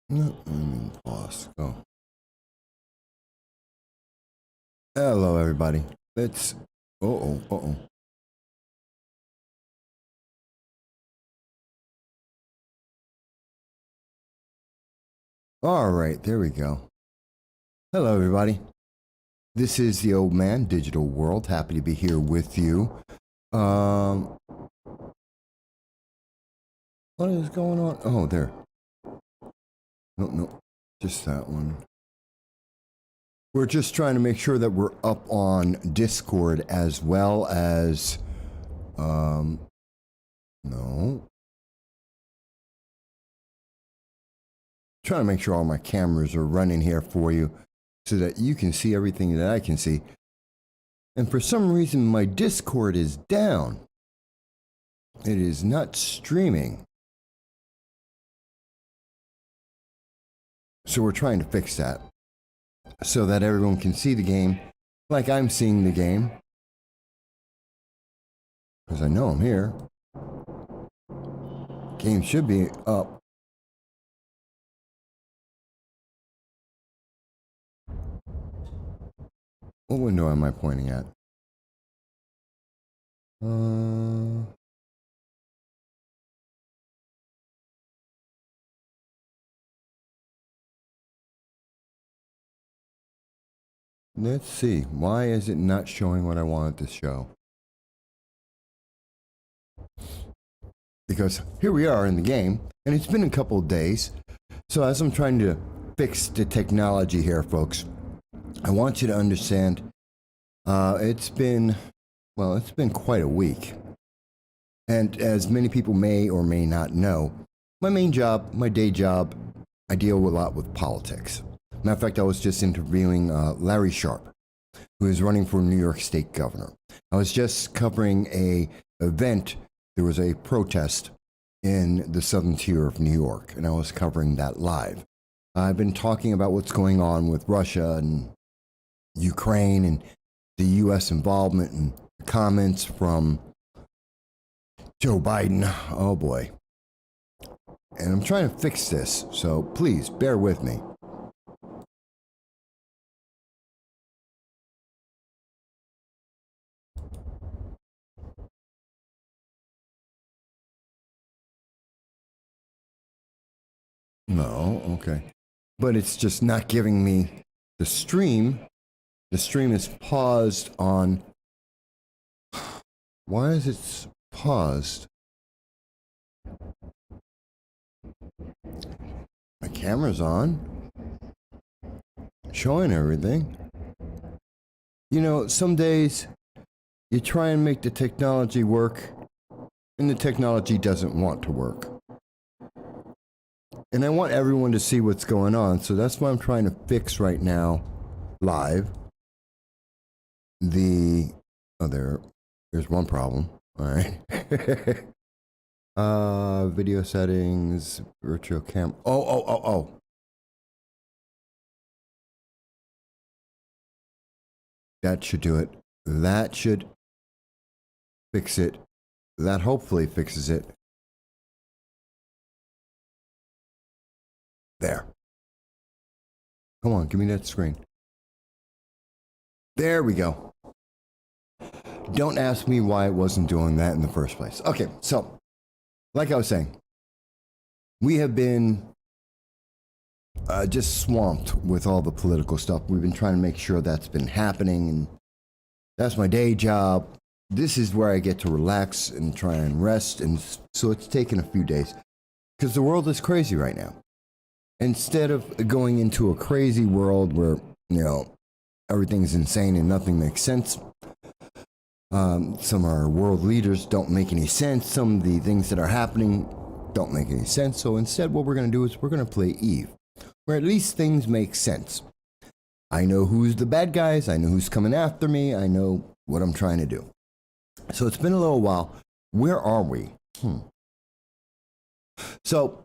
No, I mean, boss. Go. Hello, everybody. Let's. Uh-oh, uh-oh. All right, there we go. Hello, everybody. This is the Old Man, Digital World. Happy to be here with you. What is going on? Oh, there. No, just that one. We're just trying to make sure that we're up on Discord as well as, no. Trying to make sure all my cameras are running here for you so that you can see everything that I can see. And for some reason, my Discord is down. It is not streaming. So we're trying to fix that so that everyone can see the game like I'm seeing the game. Because I know I'm here. Game should be up. What window am I pointing at? Let's see. Why is it not showing what I wanted to show? Because here we are in the game, and it's been a couple of days. So as I'm trying to fix the technology here, folks, I want you to understand, it's been quite a week. And as many people may or may not know, my main job, my day job, I deal a lot with politics. Matter of fact, I was just interviewing Larry Sharp, who is running for New York State governor. I was just covering a event. There was a protest in the southern tier of New York, and I was covering that live. I've been talking about what's going on with Russia and Ukraine and the U.S. involvement and comments from Joe Biden. Oh boy. And I'm trying to fix this, so please bear with me. No, okay. But it's just not giving me the stream. The stream is paused on. Why is it paused? My camera's on, showing everything. You know, some days you try and make the technology work, and the technology doesn't want to work. And I want everyone to see what's going on, so that's what I'm trying to fix right now, live. There's one problem. All right. Video settings, virtual cam. Oh. That should do it. That should fix it. That hopefully fixes it. There. Come on, give me that screen. There we go. Don't ask me why it wasn't doing that in the first place. Okay, so, like I was saying, we have been just swamped with all the political stuff. We've been trying to make sure that's been happening, and that's my day job. This is where I get to relax and try and rest, and so it's taken a few days because the world is crazy right now. Instead of going into a crazy world where, you know, everything's insane and nothing makes sense, some of our world leaders don't make any sense. Some of the things that are happening don't make any sense. So instead, what we're going to do is we're going to play Eve, where at least things make sense. I know who's the bad guys. I know who's coming after me. I know what I'm trying to do. So it's been a little while. Where are we? So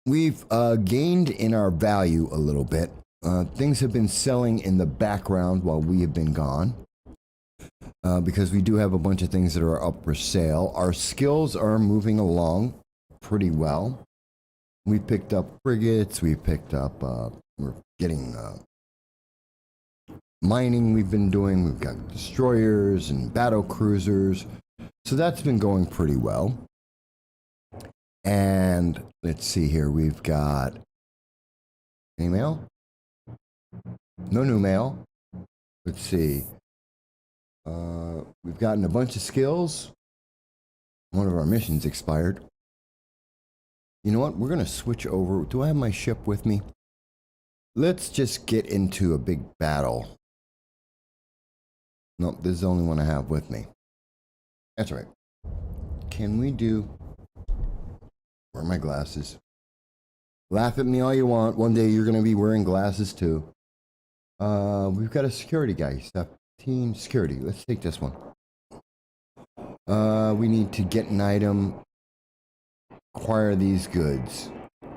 we've gained in our value a little bit. Things have been selling in the background while we have been gone. Because we do have a bunch of things that are up for sale. Our skills are moving along pretty well. We picked up frigates. We picked up. We're getting mining. We've been doing. We've got destroyers and battle cruisers. So that's been going pretty well. And let's see here. We've got any mail? No new mail. Let's see. We've gotten a bunch of skills. One of our missions expired. You know what? We're going to switch over. Do I have my ship with me? Let's just get into a big battle. Nope, this is the only one I have with me. That's right. Can we do... Where are my glasses? Laugh at me all you want. One day you're going to be wearing glasses too. We've got a security guy. 17 security. Let's take this one. We need to get an item. Acquire these goods.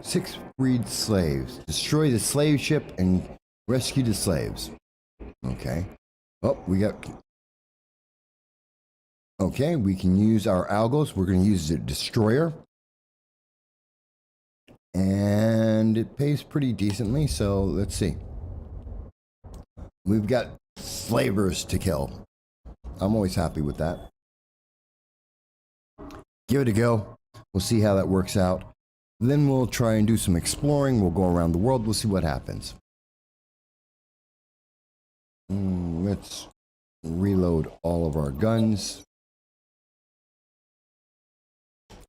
6 freed slaves. Destroy the slave ship and rescue the slaves. Okay. Oh, we got... Okay, we can use our algos. We're going to use the destroyer. And it pays pretty decently, so let's see. We've got slavers to kill. I'm always happy with that. Give it a go. We'll see how that works out. Then we'll try and do some exploring. We'll go around the world. We'll see what happens. Let's reload all of our guns.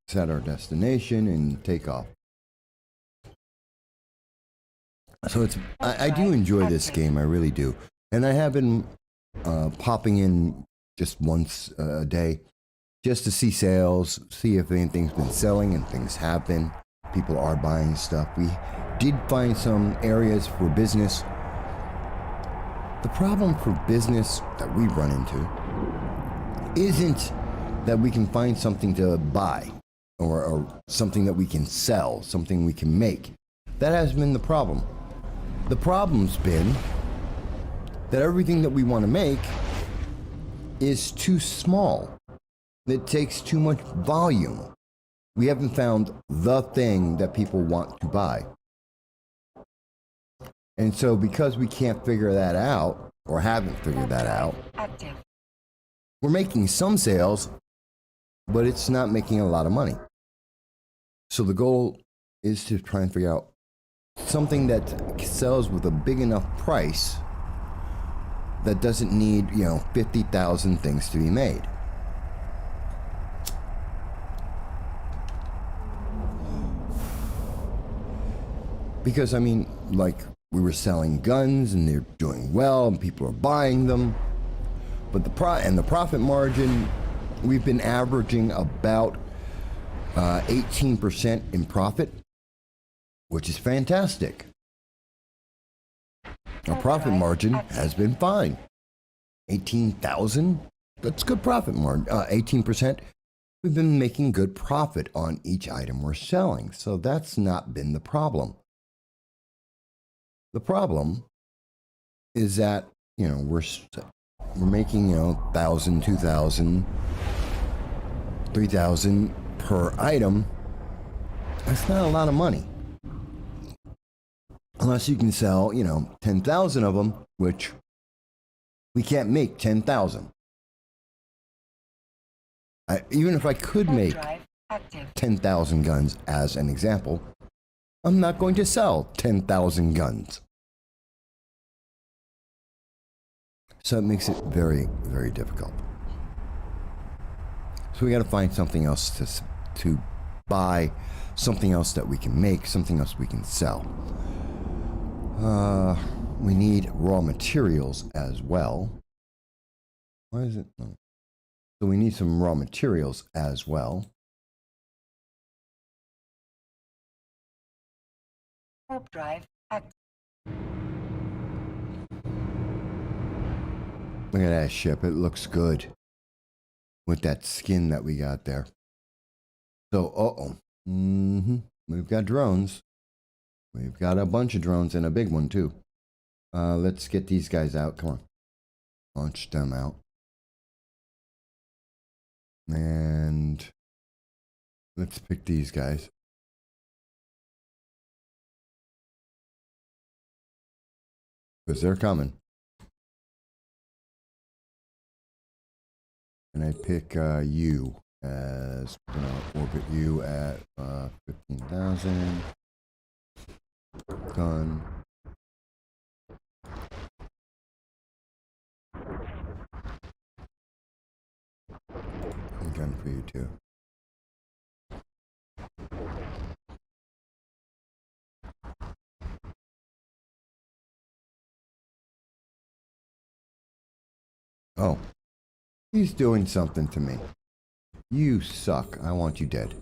Set our destination and take off. So it's I do enjoy this game, I really do. And I have been popping in just once a day just to see sales, see if anything's been selling, and things have been. People are buying stuff. We did find some areas for business. The problem for business that we run into isn't that we can find something to buy or something that we can sell, something we can make. That has been the problem. The problem's been that everything that we want to make is too small. It takes too much volume. We haven't found the thing that people want to buy. And so because we can't figure that out, or haven't figured that out, we're making some sales, but it's not making a lot of money. So the goal is to try and figure out something that sells with a big enough price that doesn't need, 50,000 things to be made. Because, like, we were selling guns and they're doing well and people are buying them. But the profit margin, we've been averaging about 18% in profit, which is fantastic. Our profit margin has been fine. 18,000, that's good profit margin. 18%, we've been making good profit on each item we're selling. So that's not been the problem. The problem is that, we're making, 1,000, 2,000, 3,000 per item. That's not a lot of money. Unless you can sell, 10,000 of them, which we can't make 10,000. Even if I could make 10,000 guns as an example, I'm not going to sell 10,000 guns. So it makes it very, very difficult. So we got to find something else to buy, something else that we can make, something else we can sell. We need raw materials as well. Why is it? Oh. So we need some raw materials as well. Warp drive active. Look at that ship. It looks good with that skin that we got there. So, we've got drones. We've got a bunch of drones and a big one too. Let's get these guys out. Come on. Launch them out. And let's pick these guys. Because they're coming. And I pick you as, orbit you at 15,000. Gun. And gun for you too. Oh. He's doing something to me. You suck. I want you dead.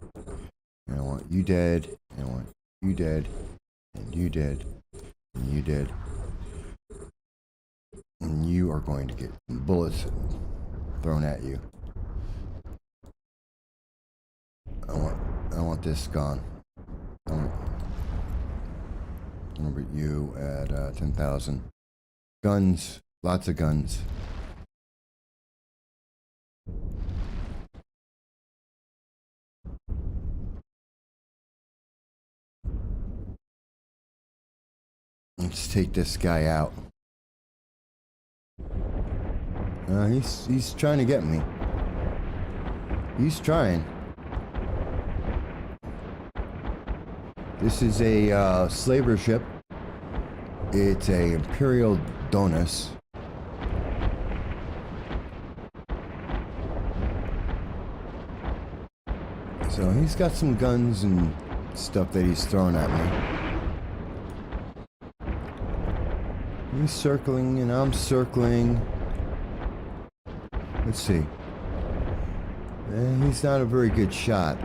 And I want you dead. And I want you dead. And you dead. And you dead. And you are going to get bullets thrown at you. I want this gone. I'm gonna put you at 10,000. Guns. Lots of guns. Let's take this guy out. He's trying to get me. He's trying. This is a slaver ship. It's a Imperial Donus. So he's got some guns and stuff that he's throwing at me. He's circling and I'm circling. Let's see. He's not a very good shot.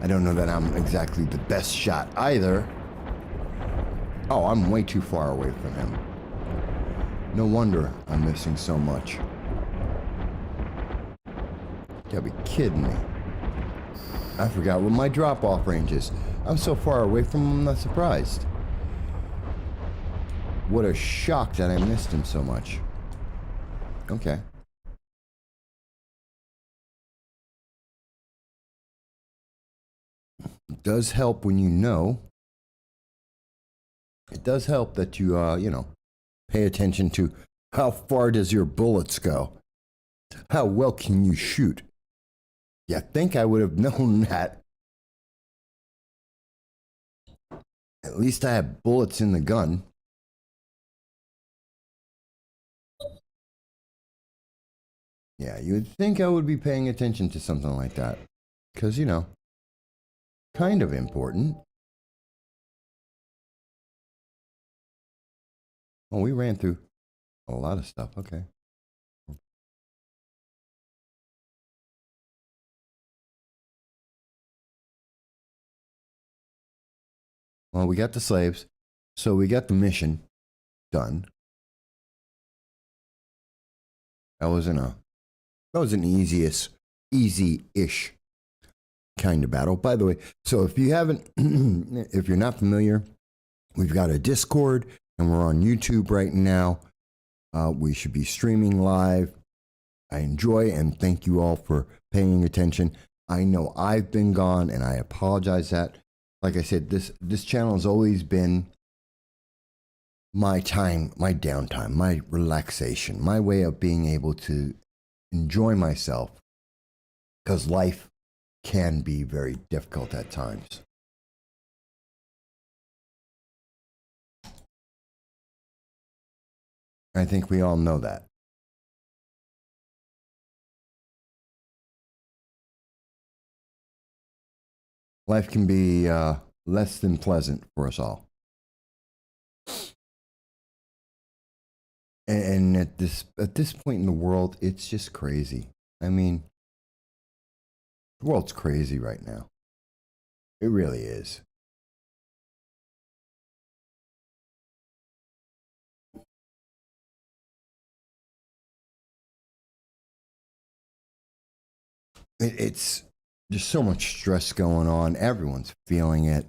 I don't know that I'm exactly the best shot either. Oh, I'm way too far away from him. No wonder I'm missing so much. You gotta be kidding me. I forgot what my drop-off range is. I'm so far away from him, I'm not surprised. What a shock that I missed him so much. Okay. It does help when you know. It does help that you, pay attention to how far does your bullets go? How well can you shoot? You think I would have known that. At least I have bullets in the gun. Yeah, you would think I would be paying attention to something like that. Because, kind of important. Oh, we ran through a lot of stuff. Okay. Well, we got the slaves. So we got the mission done. That was an easy-ish kind of battle. By the way, so if you haven't, if you're not familiar, we've got a Discord and we're on YouTube right now. We should be streaming live. I enjoy and thank you all for paying attention. I know I've been gone and I apologize that. Like I said, this channel has always been my time, my downtime, my relaxation, my way of being able to enjoy myself, because life can be very difficult at times. I think we all know that. Life can be less than pleasant for us all. And at this point in the world, it's just crazy. I mean, the world's crazy right now. It really is. It's there's so much stress going on. Everyone's feeling it.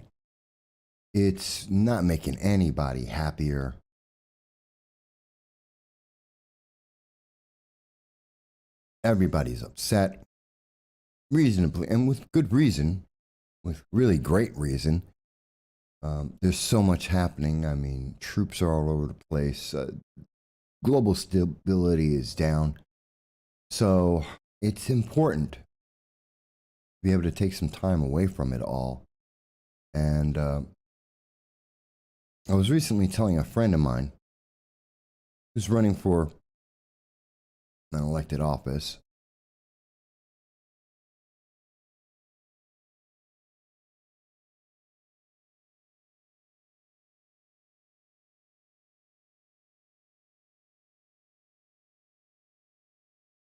It's not making anybody happier. Everybody's upset, reasonably, and with good reason, with really great reason. There's so much happening. I mean, troops are all over the place. Global stability is down. So it's important to be able to take some time away from it all. And I was recently telling a friend of mine who's running for an elected office.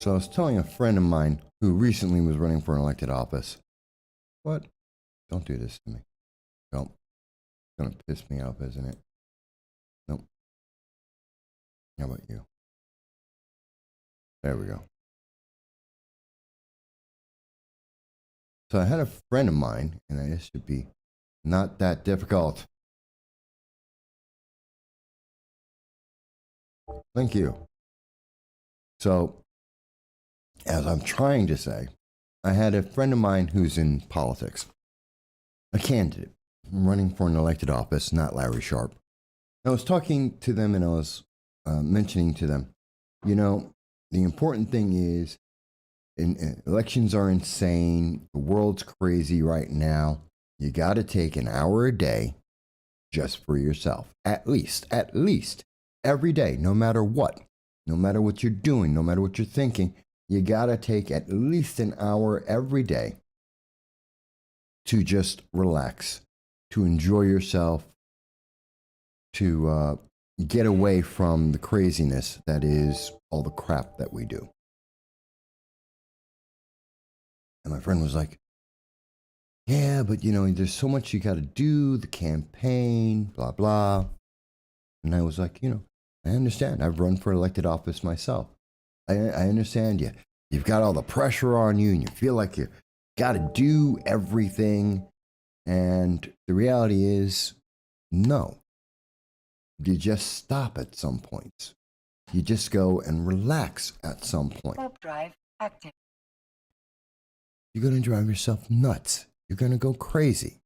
So I was telling a friend of mine who recently was running for an elected office. What? Don't do this to me. Don't. It's going to piss me off, isn't it? Nope. How about you? There we go. So I had a friend of mine, and this should be not that difficult. Thank you. So, as I'm trying to say, I had a friend of mine who's in politics, a candidate running for an elected office, not Larry Sharp. I was talking to them and I was mentioning to them, you know, the important thing is elections are insane. The world's crazy right now. You got to take an hour a day just for yourself. At least every day, no matter what you're doing, no matter what you're thinking, you got to take at least an hour every day to just relax, to enjoy yourself, to get away from the craziness that is all the crap that we do. And my friend was like, yeah, but you know, there's so much you got to do, the campaign, blah, blah. And I was like, you know, I understand. I've run for elected office myself. I understand you. You've got all the pressure on you and you feel like you got to do everything. And the reality is, no. You just stop at some points. You just go and relax at some point. Warp drive active. You're going to drive yourself nuts. You're going to go crazy.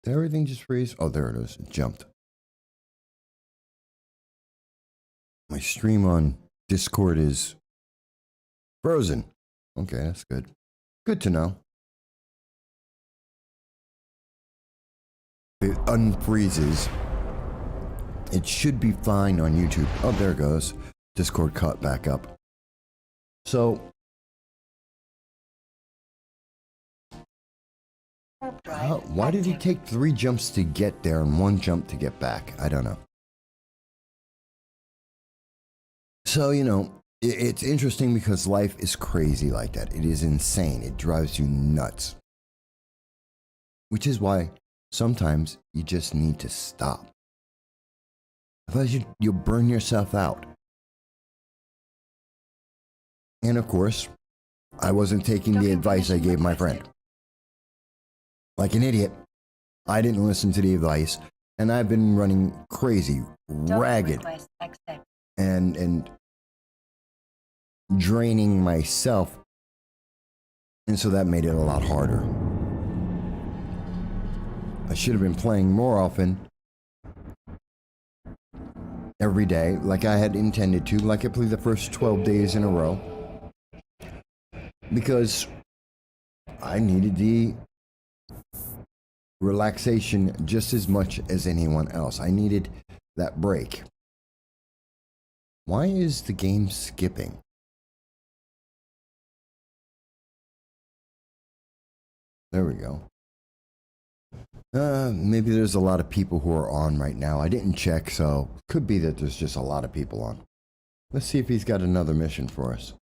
Did everything just freeze? Oh, there it is. It jumped. My stream on Discord is frozen. Okay, that's good. Good to know. It unfreezes. It should be fine on YouTube. Oh, there it goes. Discord caught back up. So, why did he take 3 jumps to get there and 1 jump to get back? I don't know. So, you know, it's interesting because life is crazy like that. It is insane. It drives you nuts. Which is why sometimes you just need to stop. Otherwise, you'll burn yourself out. And of course, I wasn't taking the advice I gave my friend. Like an idiot, I didn't listen to the advice, and I've been running crazy, ragged, and draining myself. And so that made it a lot harder. I should have been playing more often, every day, like I had intended to, like I played the first 12 days in a row, because I needed the relaxation just as much as anyone else. I needed that break. Why is the game skipping? There we go. Maybe there's a lot of people who are on right now. I didn't check, so could be that there's just a lot of people on. Let's see if he's got another mission for us.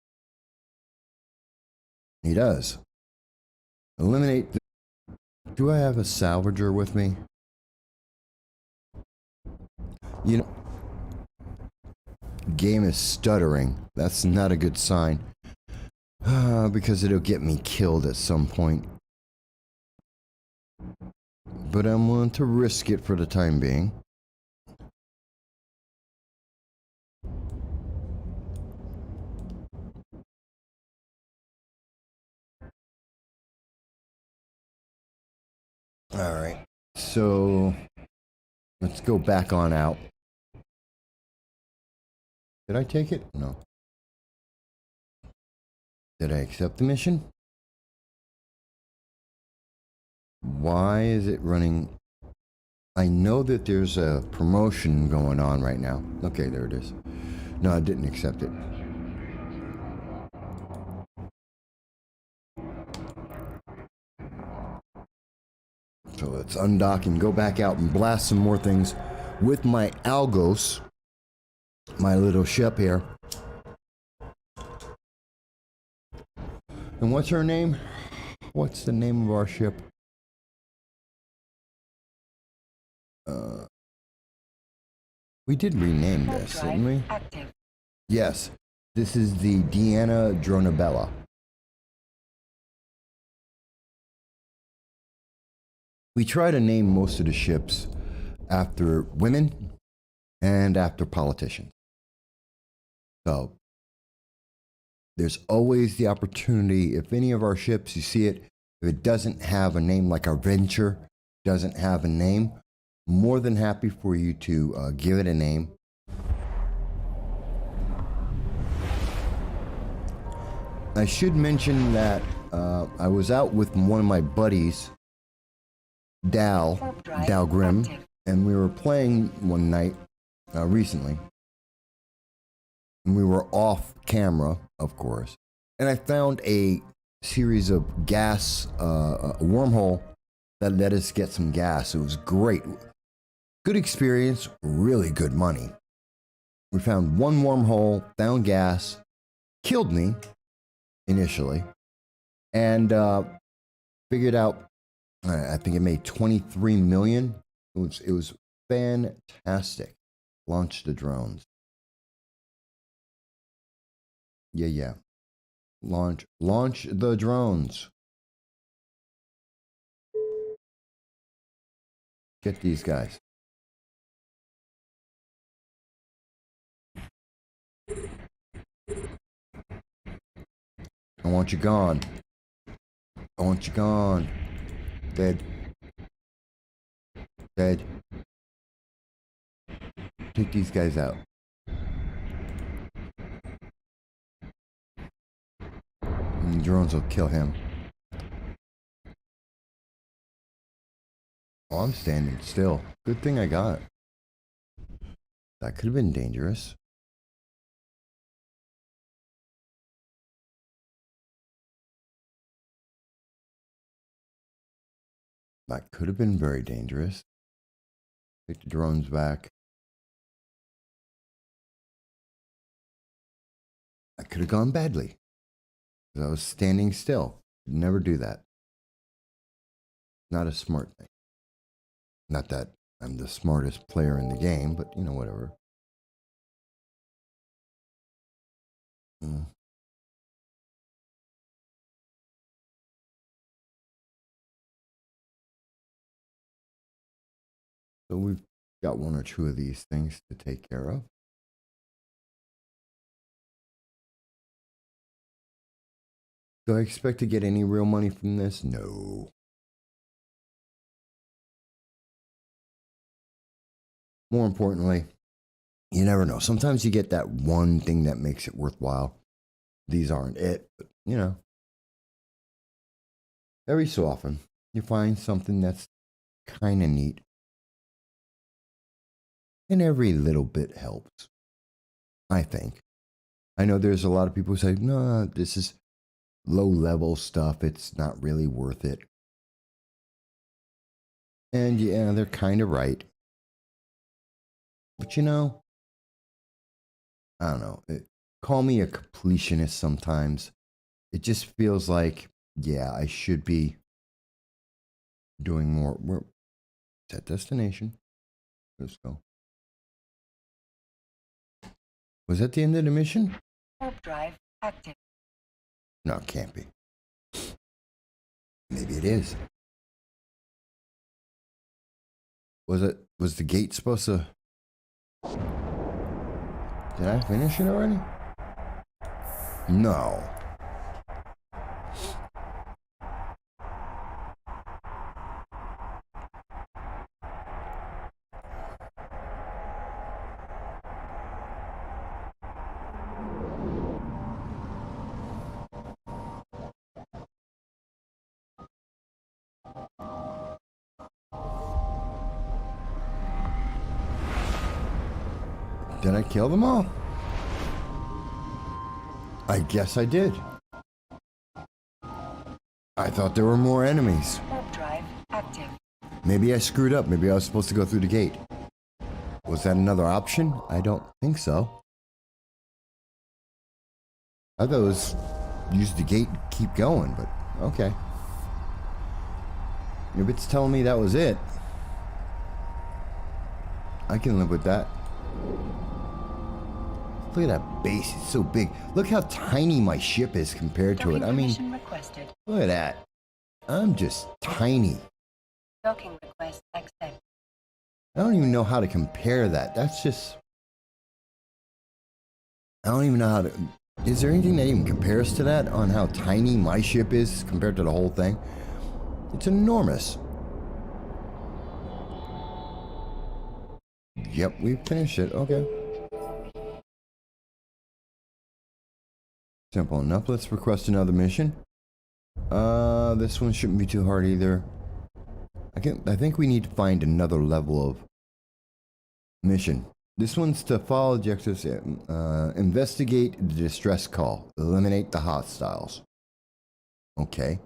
He does. Eliminate the... Do I have a salvager with me? You know, game is stuttering. That's not a good sign. Because it'll get me killed at some point. But I'm willing to risk it for the time being. All right. So let's go back on out. Did I take it? No. Did I accept the mission? Why is it running? I know that there's a promotion going on right now. Okay, there it is. No, I didn't accept it. So let's undock and go back out and blast some more things with my Algos, my little ship here. And what's her name? What's the name of our ship? We did rename this, didn't we? Active. Yes. This is the Deanna Dronabella. We try to name most of the ships after women and after politicians. So there's always the opportunity, if any of our ships, you see it, if it doesn't have a name, like our Venture doesn't have a name, more than happy for you to give it a name. I should mention that I was out with one of my buddies, Dal Grimm, and we were playing one night recently. And we were off camera, of course. And I found a series of gas, a wormhole that let us get some gas. It was great. Good experience, really good money. We found one wormhole, found gas, killed me initially, and figured out, I think it made 23 million. It was fantastic. Launched the drones. Yeah. Launch the drones. Get these guys. I want you gone. I want you gone. Dead. Dead. Take these guys out. And the drones will kill him. Oh, I'm standing still. Good thing I got it. That could have been dangerous. That could have been very dangerous. Take the drones back. That could have gone badly. Because I was standing still. Never do that. Not a smart thing. Not that I'm the smartest player in the game, but you know, whatever. So we've got one or two of these things to take care of. Do I expect to get any real money from this? No. More importantly, you never know. Sometimes you get that one thing that makes it worthwhile. These aren't it, but you know. Every so often, you find something that's kind of neat. And every little bit helps, I think. I know there's a lot of people who say, no, this is low-level stuff. It's not really worth it. And yeah, they're kind of right. But you know, I don't know. Call me a completionist sometimes. It just feels like, yeah, I should be doing more. We're at destination. Let's go. Was that the end of the mission? Warp drive active. No, it can't be. Maybe it is. Was the gate supposed to... Did I finish it already? No. Did I kill them all? I guess I did. I thought there were more enemies. Warp drive active. Maybe I screwed up. Maybe I was supposed to go through the gate. Was that another option? I don't think so. I thought it was use the gate and keep going, but okay. If it's telling me that was it, I can live with that. Look at that base, it's so big. Look how tiny my ship is compared to it. I mean, requested. look at that. I'm just tiny. Docking request accept. I don't even know how to compare that. That's just... I don't even know how to... Is there anything that even compares to that on how tiny my ship is compared to the whole thing? It's enormous. Yep, we finished it. Okay. Simple enough. Let's request another mission. This one shouldn't be too hard either. I think we need to find another level of mission. This one's to follow objectives. Investigate the distress call. Eliminate the hostiles. Okay.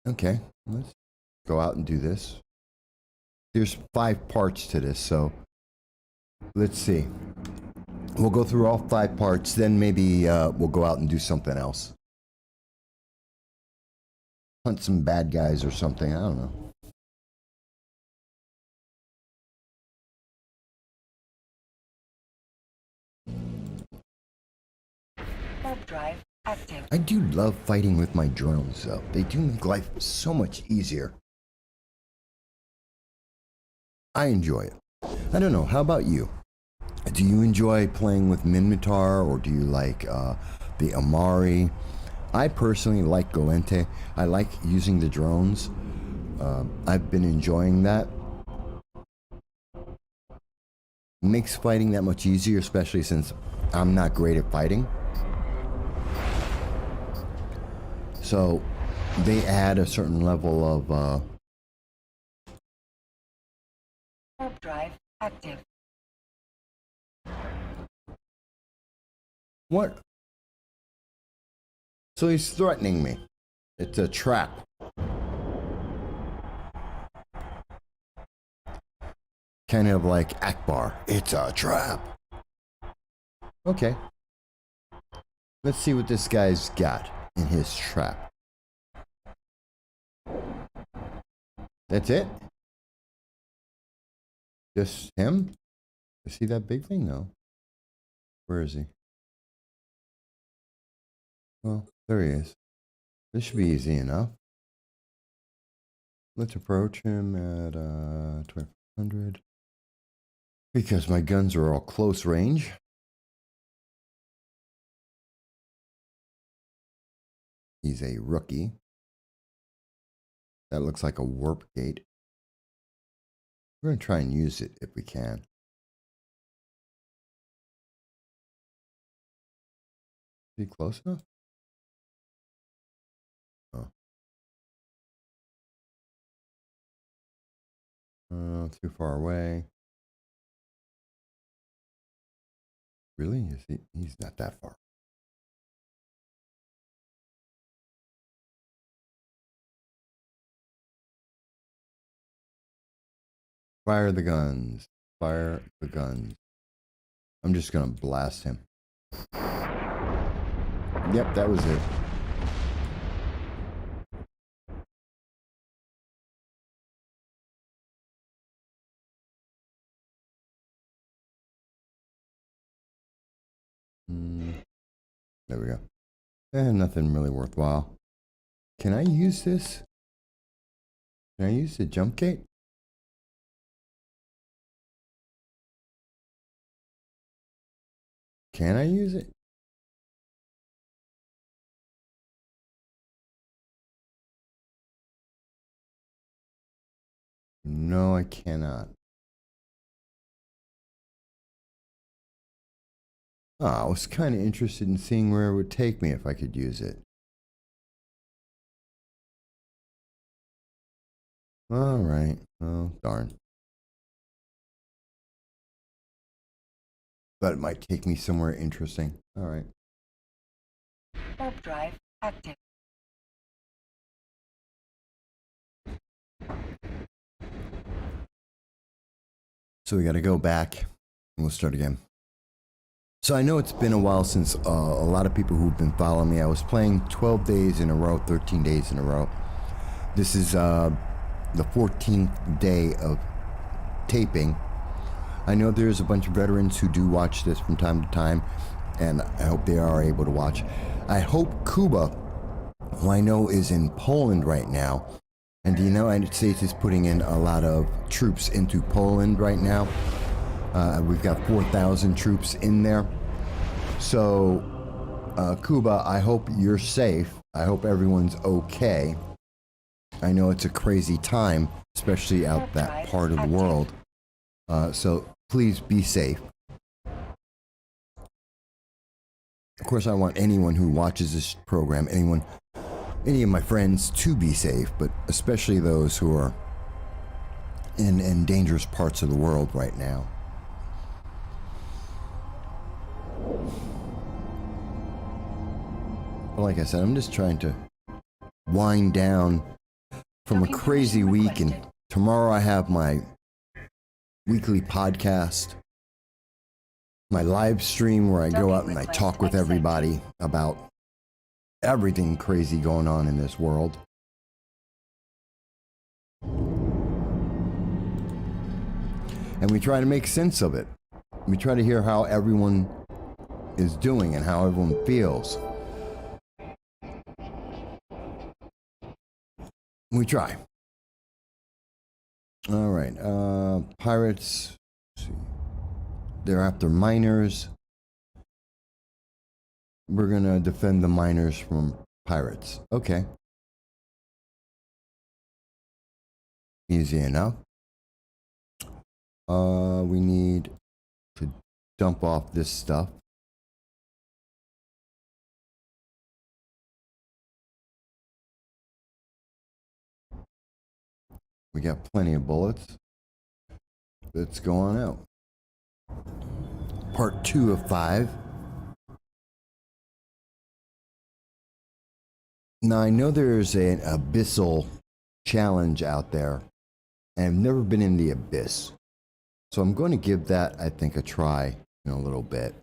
Okay. Let's go out and do this. There's 5 parts to this, so let's see. We'll go through all 5 parts, then maybe we'll go out and do something else. Hunt some bad guys or something, I don't know. Warp drive active. I do love fighting with my drones, though. They do make life so much easier. I enjoy it. I don't know, how about you? Do you enjoy playing with Minmatar, or do you like the Amari? I personally like Galente. I like using the drones. I've been enjoying that. Makes fighting that much easier, especially since I'm not great at fighting. So they add a certain level of Warp drive active. what? So he's threatening me. It's a trap. Kind of like Akbar. It's a trap. Okay. Let's see what this guy's got in his trap. That's it? Just him? You see that big thing? No. Where is he? Well, there he is. This should be easy enough. Let's approach him at 1200. Because my guns are all close range. He's a rookie. That looks like a warp gate. We're going to try and use it if we can. Is he close enough? Oh. Too far away. Really? Is he? He's not that far. Fire the guns. Fire the guns. I'm just going to blast him. Yep, that was it. There we go. Nothing really worthwhile. Can I use this? Can I use the jump gate? Can I use it? No, I cannot. Oh, I was kind of interested in seeing where it would take me if I could use it. All right. Oh, darn. But it might take me somewhere interesting. All right. Warp drive active. So we got to go back and we'll start again. So I know it's been a while since a lot of people who've been following me. I was playing 12 days in a row, 13 days in a row. This is the 14th day of taping. I know there's a bunch of veterans who do watch this from time to time, and I hope they are able to watch. I hope Cuba, who I know is in Poland right now, and the United States is putting in a lot of troops into Poland right now. We've got 4,000 troops in there. So, Cuba, I hope you're safe. I hope everyone's okay. I know it's a crazy time, especially out that part of the world. So please be safe. Of course, I want anyone who watches this program, any of my friends to be safe, but especially those who are in dangerous parts of the world right now. But like I said, I'm just trying to wind down from a crazy week, and tomorrow I have my weekly podcast, my live stream where I go out and I talk with everybody about everything crazy going on in this world. And we try to make sense of it. We try to hear how everyone is doing and how everyone feels. We try. All right. Pirates. Let's see. They're after miners. We're going to defend the miners from pirates. Okay. Easy enough. We need to dump off this stuff. We got plenty of bullets. Let's go on out. Part 2 of 5. Now, I know there's an Abyssal challenge out there, and I've never been in the Abyss. So I'm going to give that, I think, a try in a little bit.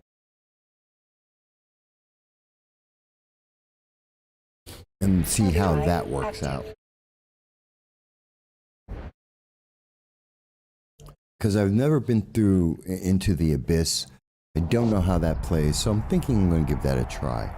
And see how that works out. Because I've never been into the Abyss. I don't know how that plays, so I'm thinking I'm going to give that a try.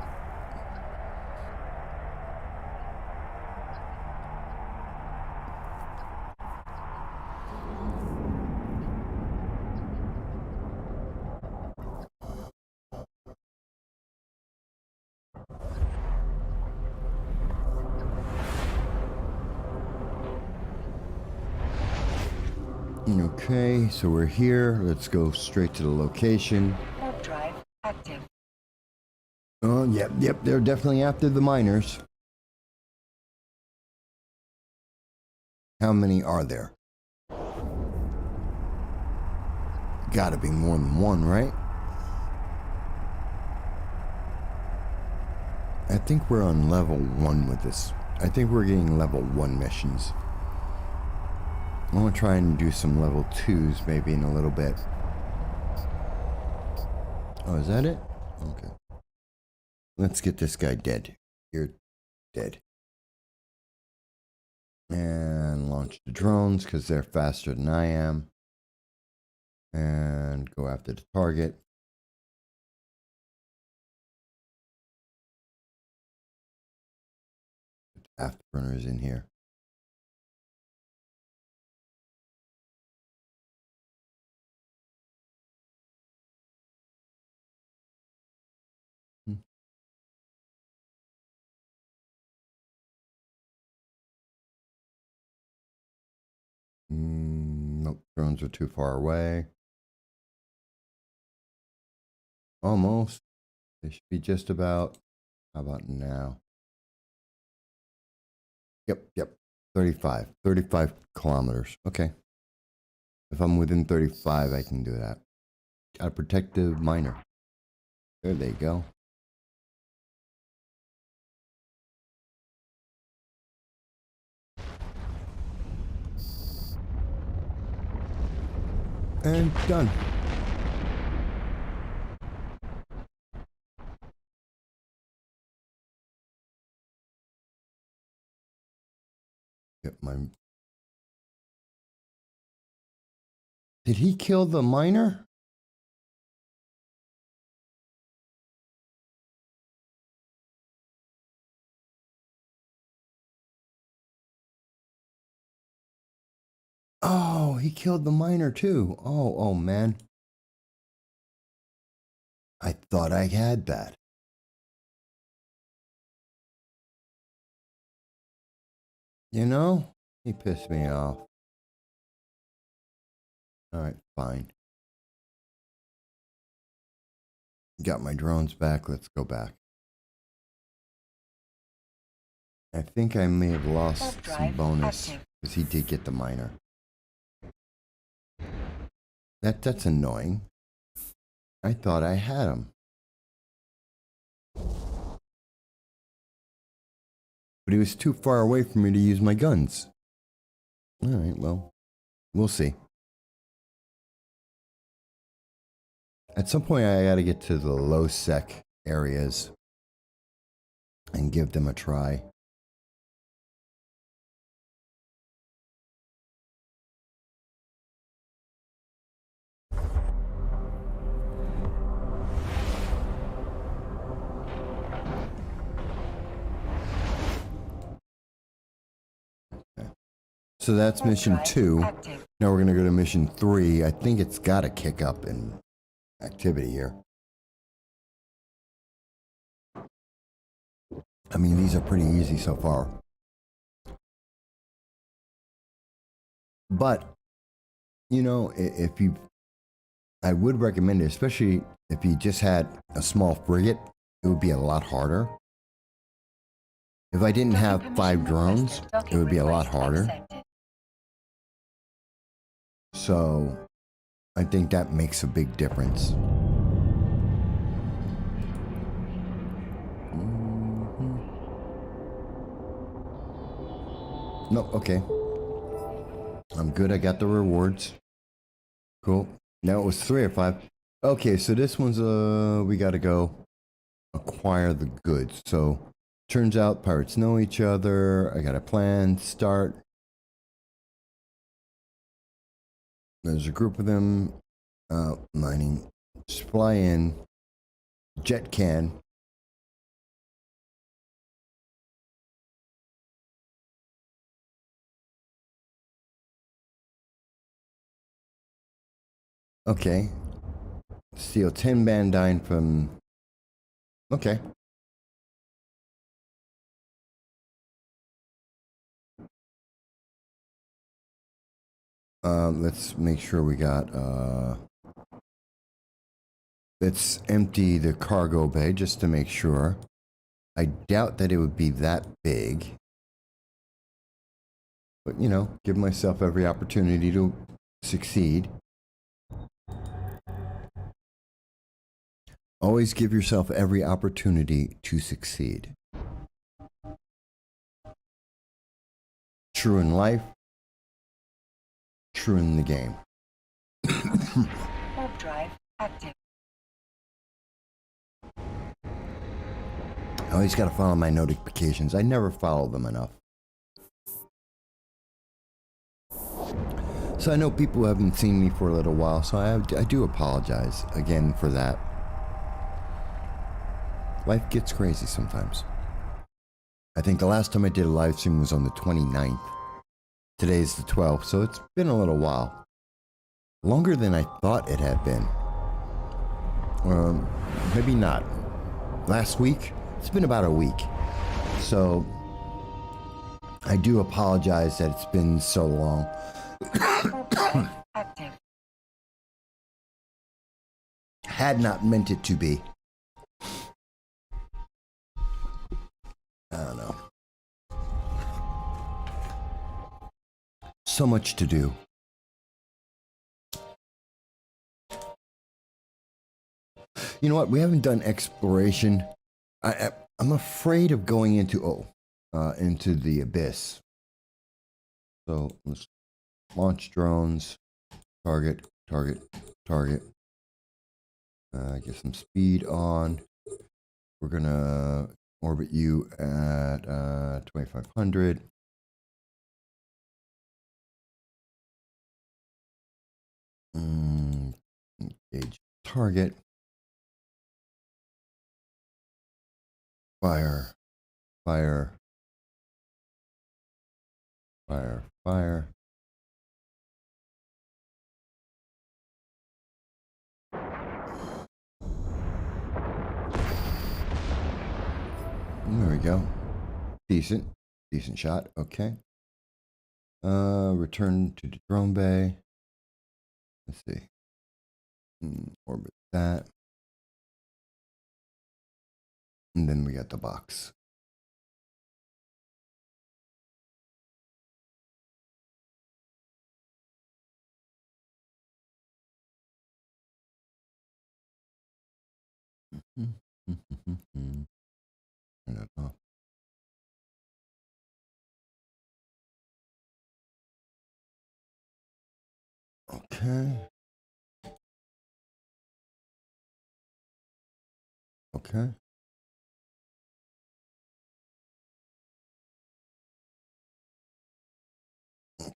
Okay, so we're here. Let's go straight to the location. Warp drive active. Oh, yep, they're definitely after the miners. How many are there? Gotta be more than one, right? I think we're on level 1 with this. I think we're getting level 1 missions. I want to try and do some level 2s maybe in a little bit. Oh, is that it? Okay. Let's get this guy dead. You're dead. And launch the drones because they're faster than I am. And go after the target. Afterburners in here. Nope, drones are too far away. Almost. They should be just about. How about now? Yep. 35 kilometers. Okay. If I'm within 35, I can do that. Got a protective miner. There they go. And done. Get my... Did he kill the miner? Oh, he killed the miner too. Oh man. I thought I had that. You know, he pissed me off. All right, fine. Got my drones back. Let's go back. I think I may have lost some bonus because he did get the miner. That's annoying. I thought I had him. But he was too far away for me to use my guns. All right, well, we'll see. At some point, I got to get to the low sec areas and give them a try. So that's mission 2. Now we're going to go to mission 3. I think it's got to kick up in activity here. I mean, these are pretty easy so far. But, you know, if you... I would recommend it, especially if you just had a small frigate, it would be a lot harder. If I didn't have 5 drones, it would be a lot harder. So, I think that makes a big difference. No, okay. I'm good. I got the rewards. Cool. Now it was 3 or 5. Okay, so this one's we gotta go acquire the goods. So turns out pirates know each other. I got a plan. Start. There's a group of them mining. Just fly in. Jet can. Okay. Steal 10 bandine from... Okay. Let's make sure we got... Let's empty the cargo bay just to make sure. I doubt that it would be that big. But, you know, give myself every opportunity to succeed. Always give yourself every opportunity to succeed. True in life, true in the game. Warp drive active. I always got to follow my notifications. I never follow them enough. So I know people haven't seen me for a little while, so I do apologize again for that. Life gets crazy sometimes. I think the last time I did a live stream was on the 29th. Today's the 12th, so it's been a little while. Longer than I thought it had been. Maybe not. Last week? It's been about a week. So, I do apologize that it's been so long. Active. Had not meant it to be. I don't know. So much to do. You know what? We haven't done exploration. I'm afraid of going into into the abyss. So let's launch drones. Target. Get some speed on. We're gonna orbit you at 2500. Engage target. Fire. There we go. Decent shot. Okay. Return to the drone bay. Let's see. Orbit that. And then we got the box. Turn that off. Okay.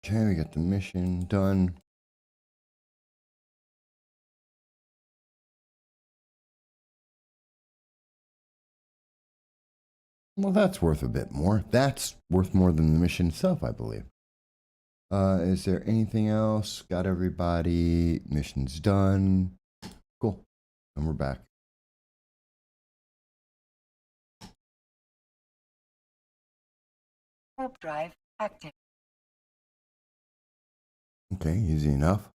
Okay, we got the mission done. Well, that's worth a bit more. That's worth more than the mission itself, I believe. Is there anything else? Got everybody. Mission's done. Cool. And we're back. Warp drive active. Okay, easy enough.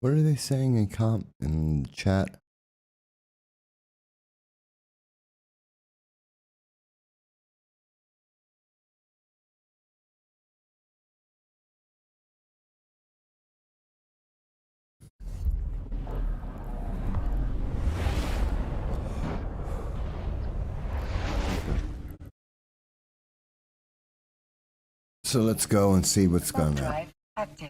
What are they saying in chat? So let's go and see what's Warp going on. drive active.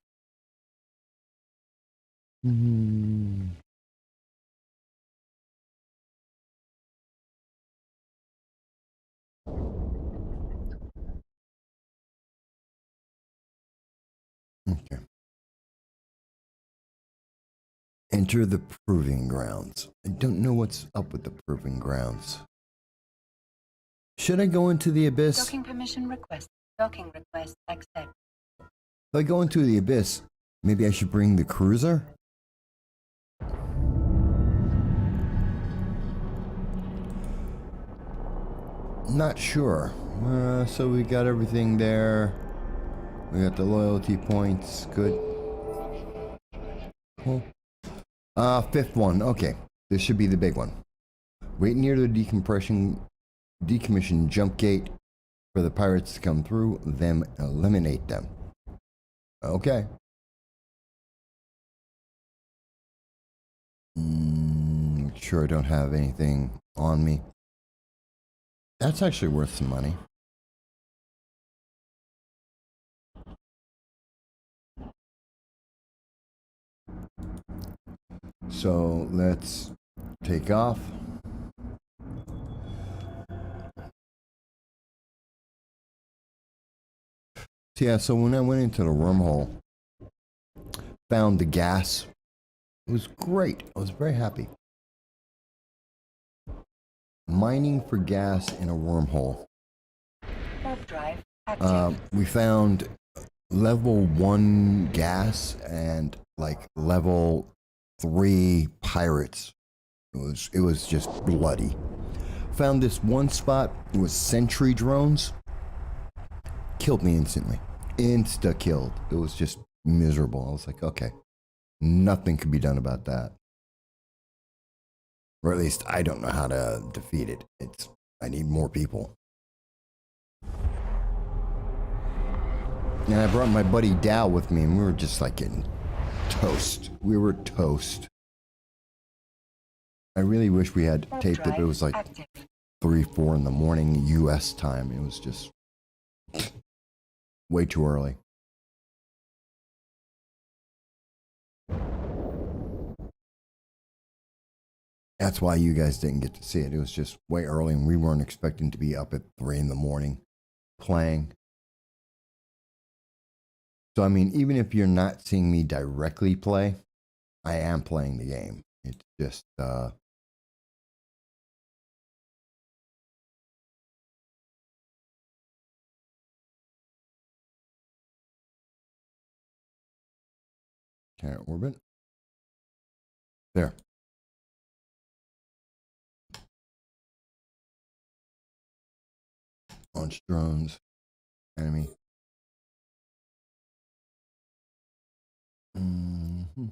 Okay. Enter the proving grounds. I don't know what's up with the proving grounds. Should I go into the abyss? Docking permission request. Docking request accept. If I go into the abyss, maybe I should bring the cruiser? Not sure. So we got everything there. We got the loyalty points. Good. Cool. Fifth one. Okay. This should be the big one. Wait near the decommissioned jump gate for the pirates to come through, then eliminate them. Okay. Sure, I don't have anything on me. That's actually worth some money. So let's take off. So yeah, so when I went into the wormhole, found the gas. It was great. I was very happy. Mining for gas in a wormhole. Warp drive active. We found level 1 gas and like level 3 pirates. It was just bloody. Found this one spot with sentry drones. Killed me instantly. Insta killed. It was just miserable. I was like, okay, nothing could be done about that. Or at least I don't know how to defeat it. I need more people. And I brought my buddy Dal with me, and we were just like getting toast. We were toast. I really wish we had taped it, but it was like 3, 4 in the morning U.S. time. It was just way too early. That's why you guys didn't get to see it. It was just way early, and we weren't expecting to be up at 3 in the morning playing. So, I mean, even if you're not seeing me directly play, I am playing the game. It's just, can I orbit? There. Launch drones. Enemy. Mm-hmm.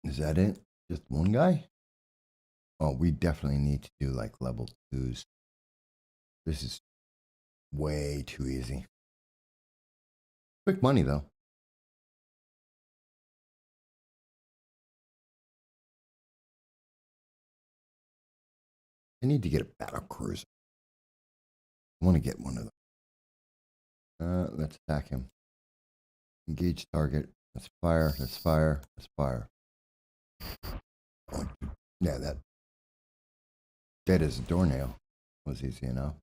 Is that it? Just one guy? Oh, we definitely need to do like level 2s. This is way too easy. Quick money though. I need to get a battle cruiser. I want to get one of them. Let's attack him. Engage target. Let's fire. Let's fire. Let's fire. Oh, yeah, that dead as a doornail was easy enough.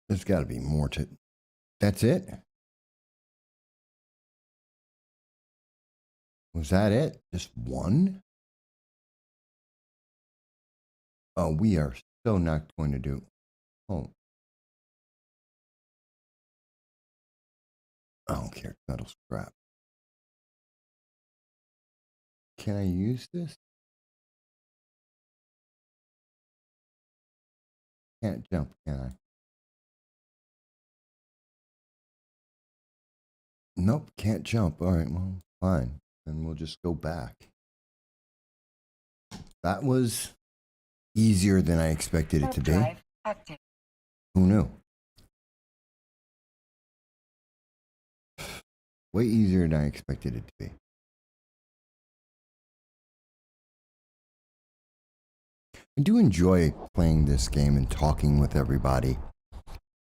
There's got to be more to. That's it? Was that it? Just one? Oh, we are so not going to do. Oh. I don't care. Metal scrap. Can I use this? Can't jump, can I? Nope, can't jump. All right, well, fine. Then we'll just go back. That was easier than I expected it to be. Active. Who knew? Way easier than I expected it to be. I do enjoy playing this game and talking with everybody.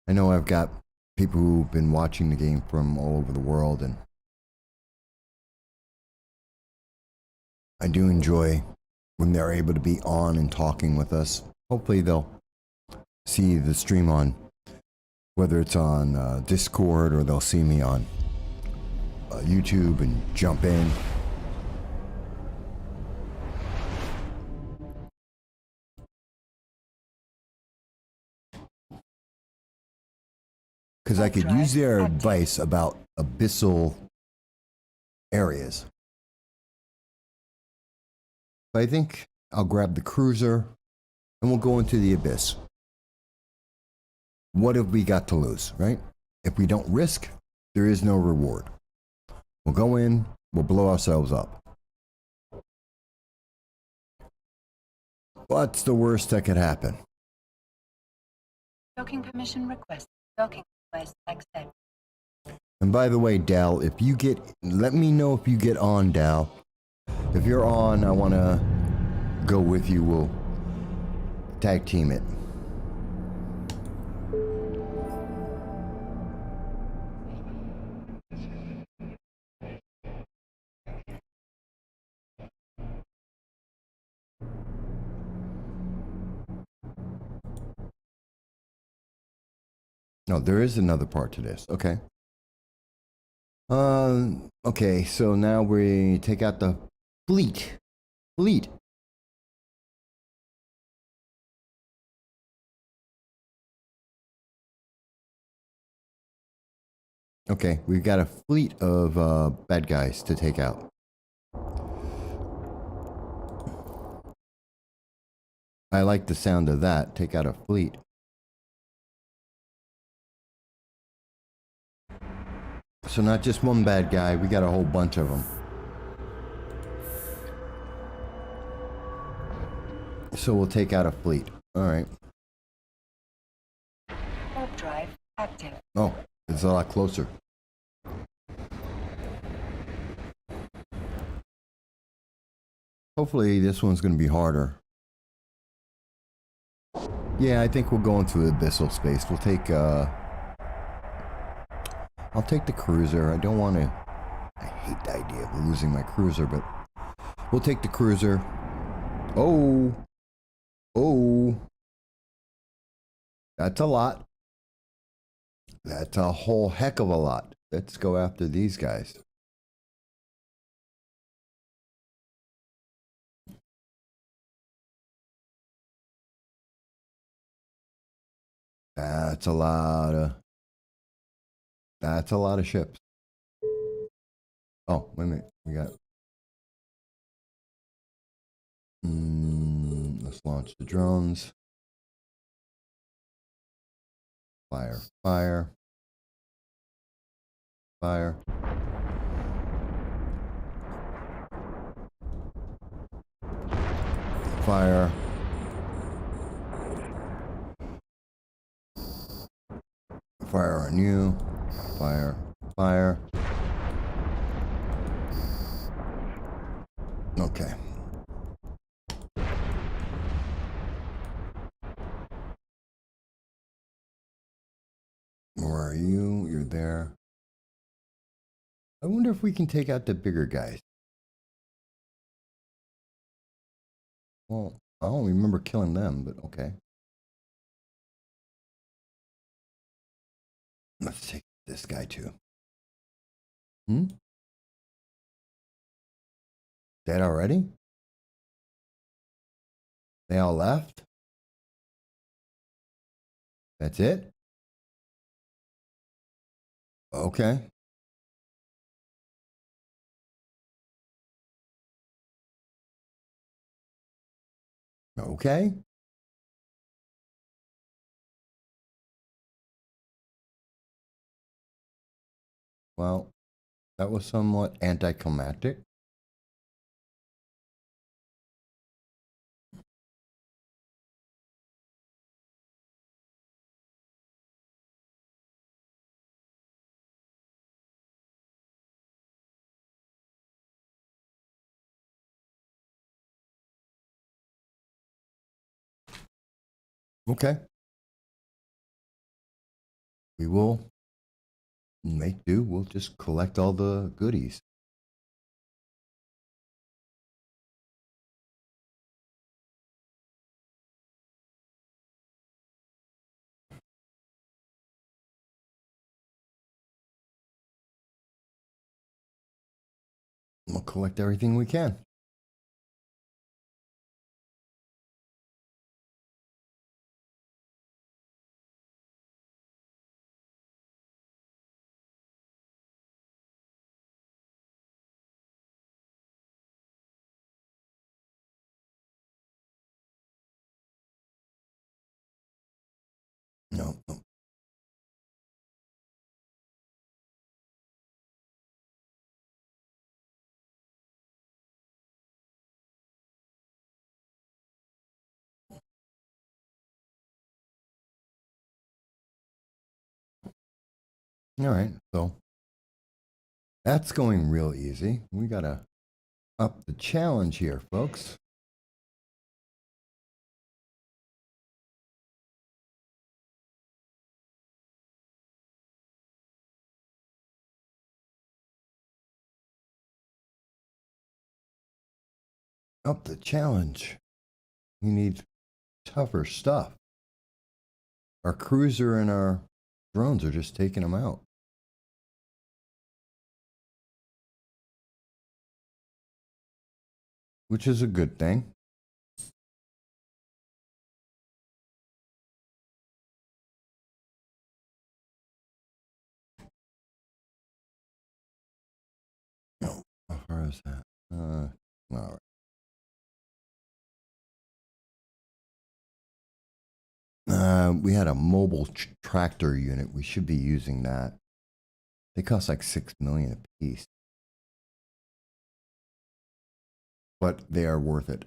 I know I've got people who've been watching the game from all over the world, and I do enjoy when they're able to be on and talking with us. Hopefully they'll see the stream on, whether it's on Discord or they'll see me on YouTube and jump in. Because I could use their advice about abyssal areas. But I think I'll grab the cruiser and we'll go into the abyss. What have we got to lose, right? If we don't risk, there is no reward. We'll go in, we'll blow ourselves up. What's the worst that could happen? Docking permission request. Docking request accept. And by the way, Dal, if you get, let me know if you get on, Dal. If you're on, I want to go with you. We'll tag team it. No, there is another part to this. Okay. Okay, so now we take out the fleet. Fleet. Okay, we've got a fleet of bad guys to take out. I like the sound of that. Take out a fleet. So not just one bad guy, we got a whole bunch of them. So we'll take out a fleet. All right. Warp drive active. Oh, it's a lot closer. Hopefully this one's going to be harder. Yeah, I think we'll go into Abyssal space. We'll take, I'll take the cruiser. I don't want to, I hate the idea of losing my cruiser, but we'll take the cruiser. Oh. Oh. That's a lot. That's a whole heck of a lot. Let's go after these guys. That's a lot of ships. Oh, wait a minute. We got let's launch the drones. Fire, fire. Fire. Fire. Fire on you. Fire. Fire. Okay. Where are you? You're there. I wonder if we can take out the bigger guys. Well, I don't remember killing them, but okay. Let's take this guy too. Dead already? They all left? That's it? Okay. Okay. Well, that was somewhat anticlimactic. Okay. We will make do. We'll just collect all the goodies. We'll collect everything we can. No. All right. So that's going real easy. We got to up the challenge here, folks. Up the challenge. We need tougher stuff. Our cruiser and our drones are just taking them out. Which is a good thing. No, how far is that? All right. We had a mobile tractor unit. We should be using that. They cost like 6 million a piece, but they are worth it.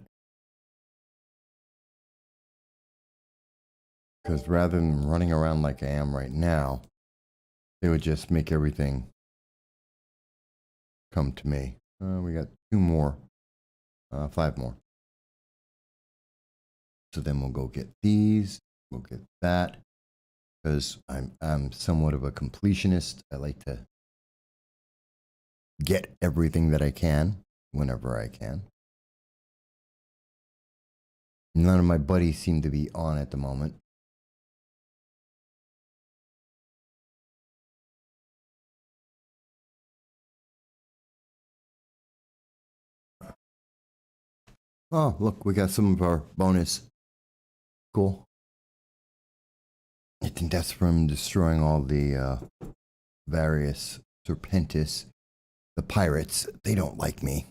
Because rather than running around like I am right now, they would just make everything come to me. We got 2 more, 5 more. So then we'll go get these. We'll get that. Because I'm somewhat of a completionist. I like to get everything that I can whenever I can. None of my buddies seem to be on at the moment. Oh, look, we got some of our bonus. Cool. I think that's from destroying all the various Serpentis. The pirates, they don't like me.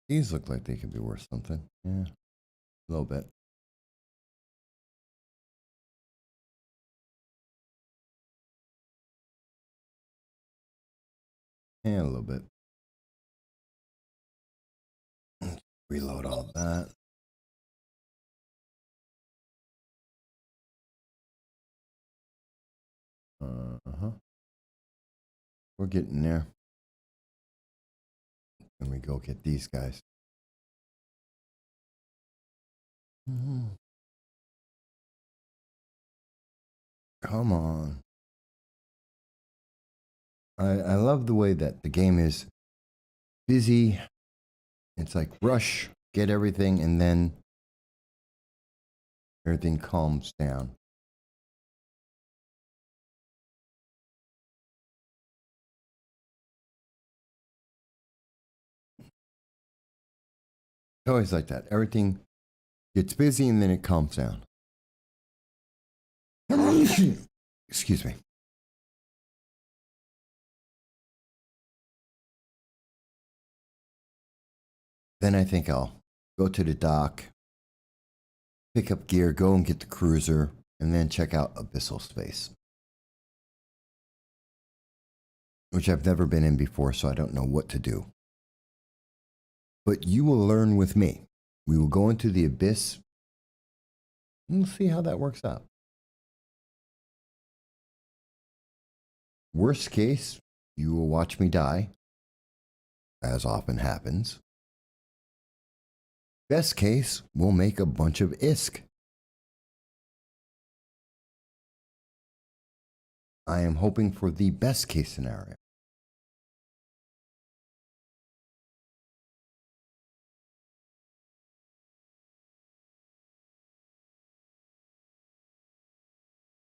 These look like they could be worth something. Yeah, a little bit. Yeah, a little bit. Reload all that. Uh-huh. We're getting there. And we go get these guys. Mm-hmm. Come on. I love the way that the game is busy. It's like rush, get everything, and then everything calms down. It's always like that. Everything gets busy and then it calms down. Excuse me. Then I think I'll go to the dock, pick up gear, go and get the cruiser, and then check out Abyssal space. Which I've never been in before, so I don't know what to do. But you will learn with me. We will go into the abyss. And we'll see how that works out. Worst case, you will watch me die, as often happens. Best case, we'll make a bunch of ISK. I am hoping for the best case scenario.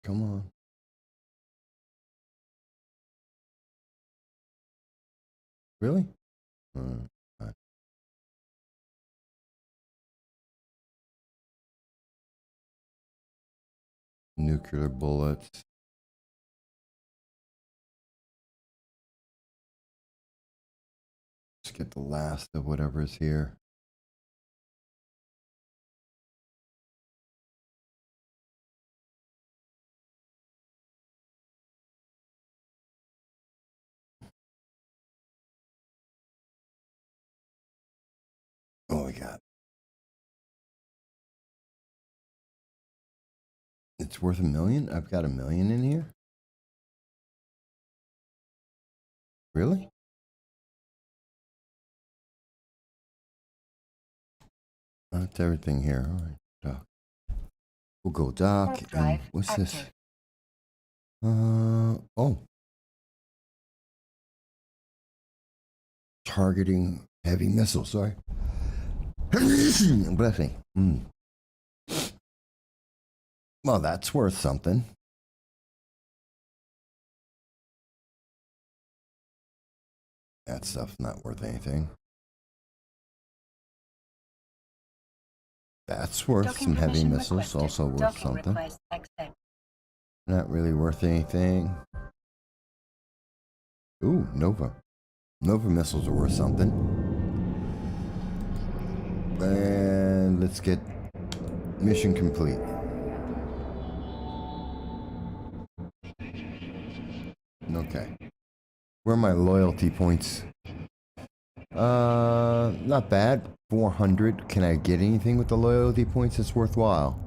Come on. Really? Right. Nuclear bullets. Let's get the last of whatever's here. What we got? It's worth $1 million? I've got $1 million in here? Really? That's everything here. All right, dock. We'll go dock. And what's this? Oh. Targeting heavy missiles, sorry. Bless me. Well, that's worth something. That stuff's not worth anything. That's worth some heavy missiles, also worth something. Not really worth anything. Ooh, Nova. Nova missiles are worth something. And let's get mission complete. Okay. Where are my loyalty points? Not bad. 400. Can I get anything with the loyalty points that's worthwhile?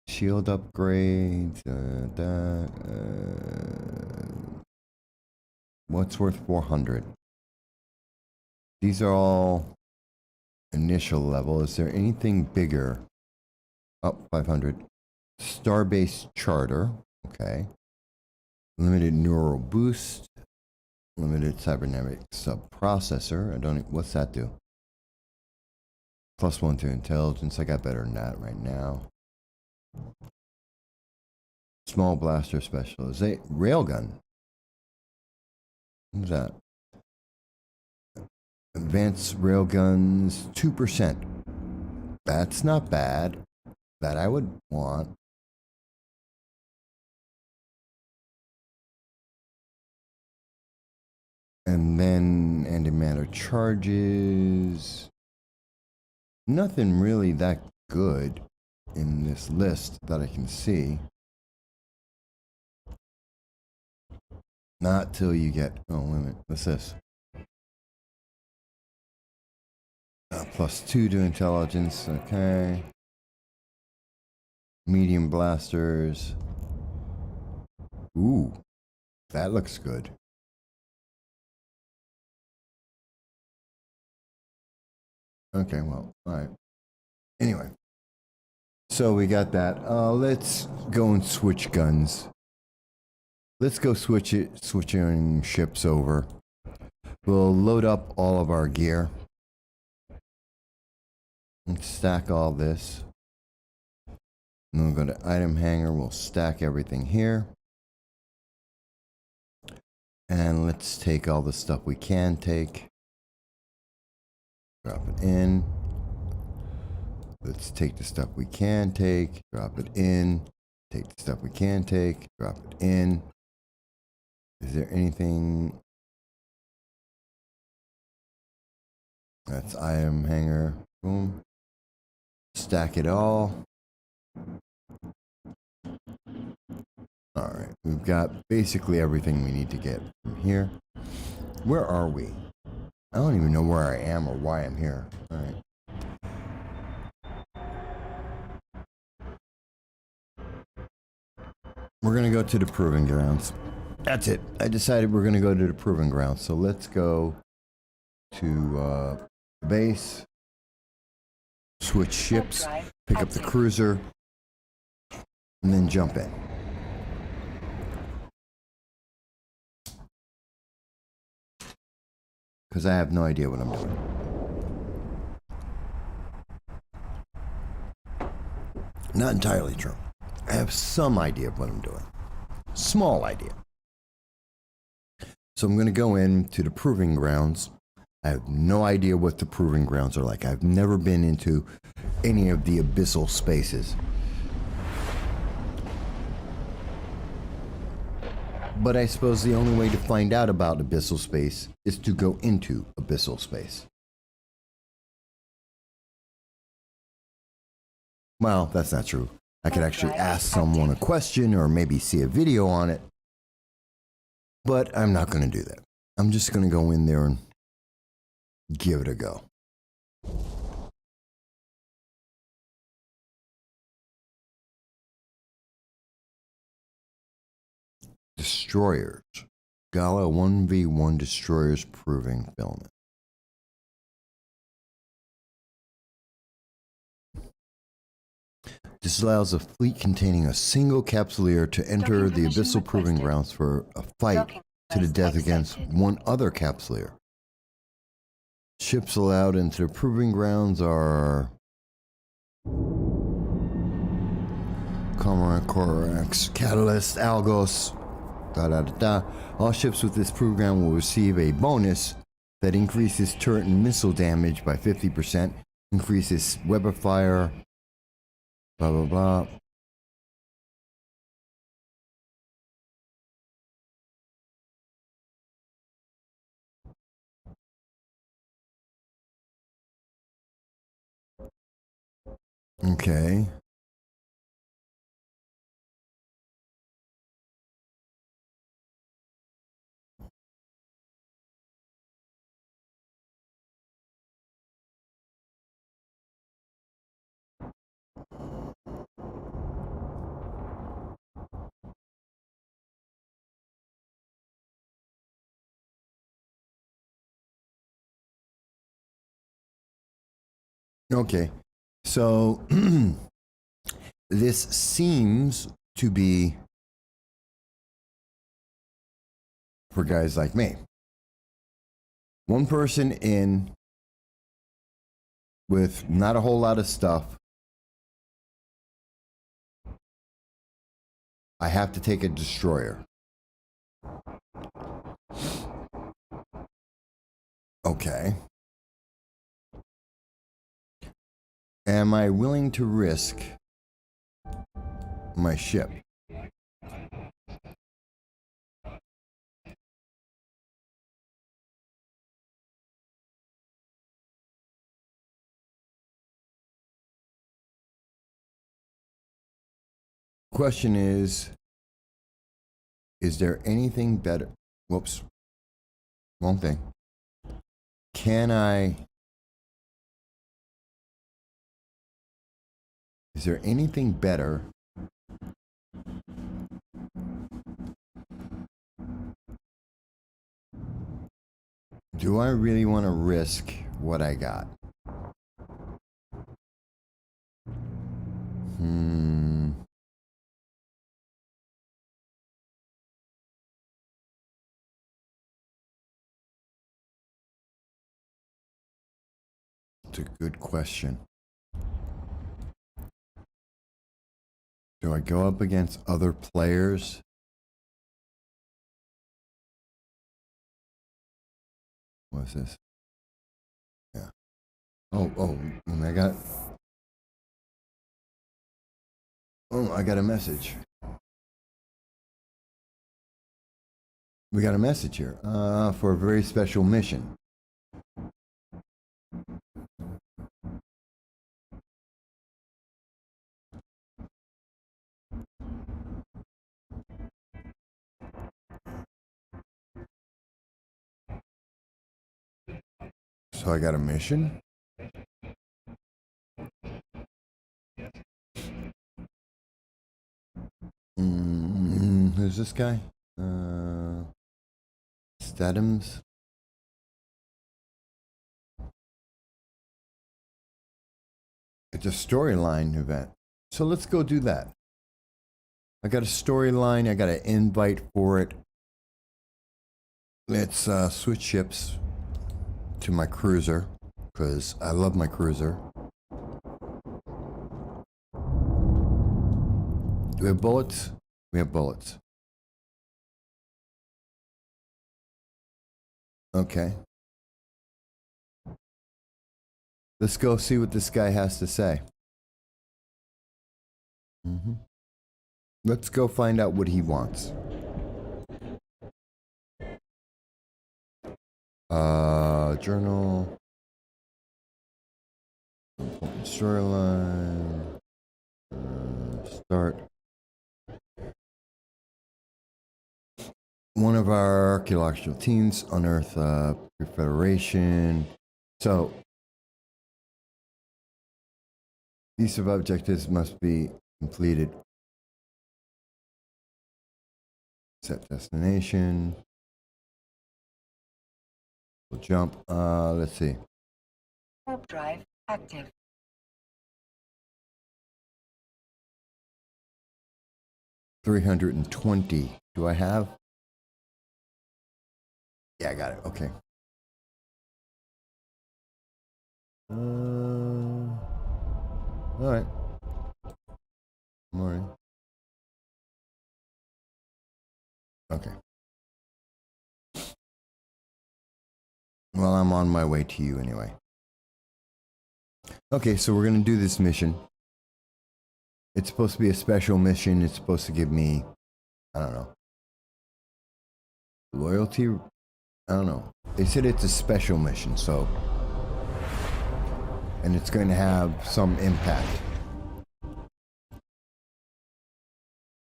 Shield upgrades. What's worth 400? These are all initial level. Is there anything bigger? Oh, 500. Starbase Charter. Okay. Limited neural boost. Limited cybernetic subprocessor. I don't. What's that do? +1 to intelligence. I got better than that right now. Small blaster specialization. Railgun. What's that? Advanced railguns. 2%. That's not bad. That I would want. And then antimatter charges. Nothing really that good in this list that I can see. Not till you get, oh, wait a minute, what's this? +2 to intelligence, okay. Medium blasters. Ooh, that looks good. Okay, well, alright. Anyway. So we got that. Let's go and switch guns. Let's go switching ships over. We'll load up all of our gear. And stack all this. And then we'll go to item hanger. We'll stack everything here. And let's take all the stuff we can take. Drop it in. Let's take the stuff we can take. Drop it in. Take the stuff we can take. Drop it in. Is there anything? That's item hanger. Boom. Stack it all. Alright, we've got basically everything we need to get from here. Where are we? I don't even know where I am or why I'm here. Alright. We're going to go to the proving grounds. That's it. I decided we're going to go to the proving grounds. So let's go to base. Switch ships. Pick up the cruiser. And then jump in. Because I have no idea what I'm doing. Not entirely true. I have some idea of what I'm doing. Small idea. So I'm going to go into the proving grounds. I have no idea what the proving grounds are like. I've never been into any of the abyssal spaces. But I suppose the only way to find out about abyssal space is to go into abyssal space. Well, that's not true. I could actually ask someone a question or maybe see a video on it. But I'm not going to do that. I'm just going to go in there and give it a go. Destroyers. Gala 1v1 Destroyers Proving Filament. This allows a fleet containing a single capsuleer to enter the abyssal proving grounds for a fight to the death against one other capsuleer. Ships allowed into the proving grounds are Cormorant, Corax, Catalyst, Algos, All ships with this proving ground will receive a bonus that increases turret and missile damage by 50%, increases web of fire, blah blah blah. Okay. Okay. So this seems to be for guys like me. One person in with not a whole lot of stuff. I have to take a destroyer. Okay. Am I willing to risk my ship? Question is there anything better? Whoops. Wrong thing. Is there anything better do I really want to risk what I got? It's a good question. Do I go up against other players? What's this? Yeah. Oh, and I got a message. We got a message here for a very special mission. So I got a mission. Who's this guy? Statums. It's a storyline event. So let's go do that. I got a storyline. I got an invite for it. Let's switch ships to my cruiser because I love my cruiser. Do we have bullets? We have bullets. Okay. Let's go see what this guy has to say. Let's go find out what he wants. Journal. Important storyline. Start. One of our archaeological teams unearthed Federation. So these objectives must be completed. Set destination. We'll jump. Let's see. Warp drive active. 320. Do I have? Yeah, I got it. Okay. All right. Morning. Okay. Well, I'm on my way to you anyway. Okay, so we're going to do this mission. It's supposed to be a special mission. It's supposed to give me, I don't know, loyalty? I don't know. They said it's a special mission, so. And it's going to have some impact.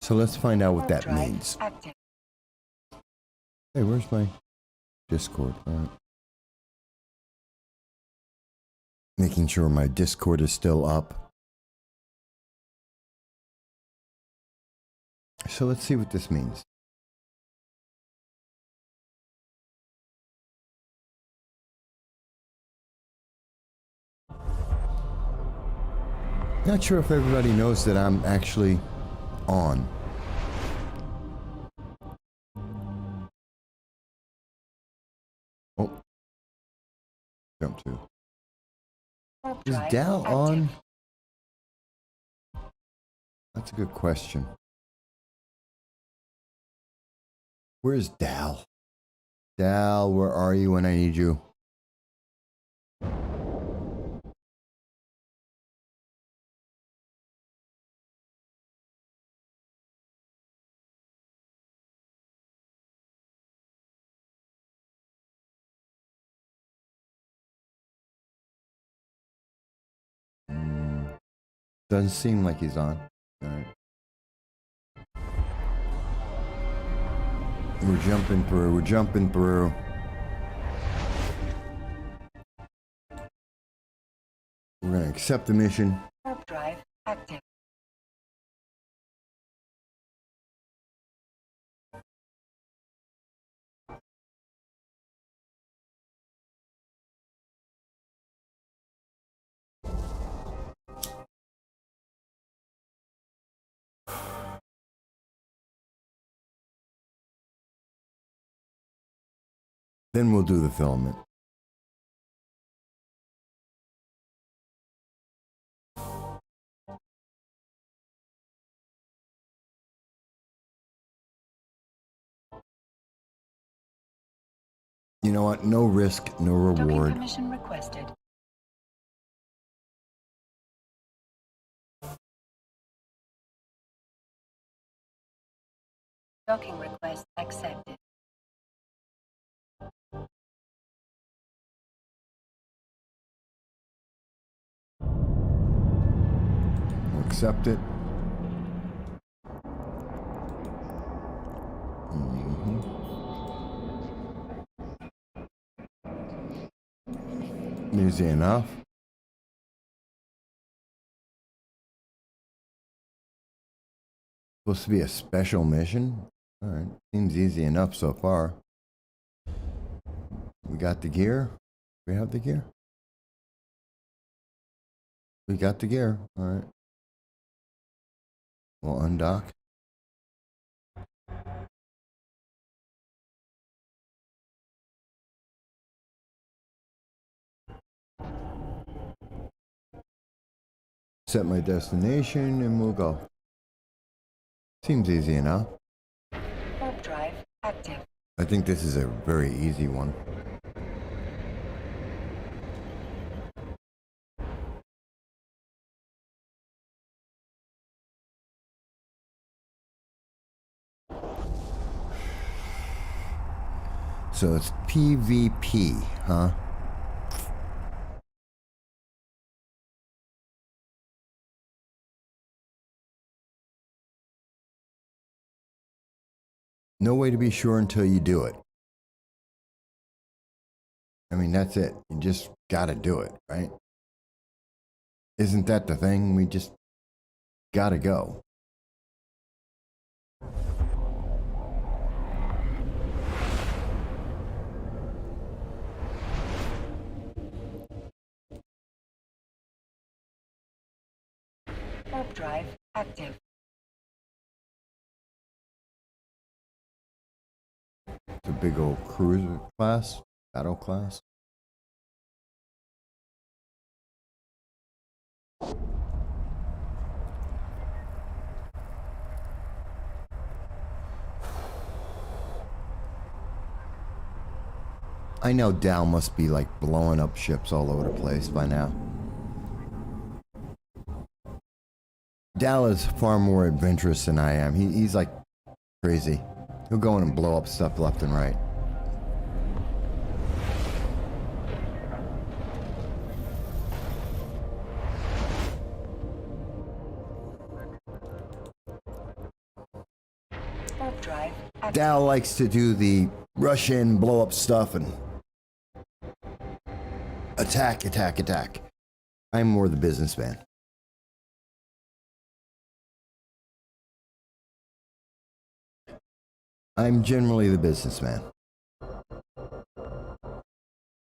So let's find out what that means. Active. Hey, where's my Discord? All right. Making sure my Discord is still up. So let's see what this means. Not sure if everybody knows that I'm actually on. Oh. Jump to. Warp Is drive Dal active. on? That's a good question. Where's Dal? Dal, where are you when I need you? Doesn't seem like he's on. All right. We're jumping through. We're jumping through. We're going to accept the mission. Warp drive active. Then we'll do the filament. You know what? No risk, no Docking reward. permission requested. Docking request accepted. We'll accept it. Easy enough. Supposed to be a special mission? Alright. Seems easy enough so far. We got the gear. We have the gear. We got the gear. Alright. We'll undock. Set my destination and we'll go. Seems easy enough. Warp drive active. I think this is a very easy one. So it's PvP, huh? No way to be sure until you do it. I mean, that's it. You just gotta do it, right? Isn't that the thing? We just gotta go. Warp drive active. It's a big old cruiser class, battle class. I know Dal must be like blowing up ships all over the place by now. Dal is far more adventurous than I am. He's like crazy. He'll go in and blow up stuff left and right. Warp drive active. Dal likes to do the rush in, blow up stuff, and attack, attack, attack. I'm more the businessman. I'm generally the businessman.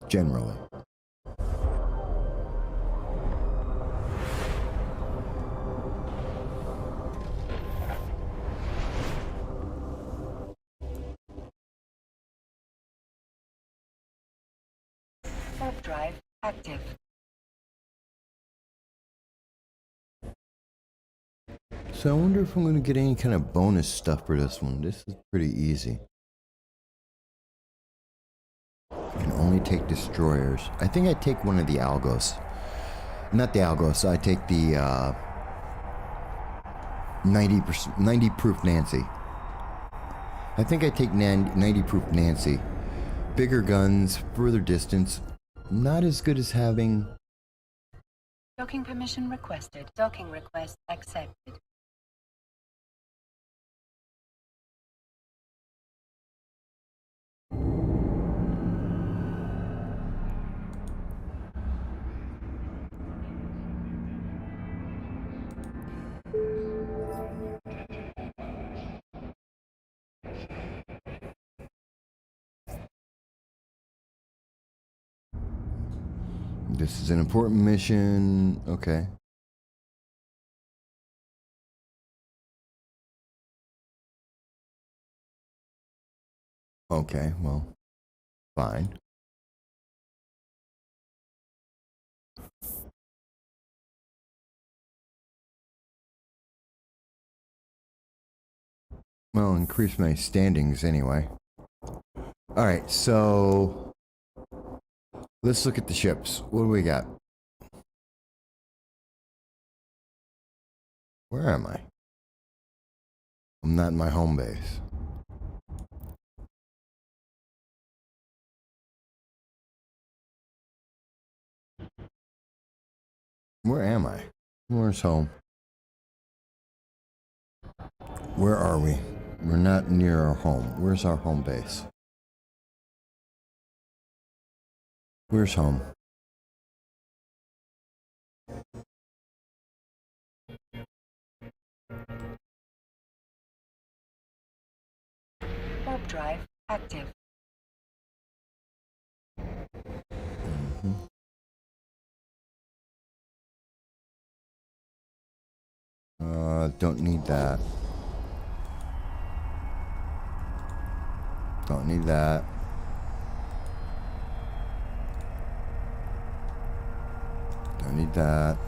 Generally. Warp drive active. So I wonder if I'm going to get any kind of bonus stuff for this one. This is pretty easy. I can only take destroyers. I think I take one of the algos. Not the algos. I take the 90 proof Nancy. I think I take 90 proof Nancy. Bigger guns, further distance. Not as good as having... Docking permission requested. Docking request accepted. This is an important mission. Okay. Okay, well, fine. Well, increase my standings anyway. Alright, so... let's look at the ships. What do we got? Where am I? I'm not in my home base. Where am I? Where's home? Where are we? We're not near our home. Where's our home base? Where's home? Warp drive active. Don't need that. Don't need that. Don't need that.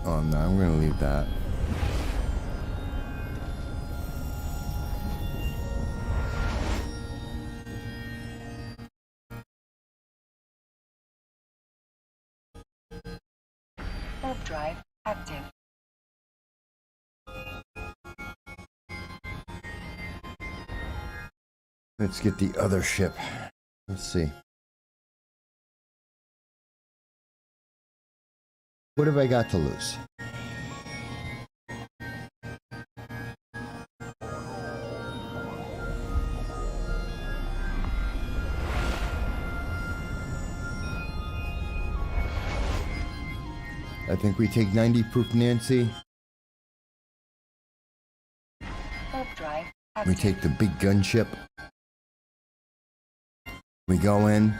Oh no, I'm gonna leave that. Warp drive active. Let's get the other ship. Let's see. What have I got to lose? I think we take 90 proof Nancy. Warp drive active. We take the big gunship. We go in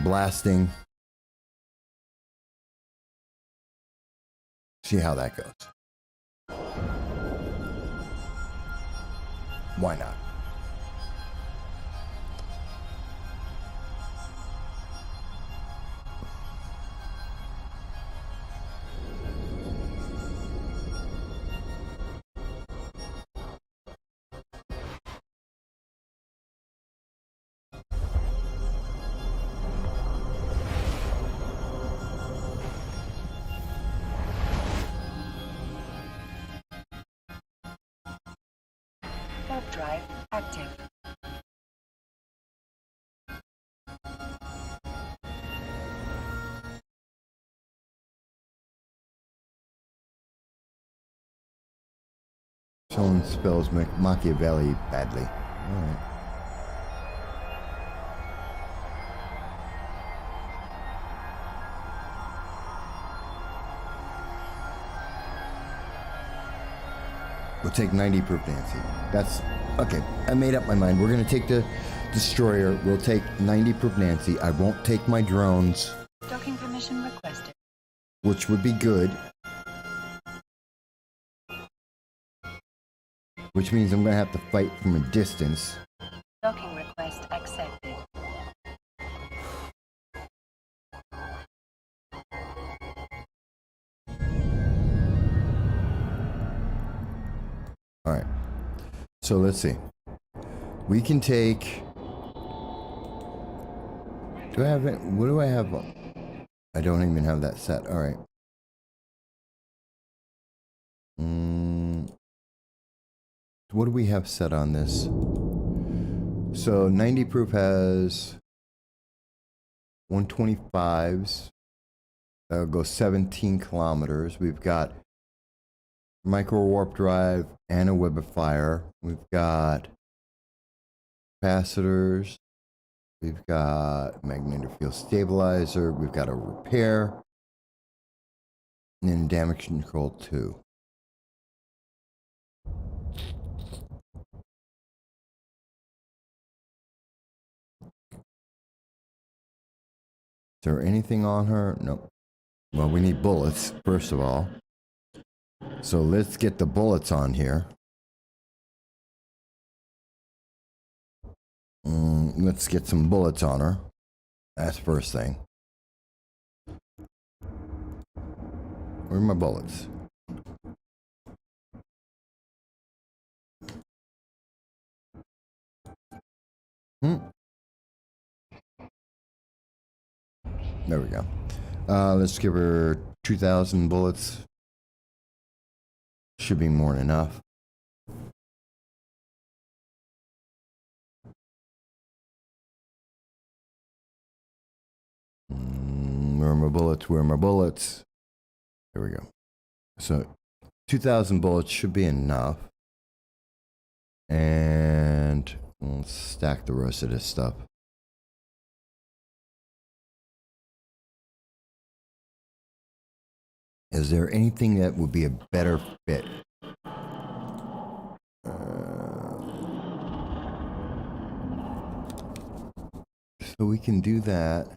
blasting. See how that goes. Why not? Warp drive active. Someone spells Machiavelli badly. All right. We'll take 90 proof Nancy. That's okay. I made up my mind. We're gonna take the destroyer. We'll take 90 proof Nancy. I won't take my drones. Docking permission requested. which would be good. Which means I'm gonna have to fight from a distance. Docking request accepted. All right. So let's see. We can take. Do I have it? What do I have? I don't even have that set. All right. What do we have set on this? So 90 proof has 125s. That'll go 17 kilometers. We've got micro warp drive and a web of fire. We've got capacitors. We've got magnetic field stabilizer. We've got a repair. And then damage control 2. Is there anything on her? Nope. Well, we need bullets, first of all. So let's get the bullets on here. Let's get some bullets on her. That's first thing. Where are my bullets? There we go. Let's give her 2,000 bullets. Should be more than enough. Where are my bullets? Where are my bullets? There we go. So 2,000 bullets should be enough. And let's stack the rest of this stuff. Is there anything that would be a better fit? So we can do that.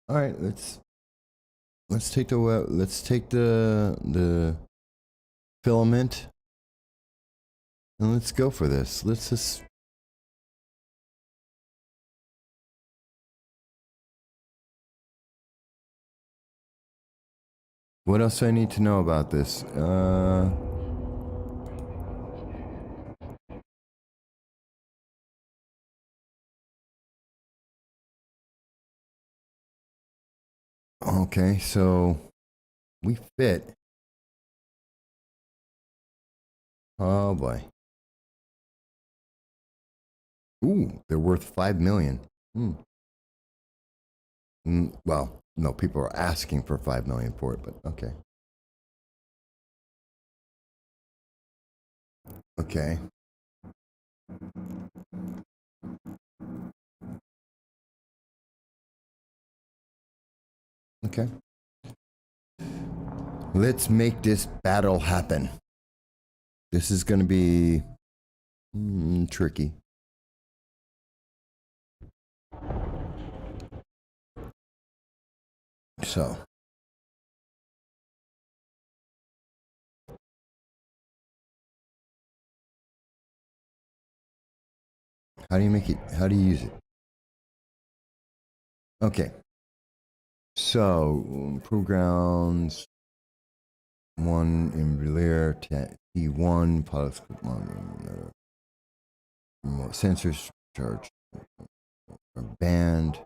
All right, let's take the filament and let's go for this. Let's just what else do I need to know about this? Okay, so we fit. Oh boy. Ooh, they're worth 5 million. Well, no, people are asking for 5 million for it, but okay. Okay. Okay. Let's make this battle happen. This is going to be tricky. So. How do you make it? How do you use it? Okay. So, improve grounds. 1 in Belair, T1, pilots, sensors charge, band.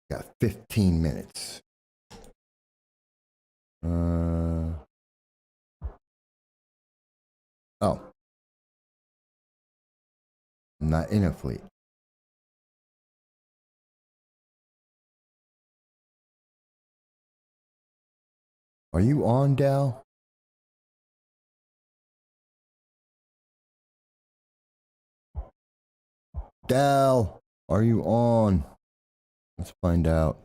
Got 15 minutes. Oh. Not in a fleet. Are you on, Dal? Dal, are you on? Let's find out.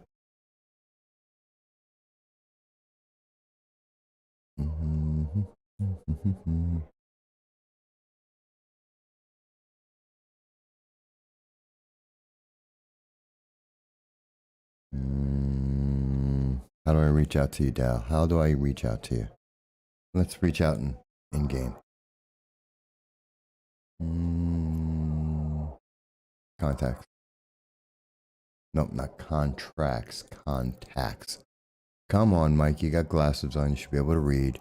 How do I reach out to you, Dal? How do I reach out to you? Let's reach out in game. Contacts. Nope, not contracts. Contacts. Come on, Mike. You got glasses on. You should be able to read.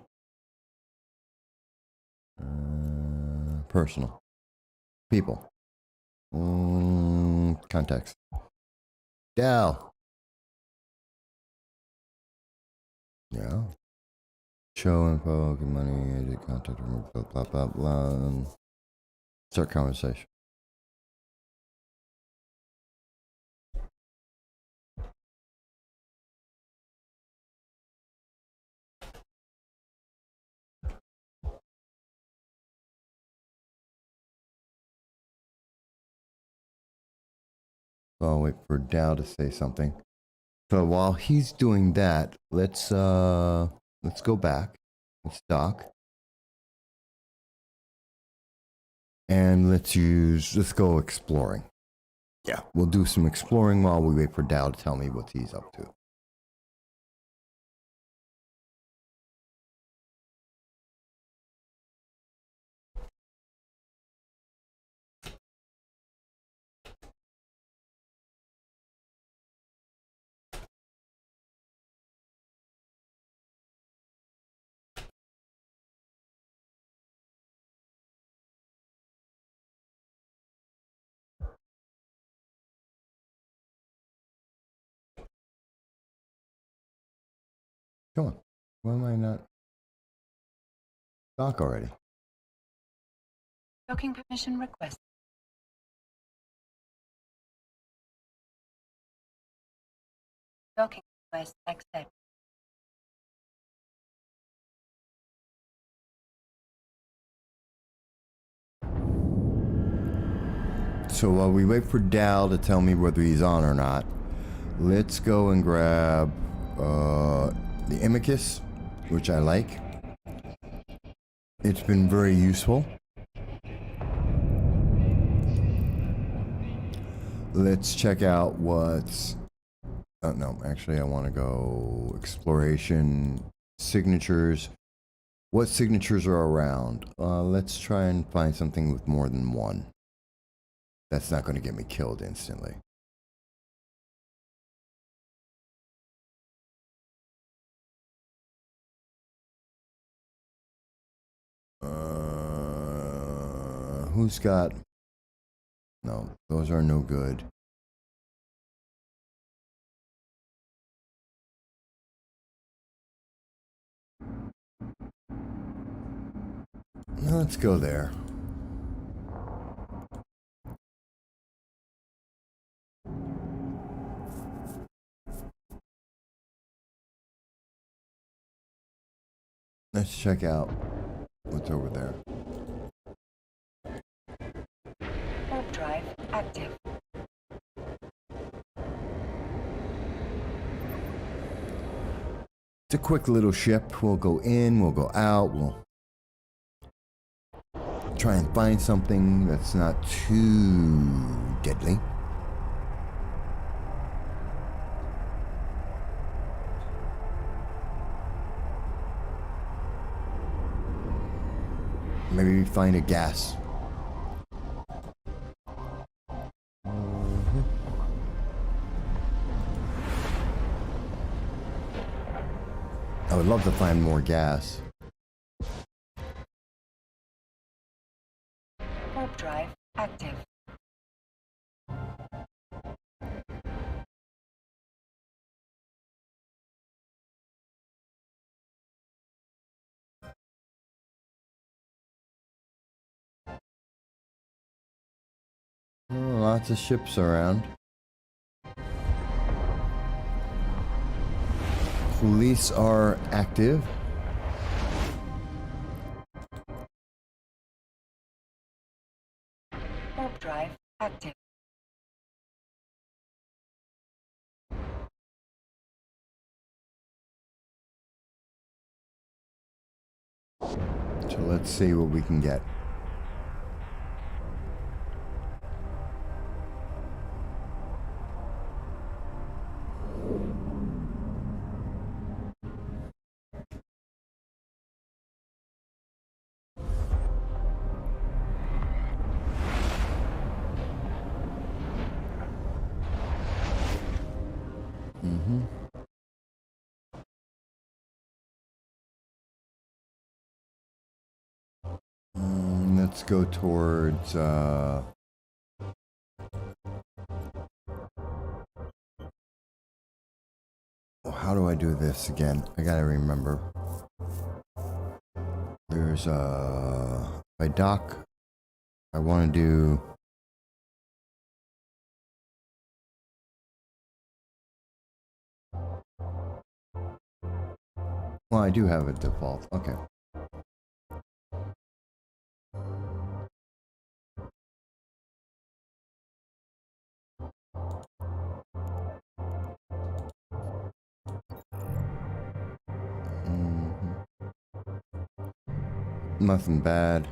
Personal. People. Contacts. Dal. Yeah. Show info, get money, edit content, remove, blah, blah, blah. Start conversation. So I'll wait for Dal to say something. So while he's doing that, let's go back. Let's dock. And let's go exploring. Yeah, we'll do some exploring while we wait for Dal to tell me what he's up to. Come on. Why am I not? Dock already. Docking permission request. Docking request accepted. So while we wait for Dal to tell me whether he's on or not, let's go and grab the Amicus, which I like. It's been very useful. Let's check out what's... no, actually I want to go exploration, signatures. What signatures are around? Let's try and find something with more than one. That's not going to get me killed instantly. Who's got... No, those are no good. Let's go there. Let's check out what's over there. Warp drive active. It's a quick little ship. We'll go in, we'll go out, we'll try and find something that's not too deadly. Maybe find a gas. I would love to find more gas. Warp drive active. Oh, lots of ships around. Police are active. Warp drive active. So let's see what we can get. Let's go towards how do I do this again? I gotta remember. There's by dock. I want to do. Well, I do have a default. Okay. Nothing bad.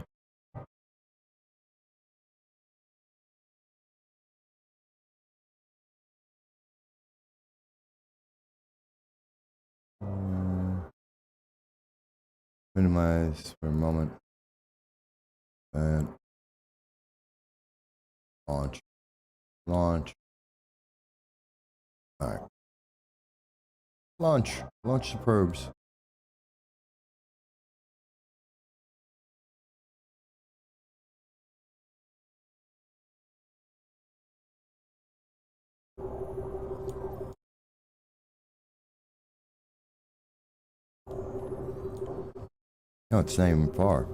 Minimize for a moment. And launch. Launch. Alright. Launch. Launch the probes. No, it's not even far.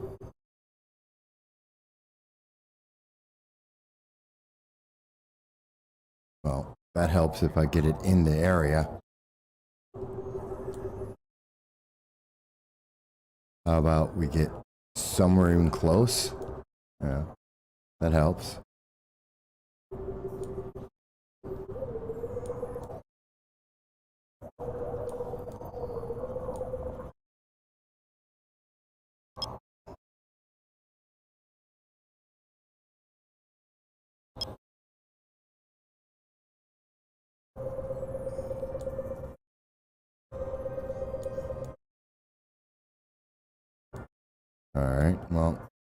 Well, that helps if I get it in the area. How about we get somewhere even close? Yeah, that helps. Alright, well,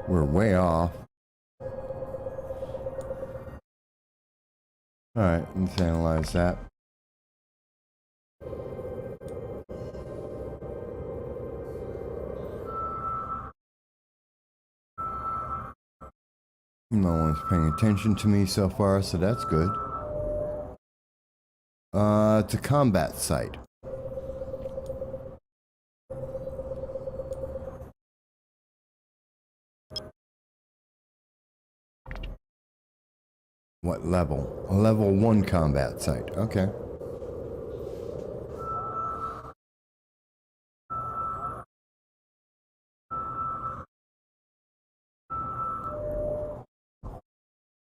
we're way off. Alright, let's analyze that. No one's paying attention to me so far, so that's good. It's a combat site. What level? A level 1 combat site. Okay.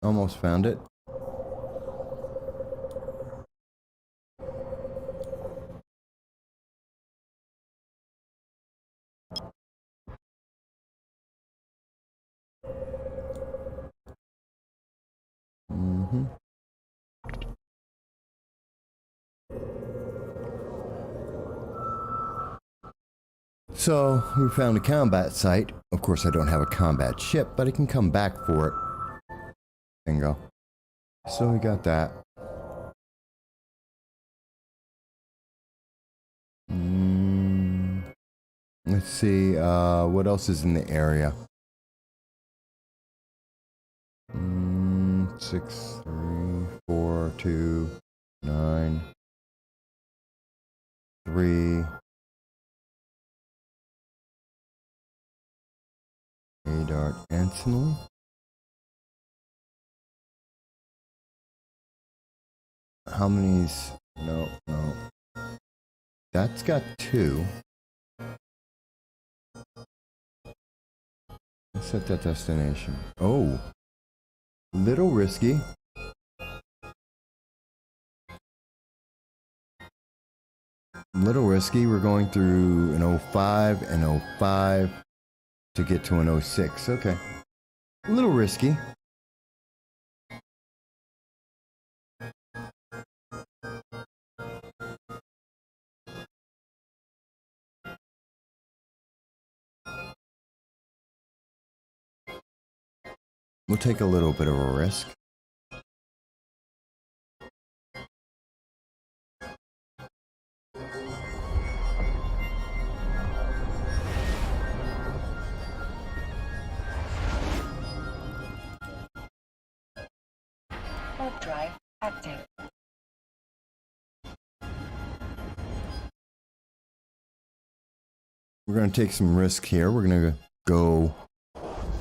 Almost found it. So, we found a combat site. Of course, I don't have a combat ship, but I can come back for it. Bingo. So, we got that. Let's see, what else is in the area? 6, 3, 4, 2, 9, 3. Dart Anthony. How many's? No. That's got 2. Let's set that destination. Oh, little risky. Little risky. We're going through an 05 and 05 to get to an 06. Okay. A little risky. We'll take a little bit of a risk. Warp drive active. We're going to take some risk here. We're going to go.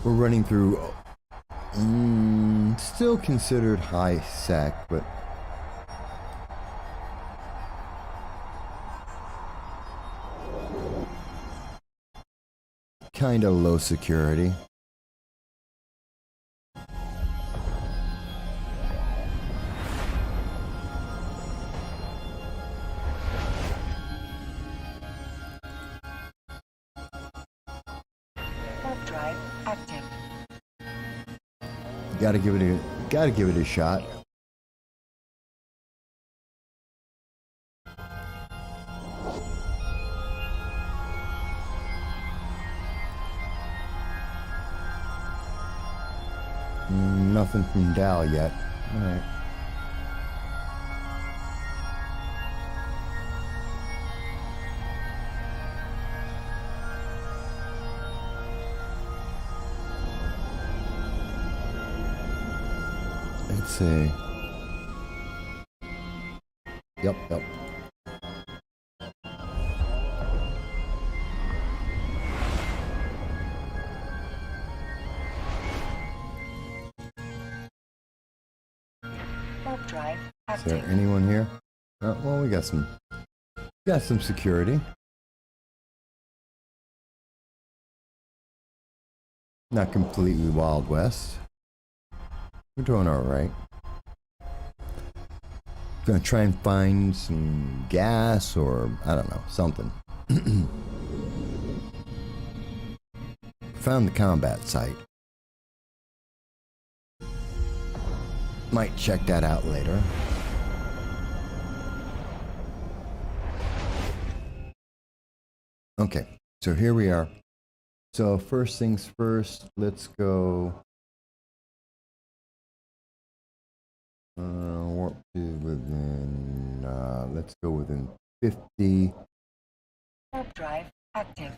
We're running through. Still considered high sec, but kind of low security. Warp drive active. Gotta give it a shot. Nothing from Dal yet. All right. Let's see. Yep. Warp drive Is there active. anyone here? Well, we got some security. Not completely Wild West. We're doing all right. Gonna try and find some gas or I don't know, something. Found the combat site. Might check that out later. Okay, so here we are. So first things first, let's go. Warp to within. Let's go within 50. Warp drive active.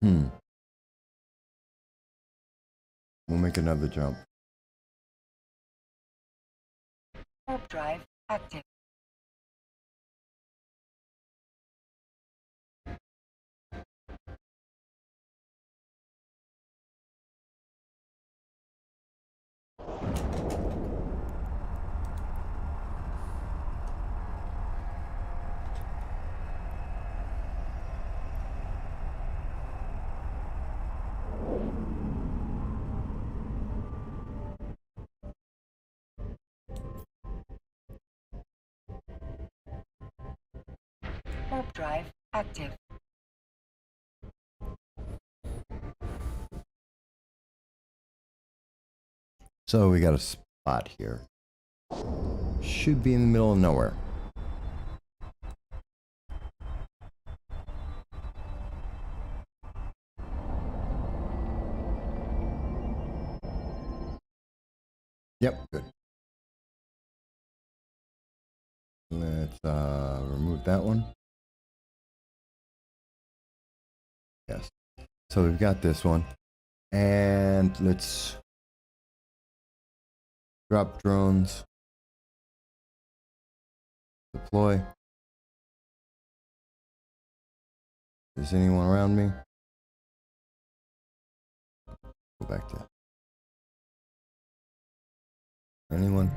Mm-hmm. We'll make another jump. Warp drive active. Warp drive active. So we got a spot here. Should be in the middle of nowhere. Yep, good. Let's remove that one. Yes. So we've got this one. And let's drop drones. Deploy. Is anyone around me? Go back to anyone?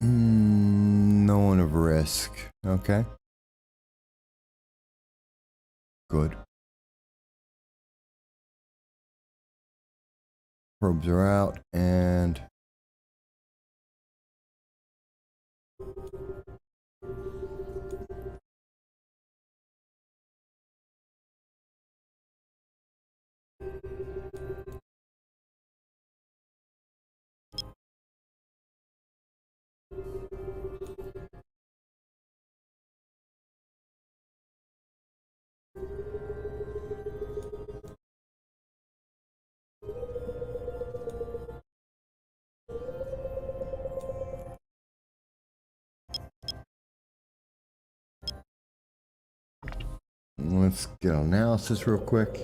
No one of risk. Okay. Good. Probes are out and let's get analysis real quick.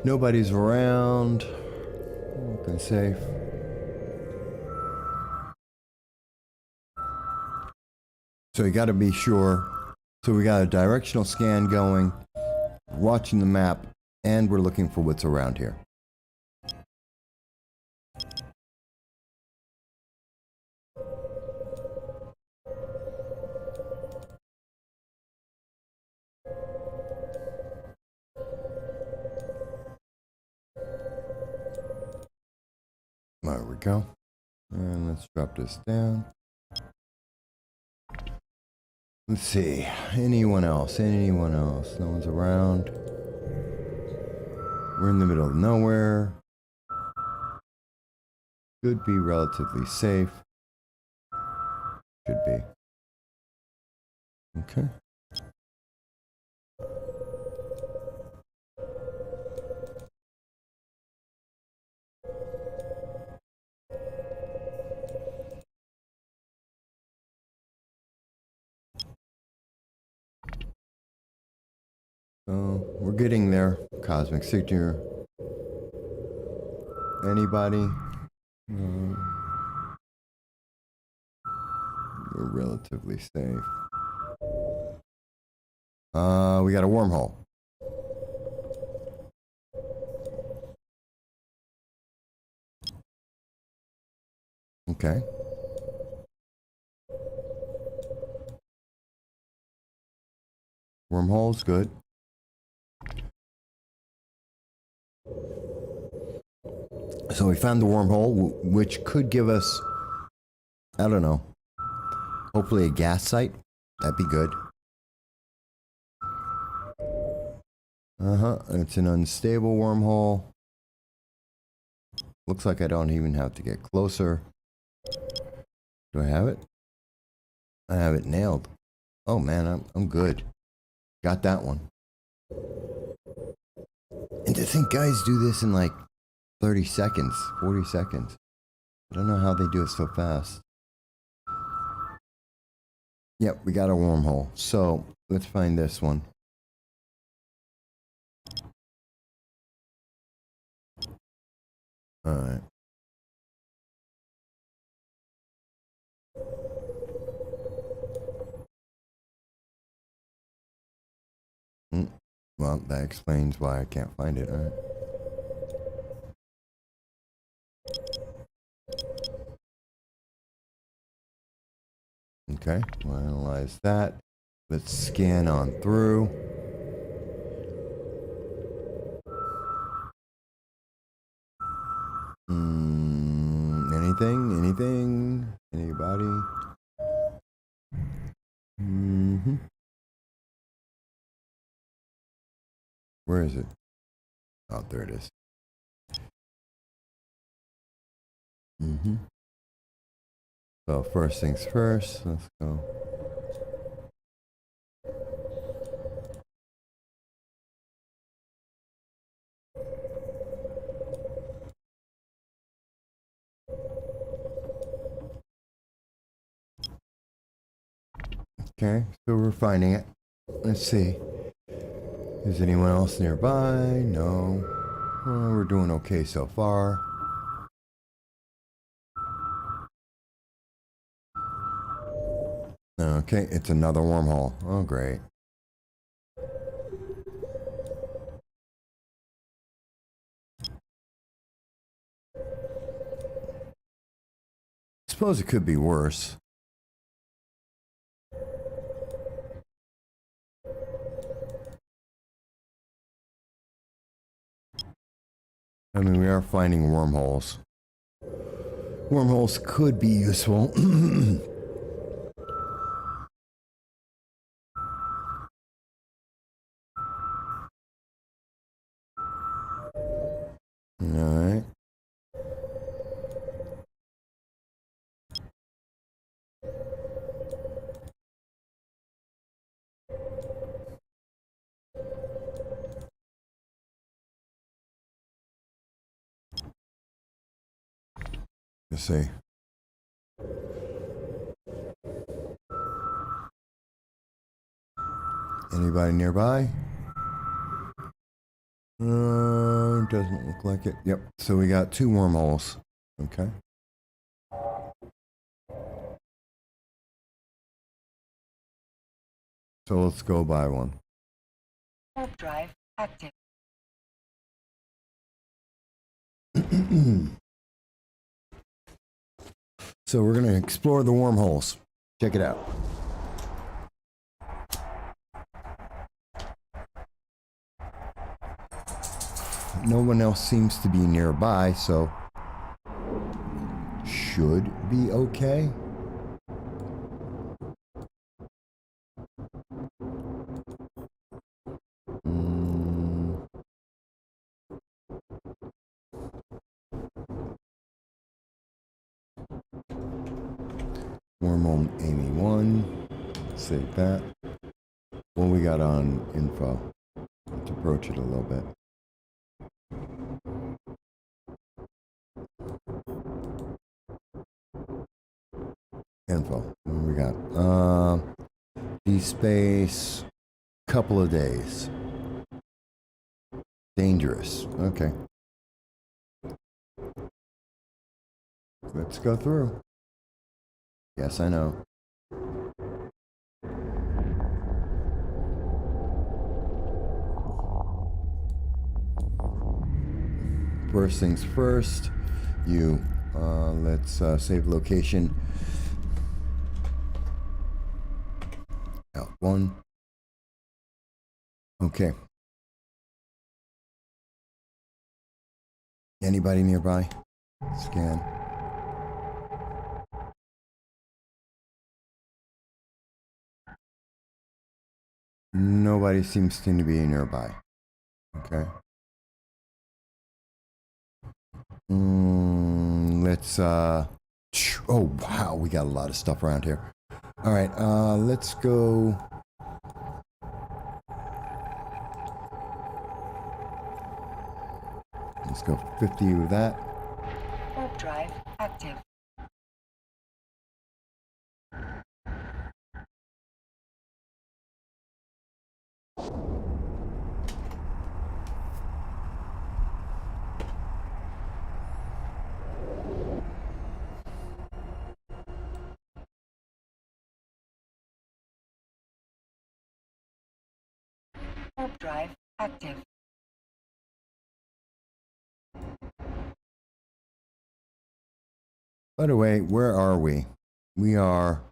Nobody's around. Looking safe. So you got to be sure. So we got a directional scan going, watching the map, and we're looking for what's around here. There we go. And let's drop this down. Let's see. Anyone else? Anyone else? No one's around. We're in the middle of nowhere. Should be relatively safe. Should be. Okay. So we're getting there. Cosmic signature. Anybody? We're relatively safe. We got a wormhole. Okay. Wormhole's good. So we found the wormhole, which could give us, I don't know, hopefully a gas site. That'd be good. It's an unstable wormhole. Looks like I don't even have to get closer. Do I have it? I have it nailed. Oh man, I'm good. Got that one. And to think guys do this in like 30 seconds, 40 seconds. I don't know how they do it so fast. Yep, we got a wormhole. So let's find this one. All right. Well, that explains why I can't find it. All right. Okay, we'll analyze that. Let's scan on through. Anything? Anything? Anybody? Where is it? Oh, there it is. So first things first, let's go. Okay, so we're finding it. Let's see. Is anyone else nearby? No. Well, we're doing okay so far. Okay, it's another wormhole. Oh, great. Suppose it could be worse. I mean, we are finding wormholes. Wormholes could be useful. Alright. Let's see. Anybody nearby? Doesn't look like it. Yep. So we got 2 wormholes. Okay. So let's go buy one. Warp drive active. So we're going to explore the wormholes. Check it out. No one else seems to be nearby, so should be okay. Wormhole Amy 1. Save that. What we got on info? Let's approach it a little bit. Info. What we got? D-space. Couple of days. Dangerous. Okay. Let's go through. Yes, I know. First things first. Let's save location. Out 1. Okay. Anybody nearby? Scan. Nobody seems to be nearby. Okay. Let's oh wow, we got a lot of stuff around here. All right, let's go. Let's go 50 with that. Warp drive active. Warp drive active. By the way, where are we? We are.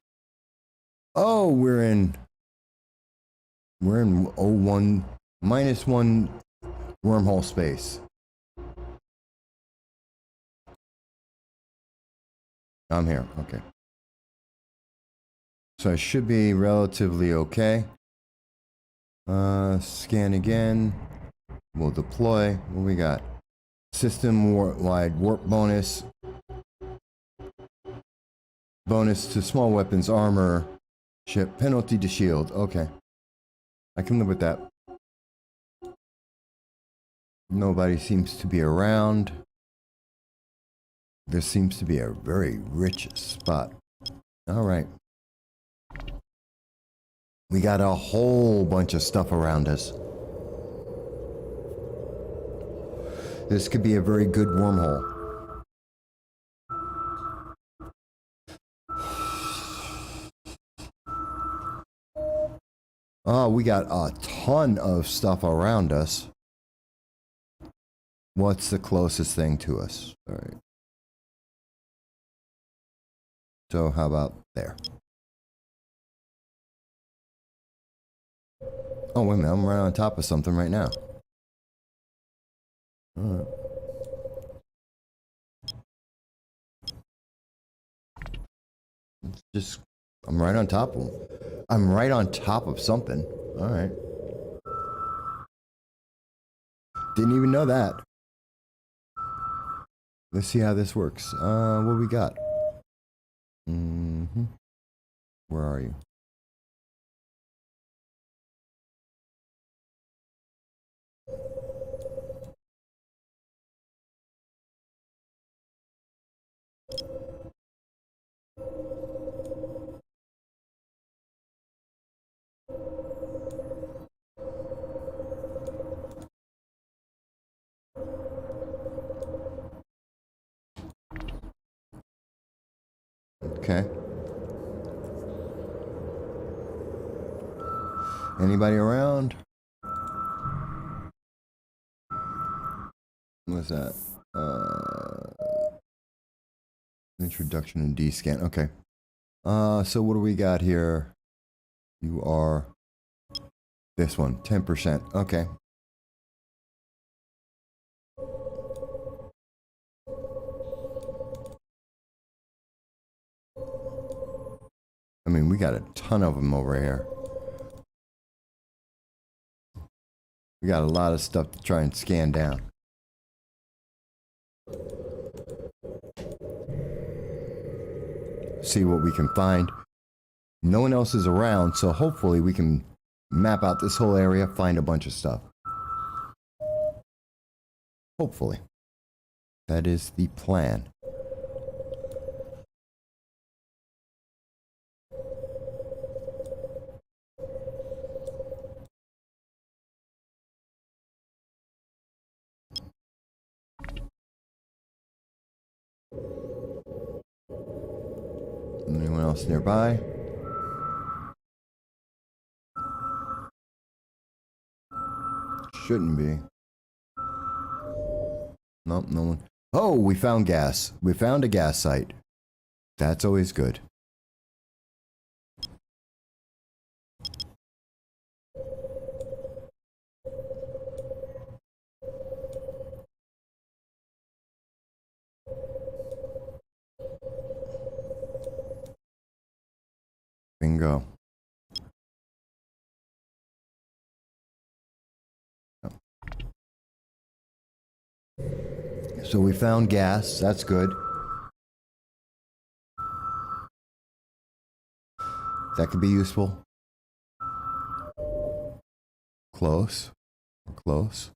Oh, we're in -1 wormhole space. I'm here. Okay. So I should be relatively okay. Scan again. We'll deploy. What we got? System-wide warp bonus. Bonus to small weapons, armor, ship, penalty to shield. Okay. I can live with that. Nobody seems to be around. This seems to be a very rich spot. Alright. We got a whole bunch of stuff around us. This could be a very good wormhole. Oh, we got a ton of stuff around us. What's the closest thing to us? All right. So how about there? Oh, wait a minute. I'm right on top of something right now. All right. It's just, I'm right on top of them. I'm right on top of something. All right. Didn't even know that. Let's see how this works. What we got? Mm-hmm. Where are you? Okay. Anybody around? What's that? Introduction and D-scan. Okay. So what do we got here? You are this one, 10%. Okay. I mean, we got a ton of them over here. We got a lot of stuff to try and scan down. See what we can find. No one else is around, so hopefully we can map out this whole area, find a bunch of stuff. Hopefully. That is the plan. Anyone else nearby? Shouldn't be. Nope, no one. Oh, we found gas. We found a gas site. That's always good. Bingo. So we found gas. That's good. That could be useful. Close. Close.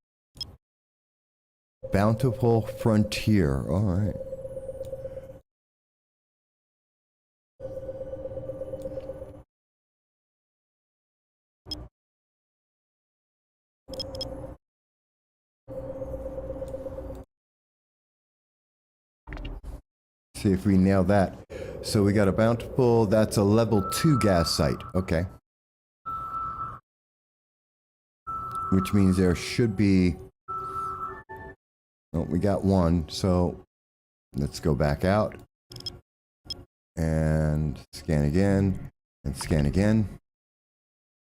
Bountiful frontier. All right. See if we nail that. So we got a bountiful. That's a level 2 gas site. Okay. Which means there should be. Oh, we got one. So let's go back out. And scan again. And scan again.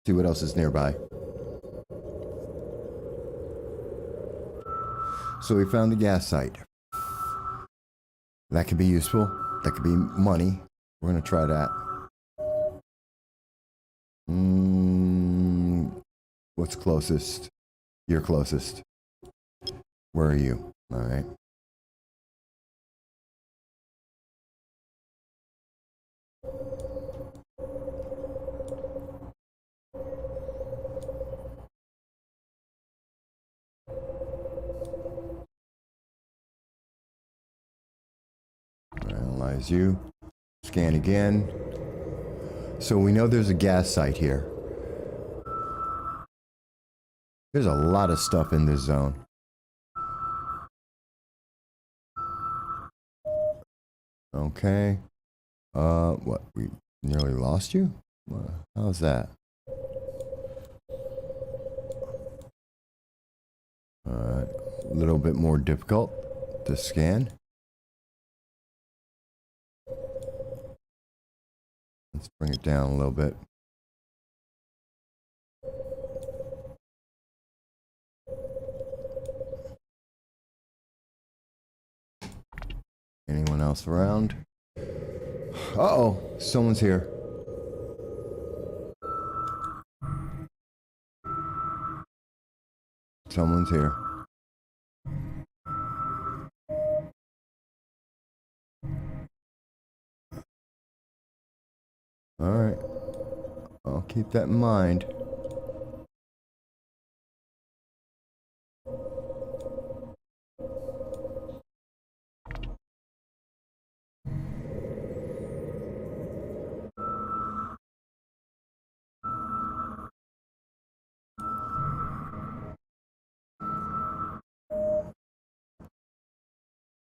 See what else is nearby. So we found the gas site. That could be useful. That could be money. We're going to try that. What's closest? You're closest. Where are you? All right. Analyze you. Scan again. So we know there's a gas site here. There's a lot of stuff in this zone. Okay. What? We nearly lost you? How's that? A little bit more difficult to scan. Let's bring it down a little bit. Anyone else around? Uh-oh, someone's here. Someone's here. All right. I'll keep that in mind.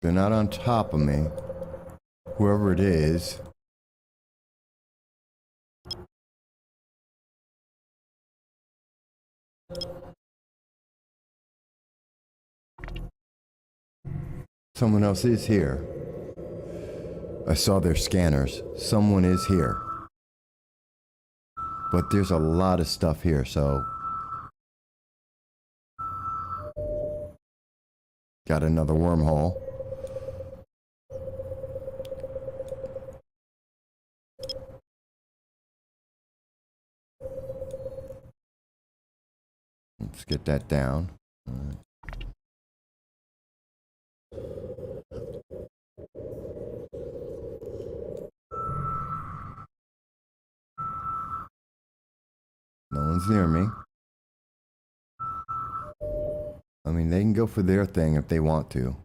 They're not on top of me. Whoever it is. Someone else is here. I saw their scanners. Someone is here. But there's a lot of stuff here, so... Got another wormhole. Let's get that down. No one's near me. I mean, they can go for their thing if they want to.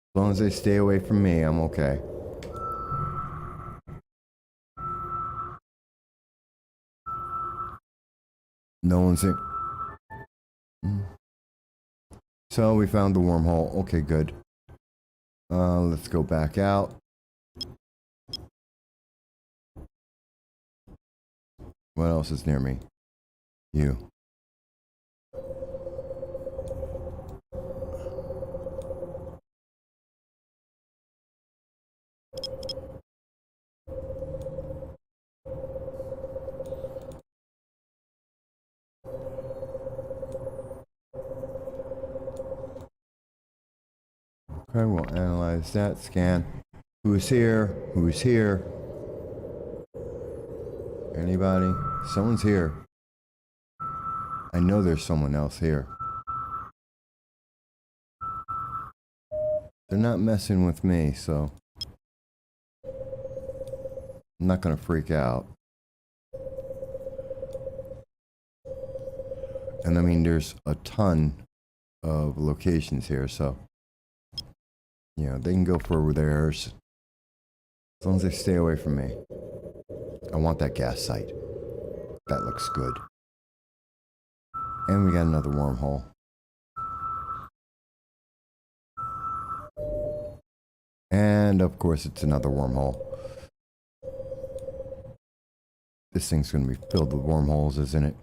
As long as they stay away from me, I'm okay. No one's in. So we found the wormhole. Okay, good. Let's go back out. What else is near me? You. Okay, we'll analyze that. Scan. Who's here? Who's here? Anybody? Someone's here. I know there's someone else here. They're not messing with me, so I'm not gonna freak out. And I mean, there's a ton of locations here, so you know, they can go for theirs as long as they stay away from me. I want that gas site. That looks good. And we got another wormhole. And of course, it's another wormhole. This thing's gonna be filled with wormholes, isn't it?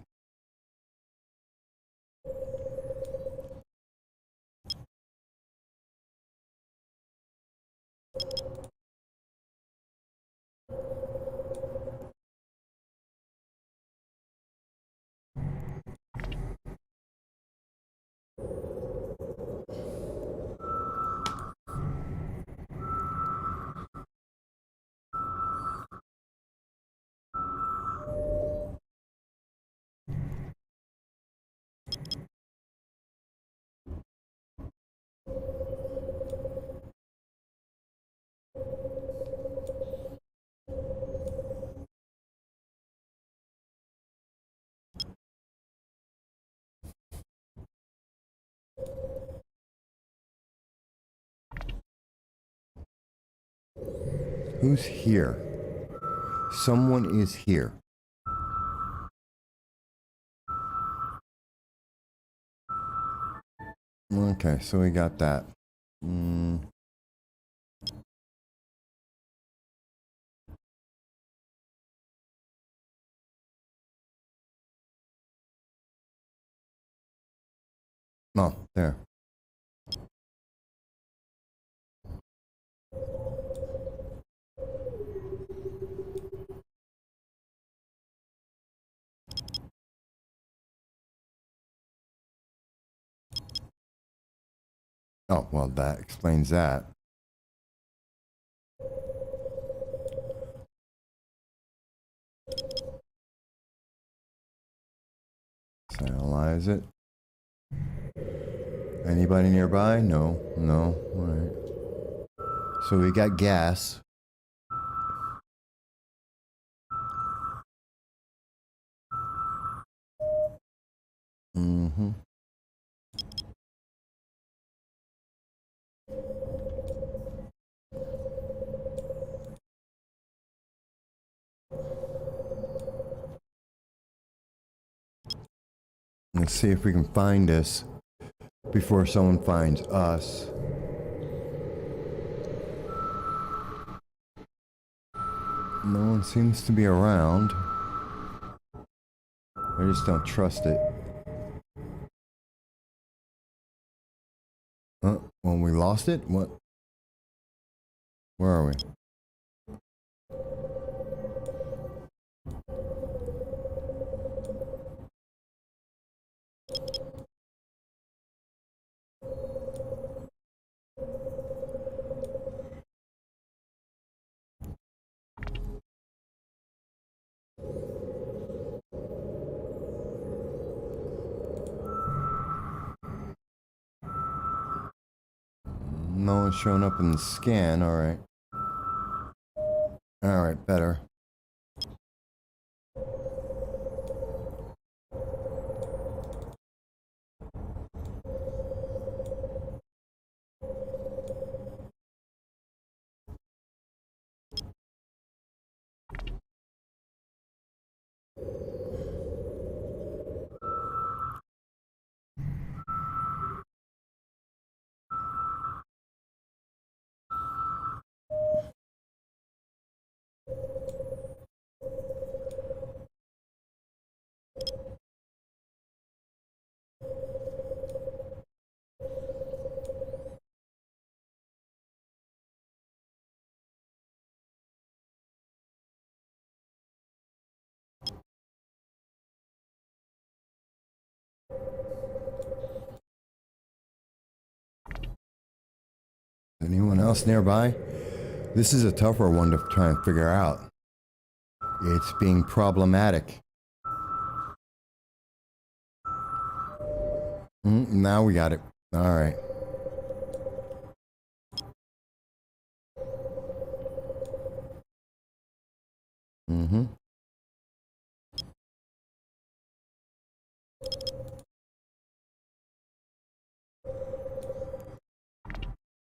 Who's here? Someone is here. Okay, so we got that. Oh, there. Oh, well, that explains that. Analyze it. Anybody nearby? No. No. All right. So we got gas. Mm-hmm. Let's see if we can find this before someone finds us. No one seems to be around. I just don't trust it. Well, we lost it? What? Where are we? No one's showing up in the scan. All right. All right, better. Anyone else nearby? This is a tougher one to try and figure out. It's being problematic. Now we got it. All right. Mm-hmm.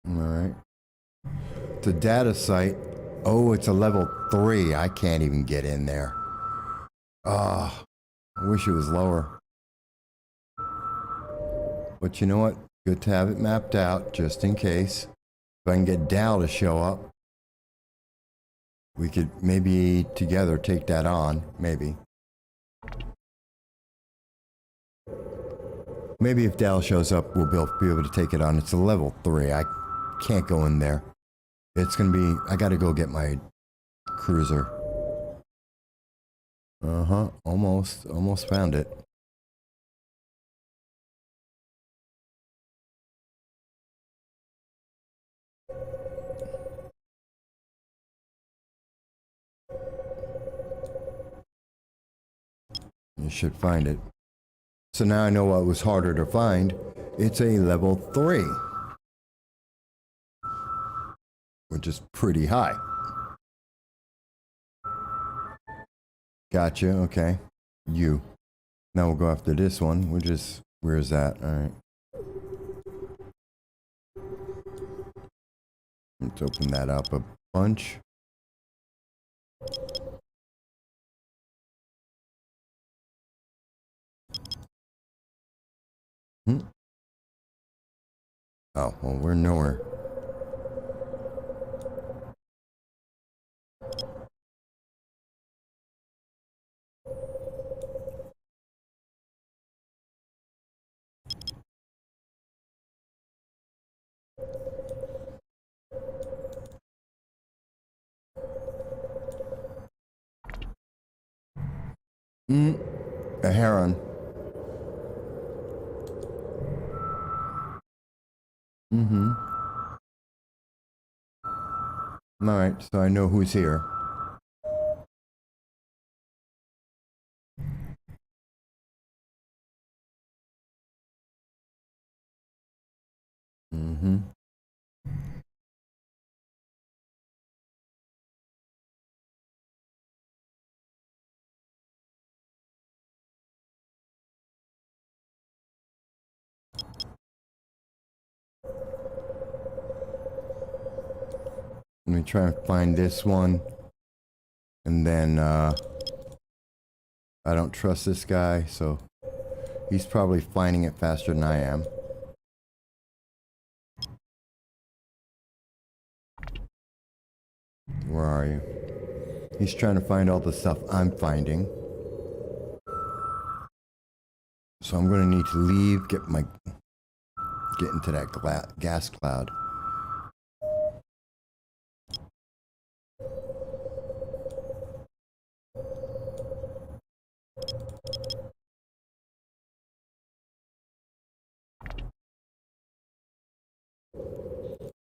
All right. The data site. Oh, it's a level 3. I can't even get in there. Ah, I wish it was lower. But you know what? Good to have it mapped out, just in case. If I can get Dal to show up, we could maybe together take that on. Maybe. Maybe if Dal shows up, we'll be able to take it on. It's a level 3. I can't go in there. It's gonna be... I gotta go get my cruiser. Uh-huh. Almost found it. You should find it. So now I know what was harder to find. It's a level 3. Which is pretty high. Gotcha, okay. You. Now we'll go after this one, which is... Where is that? Alright. Let's open that up a bunch. Hmm? Oh, well, we're nowhere. A heron. Alright, so I know who's here. Let me try and find this one. And then, I don't trust this guy, so he's probably finding it faster than I am. Where are you? He's trying to find all the stuff I'm finding. So I'm gonna need to leave, get into that gas cloud.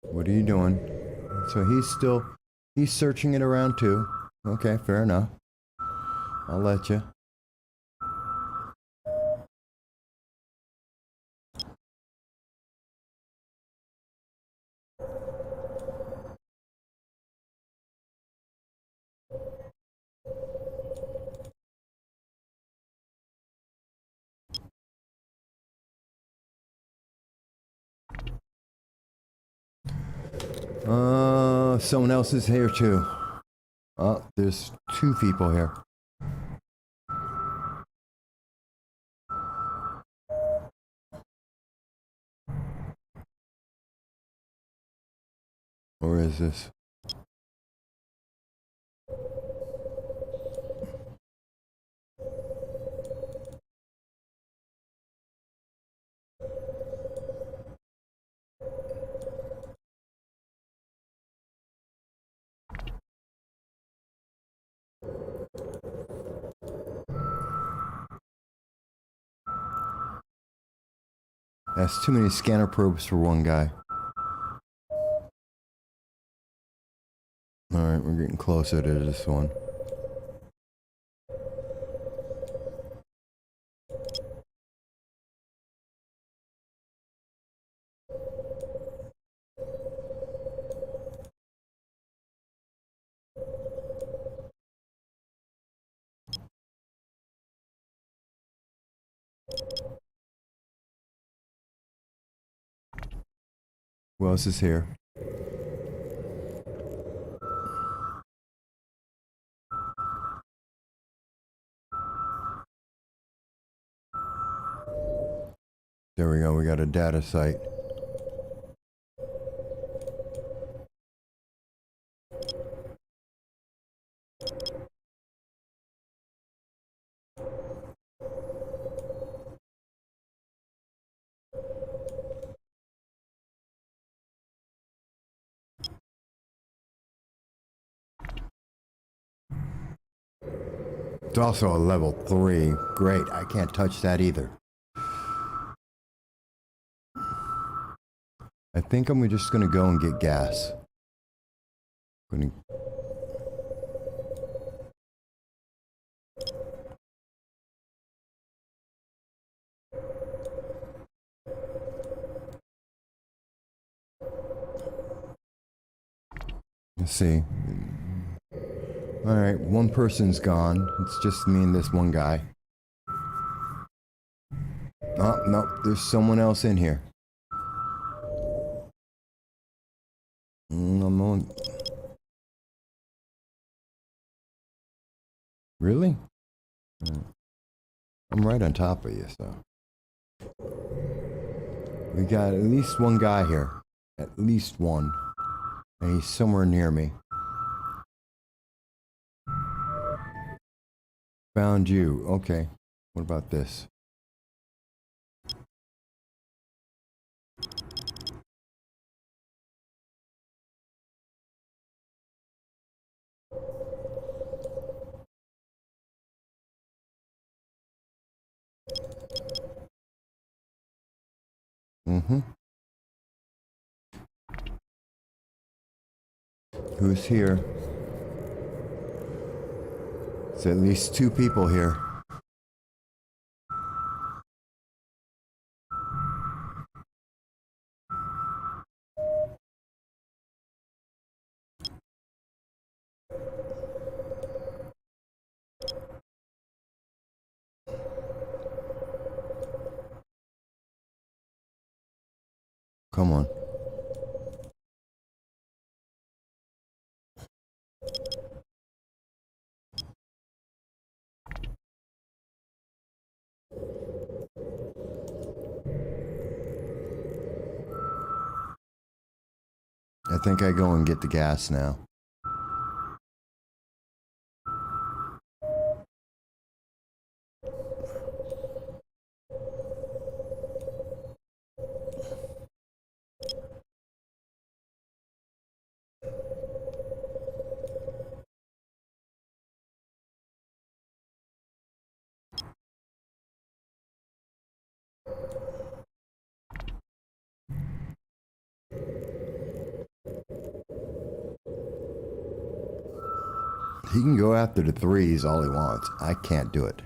What are you doing? So he's searching it around too. Okay, fair enough. I'll let you. Someone else is here too. Oh, there's two people here. Where is this? That's too many scanner probes for one guy. Alright, we're getting closer to this one. Who else is here? There we go, we got a data site. It's also a level 3. Great, I can't touch that either. I think I'm just gonna go and get gas. Let's see. Alright, one person's gone. It's just me and this one guy. Oh, no, there's someone else in here. I'm on. Really? I'm right on top of you, so. We got at least one guy here. At least one. And he's somewhere near me. Found you. Okay. What about this? Mm-hmm. Who's here? There's at least two people here. Come on. I think I go and get the gas now. He can go after the threes all he wants. I can't do it.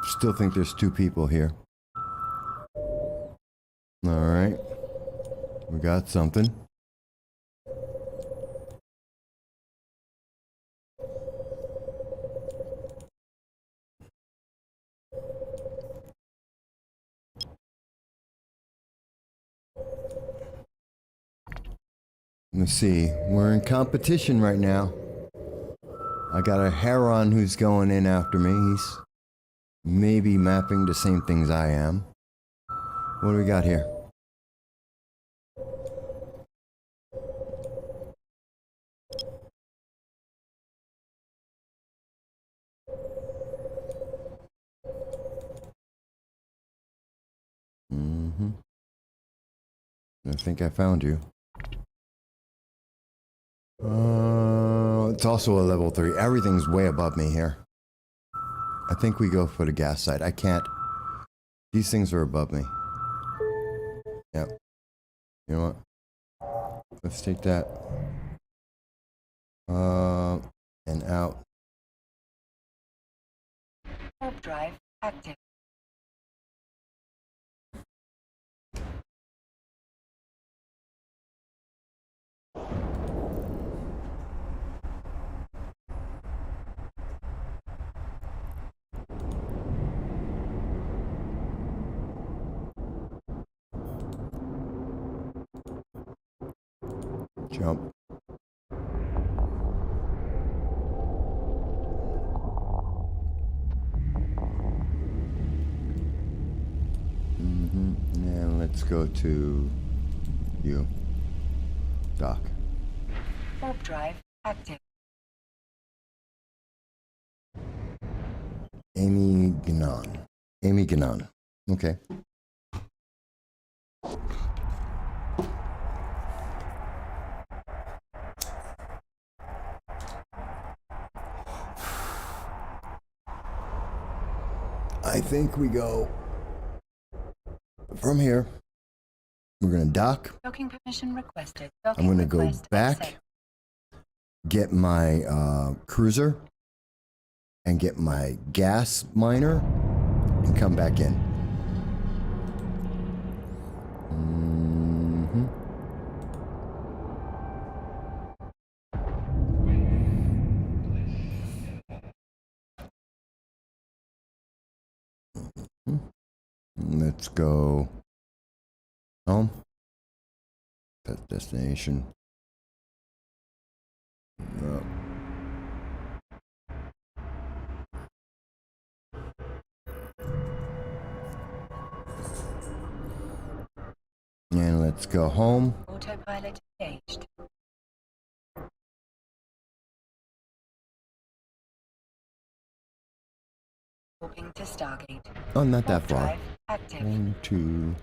Still think there's two people here. Alright. We got something. Let's see. We're in competition right now. I got a heron who's going in after me. He's maybe mapping the same things I am. What do we got here? I think I found you. It's also a level 3. Everything's way above me here. I think we go for the gas side. I can't. These things are above me. Yep. You know what? Let's take that. And out. Warp drive active. Jump. And let's go to you, Doc. Warp drive active. Amy Gannon. Amy Gannon. Okay. I think we go from here. We're going to dock. Docking permission requested. I'm going to go back, get my cruiser, and get my gas miner, and come back in. Let's go home. Set destination. Yep. And let's go home. Autopilot engaged. Warping to Stargate. Oh, not that Warp far. drive active. 1, 2,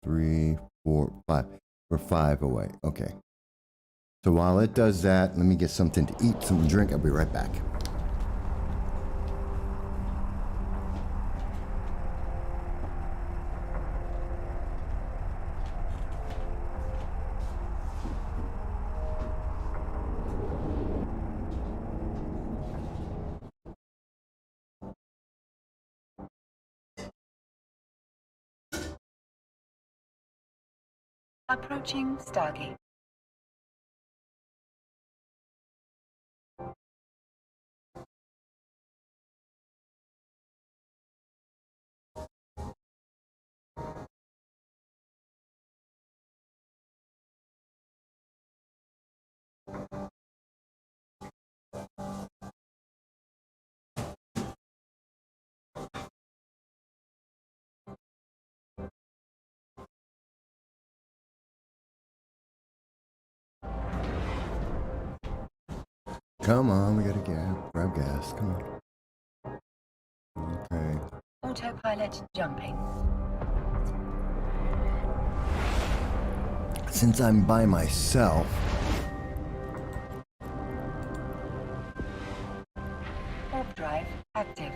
3, 4, 5. We're 5 away. Okay. So while it does that, let me get something to eat, something to drink. I'll be right back. Approaching Stargate. Come on, we gotta grab gas. Come on. Okay. Autopilot jumping. Since I'm by myself, Warp drive active.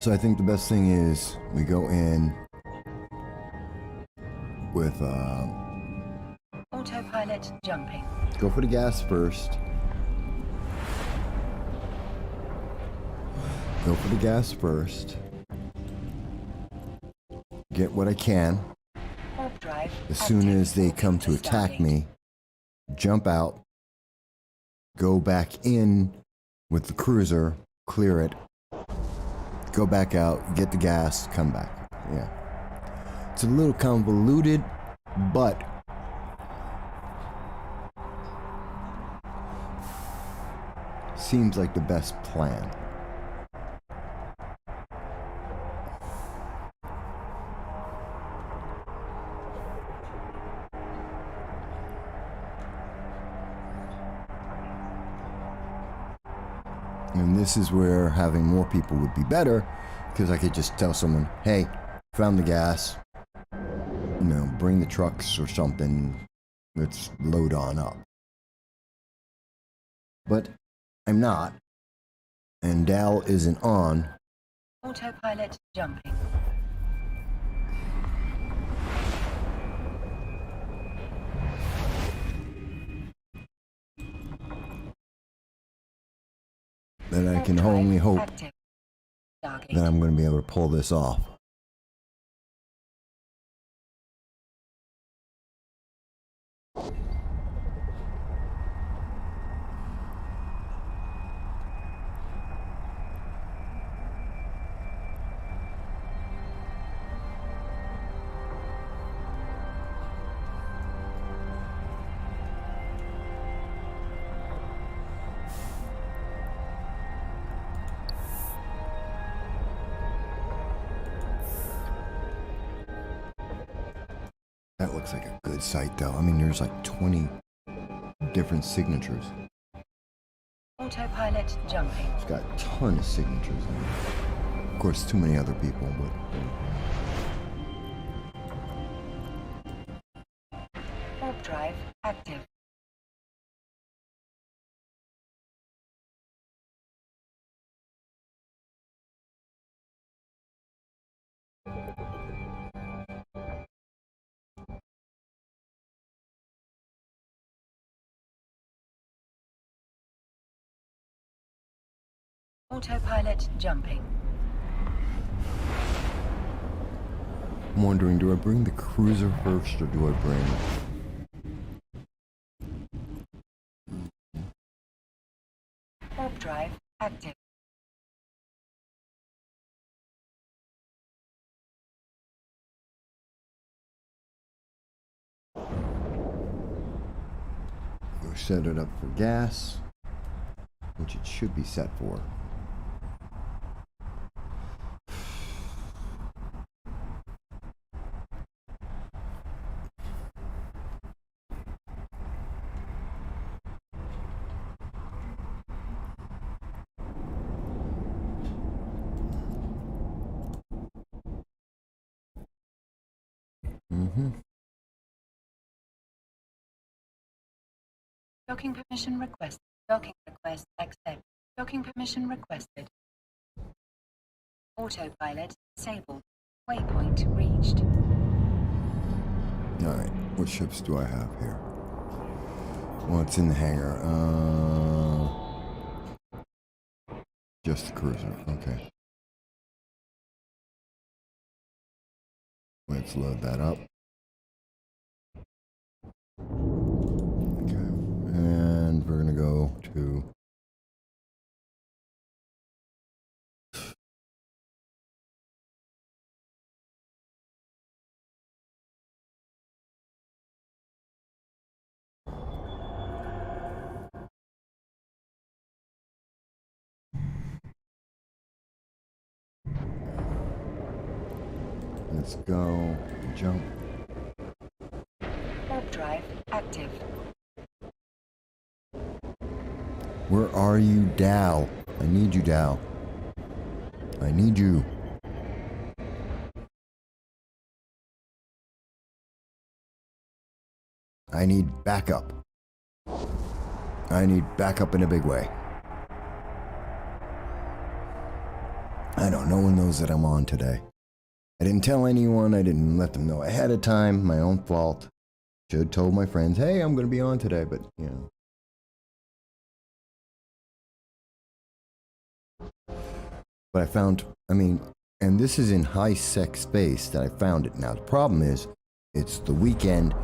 so I think the best thing is we go in with Autopilot jumping. go for the gas first. Go for the gas first. Get what I can. Warp drive As soon active. as they Warping come to attack Stargate. me, jump out, go back in with the cruiser, clear it, go back out, get the gas, come back. Yeah. It's a little convoluted, but seems like the best plan. And this is where having more people would be better, because I could just tell someone, hey, found the gas, you know, bring the trucks or something, let's load on up. But I'm not, and Dal isn't on. Autopilot jumping. Then I Warp can drive only hope active. Stargate. that I'm going to be able to pull this off. That looks like a good site, though. I mean, there's like 20 different signatures. Autopilot jumping. It's got a ton of signatures in it. Of course, too many other people, but... Warp drive active. Autopilot jumping. I'm wondering, do I bring the cruiser first, or do I bring... Warp drive active. Go set it up for gas, which it should be set for. Docking permission requested. Docking request accept. Docking permission requested. Autopilot disabled. Waypoint reached. Alright, what ships do I have here? Well, it's in the hangar. Just the cruiser, okay. Let's load that up. Okay, and we're gonna go to... Let's go. Jump. Warp drive active. Where are you, Dal? I need you, Dal. I need you. I need backup. I need backup in a big way. I don't. No one knows that I'm on today. I didn't tell anyone. I didn't let them know ahead of time. My own fault. Should have told my friends, hey, I'm going to be on today, but, you know. But I found, and this is in high-sec space that I found it. Now, the problem is, it's the weekend,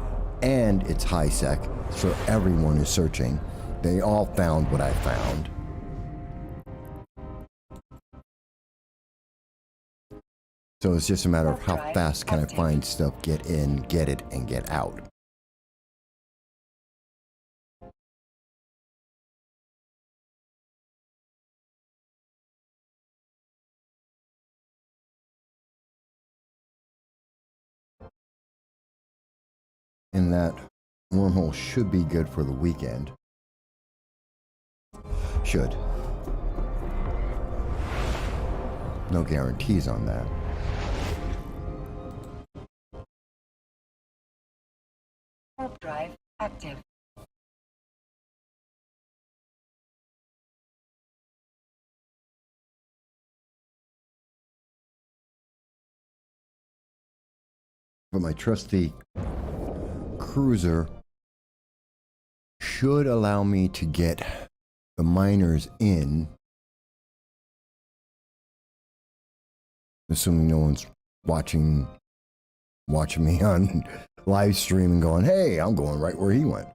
and it's high-sec, so everyone is searching. They all found what I found. So it's just a matter of how fast can I find stuff, get in, get it, and get out. And that wormhole should be good for the weekend. Should. No guarantees on that. Warp drive active. But my trusty cruiser should allow me to get the miners in, assuming no one's watching me on live stream and going, hey, I'm going right where he went.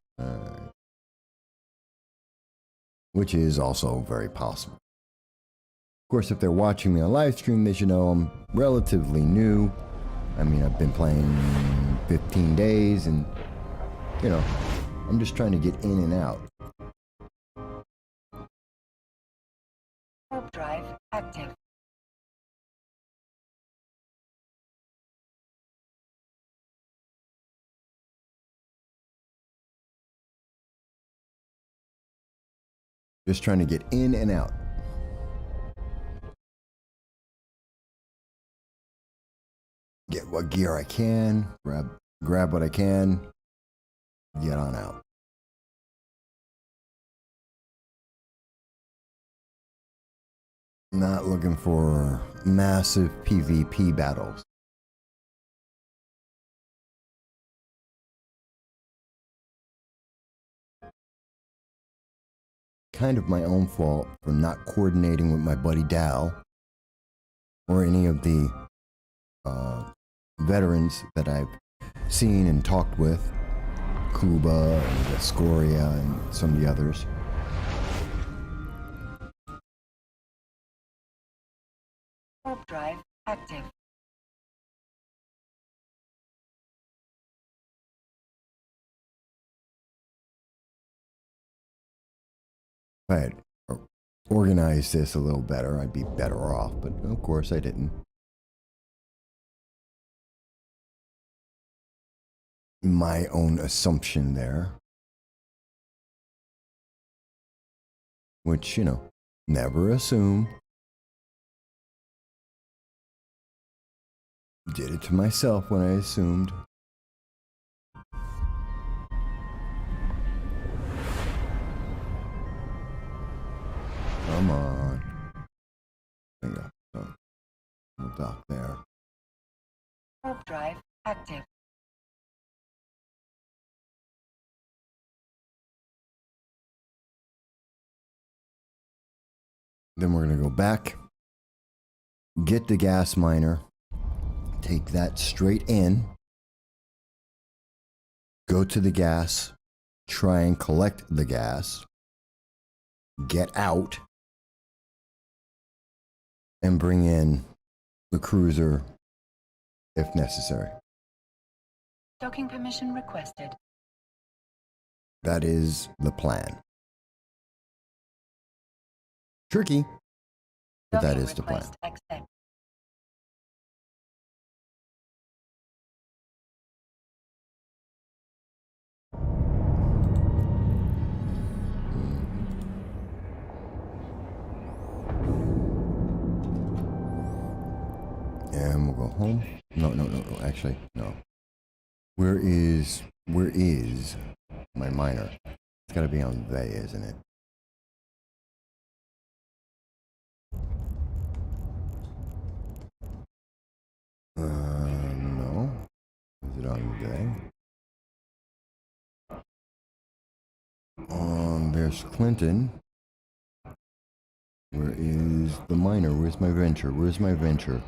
Which is also very possible. Of course, if they're watching me on live stream, they should know I'm relatively new. I've been playing 15 days and, I'm just trying to get in and out. Warp drive active. Just trying to get in and out. Get what gear I can, grab what I can, get on out. Not looking for massive PvP battles. Kind of my own fault for not coordinating with my buddy Dal or any of the veterans that I've seen and talked with, Kuba and Escoria and some of the others. Warp drive active. If I had organized this a little better, I'd be better off, but of course I didn't. My own assumption there. Which, you know, never assume. Did it to myself when I assumed. Come on. Bingo. Oh. We'll dock there. Warp drive active. Then we're going to go back, get the gas miner, take that straight in, go to the gas, try and collect the gas, get out, and bring in the cruiser if necessary. Docking permission requested. That is the plan. Tricky, but that Docking is the plan. request accept. And we'll go home. No, actually, no. Where is my miner? It's gotta be on Vey, isn't it? No. Is it on Vey? There's Clinton. Where is the miner? Where's my venture? Where's my venture?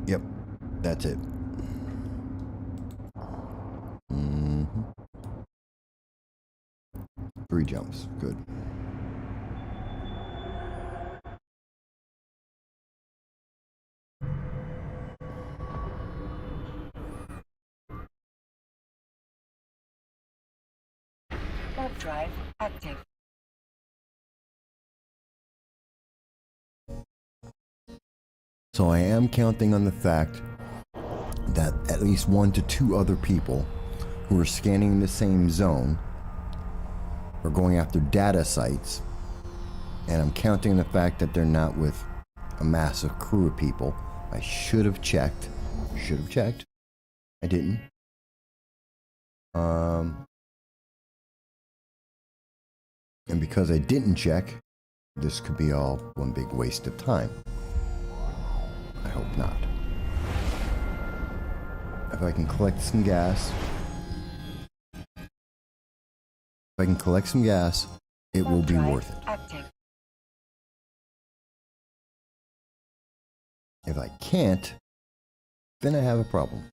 Yep, that's it. Mm-hmm. 3 jumps, good. Warp drive active. So I am counting on the fact that at least 1 to 2 other people who are scanning the same zone are going after data sites, and I'm counting on the fact that they're not with a massive crew of people. I should have checked. I didn't. And because I didn't check, this could be all one big waste of time. I hope not. If I can collect some gas, it will be worth it. Active. If I can't, then I have a problem.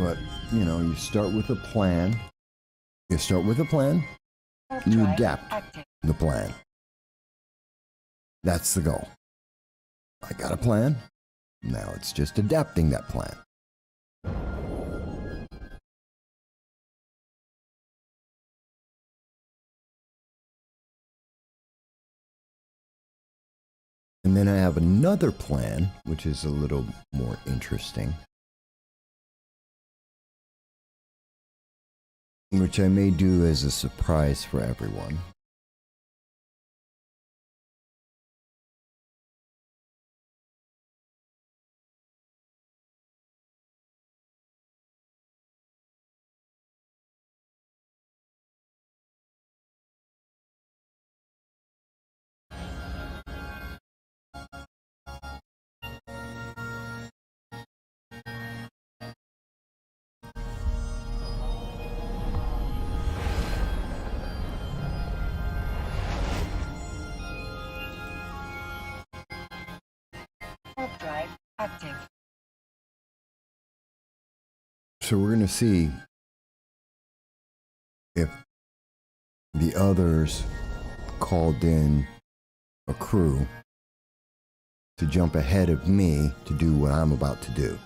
But, you know, you start with a plan. You start with a plan. Warp You drive adapt active. the plan. That's the goal. I got a plan. Now it's just adapting that plan. And then I have another plan, which is a little more interesting, which I may do as a surprise for everyone. Warp drive active. So we're going to see if the others called in a crew to jump ahead of me to do what I'm about to do.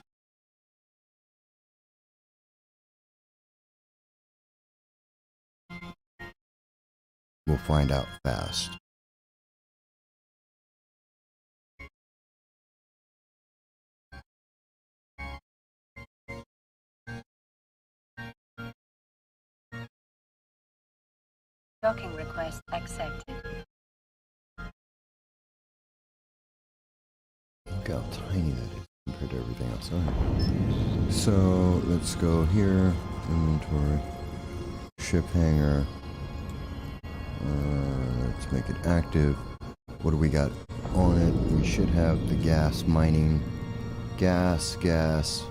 We'll find out fast. Docking request accepted. Look how tiny that is compared to everything else. Alright. So let's go here. Inventory. Ship hangar. Let's make it active. What do we got on it? We should have the gas mining. Gas. Yes.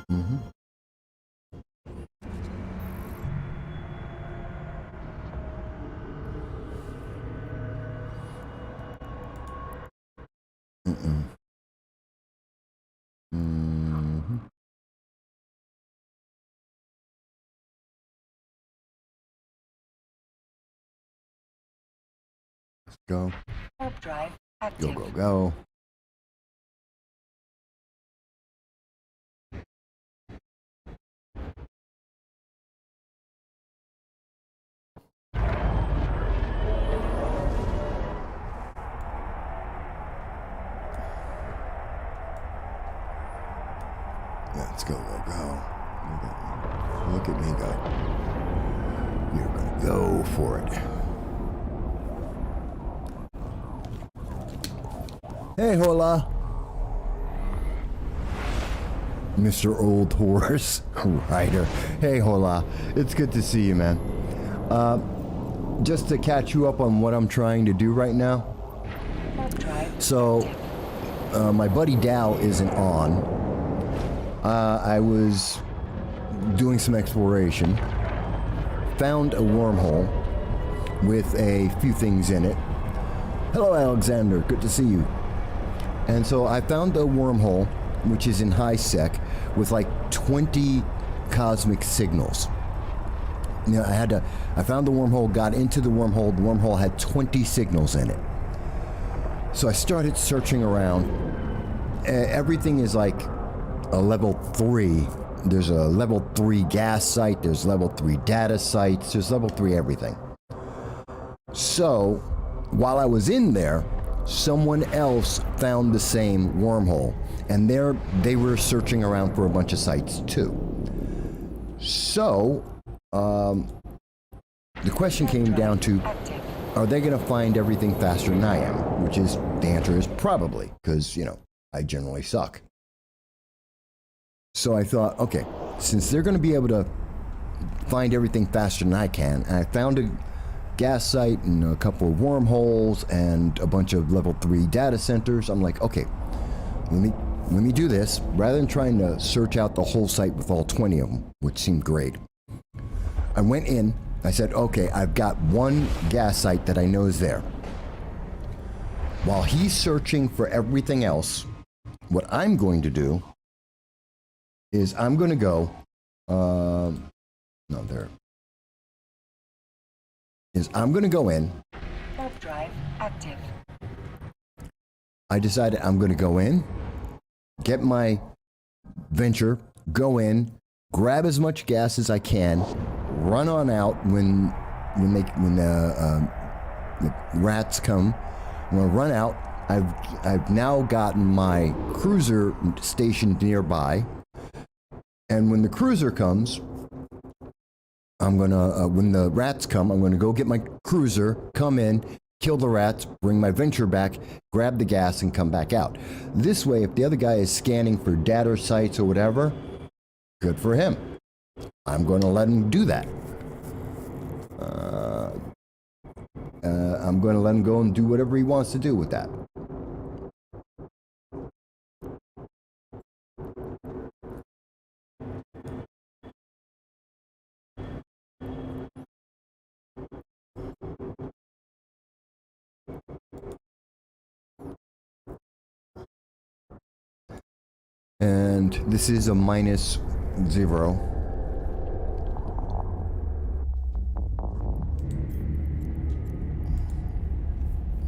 Mm-hmm. Mm-mm. Mm-hmm. Let's go. Warp drive Go, active. go, go. Let's go, go, go. Look at me go. You're gonna go for it. Hey, hola. Mr. Old Horse Rider. Hey, hola. It's good to see you, man. Just to catch you up on what I'm trying to do right now. Warp drive. So, my buddy Dal isn't on. I was doing some exploration, found a wormhole with a few things in it. Hello, Alexander. Good to see you. And so I found a wormhole, which is in high sec, with like 20 cosmic signals. You know, I found the wormhole, got into the wormhole had 20 signals in it. So I started searching around. Everything is like a level 3. There's a level 3 gas site, there's level 3 data sites, there's level 3 everything. So, while I was in there, someone else found the same wormhole, and they were searching around for a bunch of sites too. So, the question came down to, are they going to find everything faster than I am? Which is, the answer is probably, because, you know, I generally suck. So I thought, okay, since they're going to be able to find everything faster than I can, and I found a gas site and a couple of wormholes and a bunch of level 3 data centers, I'm like, okay, let me do this. Rather than trying to search out the whole site with all 20 of them, which seemed great, I went in, I said, okay, I've got one gas site that I know is there. while he's searching for everything else, what I'm going to do is I'm going to go, no, there, is I'm going to go in. Warp drive active. I decided I'm going to go in, get my venture, go in, grab as much gas as I can, run on out when the rats come. I'm going to run out. I've now gotten my cruiser stationed nearby, and when the cruiser comes, I'm gonna when the rats come, I'm gonna go get my cruiser, come in, kill the rats, bring my venture back, grab the gas, and come back out. This way, if the other guy is scanning for data sites or whatever, good for him. I'm going to let him do that. I'm going to let him go and do whatever he wants to do with that. And this is a -0.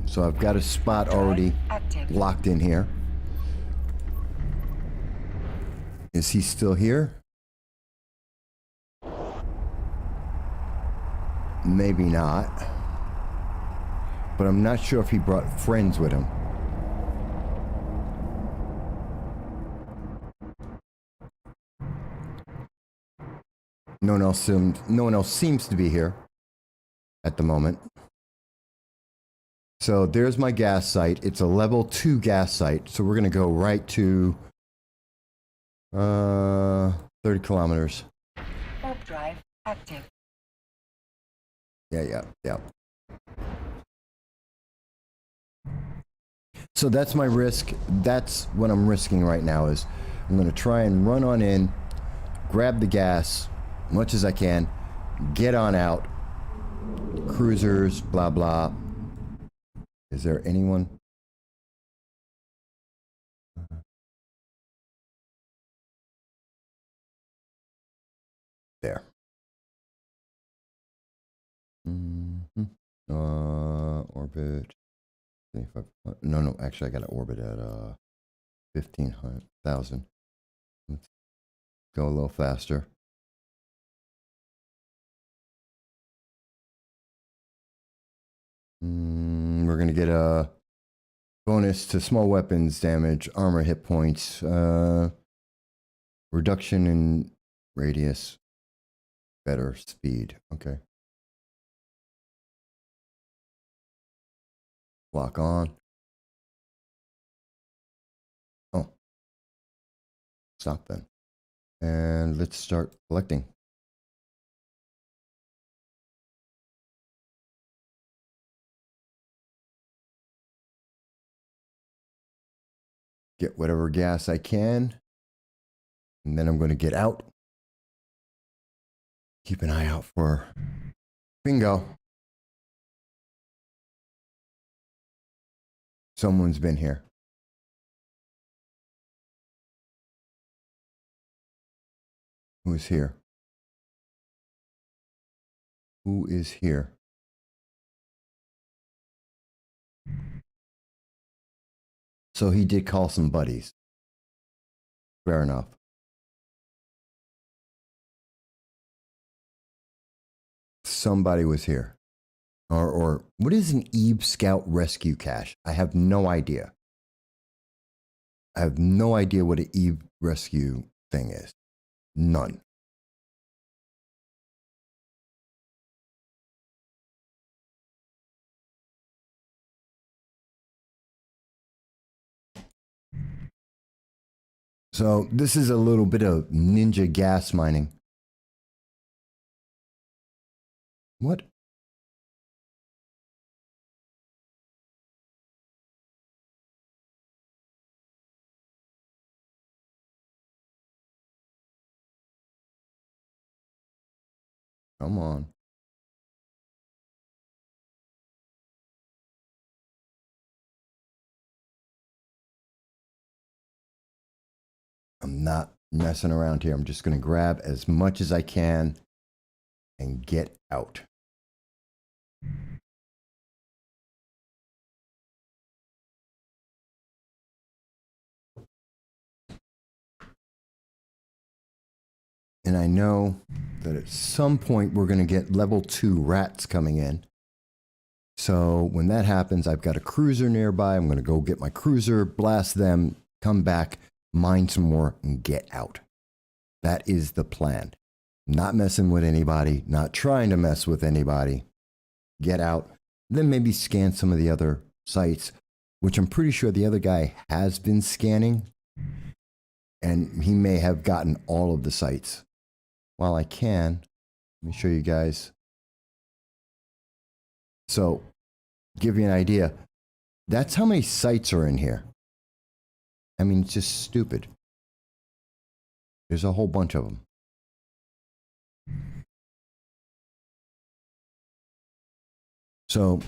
So I've got a spot already locked in here. Is he still here? Maybe not. But I'm not sure if he brought friends with him. No one else seems to be here at the moment. So there's my gas site. It's a level 2 gas site. So we're going to go right to 30 kilometers. Warp drive active. Yeah. So that's my risk. That's what I'm risking right now is I'm going to try and run on in, grab the gas, much as I can, get on out, cruisers, blah, blah. Is there anyone? There. Orbit. No, actually I got to orbit at 15,000. Let's go a little faster. We're going to get a bonus to small weapons damage, armor hit points, reduction in radius, better speed. Okay. Lock on. Oh. Stop then. And let's start collecting. Get whatever gas I can. And then I'm going to get out. Keep an eye out for bingo. Someone's been here. Who's here? Who is here? So he did call some buddies. Fair enough. Somebody was here. Or what is an Eve Scout rescue cache? I have no idea. I have no idea what an Eve rescue thing is. None. So this is a little bit of ninja gas mining. What? Come on. I'm not messing around here. I'm just going to grab as much as I can and get out. And I know that at some point we're going to get level 2 rats coming in. So when that happens, I've got a cruiser nearby. I'm going to go get my cruiser, blast them, come back, mine some more, and get out. That is the plan. Not messing with anybody, not trying to mess with anybody. Get out, then maybe scan some of the other sites, which I'm pretty sure the other guy has been scanning, and he may have gotten all of the sites. While I can, let me show you guys. So, give you an idea. That's how many sites are in here. I mean, it's just stupid. There's a whole bunch of them. So,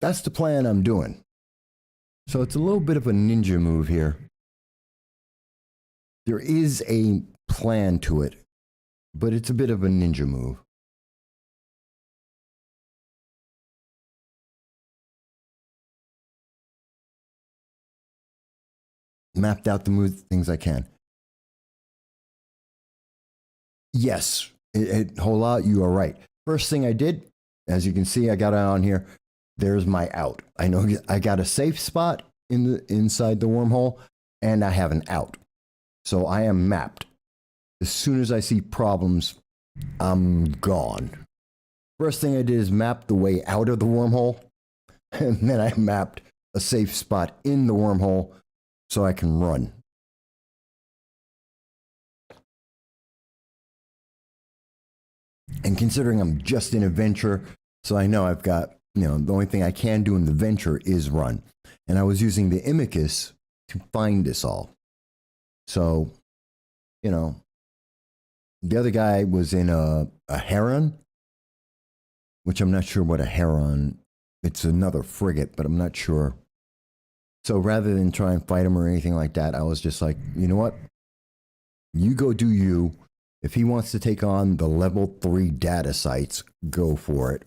that's the plan I'm doing. So, it's a little bit of a ninja move here. There is a plan to it, but it's a bit of a ninja move. Mapped out the things I can. Yes, Hola, you are right. First thing I did, as you can see, I got it on here. There's my out. I know I got a safe spot inside the wormhole, and I have an out. So I am mapped. As soon as I see problems, I'm gone. First thing I did is map the way out of the wormhole, and then I mapped a safe spot in the wormhole so I can run. And considering I'm just in a venture, so I know I've got, the only thing I can do in the venture is run. And I was using the Imicus to find this all. So, the other guy was in a Heron, which I'm not sure what a Heron, it's another frigate, but I'm not sure. So rather than try and fight him or anything like that, I was just like, you know what? You go do you. If he wants to take on the level 3 data sites, go for it.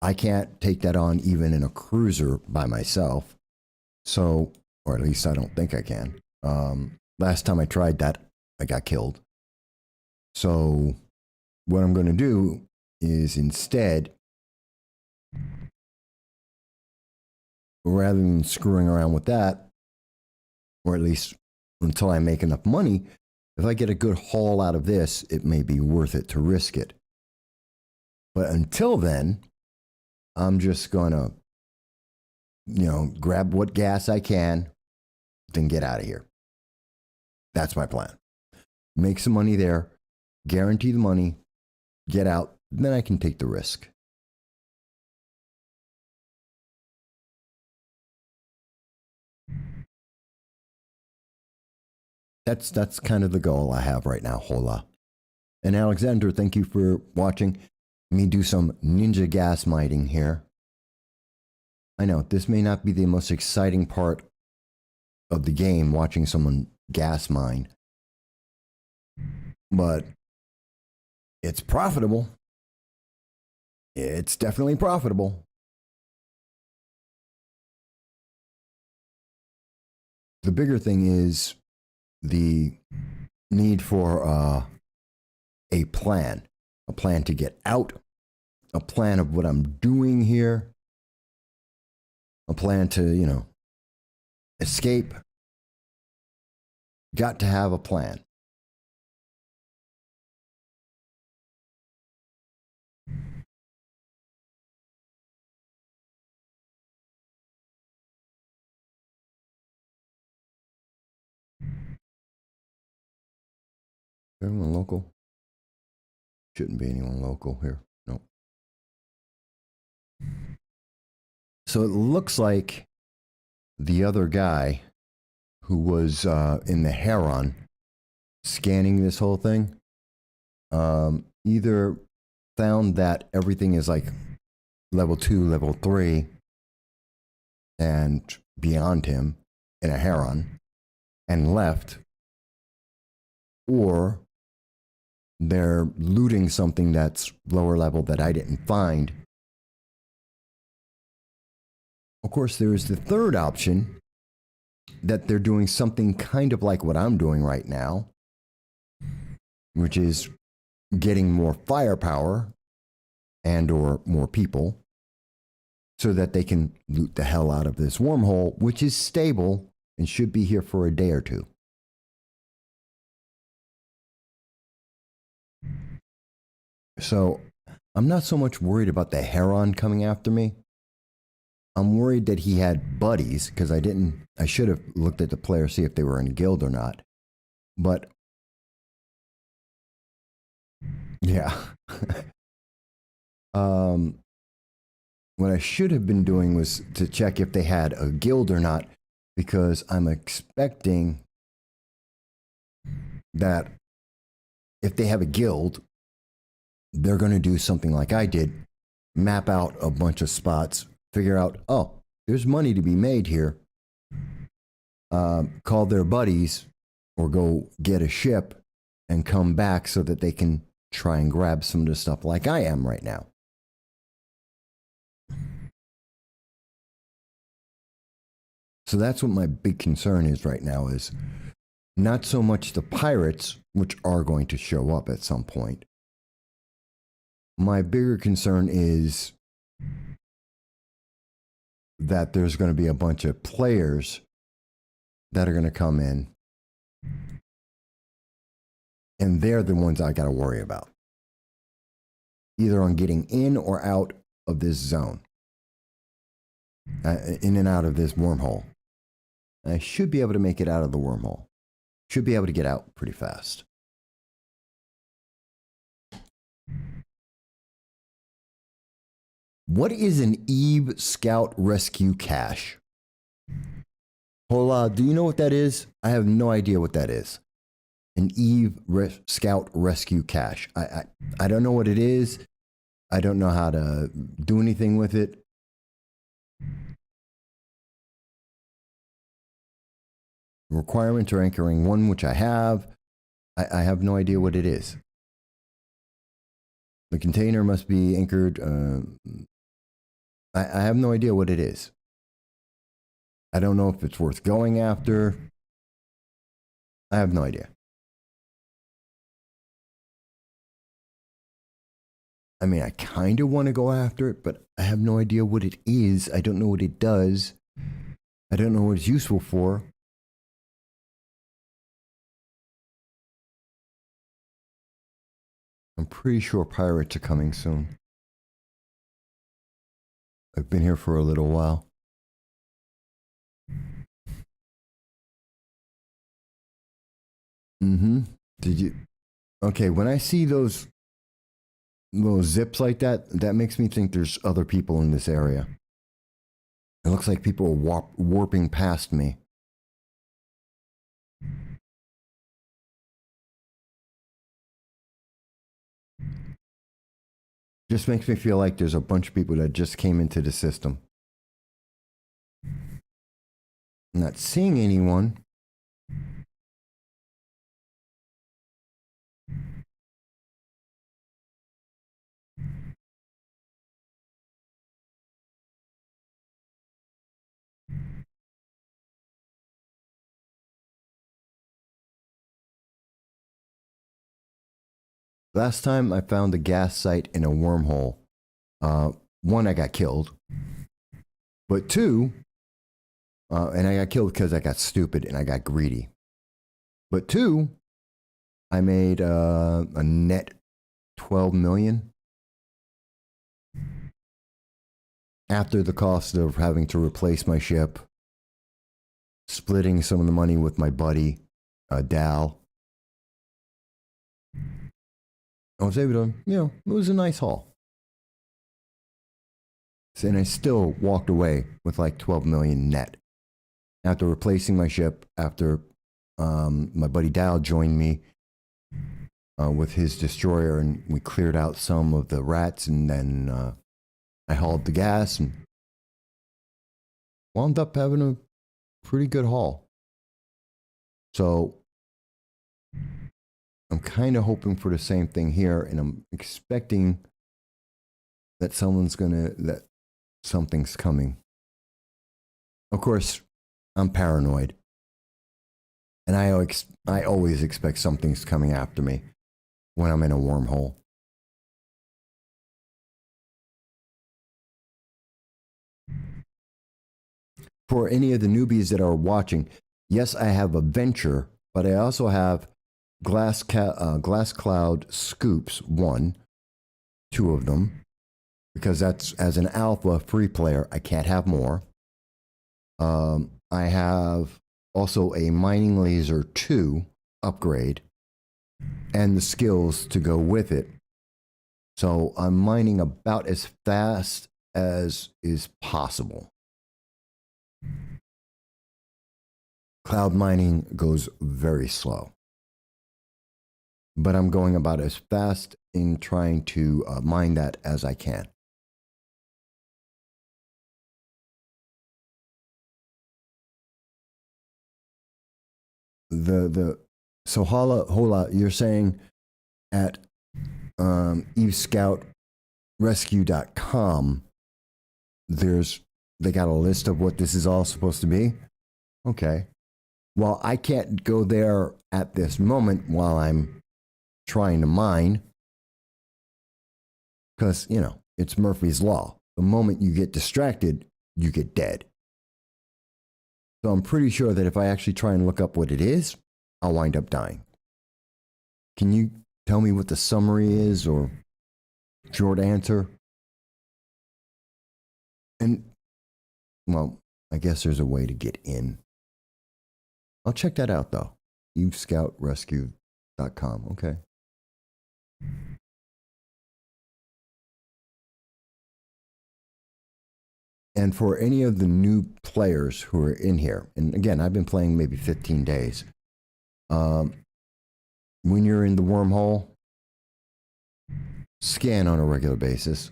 I can't take that on even in a cruiser by myself. So, or at least I don't think I can. Last time I tried that, I got killed. So what I'm going to do is instead, rather than screwing around with that, or at least until I make enough money, if I get a good haul out of this, it may be worth it to risk it. But until then, I'm just going to, grab what gas I can, then get out of here. That's my plan. Make some money there, guarantee the money, get out, then I can take the risk. That's kind of the goal I have right now, Hola. And Alexander, thank you for watching me do some ninja gas mining here. I know, this may not be the most exciting part of the game, watching someone gas mine. But it's profitable. It's definitely profitable. The bigger thing is the need for a plan to get out, a plan of what I'm doing here, a plan to, escape. Got to have a plan. Anyone local? Shouldn't be anyone local here. No. So it looks like the other guy who was in the Heron scanning this whole thing either found that everything is like level 2, level 3 and beyond him in a Heron and left, or they're looting something that's lower level that I didn't find. Of course, there is the third option, that they're doing something kind of like what I'm doing right now, which is getting more firepower and or more people so that they can loot the hell out of this wormhole, which is stable and should be here for a day or two. So I'm not so much worried about the Heron coming after me. I'm worried that he had buddies, because I should have looked at the player, see if they were in a guild or not. But yeah. What I should have been doing was to check if they had a guild or not, because I'm expecting that if they have a guild, they're going to do something like I did, map out a bunch of spots, figure out, oh, there's money to be made here, call their buddies or go get a ship and come back so that they can try and grab some of the stuff like I am right now. So that's what my big concern is right now, is not so much the pirates, which are going to show up at some point. My bigger concern is that there's going to be a bunch of players that are going to come in, and they're the ones I got to worry about, either on getting in or out of this zone, in and out of this wormhole. I should be able to make it out of the wormhole. Should be able to get out pretty fast. What is an Eve Scout Rescue Cache? Hola, do you know what that is? I have no idea what that is. An Eve Scout Rescue Cache. I don't know what it is. I don't know how to do anything with it. Requirements are anchoring one, which I have. I have no idea what it is. The container must be anchored. I have no idea what it is. I don't know if it's worth going after. I have no idea. I mean, I kind of want to go after it, but I have no idea what it is. I don't know what it does. I don't know what it's useful for. I'm pretty sure pirates are coming soon. I've been here for a little while. Did you? Okay, when I see those little zips like that, that makes me think there's other people in this area. It looks like people are warping past me. Just makes me feel like there's a bunch of people that just came into the system. I'm not seeing anyone. Last time I found a gas site in a wormhole. One, I got killed. But two, and I got killed because I got stupid and I got greedy. But two, I made a net 12 million. After the cost of having to replace my ship, splitting some of the money with my buddy, Dal. I was able to, it was a nice haul. And I still walked away with like 12 million net. After replacing my ship, after my buddy Dal joined me with his destroyer, and we cleared out some of the rats, and then I hauled the gas and wound up having a pretty good haul. So I'm kind of hoping for the same thing here, and I'm expecting that that something's coming. Of course, I'm paranoid, and I always expect something's coming after me when I'm in a wormhole. For any of the newbies that are watching, yes, I have a venture, but I also have Glass Cloud Scoops 1, 2 of them, because that's as an alpha free player, I can't have more. I have also a Mining Laser 2 upgrade and the skills to go with it. So I'm mining about as fast as is possible. Cloud mining goes very slow, but I'm going about as fast in trying to mine that as I can. So Hola, you're saying at evescoutrescue.com, they got a list of what this is all supposed to be? Okay. Well, I can't go there at this moment while I'm trying to mine, because, you know, it's Murphy's Law. The moment you get distracted, you get dead. So I'm pretty sure that if I actually try and look up what it is, I'll wind up dying. Can you tell me what the summary is, or short answer? And, well, I guess there's a way to get in. I'll check that out, though. evescoutrescue.com. Okay. And for any of the new players who are in here, and again, I've been playing maybe 15 days. When you're in the wormhole, scan on a regular basis.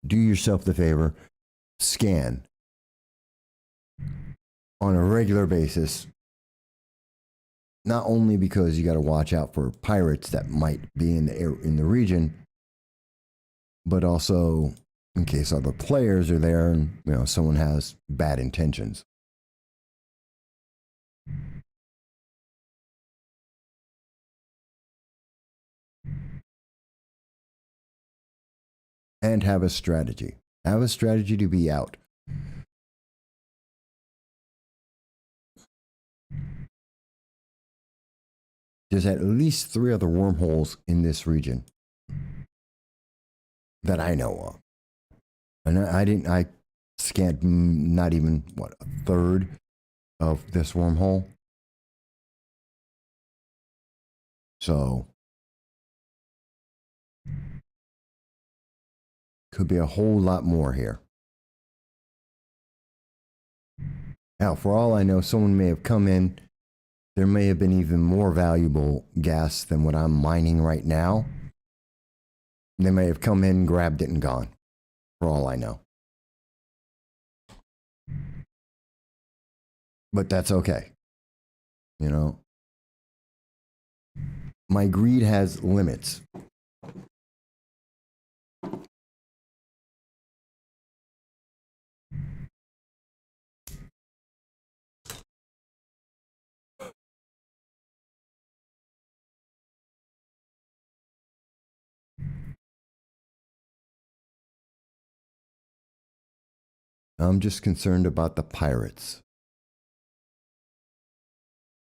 Do yourself the favor, scan on a regular basis. Not only because you got to watch out for pirates that might be in the region, but also in case other players are there and, you know, someone has bad intentions. And have a strategy. Have a strategy to be out. There's at least 3 other wormholes in this region that I know of. And I scanned not even, what, a third of this wormhole. So, could be a whole lot more here. Now, for all I know, someone may have come in. There may have been even more valuable gas than what I'm mining right now. They may have come in, grabbed it, and gone. For all I know. But that's okay. You know, my greed has limits. I'm just concerned about the pirates.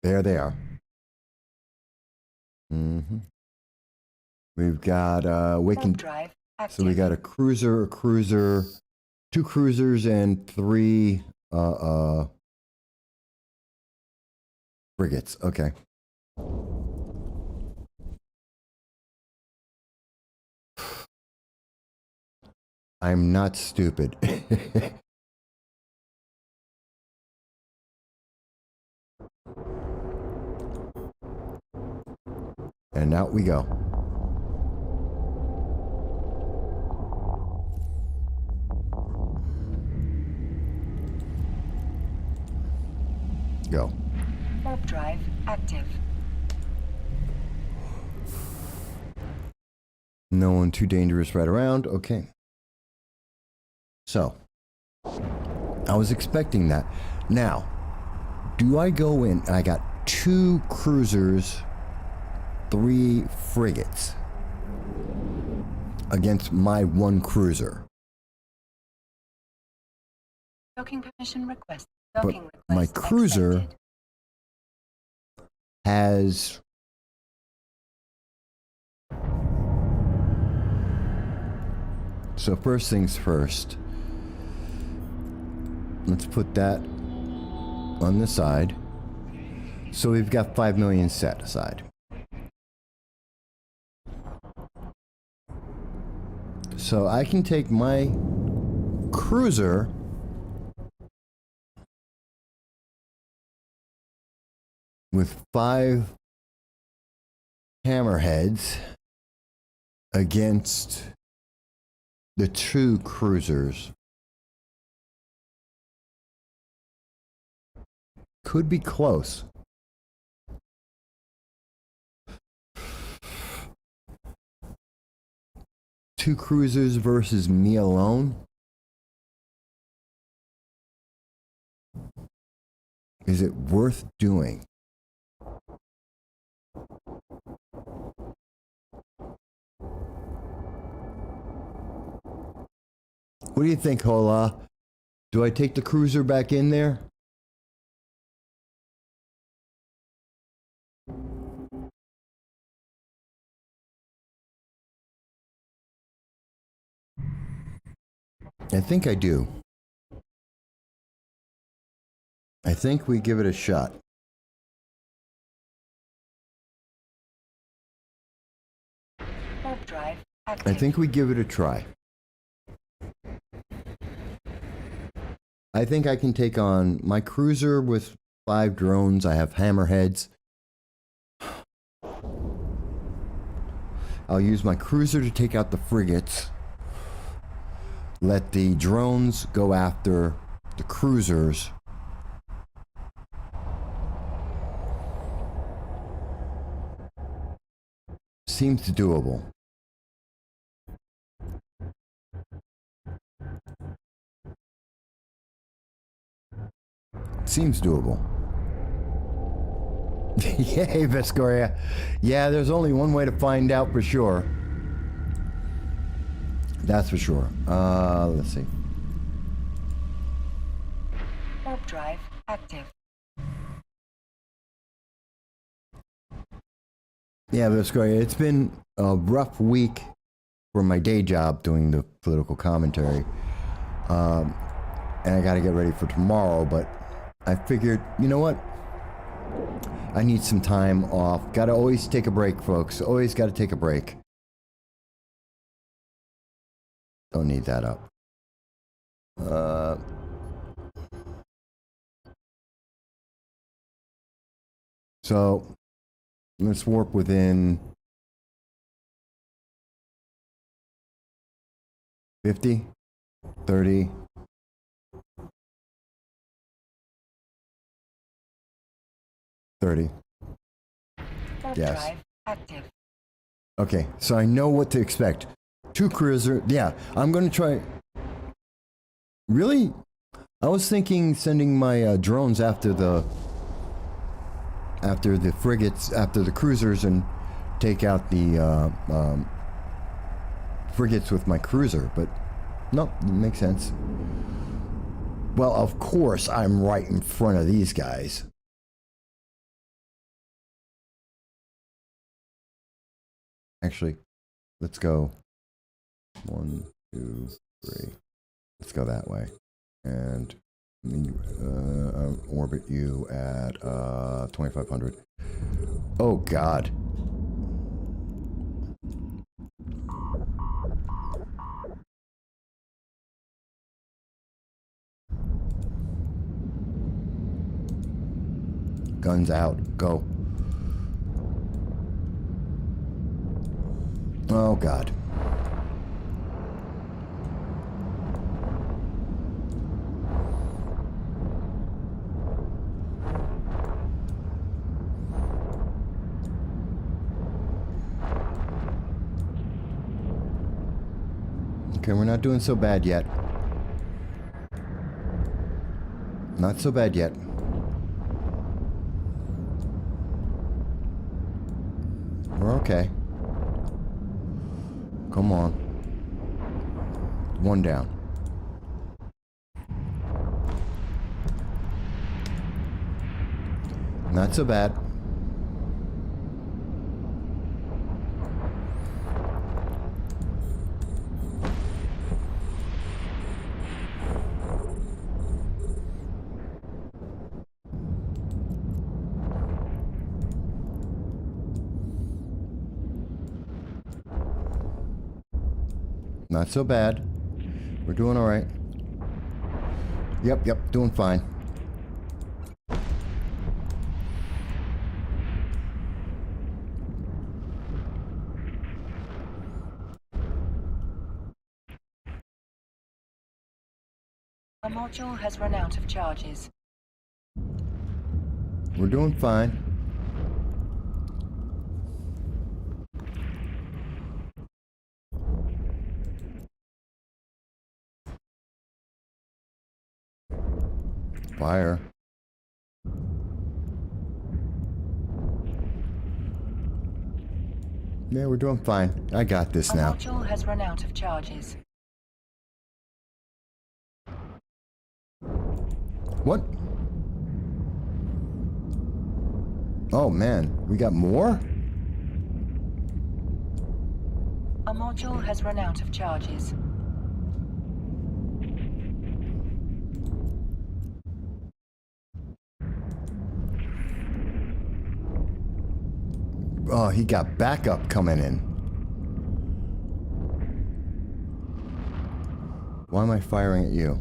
There they are. Mm-hmm. We've got waking drive active. So we got a cruiser, 2 cruisers, and 3 frigates. Okay. I'm not stupid. And out we go. Go. Warp drive active. No one too dangerous right around. Okay. So, I was expecting that. Now, do I go in? I got 2 cruisers, 3 frigates against my 1 cruiser. Docking permission request. But Docking request my cruiser accepted. has so first things first, let's put that on the side. So we've got 5 million set aside. So I can take my cruiser with 5 hammerheads against the 2 cruisers. Could be close. Two cruisers versus me alone? Is it worth doing? What do you think, Hola? Do I take the cruiser back in there? I think I do. I think we give it a shot. Warp drive I active. think we give it a try. I think I can take on my cruiser with 5 drones. I have hammerheads. I'll use my cruiser to take out the frigates. Let the drones go after the cruisers. Seems doable. Seems doable. Yay, Viscoria. Yeah, there's only one way to find out for sure. That's for sure. Let's see. Warp drive active. Yeah, Viscoria, it's been a rough week for my day job doing the political commentary. And I got to get ready for tomorrow, but I figured, you know what? I need some time off. Got to always take a break, folks. Always got to take a break. Don't need that up. So let's warp within 50, 30, 30. Warp Yes. drive active. Okay, so I know what to expect. 2 cruiser. Yeah, I'm going to try. Really? I was thinking sending my drones after the frigates, after the cruisers, and take out the frigates with my cruiser, but no, it makes sense. Well, of course, I'm right in front of these guys. Actually, let's go 1, 2, 3. Let's go that way. And orbit you at 2500. Oh, God. Guns out. Go. Oh, God. Okay, we're not doing so bad yet. Not so bad yet. We're okay. Come on. One down. Not so bad. Not so bad. We're doing all right. Yep, doing fine. Our module has run out of charges. We're doing fine. Fire. Yeah, we're doing fine. I got this now. Our module has run out of charges. What? Oh man, we got more? Our module has run out of charges. Oh, he got backup coming in. Why am I firing at you?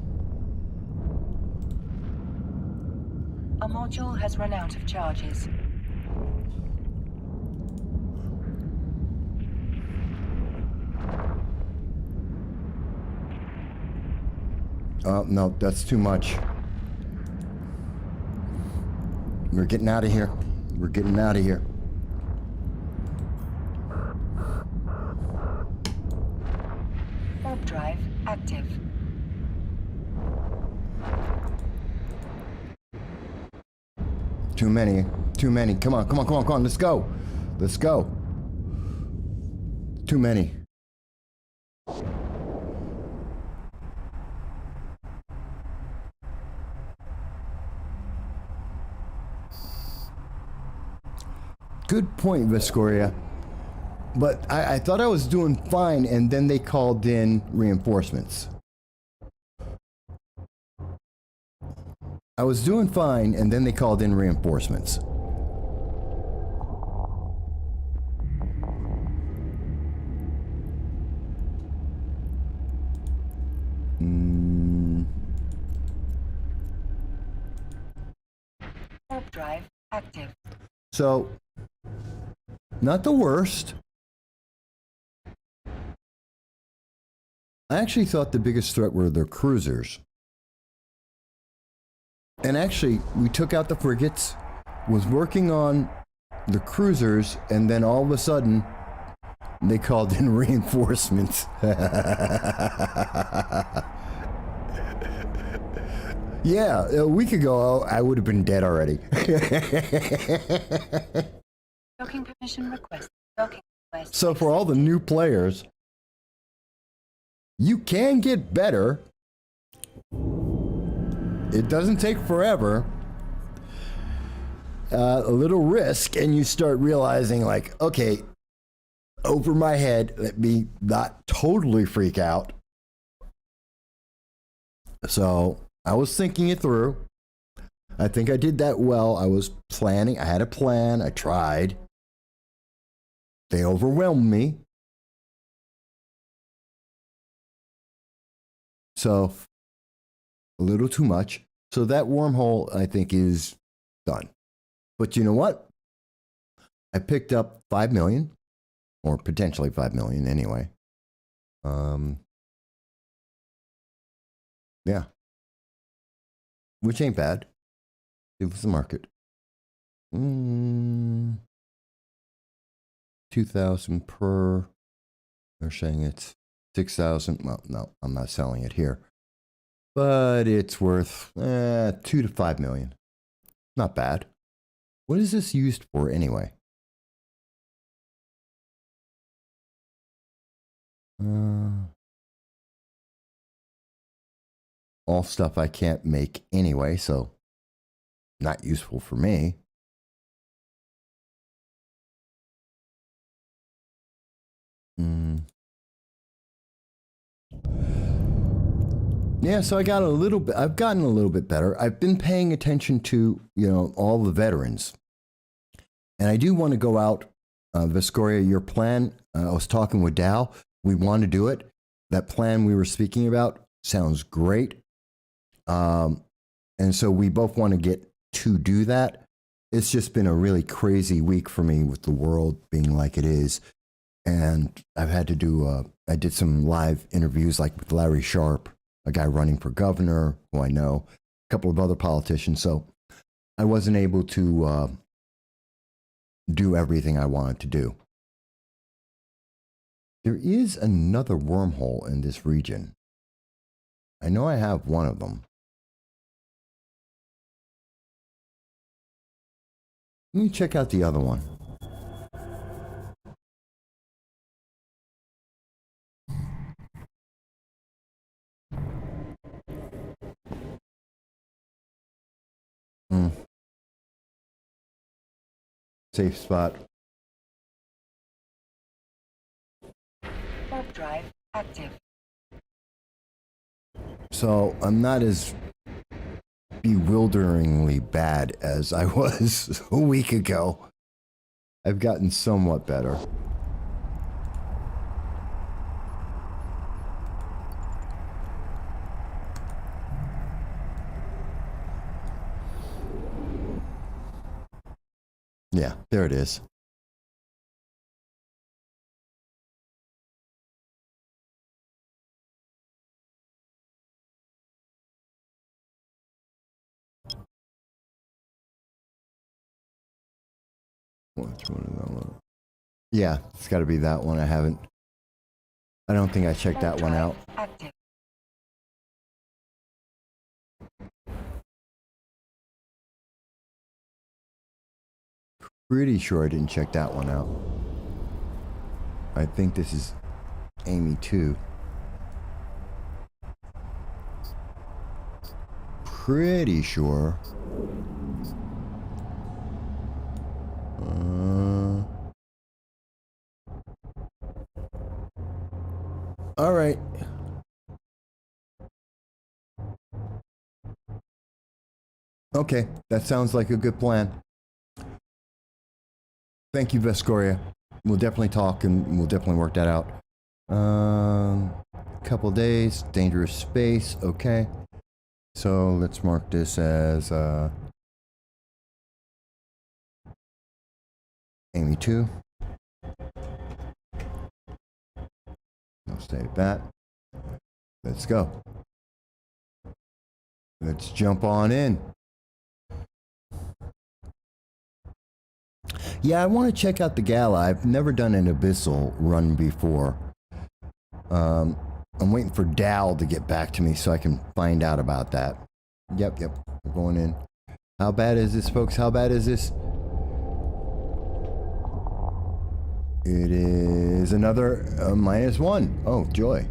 Our module has run out of charges. Oh, no, that's too much. We're getting out of here. We're getting out of here. Warp drive active. Too many. Too many. Come on, come on, come on, come on. Let's go. Let's go. Too many. Good point, Viscoria. But I thought I was doing fine, and then they called in reinforcements. I was doing fine, and then they called in reinforcements. Warp drive active. So, not the worst. I actually thought the biggest threat were the cruisers. And actually, we took out the frigates, was working on the cruisers, and then all of a sudden, they called in reinforcements. Yeah, a week ago, I would have been dead already. Docking permission request. Docking request. So for all the new players, you can get better. It doesn't take forever. A little risk, and you start realizing, like, okay, over my head, let me not totally freak out. So I was thinking it through. I think I did that well. I was planning. I had a plan. I tried. They overwhelmed me. So a little too much. So that wormhole, I think, is done. But you know what? I picked up 5 million, or potentially 5 million anyway. Yeah. Which ain't bad. It was the market. 2,000 per. They're saying it's 6,000. Well, no, I'm not selling it here, but it's worth 2 to 5 million. Not bad. What is this used for anyway? All stuff I can't make anyway, so not useful for me. Yeah, so I've gotten a little bit better. I've been paying attention to, all the veterans. And I do want to go out, Viscoria, your plan, I was talking with Dow. We want to do it. That plan we were speaking about sounds great. And so we both want to get to do that. It's just been a really crazy week for me with the world being like it is. And I've had to do, I did some live interviews like with Larry Sharp, a guy running for governor who I know, a couple of other politicians. So I wasn't able to do everything I wanted to do. There is another wormhole in this region. I know I have one of them. Let me check out the other one. Safe spot. Warp drive active. So I'm not as bewilderingly bad as I was a week ago. I've gotten somewhat better. Yeah, there it is. Yeah, it's got to be that one. I don't think I checked that one out. Active. Pretty sure I didn't check that one out. I think this is Amy 2. Pretty sure. All right. Okay, that sounds like a good plan. Thank you, Vescoria. We'll definitely talk and we'll definitely work that out. Couple days, dangerous space. Okay. So let's mark this as Amy 2. I'll save that. Let's go. Let's jump on in. Yeah, I want to check out the gala. I've never done an Abyssal run before. I'm waiting for Dal to get back to me so I can find out about that. Yep, we're going in. How bad is this, folks? How bad is this? It is another -1. Oh, joy.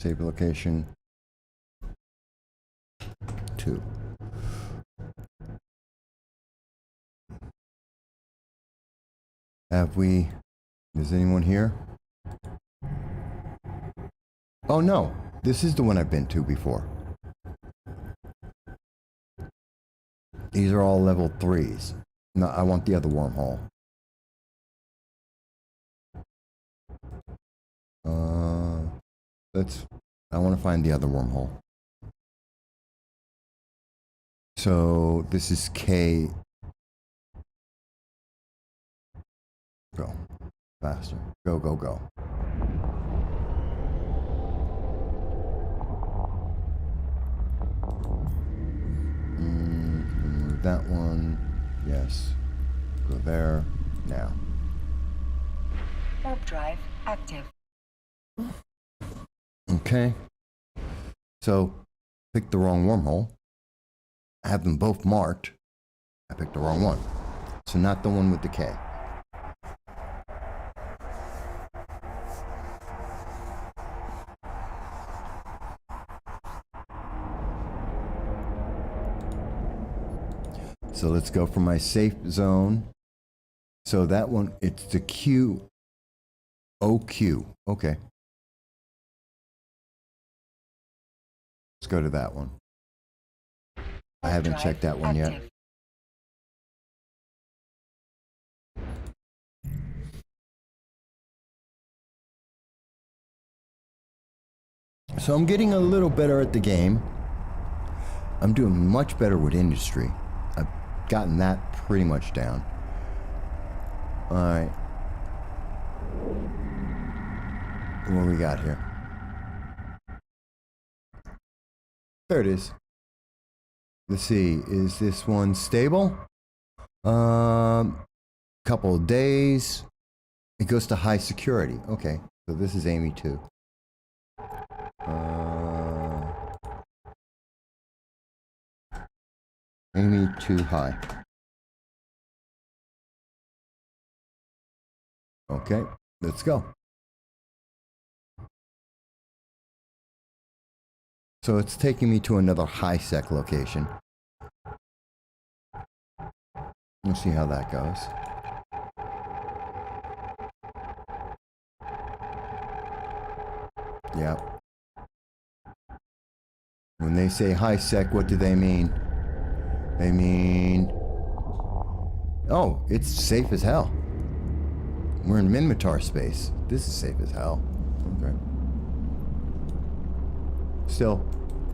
Save location. 2. Is anyone here? Oh no, this is the one I've been to before. These are all level 3s. No, I want the other wormhole. I want to find the other wormhole. So this is K. Go. Faster. Go, go, go. That one. Yes. Go there now. Warp drive active. Okay. So, picked the wrong wormhole. I have them both marked. I picked the wrong one. So not the one with the K. So let's go for my safe zone. So that one, it's the Q. OQ. Okay. Let's go to that one. I haven't checked that one yet. So I'm getting a little better at the game. I'm doing much better with industry. I've gotten that pretty much down. All right. What we got here? There it is. Let's see. Is this one stable? Couple of days. It goes to high security. Okay. So this is Amy 2. Amy 2 high. Okay. Let's go. So it's taking me to another high sec location. We'll see how that goes. Yep. When they say high sec, what do they mean? They mean... Oh, it's safe as hell. We're in Minmatar space. This is safe as hell. Okay. Still,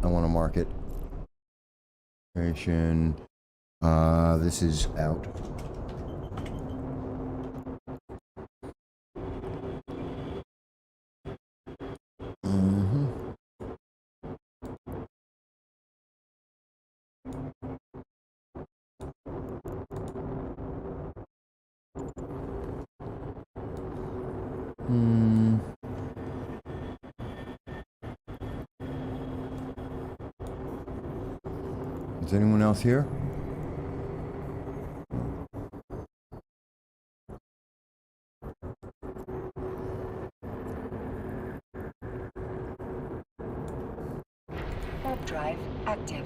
I want to mark it. This is out. Is anyone else here? Warp drive active.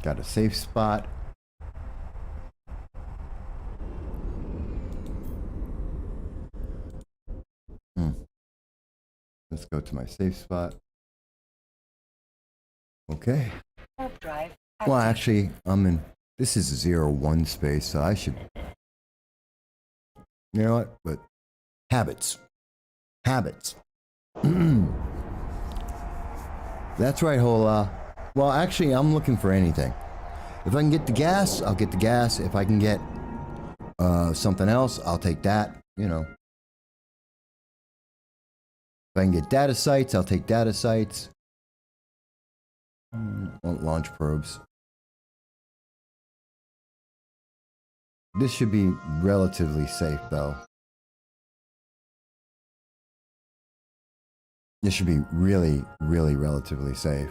Got a safe spot. Let's go to my safe spot. Okay. Warp drive active. Well, actually, I'm in... This is a 0-1 space, so I should... You know what? But... Habits. Habits. That's right, Hola. Well, actually, I'm looking for anything. If I can get the gas, I'll get the gas. If I can get something else, I'll take that, you know. If I can get data sites, I'll take data sites. Want launch probes. This should be relatively safe, though. This should be really, really relatively safe.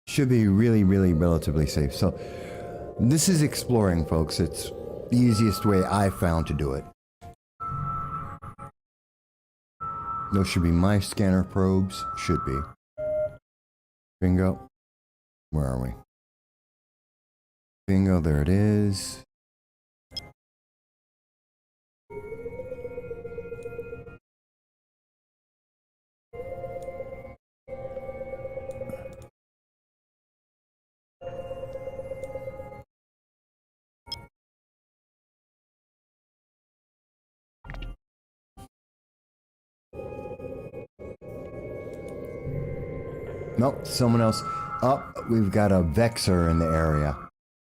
Should be really, really relatively safe. So this is exploring, folks. It's the easiest way I've found to do it. Those should be my scanner probes. Should be. Bingo. Where are we? Bingo, there it is. Nope, someone else. Oh, we've got a Vexer in the area.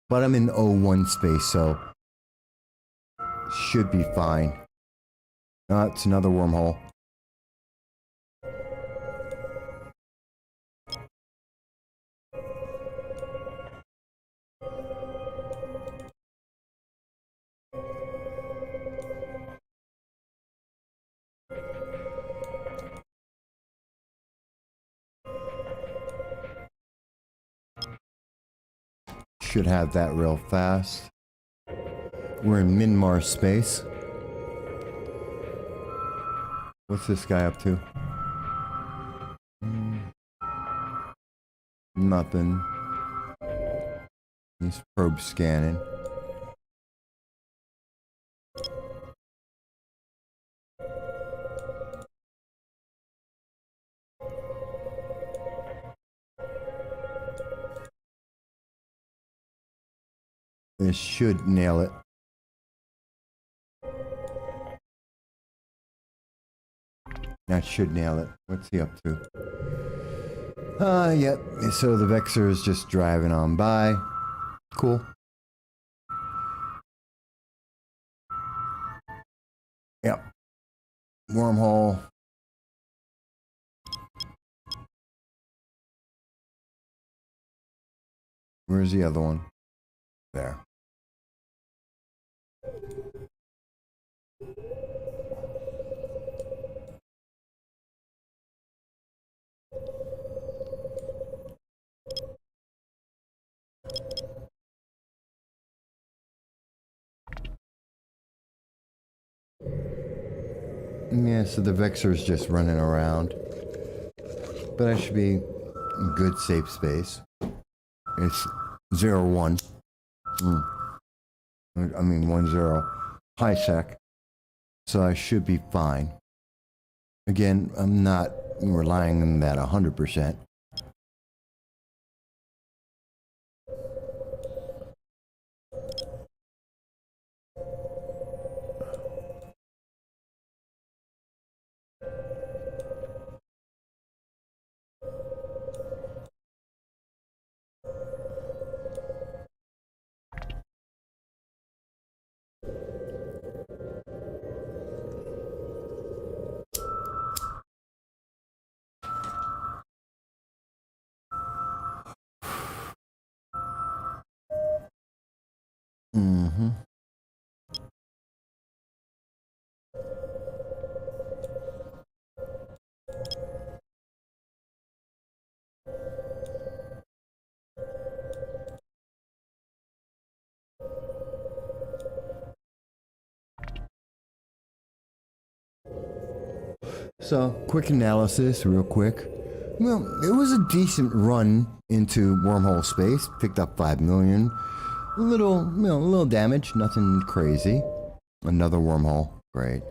But I'm in O1 space, so should be fine. It's another wormhole. Should have that real fast. We're in Minmar space. What's this guy up to? Nothing. He's probe scanning. This should nail it. That should nail it. What's he up to? Yep. So the Vexer is just driving on by. Cool. Yep. Wormhole. Where's the other one? There. Yeah, so the Vexer is just running around. But I should be in good safe space. It's 0-1. I mean 1-0. High sec. So I should be fine. Again, I'm not relying on that 100%. So, quick analysis, real quick. Well, it was a decent run into wormhole space. Picked up 5 million. A little damage, nothing crazy. Another wormhole, great.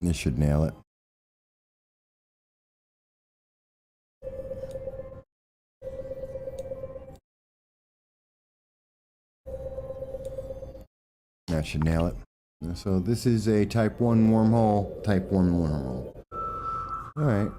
This should nail it. That should nail it. So this is a type 1 wormhole, type 1 wormhole. Alright.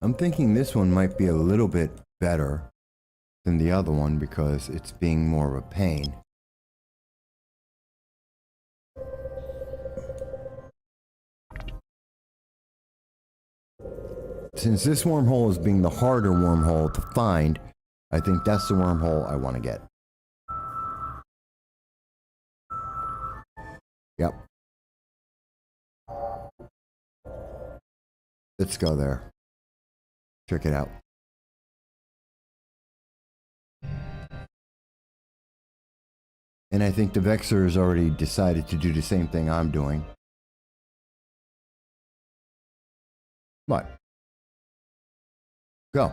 I'm thinking this one might be a little bit better than the other one because it's being more of a pain. Since this wormhole is being the harder wormhole to find, I think that's the wormhole I want to get. Yep. Let's go there. Check it out. And I think the Vexer has already decided to do the same thing I'm doing. What? Go.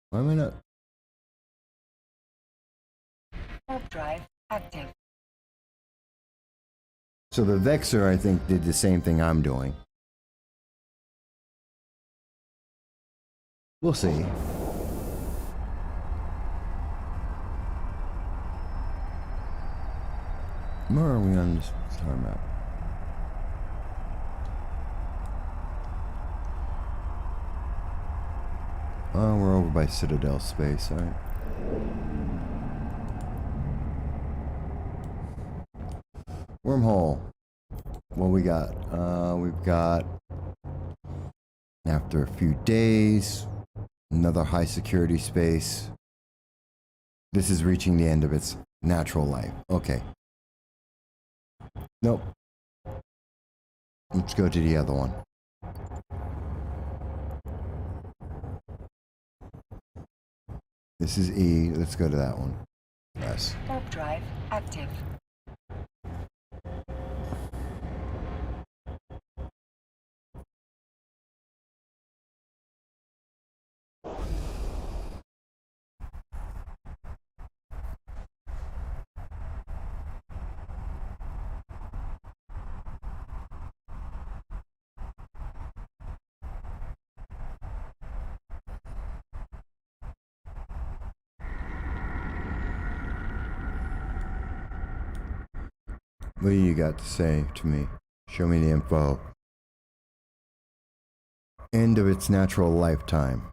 Why am I not? Warp drive active. So the Vexer, I think, did the same thing I'm doing. We'll see. Where are we on this star map? Oh, we're over by Citadel space, alright. Wormhole. What we got? We've got, after a few days, another high security space. This is reaching the end of its natural life. Okay. Nope. Let's go to the other one. This is E. Let's go to that one. Yes. Warp drive active. What do you got to say to me? Show me the info. End of its natural lifetime.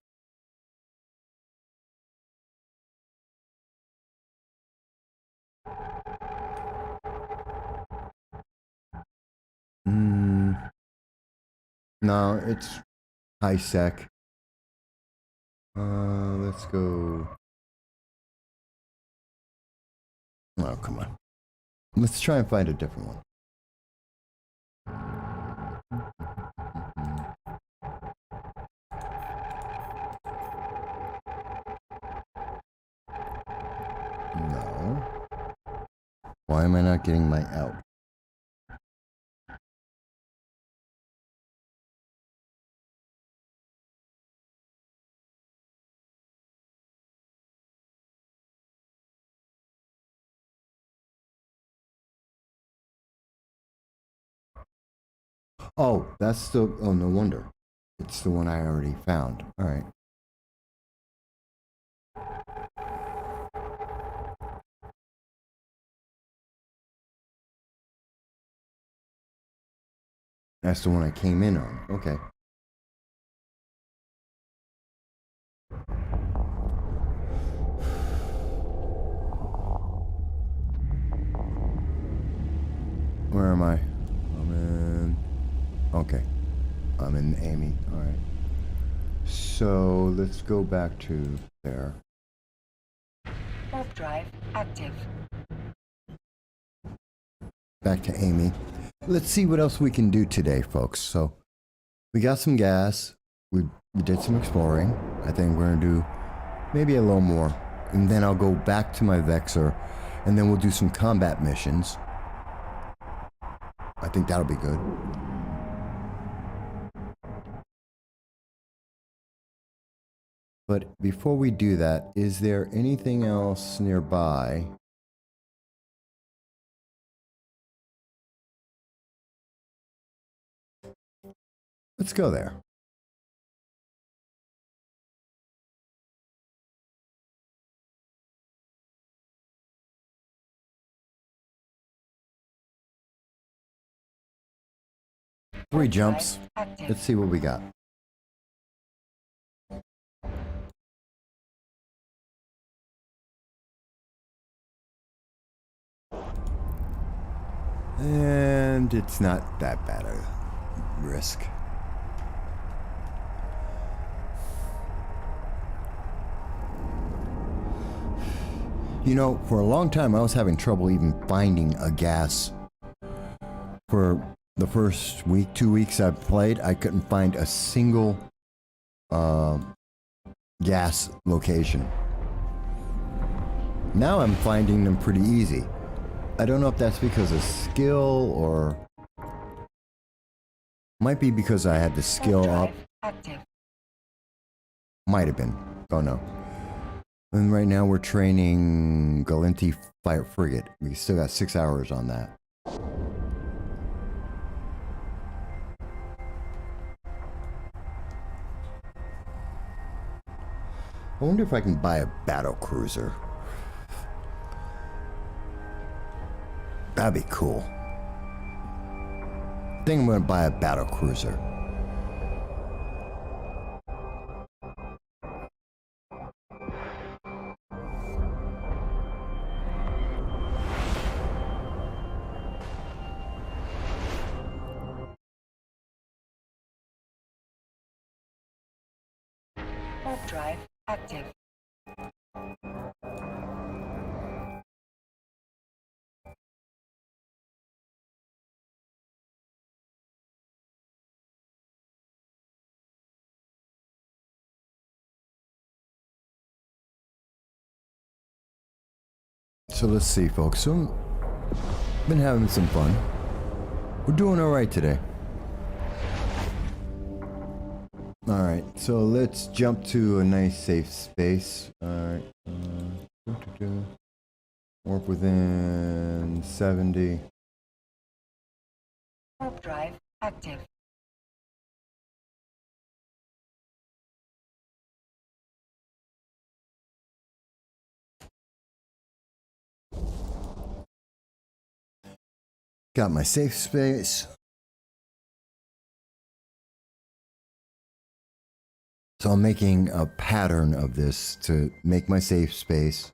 No, it's high sec. Let's go. Oh, come on. Let's try and find a different one. No. Why am I not getting my out? Oh, that's the... Oh, no wonder. It's the one I already found. All right. That's the one I came in on. Okay. Where am I? I'm in... Okay. I'm in Amy. All right. So let's go back to there. Warp drive active. Back to Amy. Let's see what else we can do today, folks. So we got some gas. We did some exploring. I think we're going to do maybe a little more. And then I'll go back to my Vexer. And then we'll do some combat missions. I think that'll be good. But before we do that, is there anything else nearby? Let's go there. Three jumps. Let's see what we got. And it's not that bad a risk. You know, for a long time I was having trouble even finding a gas. For the first week, 2 weeks I've played, I couldn't find a single gas location. Now I'm finding them pretty easy. I don't know if that's because of skill or Might be because I had the skill up. Active. Might have been. Don't know. And right now we're training Galente Fire Frigate. We still got 6 hours on that. I wonder if I can buy a battle cruiser. That'd be cool. I think I'm gonna buy a battle cruiser. Warp drive active. So let's see, folks. So, been having some fun. We're doing all right today. All right, so let's jump to a nice safe space. All right. Warp within 70. Warp drive active. Got my safe space. So I'm making a pattern of this to make my safe space.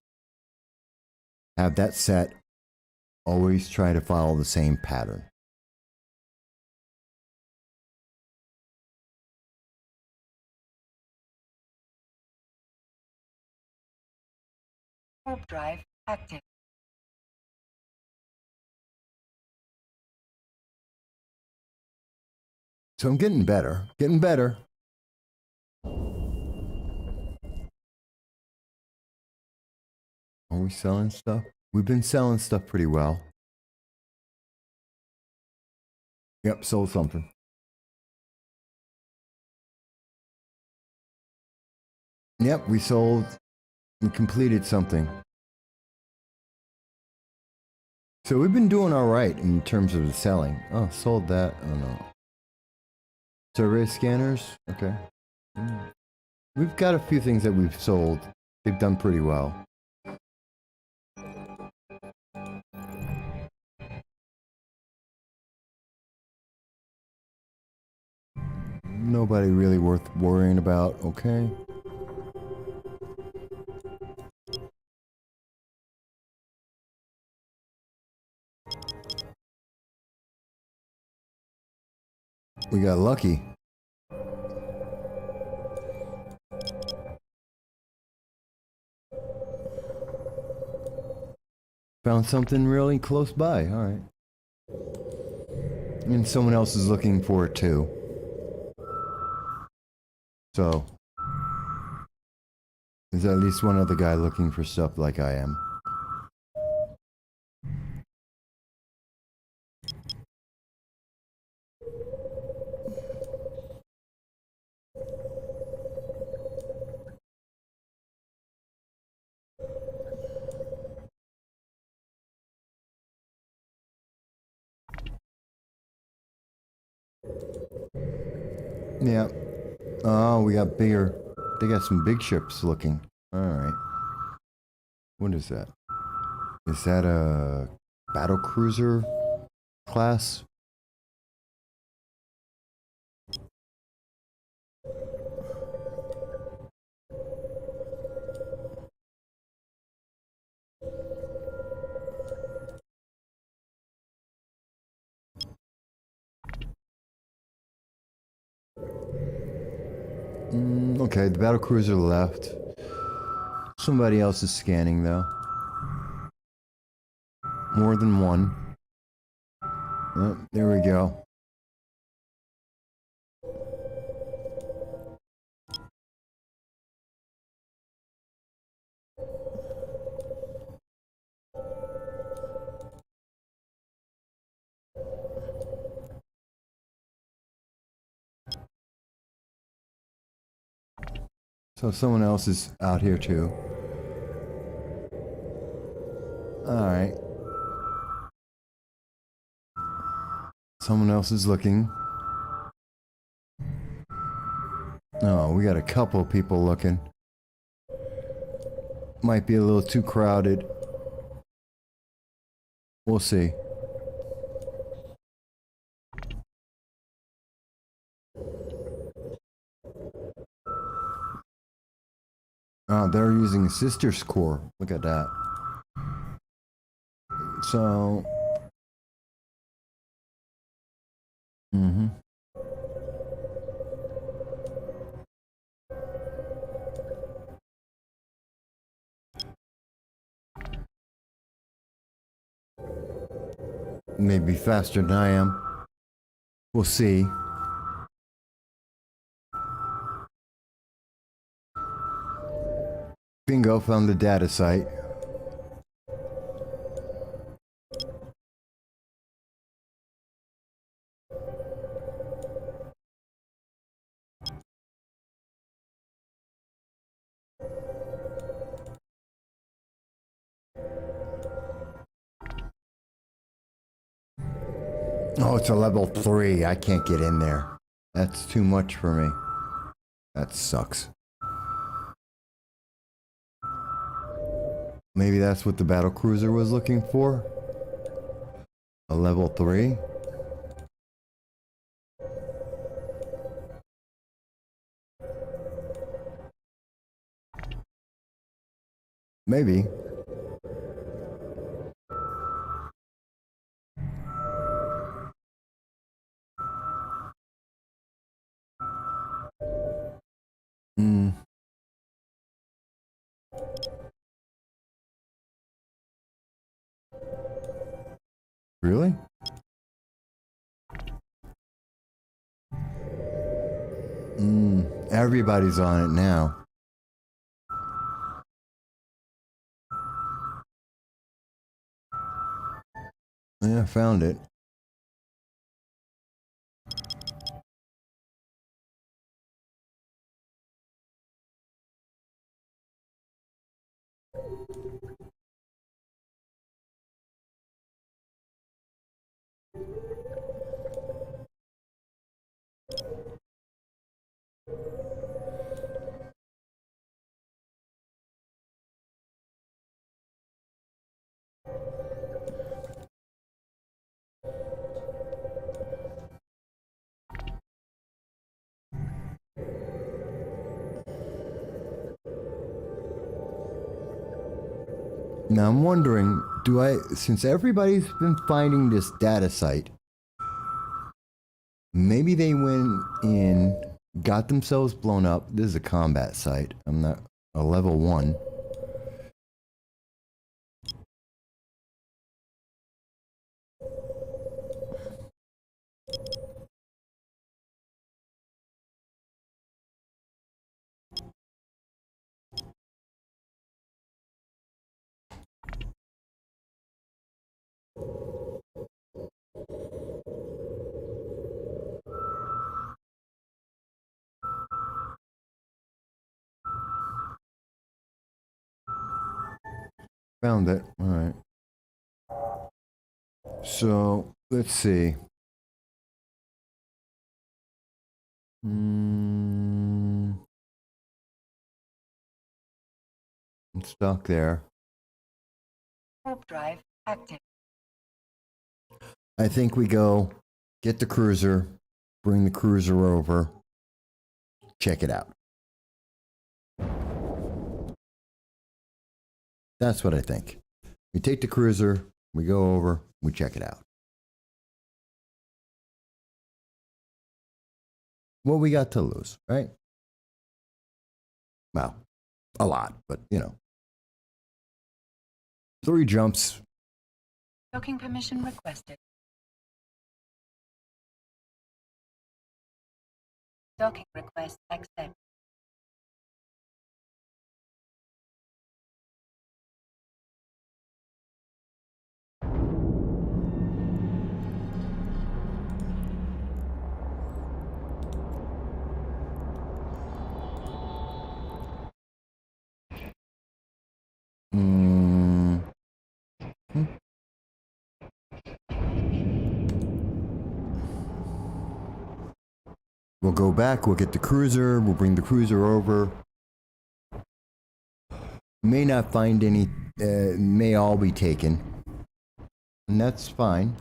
Have that set. Always try to follow the same pattern. Warp drive active. So I'm getting better. Getting better. Are we selling stuff? We've been selling stuff pretty well. Yep, sold something. Yep, we completed something. So we've been doing all right in terms of the selling. Oh, sold that. Oh no. Survey scanners. Okay. We've got a few things that we've sold. They've done pretty well. Nobody really worth worrying about. Okay. We got lucky. Found something really close by. All right. And someone else is looking for it too. So, there's at least one other guy looking for stuff like I am. Yeah. Oh, we got bigger. They got some big ships looking. All right. What is that? Is that a battle cruiser class? Okay, the battle cruiser left. Somebody else is scanning though. More than one. Oh, there we go. So someone else is out here too. Alright. Someone else is looking. Oh, we got a couple of people looking. Might be a little too crowded. We'll see. Oh, they're using Sister's Core. Look at that. So... Maybe faster than I am. We'll see. Bingo, found the data site. Oh, it's a level 3. I can't get in there. That's too much for me. That sucks. Maybe that's what the battle cruiser was looking for? A level 3? Maybe. Really? Everybody's on it now. Yeah, I found it. Now I'm wondering, since everybody's been finding this data site, maybe they went in, got themselves blown up. This is a combat site. I'm not a level 1. Found it. All right. So let's see. I'm stuck there. Warp drive active. I think we go get the cruiser, bring the cruiser over, check it out. That's what I think. We take the cruiser, we go over, we check it out. What we got to lose, right? Well, a lot, but you know. 3 jumps. Docking permission requested. Docking request accept. We'll go back, we'll get the cruiser, we'll bring the cruiser over. May not find any, may all be taken. And that's fine.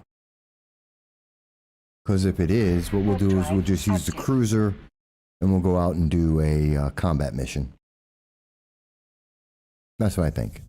Because if it is, what we'll do is we'll just use the cruiser and we'll go out and do a combat mission. That's what I think.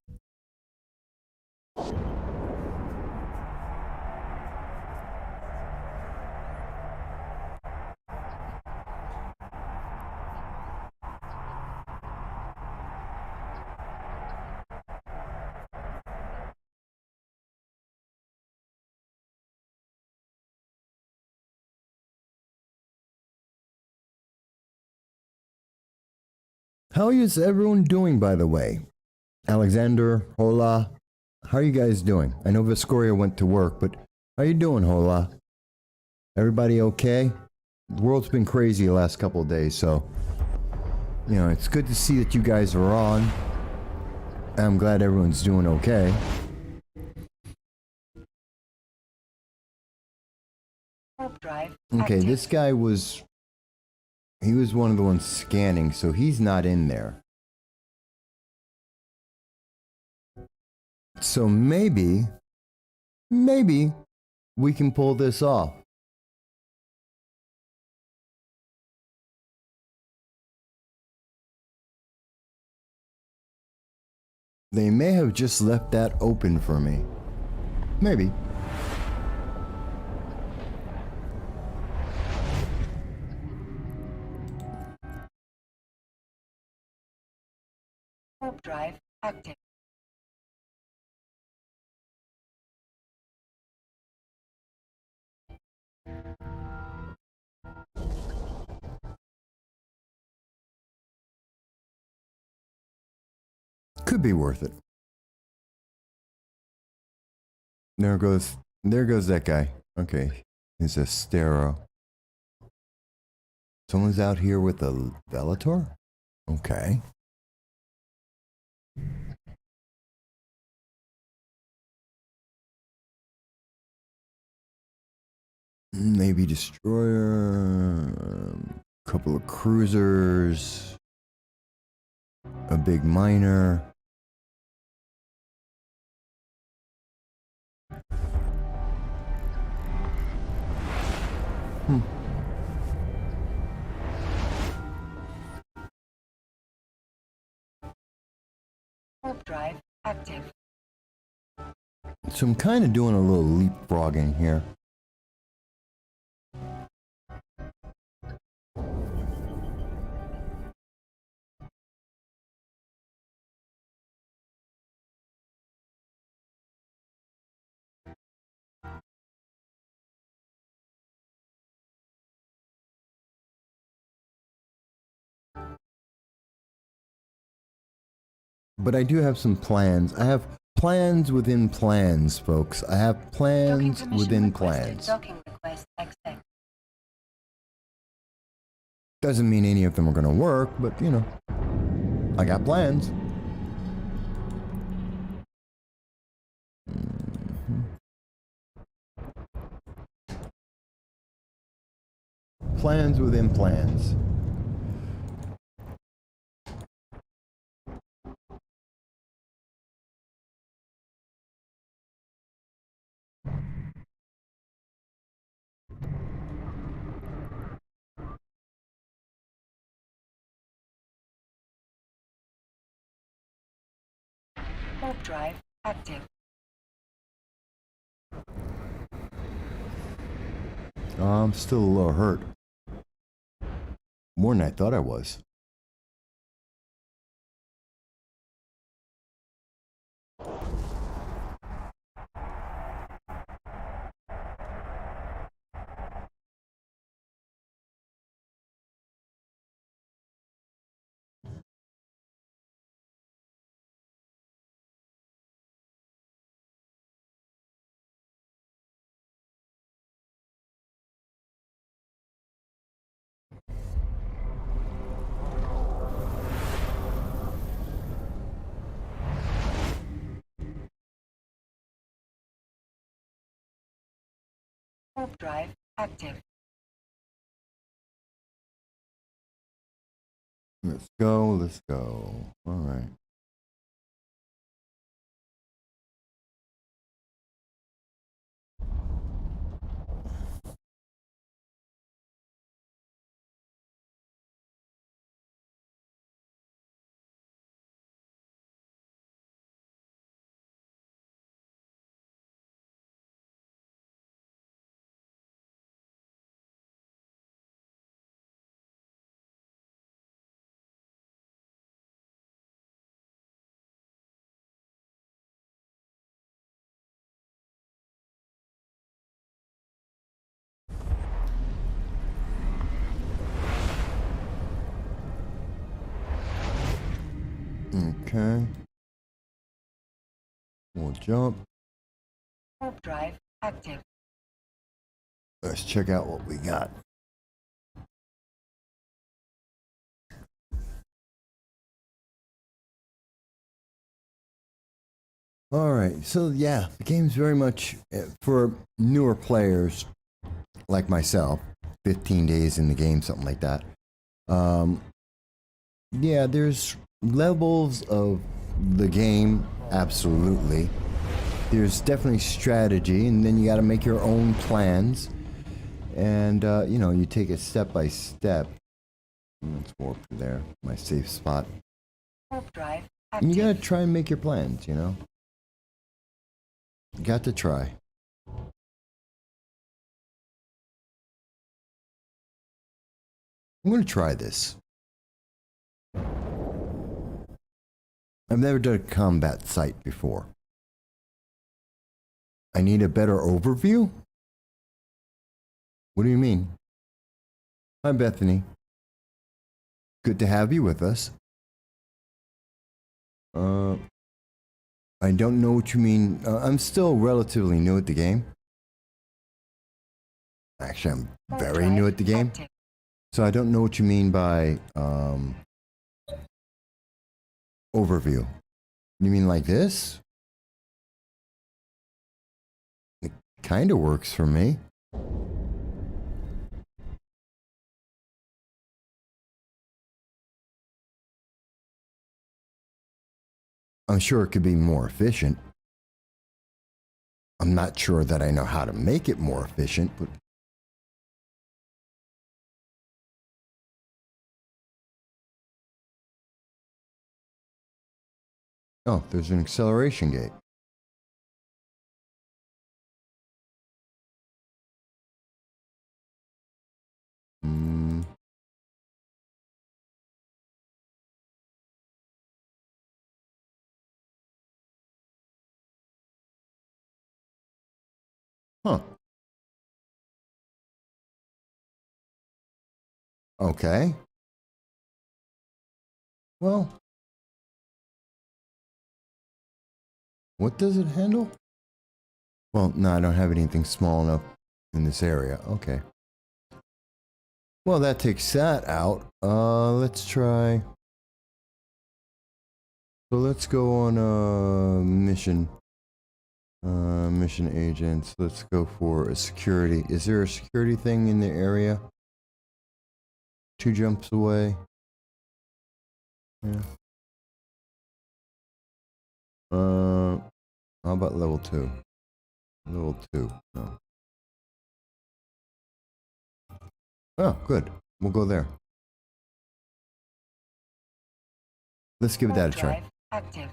How is everyone doing, by the way? Alexander, hola. How are you guys doing? I know Viscoria went to work, but how you doing, hola? Everybody okay? The world's been crazy the last couple of days, so you know, it's good to see that you guys are on. I'm glad everyone's doing okay. Okay, this guy was... He was one of the ones scanning, so he's not in there. So maybe we can pull this off. They may have just left that open for me. Maybe. Warp drive active. Could be worth it. There goes that guy. Okay, he's a Stero. Someone's out here with a Velator? Okay. Navy destroyer, couple of cruisers, a big miner. Warp drive active. So I'm kind of doing a little leapfrogging here. But I do have some plans. I have plans within plans, folks. I have plans within plans. Docking request accept. Doesn't mean any of them are going to work, but you know, I got plans. Plans within plans. Warp drive active. I'm still a little hurt. More than I thought I was. Warp drive active. Let's go, let's go. All right. Okay. We'll jump. Warp drive active. Let's check out what we got. All right, so yeah, the game's very much for newer players like myself, 15 days in the game, something like that. Yeah, there's levels of the game, absolutely. There's definitely strategy, and then you got to make your own plans. And, you know, you take it step by step. Let's warp to there, my safe spot. Warp drive And active. you got to try and make your plans, you know? Got to try. I'm going to try this. I've never done a combat site before. I need a better overview? What do you mean? Hi, Bethany. Good to have you with us. I don't know what you mean. I'm still relatively new at the game. Actually, I'm Warp very drive new at the game. active. So I don't know what you mean by overview. You mean like this? It kind of works for me. I'm sure it could be more efficient. I'm not sure that I know how to make it more efficient, but oh, there's an acceleration gate. Hmm. Huh. Okay. Well, what does it handle? Well, no, I don't have anything small enough in this area. Okay. Well, that takes that out. Let's try. So let's go on a mission. Mission agents. Let's go for a security. Is there a security thing in the area? 2 jumps away. Yeah. How about level 2? Level 2. No. Oh, good. We'll go there. Let's give that a Warp try. drive active.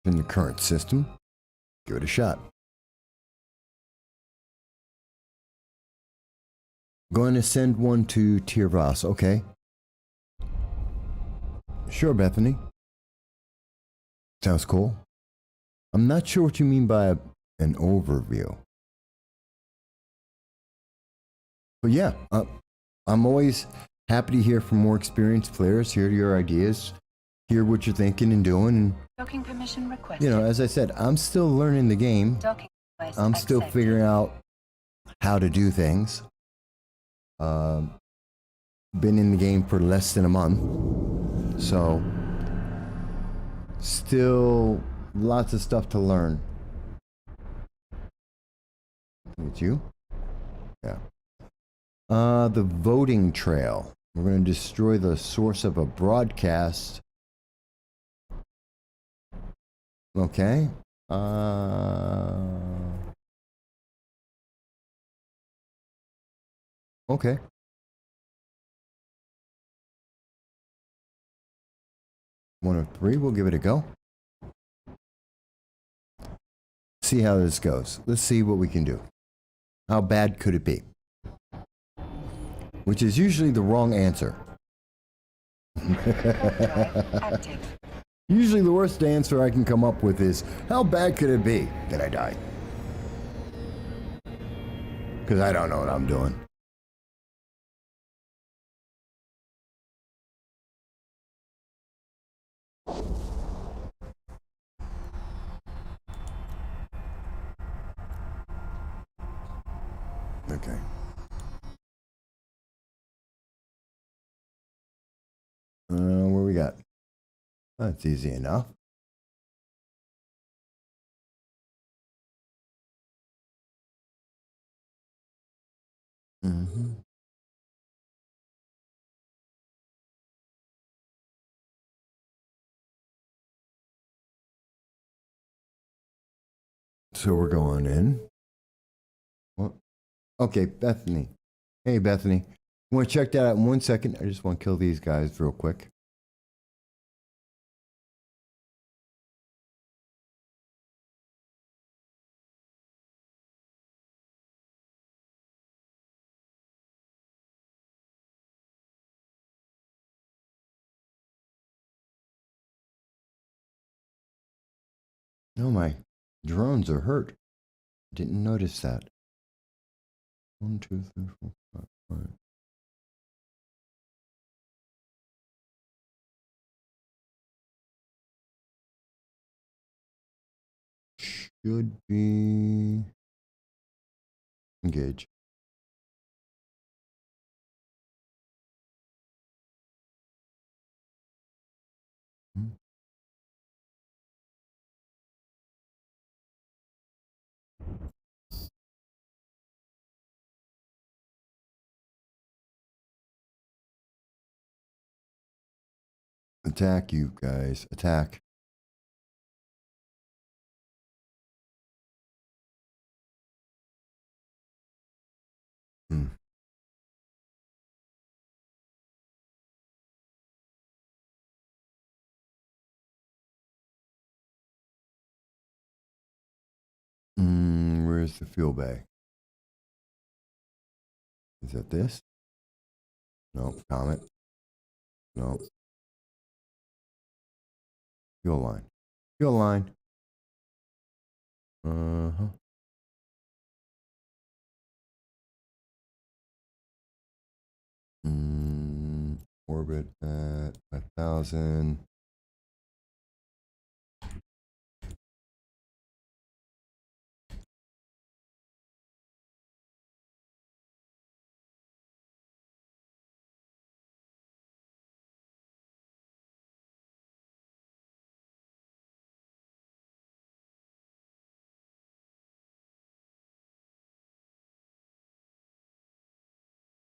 In the current system, give it a shot. Going to send one to Tirvas. Okay. Sure, Bethany. Sounds cool. I'm not sure what you mean by an overview. But yeah, I'm always happy to hear from more experienced players, hear your ideas, hear what you're thinking and doing. And, Docking permission requested. you know, as I said, I'm still learning the game. Docking request I'm still accepted. figuring out how to do things. Been in the game for less than a month. So, still lots of stuff to learn. It's you? Yeah. The voting trail. We're going to destroy the source of a broadcast. Okay. Okay. One of three. We'll give it a go. See how this goes. Let's see what we can do. How bad could it be? Which is usually the wrong answer. Active. Usually the worst answer I can come up with is, how bad could it be that I died? Because I don't know what I'm doing. Okay. What we got? That's easy enough. Mm-hmm. So we're going in. What? Okay, Bethany. Hey, Bethany. Want to check that out in 1 second? I just want to kill these guys real quick. No, my drones are hurt. Didn't notice that. 1, 2, 3, 4, 5, 5. Should be engage. Attack, you guys. Attack. Hmm. Where's the fuel bag? Is that this? No. Comet. No. Fuel line. Fuel line. Uh-huh. Orbit at 1,000.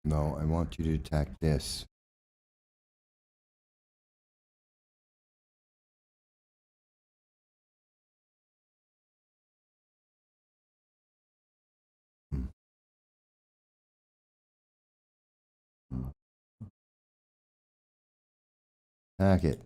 No, I want you to attack this. Attack it.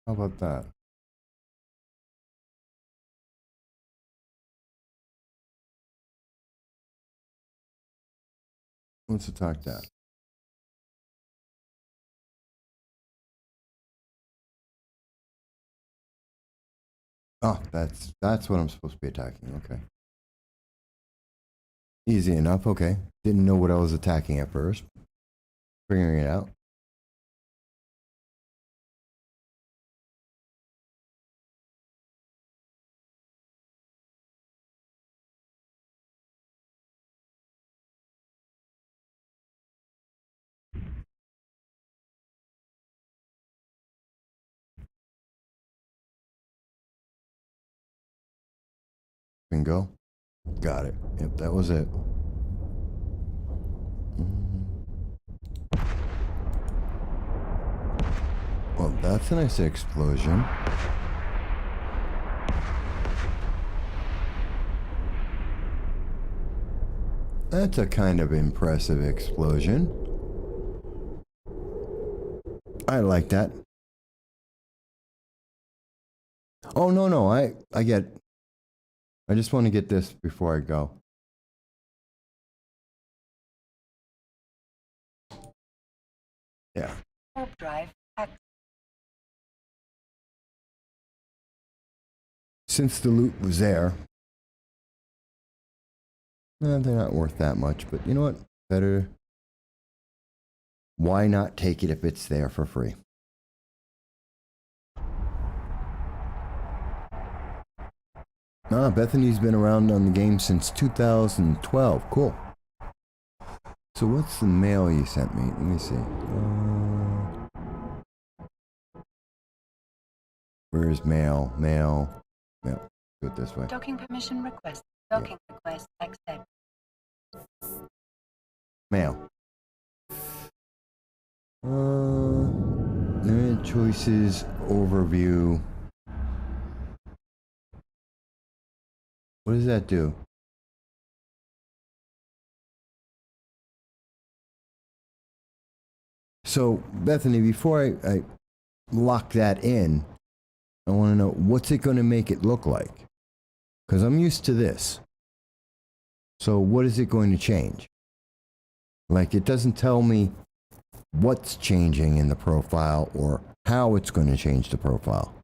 How about that? Let's attack that. Oh, that's what I'm supposed to be attacking. Okay. Easy enough. Okay. Didn't know what I was attacking at first. Figuring it out. Bingo. Got it. Yep, that was it. Well, that's a nice explosion. That's a kind of impressive explosion. I like that. Oh, no, I just want to get this before I go. Yeah. Warp drive active. Since the loot was there, they're not worth that much, but you know what? Better. Why not take it if it's there for free? Bethany's been around on the game since 2012. Cool. So what's the mail you sent me? Let me see. Where is mail? Mail. Do it this way. Docking permission request. Docking request accept. Mail. Limited choices, overview. What does that do? So, Bethany, before I lock that in, I want to know, what's it going to make it look like? Because I'm used to this. So what is it going to change? Like, it doesn't tell me what's changing in the profile or how it's going to change the profile.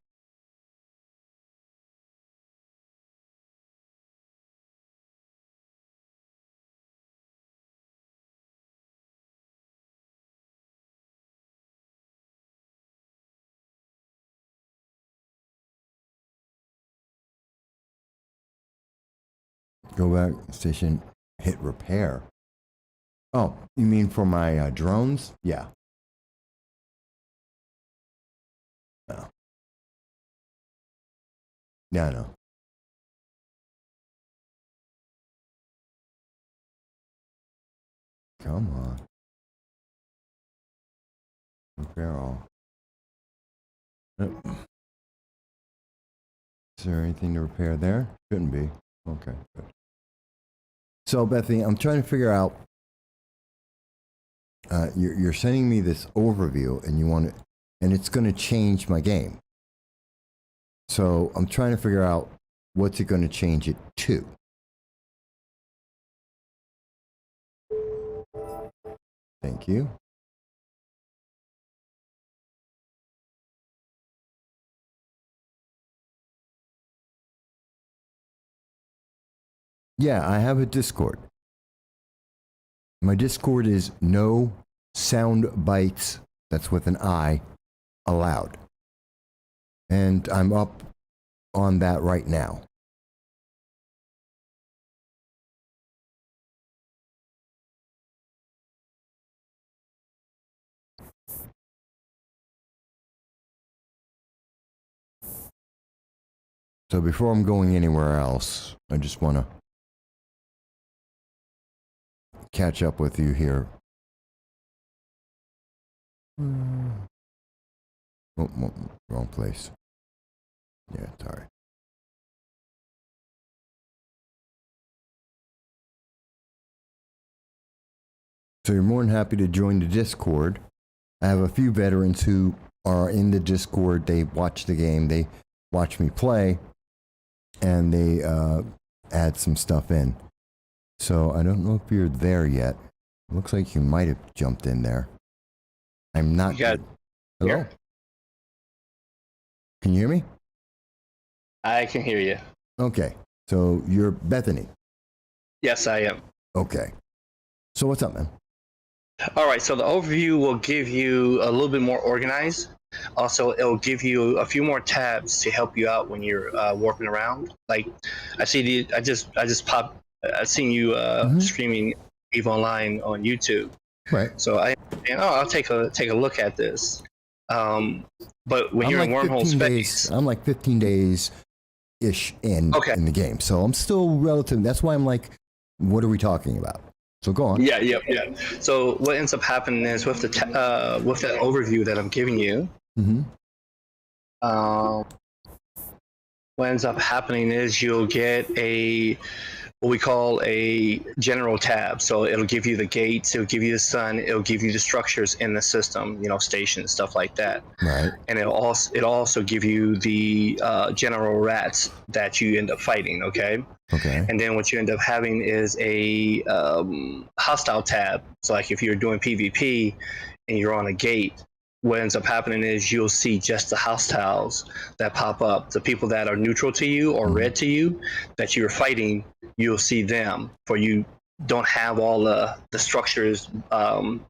Go back, station, hit repair. Oh, you mean for my drones? Yeah. No. Yeah, no. Come on. Repair all. Is there anything to repair there? Shouldn't be. Okay, good. So, Bethany, I'm trying to figure out. You're sending me this overview, and you want it, and it's going to change my game. So I'm trying to figure out what's it going to change it to. Thank you. Yeah, I have a Discord. My Discord is no sound bites, that's with an I, allowed. And I'm up on that right now. So before I'm going anywhere else, I just want to catch up with you here. Oh, wrong place. Yeah, sorry. So you're more than happy to join the Discord. I have a few veterans who are in the Discord. They watch the game. They watch me play. And they add some stuff in. So I don't know if you're there yet. Looks like you might have jumped in there. I'm not. You got Hello? here? Can you hear me? I can hear you. Okay. So you're Bethany. Yes, I am. Okay. So what's up, man? All right, so the overview will give you a little bit more organized. Also, it'll give you a few more tabs to help you out when you're warping around. Like, I seen you streaming EVE Online on YouTube. Right. So I'll take a look at this. But when you're like in wormhole 15 space, days, I'm like 15 days ish in the game, so I'm still relative. That's why I'm like, what are we talking about? So go on. Yeah. So what ends up happening is with the with that overview that I'm giving you, what ends up happening is you'll get what we call a general tab. So it'll give you the gates, it'll give you the sun, it'll give you the structures in the system, stations, stuff like that. Right. And it'll also give you the general rats that you end up fighting. Okay. And then what you end up having is a hostile tab. So like if you're doing PvP and you're on a gate, what ends up happening is you'll see just the hostiles that pop up. The people that are neutral to you or red to you that you're fighting, you'll see them. For you don't have all the structures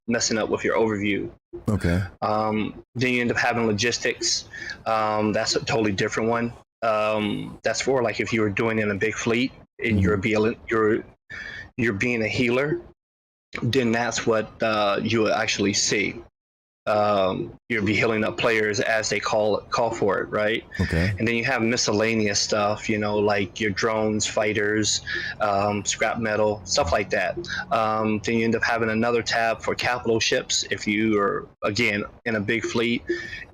messing up with your overview. Okay. Then you end up having logistics. That's a totally different one. That's for like if you were doing in a big fleet and you're being a healer, then that's what you'll actually see. You'll be healing up players as they call for it, right? Okay. And then you have miscellaneous stuff, like your drones, fighters, scrap metal, stuff like that. Then you end up having another tab for capital ships. If you are, again, in a big fleet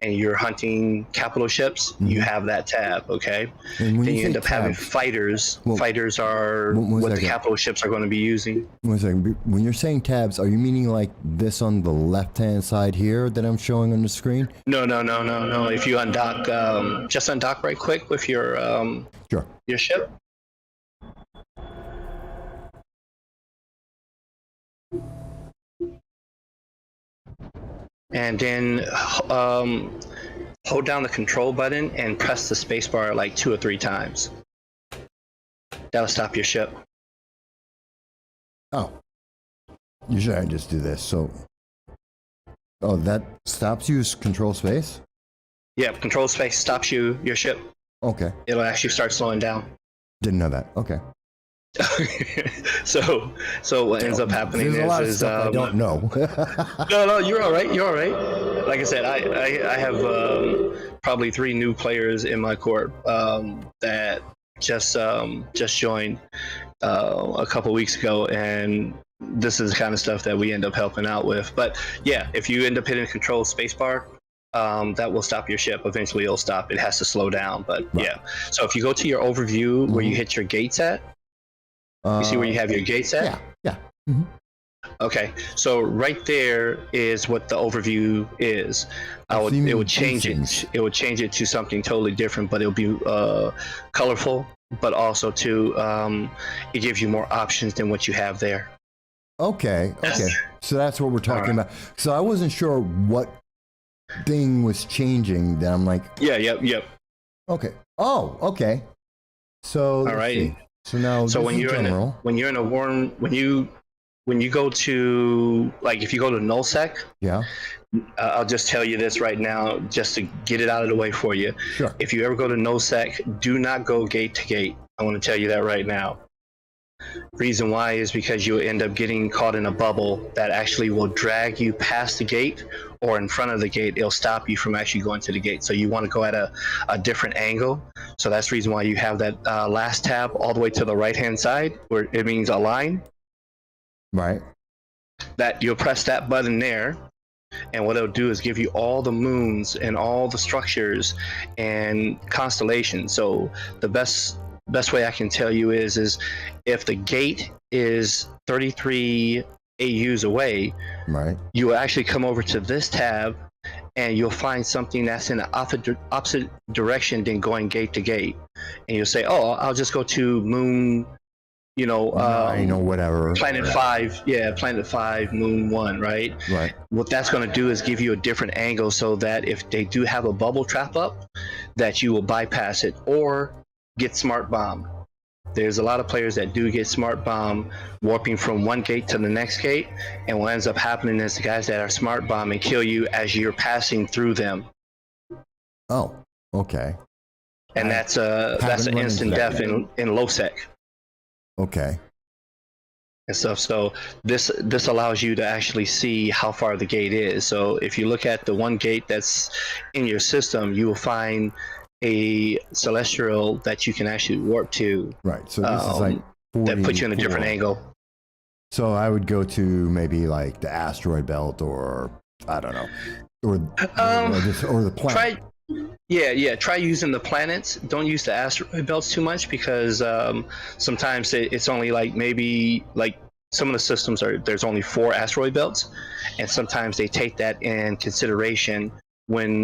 and you're hunting capital ships, you have that tab, okay? And then you end up having fighters. Fighters are what the capital ships are going to be using. One second. When you're saying tabs, are you meaning like this on the left-hand side here that I'm showing on the screen? No. If you undock, just undock right quick with your sure. Your ship. And then hold down the control button and press the spacebar like 2 or 3 times. That'll stop your ship. Oh. Usually I just do this, so... Oh, that stops you control space? Yeah, control space stops your ship. Okay. It'll actually start slowing down. Didn't know that. Okay. So what ends up happening There's a lot of stuff I don't know. No, you're all right. You're all right. Like I said, I have probably 3 new players in my corp that just joined a couple weeks ago, and this is the kind of stuff that we end up helping out with. But yeah, if you end up hitting control spacebar, that will stop your ship. Eventually it'll stop. It has to slow down, but yeah. So if you go to your overview where you hit your gates at, you see where you have your gates at? Yeah. Okay, so right there is what the overview is. It would change it. It would change it to something totally different, but it'll be colorful, but also it gives you more options than what you have there. Okay. So that's what we're talking about. So I wasn't sure what thing was changing. That I'm like. Yeah. Yep. Okay. Oh. Okay. So. All right. So now. So when you're in a warm, when you go to, like, if you go to nullsec. Yeah. I'll just tell you this right now, just to get it out of the way for you. Sure. If you ever go to nullsec, do not go gate to gate. I want to tell you that right now. Reason why is because you'll end up getting caught in a bubble that actually will drag you past the gate or in front of the gate. It'll stop you from actually going to the gate. So you want to go at a different angle. So that's the reason why you have that last tab all the way to the right-hand side, where it means align. Right. That you'll press that button there, and what it'll do is give you all the moons and all the structures and constellations. So the best way I can tell you is if the gate is 33 AUs away, right, you will actually come over to this tab and you'll find something that's in the opposite direction than going gate to gate. And you'll say, oh, I'll just go to moon you know, 9 or whatever. Planet 5, yeah, Planet 5, Moon 1, right? Right. What that's going to do is give you a different angle so that if they do have a bubble trap up, that you will bypass it or get smart bomb. There's a lot of players that do get smart bomb, warping from one gate to the next gate, and what ends up happening is the guys that are smart bombing kill you as you're passing through them. Oh, okay. And that's an instant death in low sec. Okay. And stuff. So this allows you to actually see how far the gate is. So if you look at the one gate that's in your system, you will find a celestial that you can actually warp to. Right. So this is like 40, that puts you in a different angle. So I would go to maybe like the asteroid belt, or I don't know, or the planet. Try using the planets. Don't use the asteroid belts too much, because sometimes it's only like maybe like some of the systems there's only 4 asteroid belts, and sometimes they take that in consideration when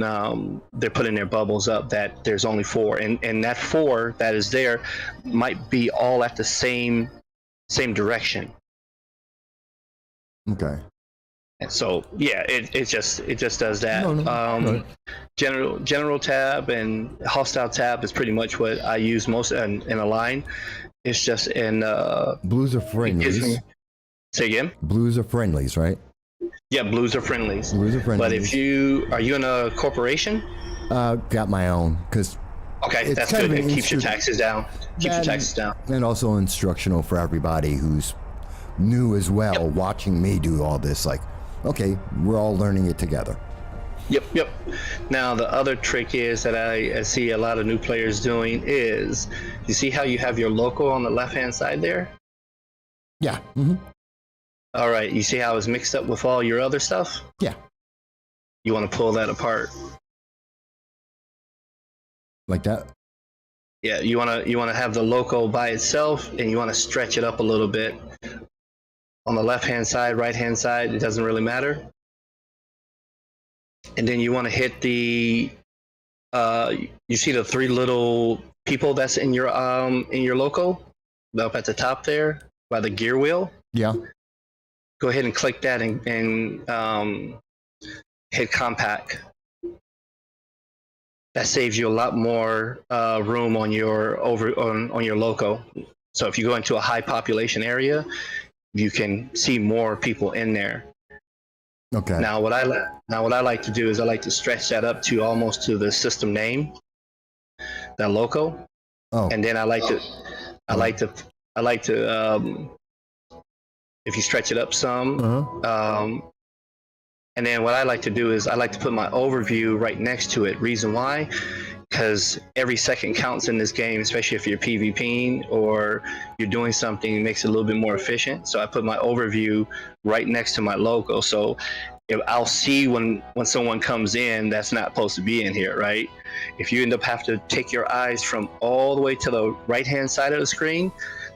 they're putting their bubbles up, that there's only 4, and that 4 that is there might be all at the same direction. Okay. And so yeah, it just does that. No. General tab and hostile tab is pretty much what I use most in a line. It's just in blues are friendlies. Say again? Blues are friendlies, right? Yeah, blues are friendlies. Blues are friendlies. But if are you in a corporation? Got my own, because okay, that's good. It keeps your taxes down. And also instructional for everybody who's new as well. Yep. Watching me do all this, like, okay, we're all learning it together. Yep. Now the other trick is that I see a lot of new players doing is, you see how you have your logo on the left hand side there? Yeah. Mm-hmm. All right, you see how it's mixed up with all your other stuff? Yeah. You want to pull that apart. Like that? Yeah, you want to have the logo by itself, and you want to stretch it up a little bit. On the left hand side, right hand side, it doesn't really matter. And then you want to hit the you see the 3 little people that's in your logo up at the top there by the gear wheel? Yeah. Go ahead and click that and hit compact. That saves you a lot more room on your on your logo. So if you go into a high population area, you can see more people in there. Okay. Now what I like to do is I like to stretch that up to almost to the system name, that logo. Oh. And then I like to if you stretch it up some, and then what I like to do is I like to put my overview right next to it. Reason why? Because every second counts in this game, especially if you're PvPing or you're doing something, it makes it a little bit more efficient. So I put my overview right next to my logo. So if I'll see when someone comes in that's not supposed to be in here, right? If you end up having to take your eyes from all the way to the right-hand side of the screen,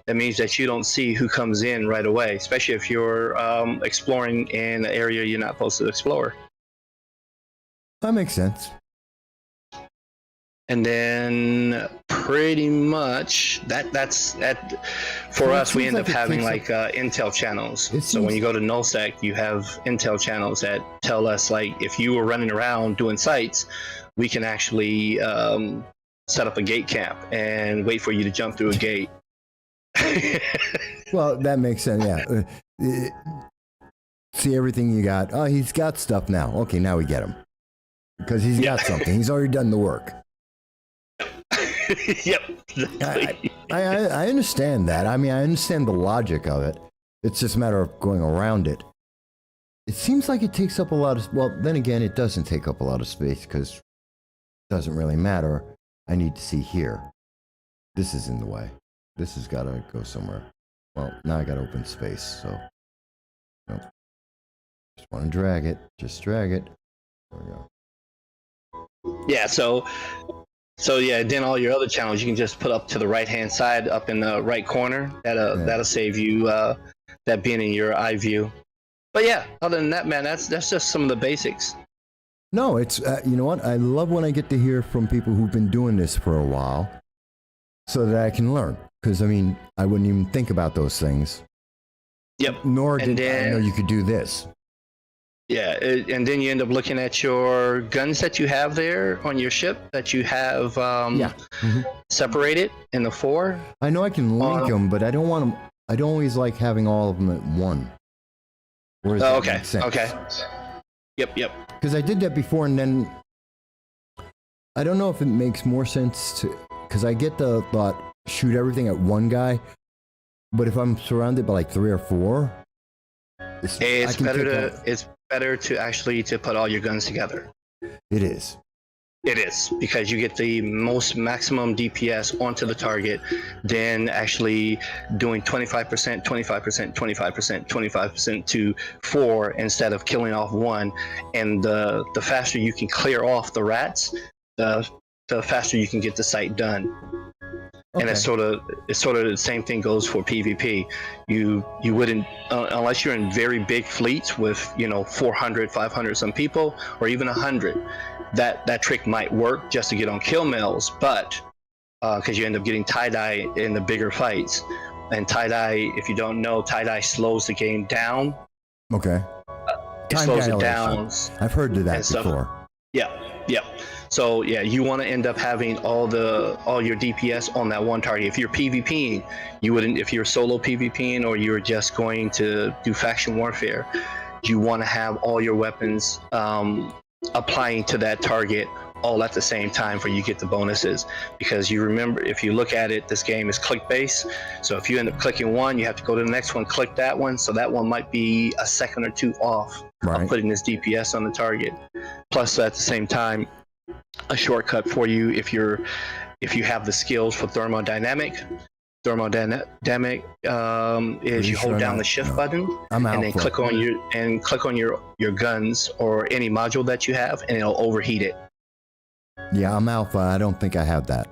that means that you don't see who comes in right away, especially if you're exploring in an area you're not supposed to explore. That makes sense. And then pretty much that's for us. We end up having like intel channels. So when you go to nullsec, you have intel channels that tell us, like, if you were running around doing sites, we can actually set up a gate camp and wait for you to jump through a gate. Well, that makes sense. Yeah. See everything you got. Oh, he's got stuff now. Okay, now we get him because he's got something. He's already done the work. Yep. Exactly. I understand that. I mean, I understand the logic of it. It's just a matter of going around it. It seems like it takes up a lot of... Well, then again, it doesn't take up a lot of space because it doesn't really matter. I need to see here. This is in the way. This has got to go somewhere. Well, now I got to open space, so... Nope. Just want to drag it. Just drag it. There we go. Yeah, so yeah, then all your other channels you can just put up to the right hand side, up in the right corner. That'll save you that being in your eye view. But yeah, other than that, man, that's just some of the basics. No, it's you know what? I love when I get to hear from people who've been doing this for a while, so that I can learn. Because I mean, I wouldn't even think about those things. Yep. Nor did I know you could do this. Yeah, and then you end up looking at your guns that you have there on your ship that you have separated in the 4. I know I can link them, but I don't want them. I don't always like having all of them at one. Okay. Okay. Yep. Because I did that before, and then I don't know if it makes more sense to. Because I get the thought, shoot everything at one guy, but if I'm surrounded by like 3 or 4, it's better to actually to put all your guns together. It is. It is, because you get the most maximum DPS onto the target than actually doing 25%, 25%, 25%, 25% to 4 instead of killing off 1. And the faster you can clear off the rats, the faster you can get the site done. Okay. And it's sort of the same thing goes for PvP. You wouldn't unless you're in very big fleets with 400, 500 some people, or even 100. That trick might work just to get on kill mills, but because you end up getting tie-dye in the bigger fights. And tie-dye, if you don't know, tie-dye slows the game down. Okay. It slows it down. I've heard of that before. Yeah. So yeah, you want to end up having all your DPS on that one target. If you're PvPing, you wouldn't. If you're solo PvPing or you're just going to do faction warfare, you want to have all your weapons applying to that target all at the same time for you get the bonuses. Because you remember, if you look at it, this game is click based. So if you end up clicking one, you have to go to the next one, click that one. So that one might be a second or 2 off of putting this DPS on the target. Plus at the same time, a shortcut for you if you have the skills for thermodynamic. Thermodynamic is you hold down the shift button and then click on your guns or any module that you have, and it'll overheat it. Yeah, I'm alpha. I don't think I have that.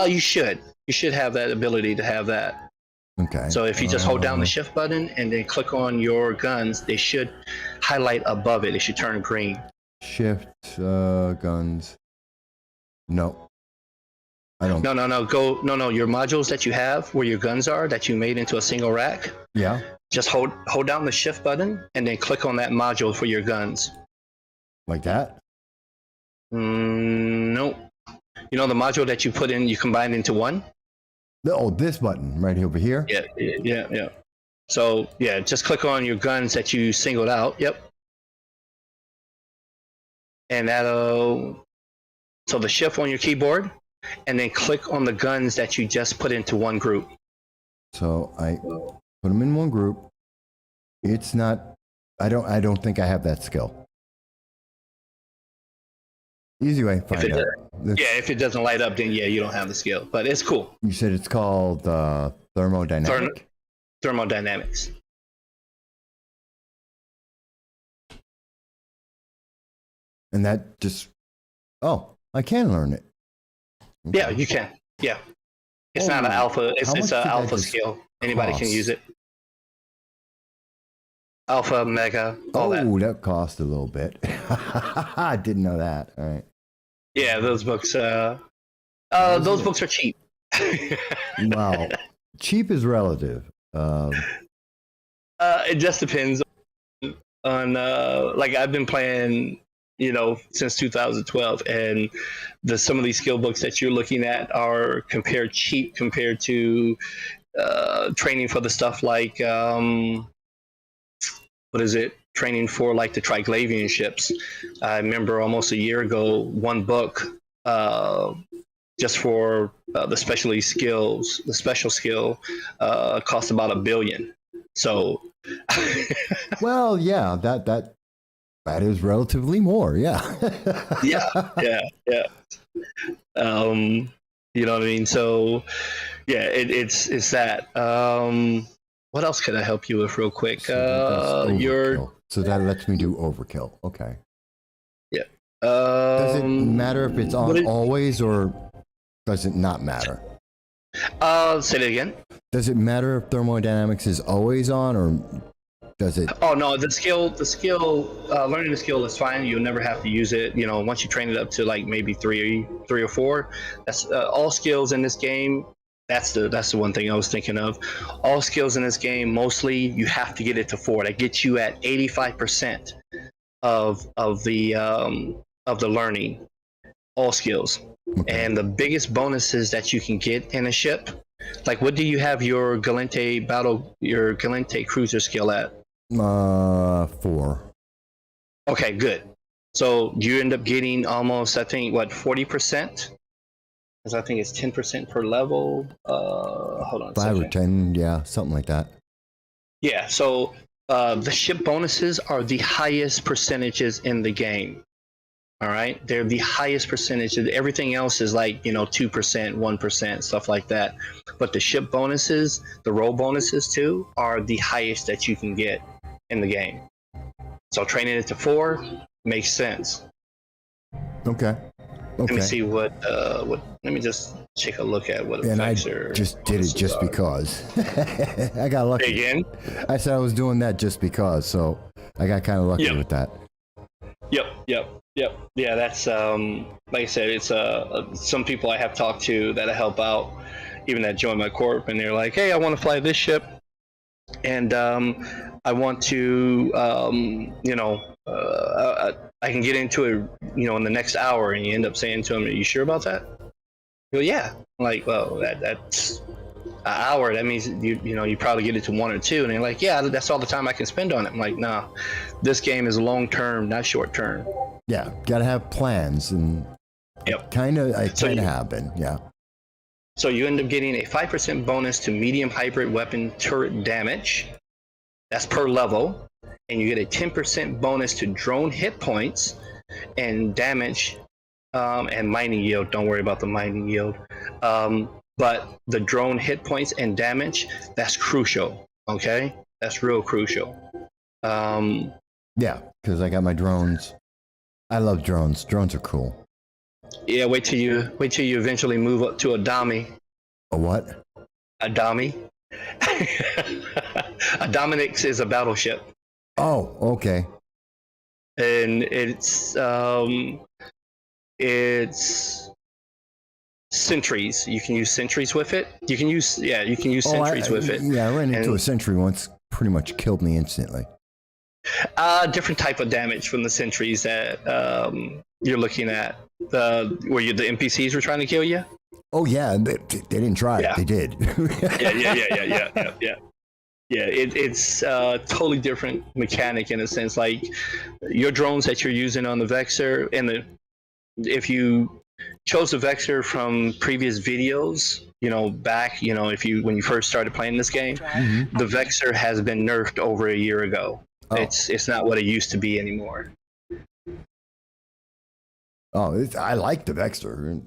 You should have that ability to have that. Okay. So if you just hold down the shift button and then click on your guns, they should highlight above it. It should turn green. Shift guns. No. I don't. No. Your modules that you have where your guns are that you made into a single rack. Yeah. Just hold down the shift button and then click on that module for your guns. Like that? Nope. The module that you put in, you combine into one? This button right over here? Yeah. So, yeah, just click on your guns that you singled out. Yep. And so the shift on your keyboard, and then click on the guns that you just put into one group. So I put them in one group. It's not, I don't think I have that skill. Easy way, find out. If it doesn't light up, then you don't have the skill, but it's cool. You said it's called thermodynamic? Thermodynamics. And that just, I can learn it. Okay. Yeah, you can. Yeah. It's not an alpha, it's an alpha skill. Anybody can use it. Alpha, mega, all that. Oh, that cost a little bit. I didn't know that. All right. Yeah, those books books are cheap. Wow. Cheap is relative. It just depends on like I've been playing since 2012, and some of these skill books that you're looking at are cheap compared to training for the stuff like training for like the Triglavian ships. I remember almost a year ago, one book just for the special skill cost about $1 billion. So well, yeah, that is relatively more, yeah. yeah. You know what I mean? So yeah, it's that. What else could I help you with real quick? So that lets me do overkill. Okay. Yeah. Does it matter if it's on always, or does it not matter? Say it again. Does it matter if thermodynamics is always on, or does it? Oh no, the skill, learning the skill is fine. You'll never have to use it. Once you train it up to like maybe three or four. That's all skills in this game That's the one thing I was thinking of. All skills in this game, mostly you have to get it to 4. That gets you at 85% of the learning. All skills. Okay. And the biggest bonuses that you can get in a ship, like what do you have your Galente cruiser skill at? 4. Okay, good. So you end up getting almost, I think, 40%? Because I think it's 10% per level. Hold on. 5 or 10, yeah, something like that. Yeah. So the ship bonuses are the highest percentages in the game. All right, they're the highest percentage. Everything else is like 2%, 1%, stuff like that. But the ship bonuses, the role bonuses too, are the highest that you can get in the game. So training it to 4 makes sense. Okay. Let me see what. Let me just take a look at what. And I just did it just because. I got lucky. Again? I said I was doing that just because, so I got kind of lucky with that. Yep. Yeah, that's like I said, it's some people I have talked to that I help out, even that join my corp, and they're like, hey, I want to fly this ship, and I want to I can get into it in the next hour, and you end up saying to them, are you sure about that? Go, yeah. I'm like, well, that's an hour. That means you probably get it to 1 or 2, and they're like, yeah, that's all the time I can spend on it. I'm like, nah, this game is long term, not short term. Yeah, gotta have plans, and I kind of have been, yeah. So you end up getting a 5% bonus to medium hybrid weapon turret damage. That's per level. And you get a 10% bonus to drone hit points and damage and mining yield. Don't worry about the mining yield. But the drone hit points and damage, that's crucial. Okay? That's real crucial. Yeah, because I got my drones. I love drones. Drones are cool. Yeah, wait till you eventually move up to a dummy. A what? A dummy. A Dominix is a battleship. Oh, okay. And it's sentries. You can use sentries with it. You can use sentries with it. Yeah, I ran into a sentry once. Pretty much killed me instantly. Different type of damage from the sentries that you're looking at. Were the NPCs were trying to kill you? Oh yeah, they didn't try it. They did. Yeah. Yeah, it's totally different mechanic in a sense. Like your drones that you're using on the Vexor, and if you chose the Vexor from previous videos, back, when you first started playing this game, the Vexor has been nerfed over a year ago. Oh. It's not what it used to be anymore. Oh, I like the Vexor.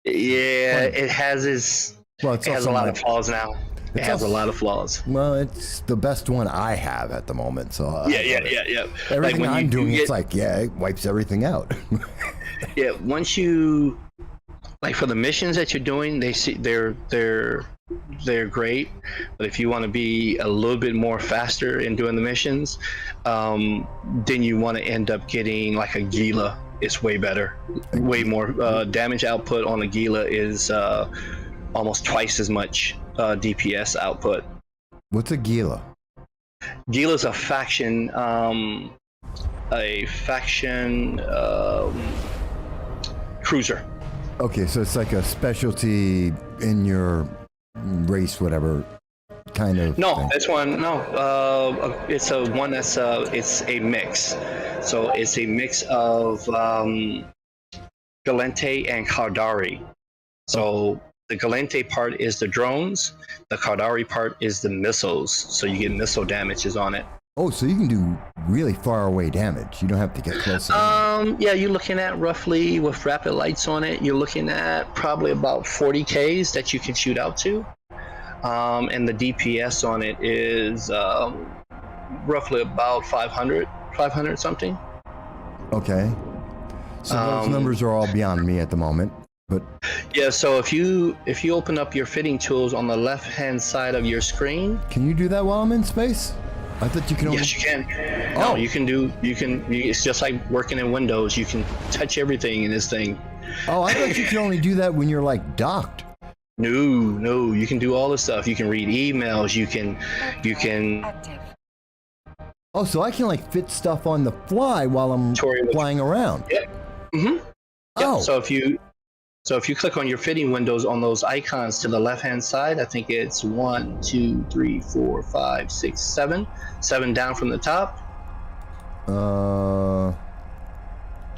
Yeah, it has a lot of flaws now. It has a lot of flaws. Well, it's the best one I have at the moment. So yeah. Everything I'm doing, it's like, it wipes everything out. Yeah, once you for the missions that you're doing, they're great. But if you want to be a little bit more faster in doing the missions, then you want to end up getting like a Gila. It's way better, way more damage output on a Gila is almost twice as much DPS output. What's a Gila? Gila's a faction cruiser. Okay, so it's like a specialty in your race, whatever kind of. No, thing. this one, no. It's a one that's it's a mix. So it's a mix of Galente and Caldari. So the Galente part is the drones. The Caldari part is the missiles. So you get missile damages on it. Oh, so you can do really far away damage. You don't have to get close. Yeah, you're looking at roughly, with rapid lights on it, you're looking at probably about 40 Ks that you can shoot out to. And the DPS on it is roughly about 500 something. Okay. So those numbers are all beyond me at the moment. But yeah, so if you open up your fitting tools on the left hand side of your screen. Can you do that while I'm in space? I thought you can only... Yes, you can. Oh. No, you can. It's just like working in Windows. You can touch everything in this thing. Oh, I thought you could only do that when you're like docked. No, you can do all this stuff. You can read emails. You can Active. Oh, so I can like fit stuff on the fly while I'm flying around. Yep. Mm-hmm. Oh. Yep. So if you click on your fitting windows on those icons to the left-hand side, I think it's 1, 2, 3, 4, 5, 6, 7. 7 down from the top.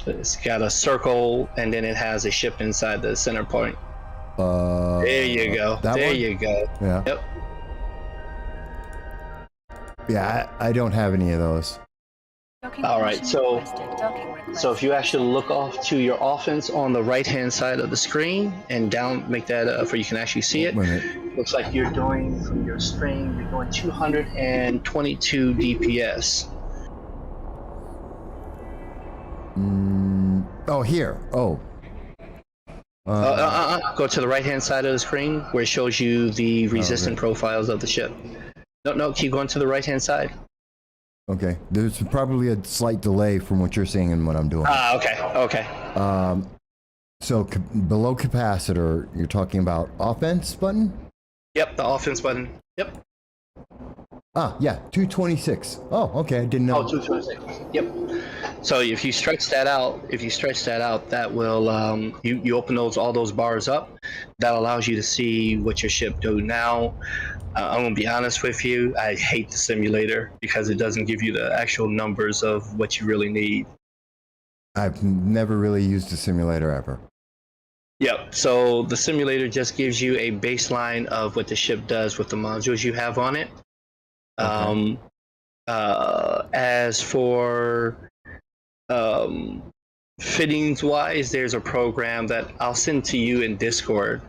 It's got a circle, and then it has a ship inside the center point. There you go. There you go. Yeah. Yep. Yeah, I don't have any of those. All right, so if you actually look off to your offense on the right-hand side of the screen and down, make that where you can actually see it. Looks like you're doing, from your string, you're doing 222 DPS. Oh, here. Oh. Go to the right-hand side of the screen where it shows you the resistant profiles of the ship. No, keep going to the right-hand side. Okay, there's probably a slight delay from what you're seeing and what I'm doing. Okay. So below capacitor, you're talking about offense button? Yep, the offense button. Yep. Yeah, 226. Oh, okay, I didn't know. 226. Yep. So if you stretch that out, that will you open all those bars up. That allows you to see what your ship do. Now, I'm gonna be honest with you. I hate the simulator because it doesn't give you the actual numbers of what you really need. I've never really used a simulator ever. Yep. So the simulator just gives you a baseline of what the ship does with the modules you have on it. Okay. As for fittings wise, there's a program that I'll send to you in Discord.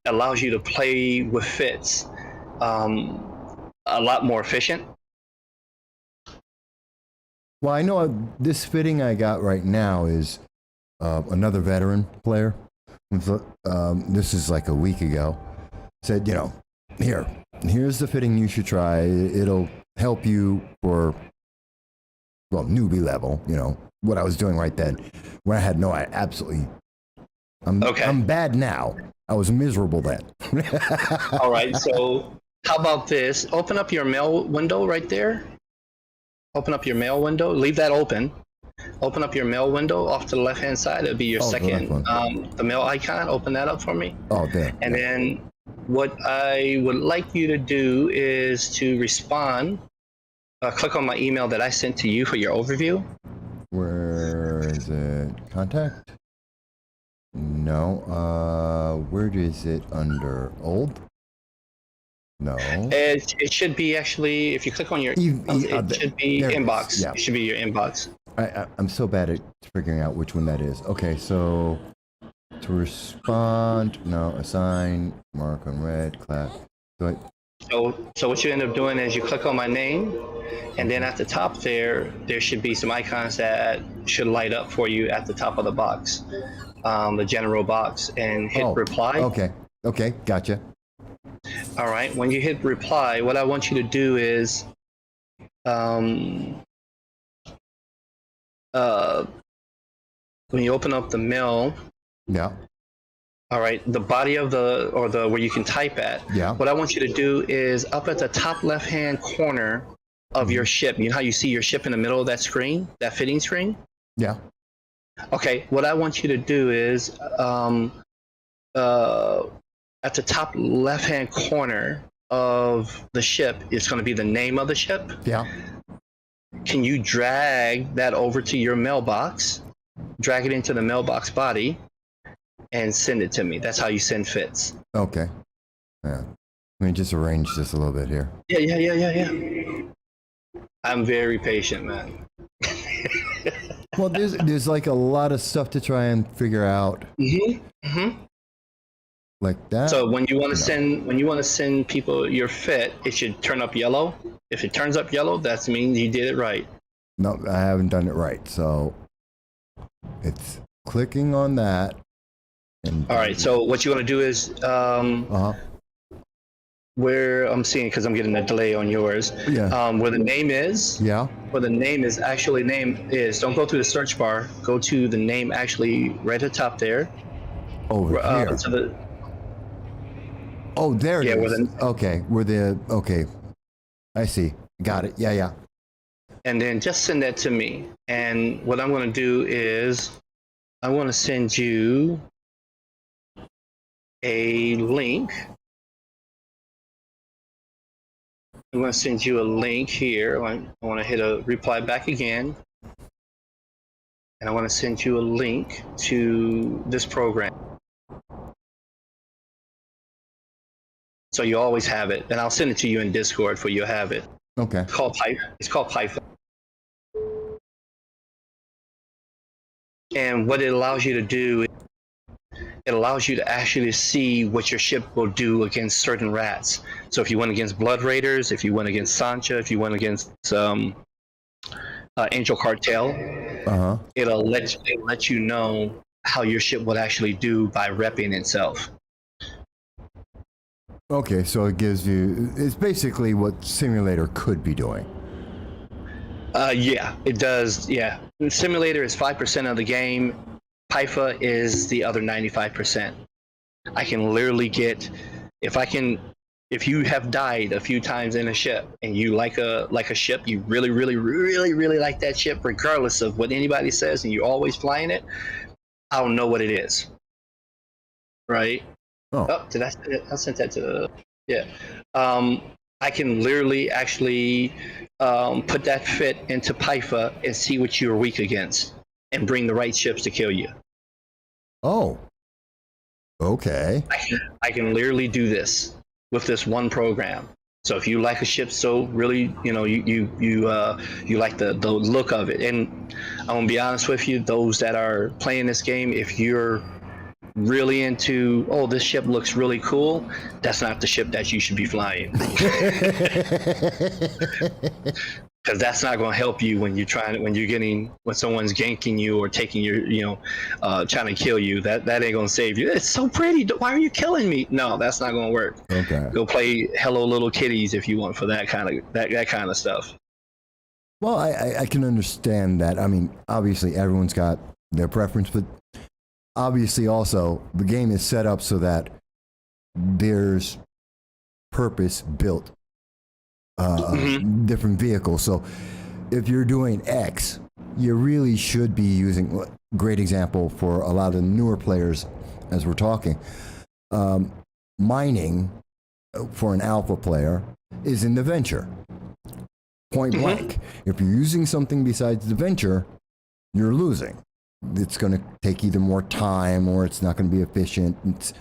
Allows you to play with fits a lot more efficient. Well, I know this fitting I got right now is another veteran player. This is like a week ago. Said, here's the fitting you should try. It'll help you for, newbie level, what I was doing right then. When I had I'm bad now. I was miserable then. All right, so how about this? Open up your mail window right there. Open up your mail window. Leave that open. Open up your mail window off to the left-hand side. It'll be your second, the mail icon. Open that up for me. Oh, there. And then what I would like you to do is to respond. Click on my email that I sent to you for your overview. Where is it? Contact? No. Where is it under? Old? No. It should be actually, if you click on your, it should be inbox. Yeah. It should be your inbox. I'm so bad at figuring out which one that is. Okay, so to respond, no, assign, mark on red, clap. So what you end up doing is you click on my name, and then at the top there should be some icons that should light up for you at the top of the box, the general box, and hit reply. Okay, gotcha. All right, when you hit reply, what I want you to do is, when you open up the mail, all right, the body of the where you can type at. Yeah. What I want you to do is up at the top left-hand corner of your ship. You know how you see your ship in the middle of that screen, that fitting screen? Yeah. Okay. What I want you to do is at the top left-hand corner of the ship, it's going to be the name of the ship. Yeah. Can you drag that over to your mailbox? Drag it into the mailbox body and send it to me. That's how you send fits. Okay. Yeah. Let me just arrange this a little bit here. Yeah. I'm very patient, man. Well, there's like a lot of stuff to try and figure out. Like that. So when you want to send people your fit, it should turn up yellow. If it turns up yellow, that means you did it right. No, I haven't done it right. So it's clicking on that. All right. So what you want to do is where I'm seeing, because I'm getting a delay on yours. Yeah. Where the name is. Yeah. Where the name is actually don't go to the search bar. Go to the name actually right at the top there. Over here. Oh, there it Yeah, is. Okay, okay. I see. Got it. Yeah, yeah. and then just send that to me. And what I'm going to do is I want to send you a link. I'm going to send you a link here. I want to hit a reply back again. And I want to send you a link to this program. So you always have it. And I'll send it to you in Discord for you'll have it. Okay. It's called Python. And what it allows you to do, it allows you to actually see what your ship will do against certain rats. So if you went against Blood Raiders, if you went against Sancha, if you went against Angel Cartel, it'll let you know how your ship would actually do by repping itself. Okay, so it gives you, it's basically what Simulator could be doing. Yeah, it does. Yeah, Simulator is 5% of the game. Pyfa is the other 95%. I can literally get, if you have died a few times in a ship and you like a ship, you really, really, really, really like that ship, regardless of what anybody says, and you're always flying it, I'll know what it is. Right? Oh, did I send it? I sent that to yeah. I can literally actually put that fit into Pyfa and see what you're weak against and bring the right ships to kill you. Oh. Okay. I can literally do this with this one program. So if you like a ship so really, you like the look of it. And I'm gonna be honest with you, those that are playing this game, if you're really into, oh, this ship looks really cool, that's not the ship that you should be flying. Because that's not going to help you when when someone's ganking you or taking your, trying to kill you. That ain't going to save you. It's so pretty. Why are you killing me? No, that's not going to work. Okay. Go play Hello Little Kitties if you want for that kind of stuff. Well, I can understand that. I mean, obviously everyone's got their preference, but obviously also the game is set up so that there's purpose built different vehicles. So if you're doing X, you really should be using, great example for a lot of the newer players as we're talking, mining for an alpha player is in the venture. Point blank. If you're using something besides the venture, you're losing. It's going to take either more time or it's not going to be efficient.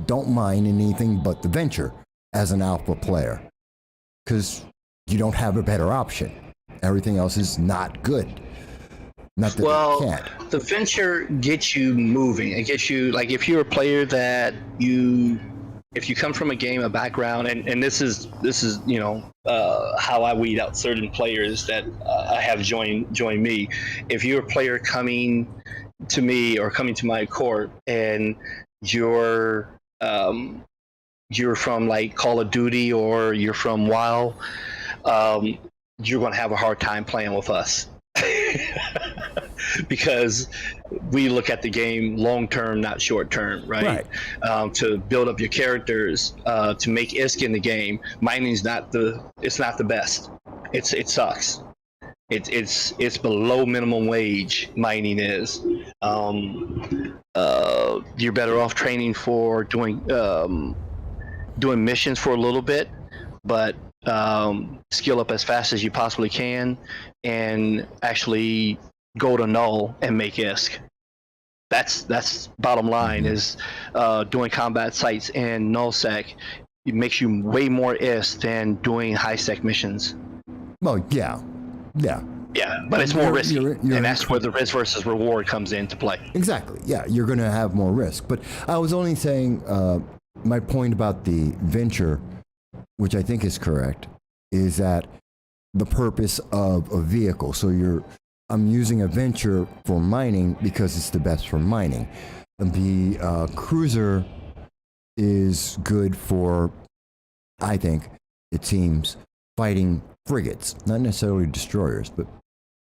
Don't mine anything but the venture as an alpha player, because you don't have a better option. Everything else is not good. Not that you can't. The venture gets you moving. It gets you, like, if you're a player that if you come from a game, a background, and this is how I weed out certain players that I have join me. If you're a player coming to me or coming to my court and you're from like Call of Duty or you're from WoW, you're going to have a hard time playing with us. Because we look at the game long term, not short term, right? To build up your characters, to make ISK in the game, mining's not the best. It sucks. It's below minimum wage. Mining is. You're better off training for doing missions for a little bit, but skill up as fast as you possibly can and actually go to null and make ISK. That's bottom line is doing combat sites and nullsec. It makes you way more ISK than doing high sec missions. Well, yeah, but it's more risky, and that's where the risk versus reward comes into play. Exactly. Yeah, you're going to have more risk. But I was only saying my point about the venture, which I think is correct, is that the purpose of a vehicle. So I'm using a venture for mining because it's the best for mining. The cruiser is good for, I think, it seems, fighting frigates. Not necessarily destroyers, but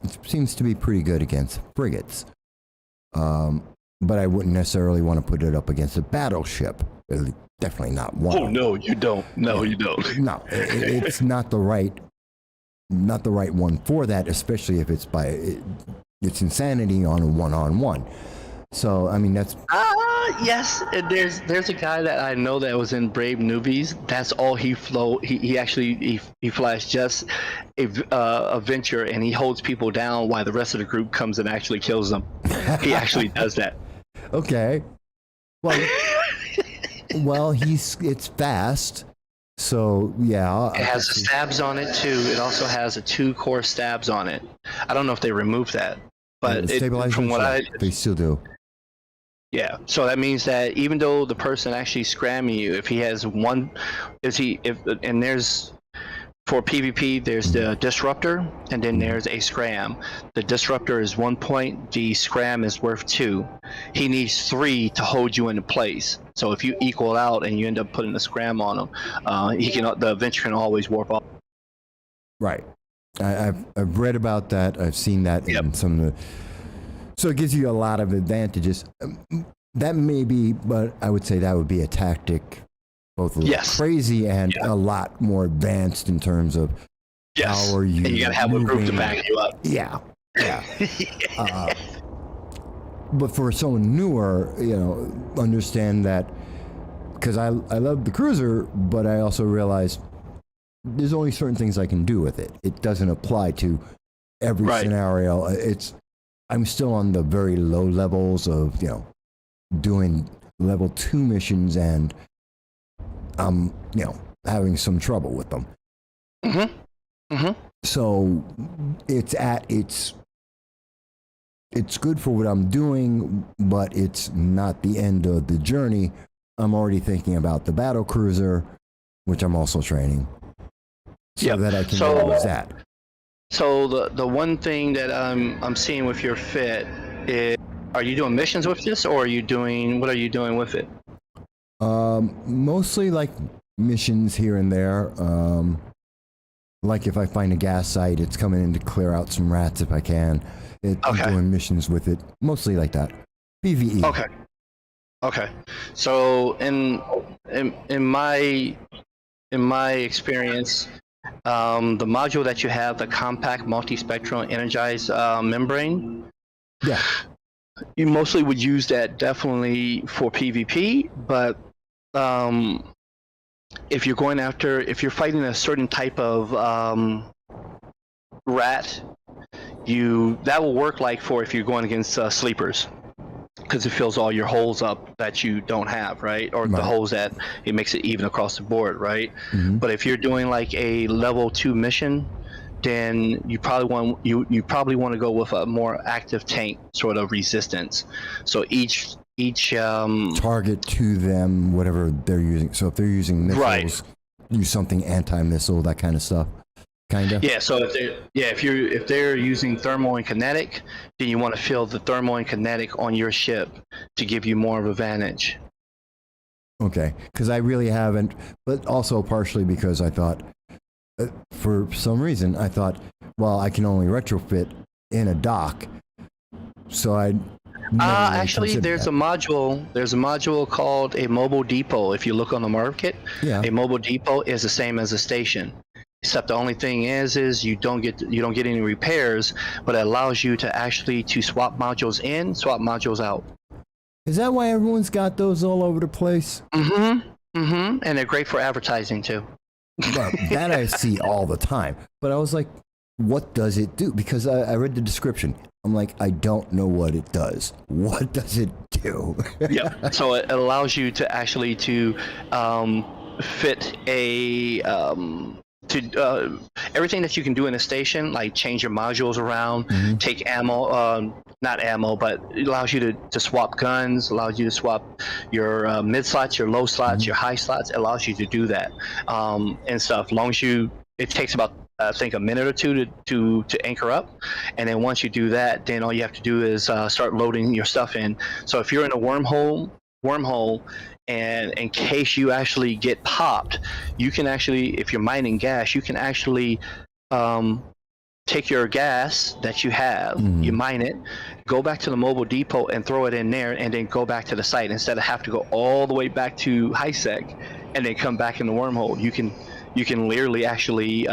it seems to be pretty good against frigates. but I wouldn't necessarily want to put it up against a battleship. Definitely not one. Oh no, you don't. No, you don't. No, it's not the right one for that, especially if it's it's insanity on a one-on-one. So I mean that's yes. And there's a guy that I know that was in Brave Newbies. That's all he he flies just a venture, and he holds people down while the rest of the group comes and actually kills them. He actually does that. Okay. Well, it's fast. So yeah, it has the stabs on it too. It also has a 2-core stabs on it. I don't know if they removed that, but from what they still do. Yeah, so that means that even though the person actually scramming you, if he has one, and there's for PvP, there's the disruptor, and then there's a scram. The disruptor is 1 point, the scram is worth 2. He needs 3 to hold you into place. So if you equal out and you end up putting a scram on him, the venture can always warp off. Right. I've read about that. I've seen that in some of the. So it gives you a lot of advantages. That may be, but I would say that would be a tactic, both a little crazy and a lot more advanced in terms of how are you. And you got to have a group to back you up. Yeah. But for someone newer, understand that, because I love the cruiser, but I also realize there's only certain things I can do with it. It doesn't apply to every scenario. I'm still on the very low levels of, doing level 2 missions, and I'm, having some trouble with them. So it's good for what I'm doing, but it's not the end of the journey. I'm already thinking about the battle cruiser, which I'm also training, so that I can use that. So the one thing that I'm seeing with your fit is, are you doing missions with this, or what are you doing with it? Mostly like missions here and there. Like if I find a gas site, it's coming in to clear out some rats if I can. I'm doing missions with it, mostly like that. PvE. Okay. So in my experience, the module that you have, the compact multispectral energized membrane, you mostly would use that definitely for PvP, but if you're fighting a certain type of rat, that will work like for if you're going against sleepers, because it fills all your holes up that you don't have, right? Or the holes that it makes it even across the board, right? But if you're doing like a level 2 mission, then you probably want to go with a more active tank sort of resistance. So each target to them, whatever they're using. So if they're using missiles, use something anti-missile, that kind of stuff. Kinda. Yeah. So if they're using thermal and kinetic, then you want to fill the thermal and kinetic on your ship to give you more of an advantage. Okay, because I really haven't, but also partially because I thought, for some reason, I thought, well, I can only retrofit in a dock, so I. Actually, there's a module called a mobile depot. If you look on the market, a mobile depot is the same as a station. Except the only thing is you don't get any repairs, but it allows you to actually swap modules in, swap modules out. Is that why everyone's got those all over the place? And they're great for advertising too. Well, that I see all the time. But I was like, what does it do? Because I read the description. I'm like, I don't know what it does. What does it do? So it allows you to actually fit everything that you can do in a station, like change your modules around, take ammo, not ammo, but it allows you to swap guns, allows you to swap your mid slots, your low slots, your high slots. It allows you to do that and stuff. As long as it takes about I think a minute or two to anchor up, and then once you do that, then all you have to do is start loading your stuff in. So if you're in a wormhole, and in case you actually get popped, you can actually, if you're mining gas, you can actually take your gas that you have, you mine it, go back to the mobile depot and throw it in there, and then go back to the site instead of have to go all the way back to HiSec and then come back in the wormhole. You can literally actually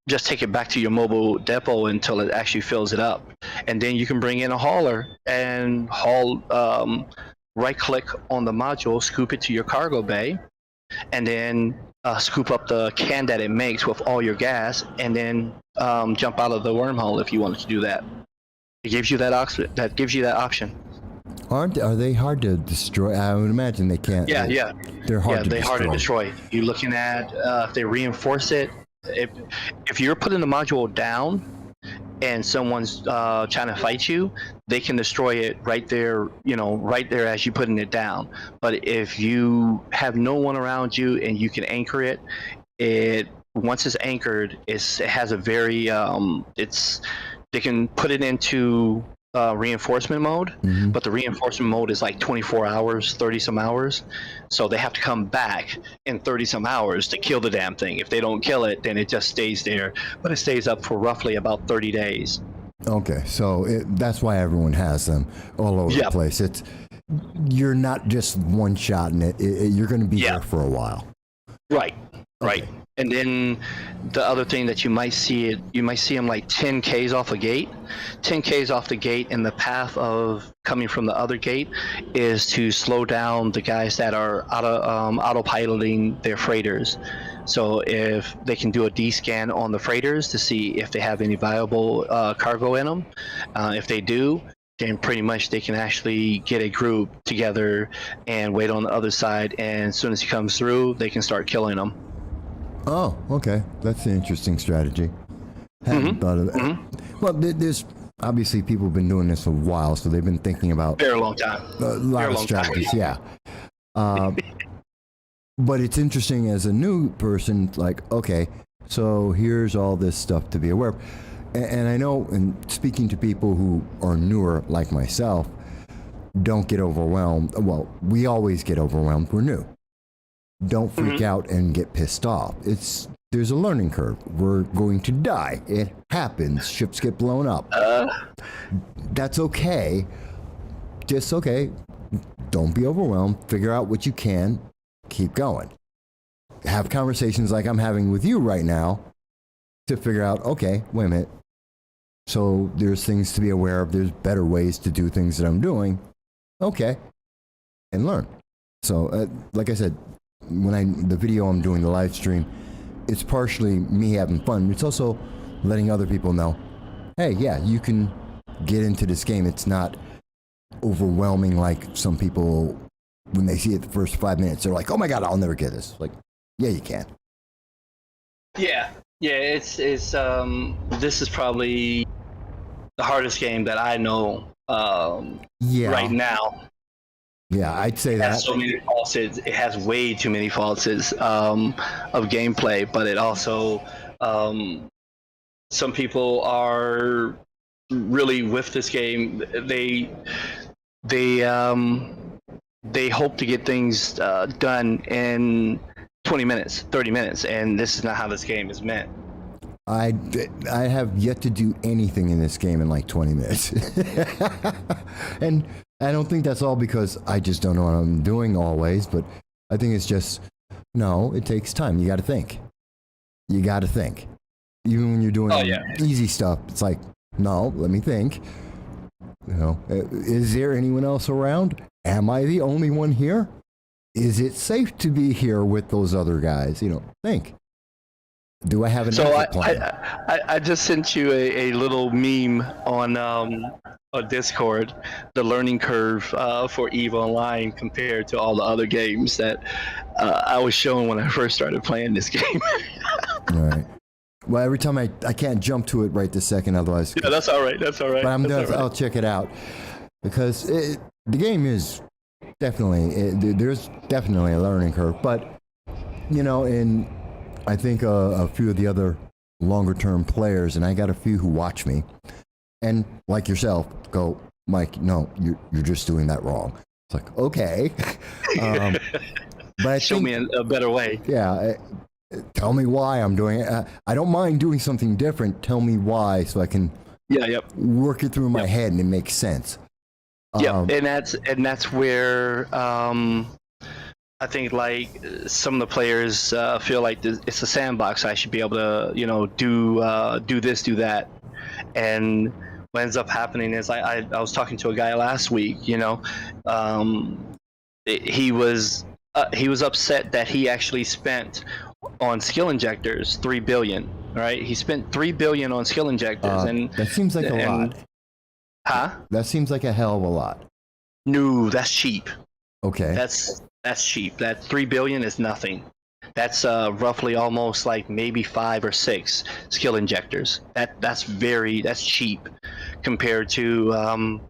just take it back to your mobile depot until it actually fills it up, and then you can bring in a hauler and haul. Right click on the module, scoop it to your cargo bay, and then scoop up the can that it makes with all your gas, and then jump out of the wormhole if you wanted to do that. It gives you that option. Are they hard to destroy? I would imagine they can't. Yeah. They're hard to destroy. Hard to destroy. You're looking at if they reinforce it. If you're putting the module down and someone's trying to fight you, they can destroy it right there, right there as you're putting it down. But if you have no one around you and you can anchor it, once it's anchored, it has a very they can put it into reinforcement mode, but the reinforcement mode is like 24 hours, 30 some hours. So they have to come back in 30 some hours to kill the damn thing. If they don't kill it, then it just stays there, but it stays up for roughly about 30 days. Okay, so that's why everyone has them all over the place. You're not just one shot in it. You're going to be there for a while. Right. And then the other thing that you might see them like 10 Ks off a gate. 10 Ks off the gate, and the path of coming from the other gate is to slow down the guys that are autopiloting their freighters. So if they can do a D-scan on the freighters to see if they have any viable cargo in them. If they do, then pretty much they can actually get a group together and wait on the other side, and as soon as he comes through, they can start killing them. Oh, okay. That's an interesting strategy. Hadn't thought of that. Well, there's obviously people have been doing this for a while, so they've been thinking about very long time. A lot of strategies, yeah. But it's interesting as a new person, like, okay, so here's all this stuff to be aware of. And I know, in speaking to people who are newer, like myself, don't get overwhelmed. Well, we always get overwhelmed. We're new. Don't freak out and get pissed off. There's a learning curve. We're going to die. It happens. Ships get blown up. That's okay. Just okay. Don't be overwhelmed. Figure out what you can. Keep going. Have conversations like I'm having with you right now to figure out, okay, wait a minute. So there's things to be aware of. There's better ways to do things that I'm doing. Okay. And learn. So, like I said, the video I'm doing, the live stream, it's partially me having fun. It's also letting other people know, hey, yeah, you can get into this game. It's not overwhelming like some people, when they see it the first 5 minutes, they're like, oh my God, I'll never get this. Like, yeah, you can. Yeah, it's this is probably the hardest game that I know right now. Yeah, I'd say that. It has so many faults. It has way too many faults of gameplay, but it also some people are really with this game. They hope to get things done in 20 minutes, 30 minutes, and this is not how this game is meant. I have yet to do anything in this game in like 20 minutes. And I don't think that's all because I just don't know what I'm doing always, but I think it's just, no, it takes time. You got to think. Even when you're doing easy stuff, it's like, no, let me think. Is there anyone else around? Am I the only one here? Is it safe to be here with those other guys? Think. Do I have an exit plan? I just sent you a little meme on Discord, the learning curve for EVE Online compared to all the other games that I was showing when I first started playing this game. Right. Well, every time I can't jump to it right this second, otherwise. Yeah, that's all right. But I'll check it out because the game is there's definitely a learning curve, but I think a few of the other longer term players, and I got a few who watch me, and like yourself, go, Mike, no, you're just doing that wrong. It's like, okay. But show me a better way. Yeah. Tell me why I'm doing it. I don't mind doing something different. Tell me why so I can work it through in my head and it makes sense. And that's where I think like some of the players feel like it's a sandbox. I should be able to do this, do that, and what ends up happening is I was talking to a guy last week. He was upset that he actually spent on skill injectors $3 billion. Right, he spent $3 billion on skill injectors, and that seems like a lot. Huh? That seems like a hell of a lot. No, that's cheap. Okay. That's cheap. That $3 billion is nothing. That's roughly almost like maybe 5 or 6 skill injectors. That's cheap compared to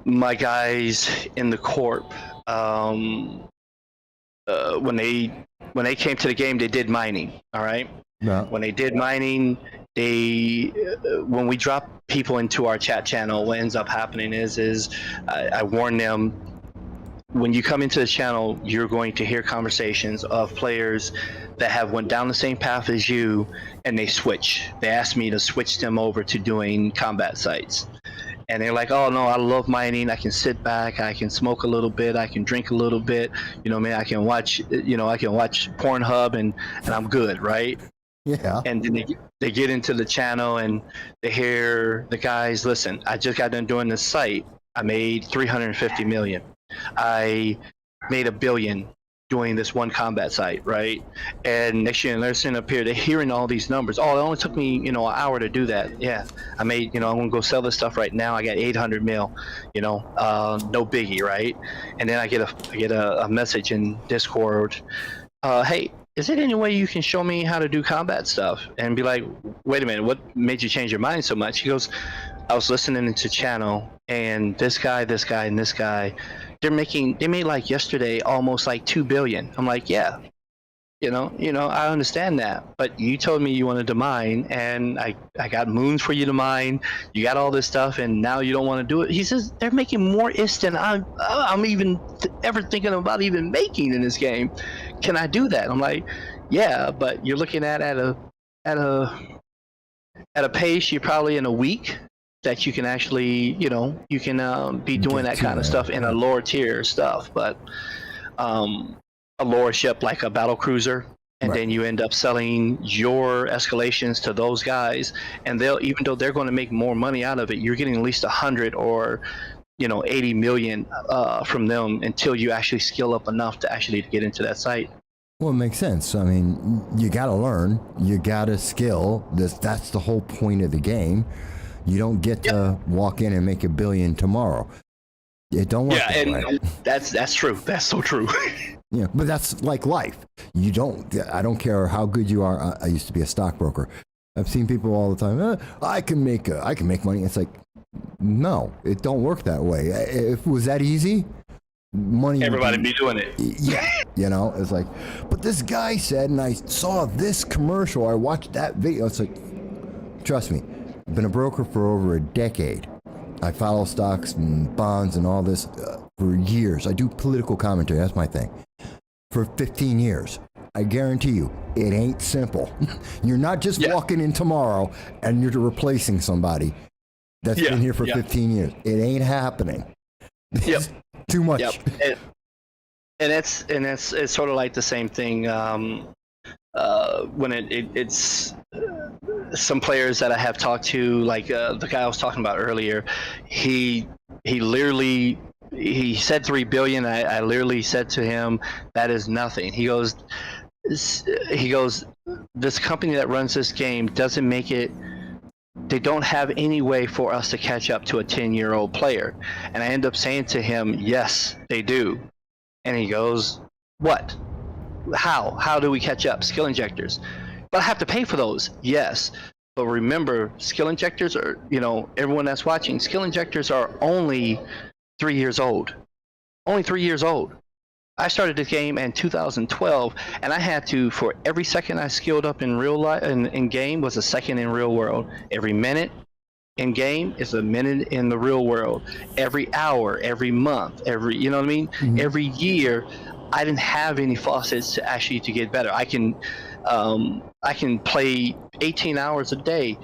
my guys in the corp. When they came to the game, they did mining. All right. No. When they did mining, when we drop people into our chat channel, what ends up happening is I warn them, when you come into the channel, you're going to hear conversations of players that have went down the same path as you, and they switch. They asked me to switch them over to doing combat sites. And they're like, oh no, I love mining. I can sit back, I can smoke a little bit, I can drink a little bit, I can watch, I can watch Pornhub and I'm good, right? Yeah. And then they get into the channel and they hear the guys, listen, I just got done doing this site. I made 350 million. I made $1 billion doing this one combat site, right? And next year, they're sitting up here, they're hearing all these numbers. Oh, it only took me, an hour to do that. Yeah, I made, I'm gonna go sell this stuff right now. I got 800 mil, no biggie, right? And then I get a message in Discord, hey, is there any way you can show me how to do combat stuff? And be like, wait a minute, what made you change your mind so much? He goes, I was listening to channel, and this guy, and this guy, they made like yesterday almost like 2 billion. I'm like, yeah, I understand that, but you told me you wanted to mine, and I got moons for you to mine. You got all this stuff, and now you don't want to do it. He says they're making more ish than I'm even ever thinking about even making in this game. Can I do that? I'm like, yeah, but you're looking at a pace you're probably in a week that you can actually, you can be doing that kind of stuff in a lower tier stuff, but a lower ship like a battle cruiser, and then you end up selling your escalations to those guys, and even though they're going to make more money out of it, you're getting at least 100 or 80 million from them until you actually skill up enough to actually get into that site. Well, it makes sense. I mean, you got to learn, you got to skill. That's the whole point of the game. You don't get to walk in and make $1 billion tomorrow. It don't work that way. That's true. That's so true. Yeah, but that's like life. I don't care how good you are. I used to be a stockbroker. I've seen people all the time. I can make money. It's like, no, it don't work that way. If it was that easy, money. Everybody be doing it. Yeah, it's like, but this guy said, and I saw this commercial. I watched that video. It's like, trust me, I've been a broker for over a decade. I follow stocks and bonds and all this for years. I do political commentary. That's my thing. For 15 years. I guarantee you, it ain't simple. You're not just walking in tomorrow and you're replacing somebody that's been here for 15 years. It ain't happening. It's too much. Yep. And it's sort of like the same thing when it's some players that I have talked to, like the guy I was talking about earlier. He literally said 3 billion. I literally said to him, that is nothing. He goes, this company that runs this game doesn't make it. They don't have any way for us to catch up to a 10-year-old player. And I end up saying to him, yes, they do. And he goes, what? How do we catch up? Skill injectors. But I have to pay for those. Yes. But remember, skill injectors are, everyone that's watching, skill injectors are only 3 years old. Only 3 years old. I started this game in 2012, and I had to, for every second I skilled up in real life, in game was a second in real world. Every minute in game is a minute in the real world. Every hour, every month, you know what I mean? Mm-hmm. Every year, I didn't have any faucets to actually to get better. I can play 18 hours a day,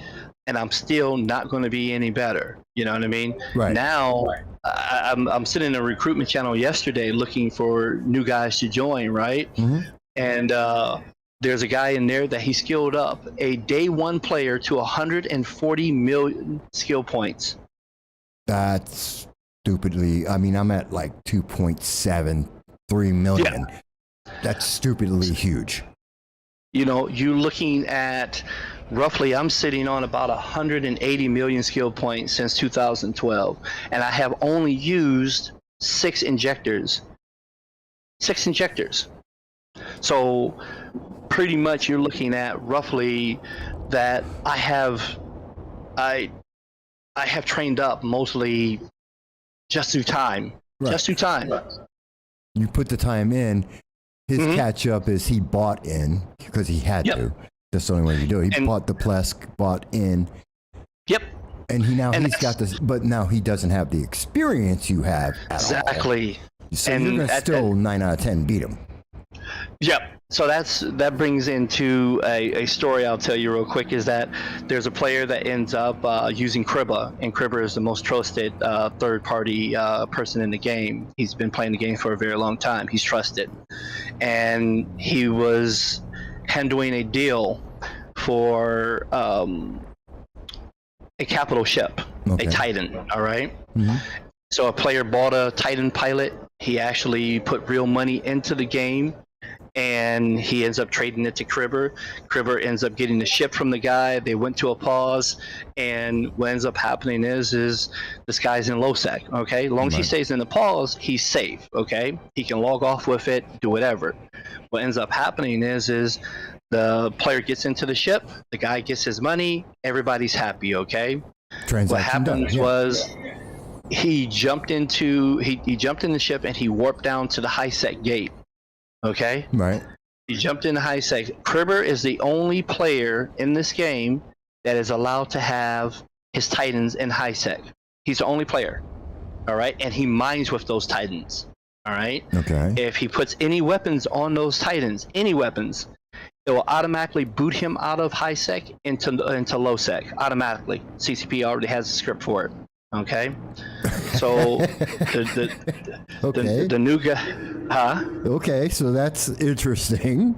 and I'm still not going to be any better. You know what I mean? Right. Now, I'm sitting in a recruitment channel yesterday looking for new guys to join, right? Mm-hmm. And there's a guy in there that he skilled up a day one player to 140 million skill points. That's stupidly. I mean, I'm at like 2.73 million. Yeah. That's stupidly huge. You know, you're looking at roughly, I'm sitting on about 180 million skill points since 2012, and I have only used 6 injectors. 6 injectors. So pretty much you're looking at roughly that I have trained up mostly just through time. Right. Just through time. You put the time in. His catch up is he bought in because he had to. That's the only way you do it. He bought the Plesk, bought in. Yep. And he's got this, but now he doesn't have the experience you have at exactly. All. So you're going to still 9 out of 10 beat him. Yep. So that brings into a story I'll tell you real quick, is that there's a player that ends up using Kribba, and Kribba is the most trusted third-party person in the game. He's been playing the game for a very long time. He's trusted. And he was handling a deal for a capital ship, a Titan, all right? Mm-hmm. So a player bought a Titan pilot. He actually put real money into the game, and he ends up trading it to Kribber. Kribber ends up getting the ship from the guy. They went to a pause, and what ends up happening is this guy's in low sec, okay? As long as he stays in the pause, he's safe, okay? He can log off with it, do whatever. What ends up happening is the player gets into the ship, the guy gets his money, everybody's happy, okay? What happened was he jumped in the ship and he warped down to the high sec gate. Okay. Right. He jumped in the high sec. Kribber is the only player in this game that is allowed to have his Titans in high sec. He's the only player. All right. And he mines with those Titans. All right. Okay. If he puts any weapons on those Titans, any weapons, it will automatically boot him out of high sec into low sec. Automatically. CCP already has a script for it. Okay. So the new guy. Huh? Okay, so that's interesting.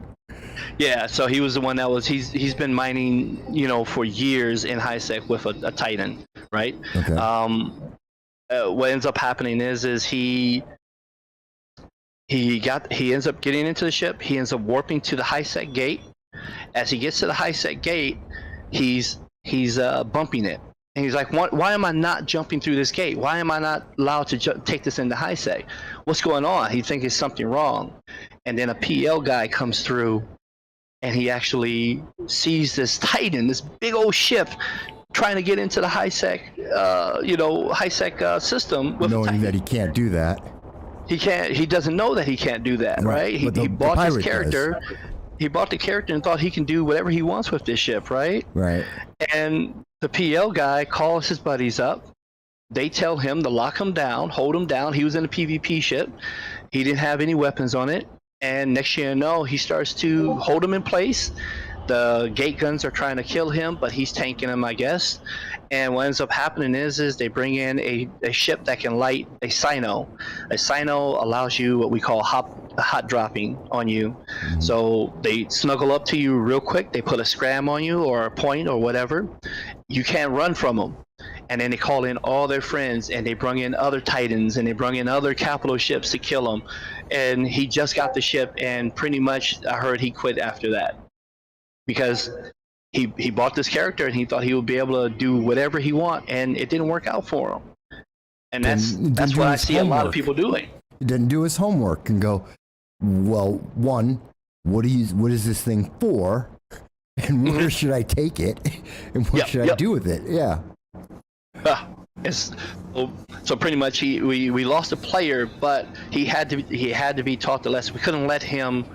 Yeah, so he was the one that was he's been mining, for years in high sec with a Titan, right? Okay. What ends up happening is he ends up getting into the ship. He ends up warping to the high sec gate. As he gets to the high sec gate, he's bumping it. And he's like, why am I not jumping through this gate? Why am I not allowed to take this into high sec? What's going on? He thinks there's something wrong. And then a PL guy comes through, and he actually sees this Titan, this big old ship, trying to get into the high sec, high sec system. Knowing that he can't do that. He can't. He doesn't know that he can't do that, right? He bought his character. He bought the character and thought he can do whatever he wants with this ship, right? Right. And the PL guy calls his buddies up. They tell him to lock him down, hold him down. He was in a PvP ship. He didn't have any weapons on it. And next thing you know, he starts to hold him in place. The gate guns are trying to kill him, but he's tanking them, I guess. And what ends up happening is they bring in a ship that can light a Sino. A Sino allows you what we call hot dropping on you. Mm-hmm. So they snuggle up to you real quick. They put a scram on you or a point or whatever. You can't run from them. And then they call in all their friends, and they bring in other Titans, and they bring in other capital ships to kill him. And he just got the ship, and pretty much I heard he quit after that. Because he bought this character and he thought he would be able to do whatever he want, and it didn't work out for him. And that's what I see a lot of people doing. He didn't do his homework and go, well, one, what is this thing for? And where should I take it? And what should I do with it? Yeah. So pretty much we lost a player, but he had to be taught the lesson. We couldn't let him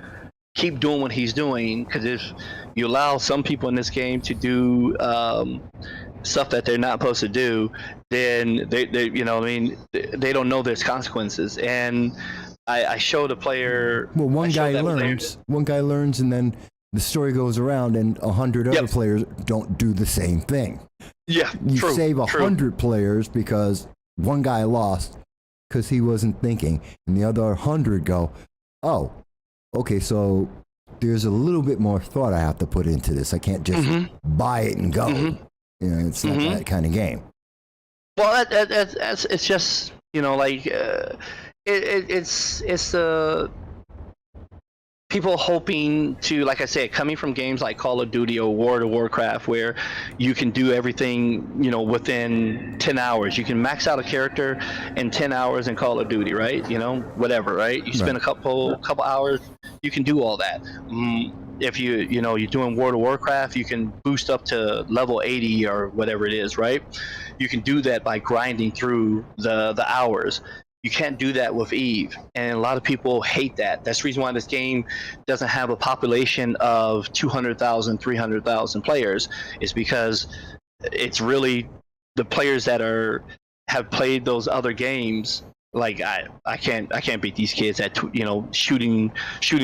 keep doing what he's doing, because if you allow some people in this game to do stuff that they're not supposed to do, then they don't know there's consequences. And I show the player. Well, one guy learns, and then the story goes around, and 100 other players don't do the same thing. Yeah, you true, save 100 players because one guy lost because he wasn't thinking, and the other 100 go, oh, okay, so there's a little bit more thought I have to put into this. I can't just buy it and go. You know, it's not that kind of game. Well, it's just, you know, like it's the people hoping to, like I said, coming from games like Call of Duty or World of Warcraft, where you can do everything, you know, within 10 hours. You can max out a character in 10 hours in Call of Duty, right? You know, whatever, right? You spend a couple hours, you can do all that. If you're doing World of Warcraft, you can boost up to level 80 or whatever it is, right? You can do that by grinding through the hours. You can't do that with Eve, and a lot of people hate that. That's the reason why this game doesn't have a population of 200,000, 300,000 players. Is because it's really the players that have played those other games. Like I can't beat these kids at shooting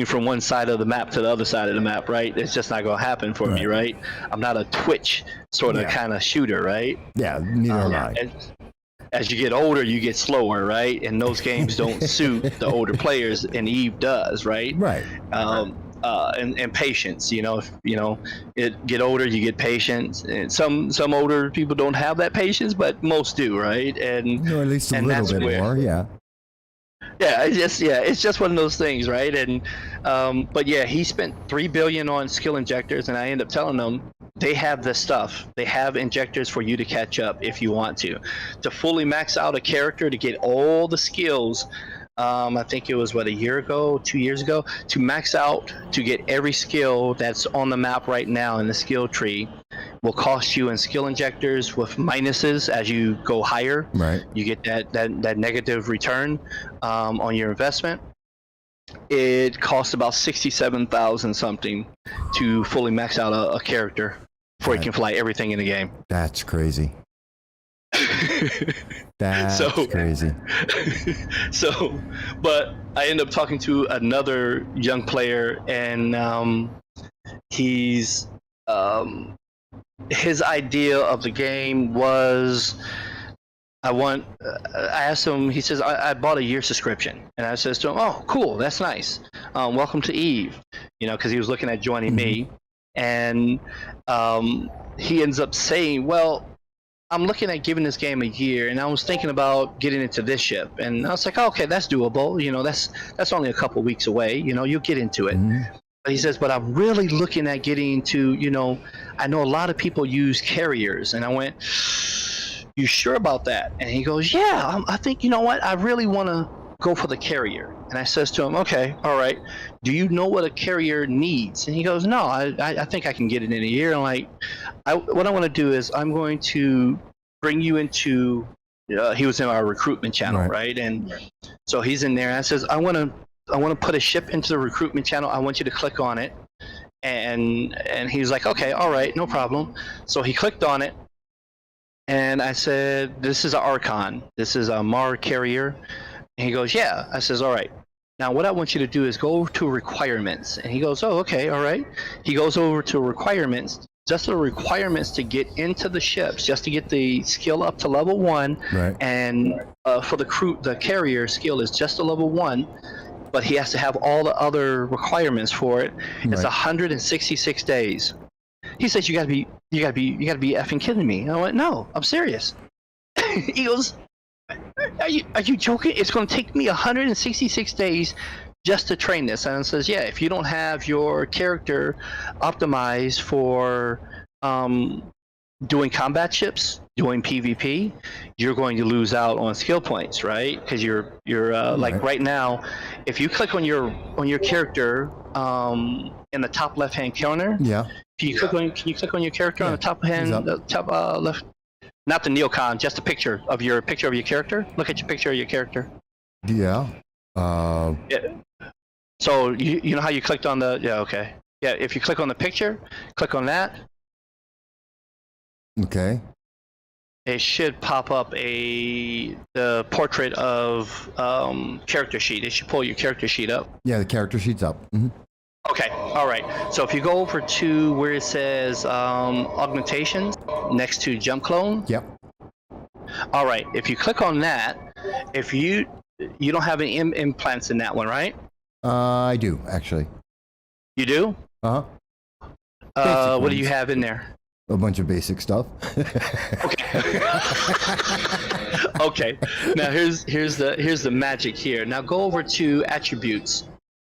from one side of the map to the other side of the map, right? It's just not gonna happen for me, right? I'm not a Twitch sort of kind of shooter, right? Yeah, neither am I. As you get older, you get slower, right? And those games don't suit the older players, and Eve does, right? Right. And patience, you know, get older, you get patience, and some older people don't have that patience, but most do, right? And at least a little bit more, yeah. Yeah, it's just one of those things, right? And but yeah, he spent $3 billion on skill injectors, and I end up telling them they have this stuff. They have injectors for you to catch up if you want to fully max out a character, to get all the skills. I think it was a year ago, 2 years ago, to max out, to get every skill that's on the map right now in the skill tree, will cost you in skill injectors with minuses as you go higher. Right. You get that negative return on your investment. It costs about 67,000 something to fully max out a character before you can fly everything in the game. That's crazy. That's crazy. So, but I end up talking to another young player, and he's his idea of the game was, I asked him, he says, I bought a year subscription. And I says to him, oh, cool, that's nice. Welcome to Eve, because he was looking at joining me. And he ends up saying, well, I'm looking at giving this game a year, and I was thinking about getting into this ship. And I was like, oh, okay, that's doable. That's only a couple weeks away. You'll get into it. But he says, but I'm really looking at getting to, I know a lot of people use carriers. And I went, you sure about that? And he goes, yeah, I think, you know what? I really want to go for the carrier. And I says to him, okay, all right. Do you know what a carrier needs? And he goes, no, I think I can get it in a year. And what I want to do is I'm going to bring you into, he was in our recruitment channel, right? And so he's in there. And I says, I want to put a ship into the recruitment channel. I want you to click on it. And he's like, okay, all right, no problem. So he clicked on it. And I said, this is an Archon. This is a Mar carrier. And he goes, yeah. I says, all right. Now, what I want you to do is go to requirements. And he goes, oh, okay, all right. He goes over to requirements, just the requirements to get into the ships, just to get the skill up to level 1. Right. And for the carrier skill is just a level 1, but he has to have all the other requirements for it. It's 166 days. He says, you gotta be effing kidding me. And I went, no, I'm serious. He goes, are you joking? It's going to take me 166 days just to train this. And it says, yeah, if you don't have your character optimized for doing combat ships, doing PvP, you're going to lose out on skill points, right? Because you're like right now, if you click on your character in the top left hand corner, can you click on your character on the top left? Not the neocon, just a picture of your character. Look at your picture of your character. Yeah. So you know how you clicked on the okay. Yeah, if you click on the picture, click on that. Okay. it should pop up the portrait of character sheet. It should pull your character sheet up. Yeah, the character sheet's up. Mm-hmm. Okay, all right. So if you go over to where it says augmentations next to jump clone. Yep. All right. If you click on that, if you don't have any implants in that one, right? I do actually. You do? Uh-huh. What do you have in there? A bunch of basic stuff. Okay. Okay. Now here's the magic here. Now go over to attributes.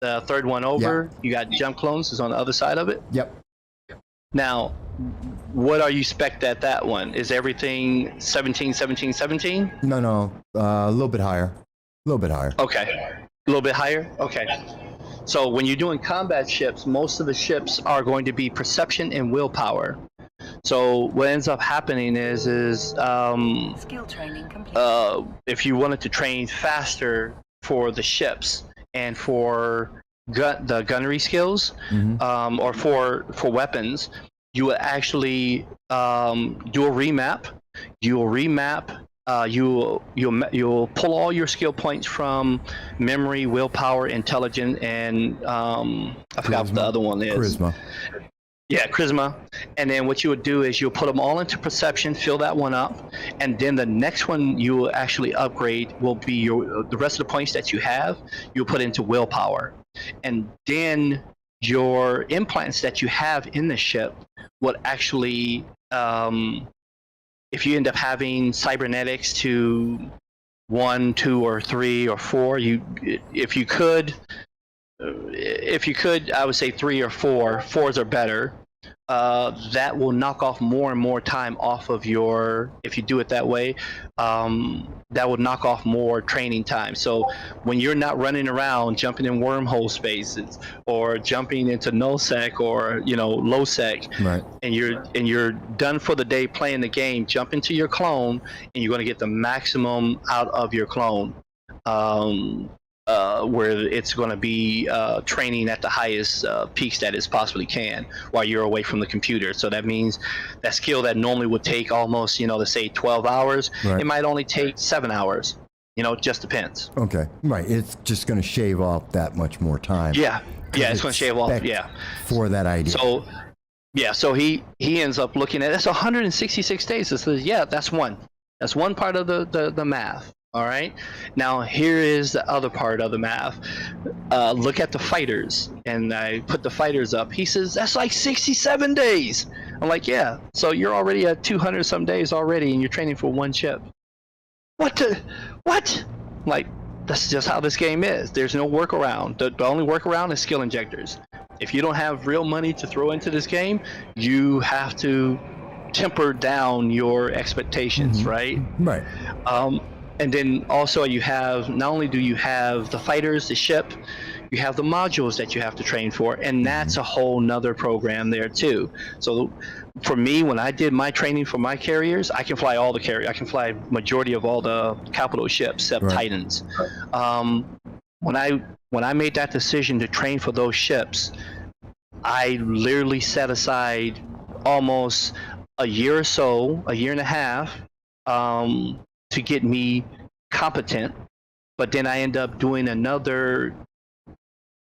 The third one over. Yep. You got jump clones is on the other side of it. Yep. Now, what are you spec'd at that one? Is everything 17, 17, 17? No. A little bit higher. A little bit higher. Okay. A little bit higher? Okay. So when you're doing combat ships, most of the ships are going to be perception and willpower. So what ends up happening is skill training complete. If you wanted to train faster for the ships and for the gunnery skills, mm-hmm. Or for weapons, you would actually do a remap. You'll remap. You'll pull all your skill points from memory, willpower, intelligence, and I forgot what the other one is. Charisma. Yeah, charisma. And then what you would do is you'll put them all into perception, fill that one up, and then the next one you will actually upgrade will be the rest of the points that you have, you'll put into willpower. And then your implants that you have in the ship would actually, if you end up having cybernetics to 1, 2, or 3, or 4, if you could, I would say 3 or 4. 4s are better. That will knock off more and more time off of if you do it that way, that will knock off more training time. So when you're not running around jumping in wormhole spaces or jumping into nullsec or lowsec, right, and you're done for the day playing the game, jump into your clone and you're going to get the maximum out of your clone. Where it's going to be training at the highest peaks that it possibly can while you're away from the computer. So that means that skill that normally would take almost, let's say 12 hours, right, it might only take 7 hours. It just depends. Okay, right. It's just going to shave off that much more time. Yeah, it's going to shave off. Yeah, for that idea. So, yeah, so he ends up looking at it's 166 days. It says, yeah, that's one part of the math. All right. Now here is the other part of the math. Look at the fighters, and I put the fighters up. He says that's like 67 days. I'm like, yeah. So you're already at 200 some days already, and you're training for one ship. What? Like, that's just how this game is. There's no workaround. The only workaround is skill injectors. If you don't have real money to throw into this game, you have to temper down your expectations, mm-hmm, right? Right. And then also you have, not only do you have the fighters, the ship, you have the modules that you have to train for, and that's a whole nother program there too. So for me, when I did my training for my carriers, I can fly all the carriers. I can fly majority of all the capital ships, except right, Titans. When I made that decision to train for those ships, I literally set aside almost a year or so, a year and a half, to get me competent, but then I end up doing another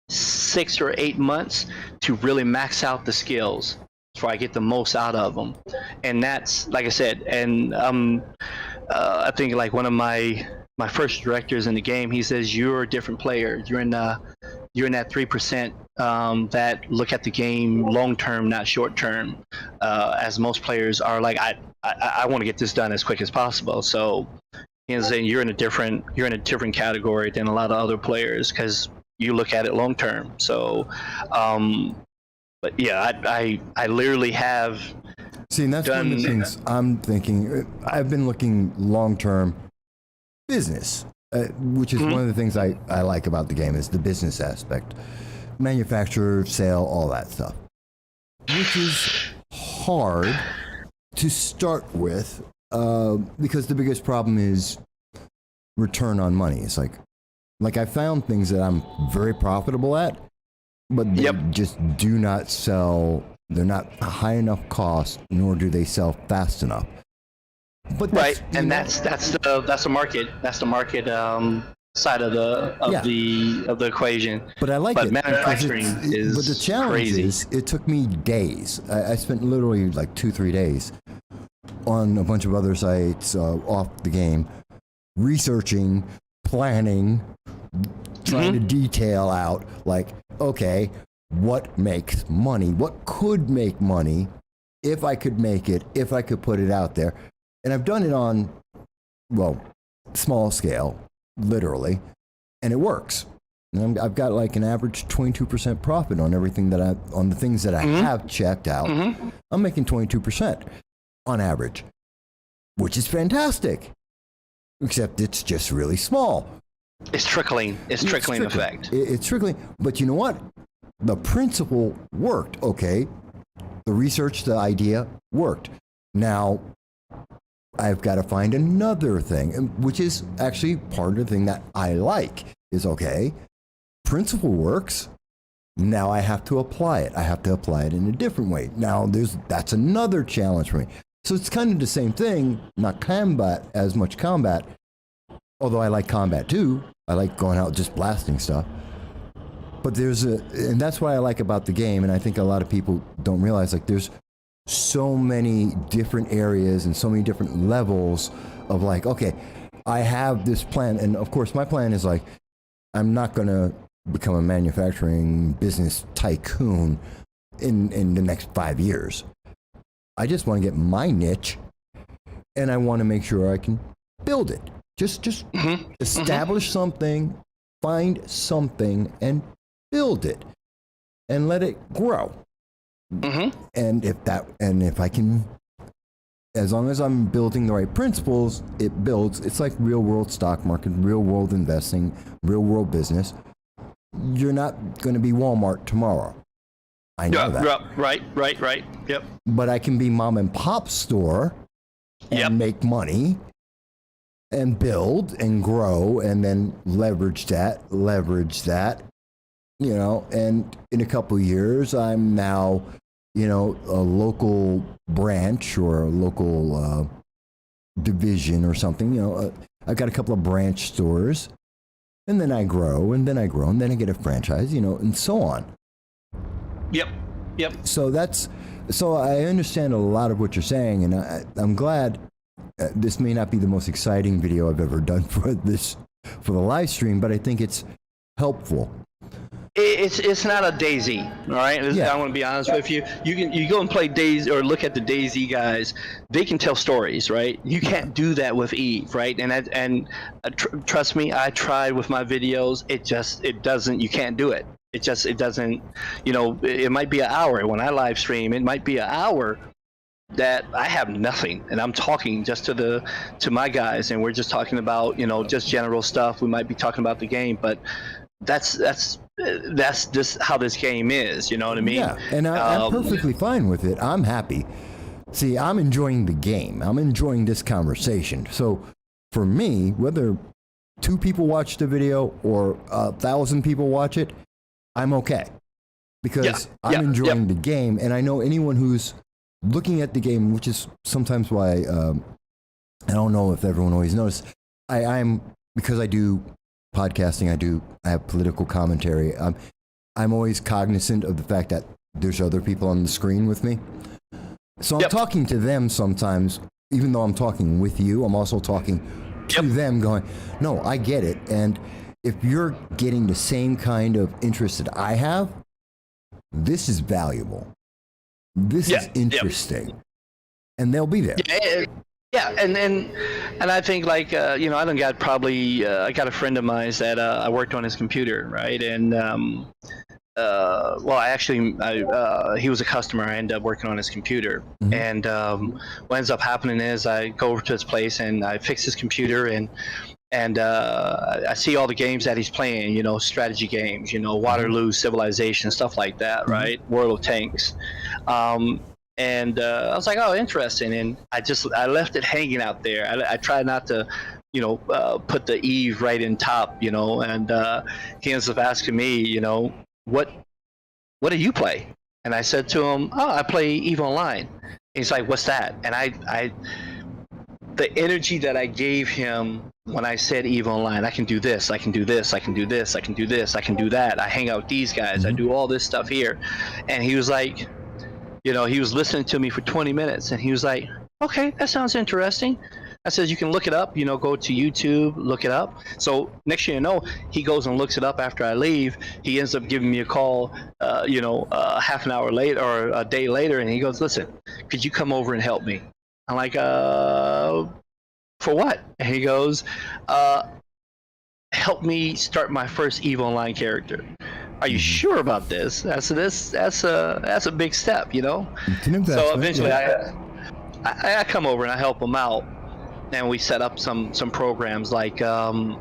6 or 8 months to really max out the skills so I get the most out of them. And that's, like I said, and I think like one of my first directors in the game, he says, you're a different player. You're in that 3% that look at the game long term, not short term, as most players are like, I want to get this done as quick as possible. So, saying you're in a different category than a lot of other players because you look at it long term. So, but yeah, I literally have. See, and that's one of the things I'm thinking. I've been looking long term business, which is one of the things I like about the game is the business aspect, manufacturer, sale, all that stuff, which is hard to start with, because the biggest problem is return on money. It's like I found things that I'm very profitable at, but they just do not sell. They're not high enough cost, nor do they sell fast enough But right, and that's the market. That's the market side of the equation. But I like but it. Manufacturing is but the challenge crazy. is, it took me days. I spent literally like 2-3 days on a bunch of other sites off the game, researching, planning, trying to detail out, like, okay, what makes money? What could make money if I could make it, if I could put it out there? And I've done it on, well, small scale, literally, and it works. And I've got like an average 22% profit on everything on the things that I have checked out. I'm making 22% on average, which is fantastic. Except it's just really small. It's trickling. It's trickling effect. It's trickling. But you know what? The principle worked, okay? The research, the idea worked. Now, I've got to find another thing, which is actually part of the thing that I like, is, okay, principle works. Now I have to apply it. I have to apply it in a different way. Now, that's another challenge for me. So it's kind of the same thing, not combat, as much combat, although I like combat too. I like going out just blasting stuff. But and that's what I like about the game, and I think a lot of people don't realize, like, there's so many different areas and so many different levels of, like, okay, I have this plan, and of course my plan is, like, I'm not going to become a manufacturing business tycoon in the next 5 years. I just want to get my niche, and I want to make sure I can build it. Just establish something, find something, and build it, and let it grow. And if I can, as long as I'm building the right principles, it builds. It's like real world stock market, real world investing, real world business. You're not going to be Walmart tomorrow. I know that. Right. Yep. But I can be mom and pop store and make money and build and grow and then leverage that, you know, and in a couple of years, I'm now, you know, a local branch or a local division or something, you know. I've got a couple of branch stores, and then I grow, and then I get a franchise, you know, and so on. Yep. So I understand a lot of what you're saying, and I'm glad. This may not be the most exciting video I've ever done for the live stream, but I think it's helpful. It's not a DayZ, all right? I want to be honest with you. You go and play DayZ or look at the DayZ guys. They can tell stories, right? You can't do that with Eve, right? And trust me, I tried with my videos. It doesn't. You can't do it. It doesn't. You know, it might be an hour when I live stream. It might be an hour that I have nothing, and I'm talking just to my guys, and we're just talking about, you know, just general stuff. We might be talking about the game, but that's just how this game is. You know what I mean? Yeah, and I'm perfectly fine with it. I'm happy. See, I'm enjoying the game. I'm enjoying this conversation. So for me, whether 2 people watch the video or 1,000 people watch it, I'm okay, because I'm enjoying the game, and I know anyone who's looking at the game, which is sometimes why I don't know if everyone always knows. I'm because I do podcasting. I have political commentary. I'm always cognizant of the fact that there's other people on the screen with me. So I'm talking to them sometimes, even though I'm talking with you. I'm also talking to them, going, "No, I get it." And if you're getting the same kind of interest that I have, this is valuable. This is interesting, and they'll be there. And I think, like, you know, I done got probably I got a friend of mine that I worked on his computer, right? And he was a customer. I ended up working on his computer, and what ends up happening is I go over to his place and I fix his computer, and I see all the games that he's playing, you know, strategy games, you know, Waterloo, Civilization, stuff like that, right? World of Tanks. And I was like, oh, interesting. And I left it hanging out there. I tried not to, you know, put the Eve right in top, you know, and he ends up asking me, you know, what do you play? And I said to him, oh, I play Eve Online. And he's like, what's that? And the energy that I gave him when I said EVE Online, I can do this, I can do this, I can do this, I can do this, I can do that. I hang out with these guys, I do all this stuff here. And he was like, he was listening to me for 20 minutes and he was like, okay, that sounds interesting. I said, you can look it up, go to YouTube, look it up. So next thing you know, he goes and looks it up after I leave. He ends up giving me a call, half an hour later or a day later. And he goes, listen, could you come over and help me? I'm like, for what? And he goes, help me start my first EVE Online character. Are you sure about this? I said, that's a big step, So eventually I come over and I help him out. And we set up some programs like EveMon.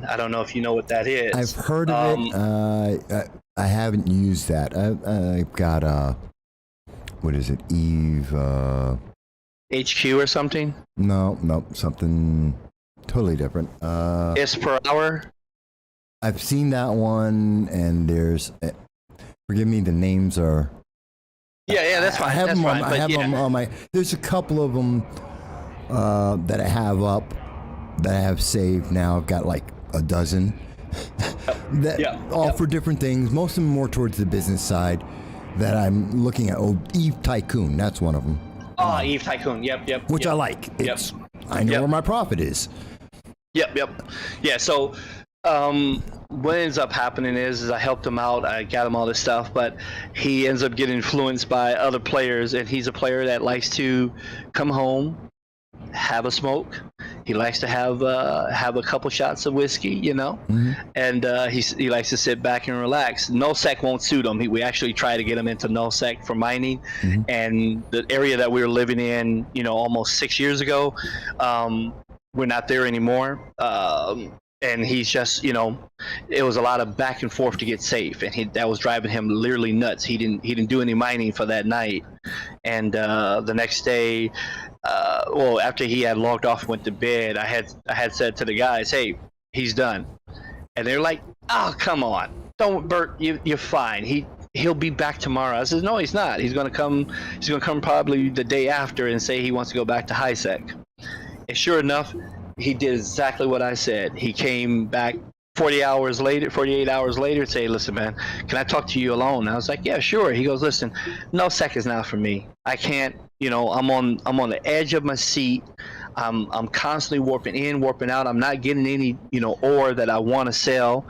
I don't know if you know what that is. I've heard of it. I haven't used that. I've got what is it? Eve HQ or something? No, something totally different. Is per hour. I've seen that one, and there's. Forgive me, the names are. Yeah, that's fine. I have them on my. There's a couple of them. That I have up, that I have saved now. I've got like a dozen. All for different things. Most of them more towards the business side that I'm looking at. Oh, Eve Tycoon, that's one of them. Oh, Eve Tycoon, yep. Which I like. I know where my profit is. Yep. Yeah, so what ends up happening is I helped him out. I got him all this stuff, but he ends up getting influenced by other players, and he's a player that likes to come home, have a smoke. He likes to have a couple shots of whiskey, and he likes to sit back and relax. NullSec won't suit him. We actually try to get him into NullSec for mining, and the area that we were living in, almost 6 years ago, we're not there anymore. And he's just, it was a lot of back and forth to get safe, and that was driving him literally nuts. He didn't do any mining for that night, and the next day, after he had logged off and went to bed, I had said to the guys, hey, he's done, and they're like, oh, come on, don't, Bert, you're fine. He'll be back tomorrow. I said, no, he's not. He's gonna come probably the day after and say he wants to go back to HiSec. And sure enough, he did exactly what I said. He came back 48 hours later, and say, listen, man, can I talk to you alone? I was like, yeah, sure. He goes, listen, NullSec is not for me. I can't, I'm on the edge of my seat. I'm constantly warping in, warping out. I'm not getting any, ore that I want to sell.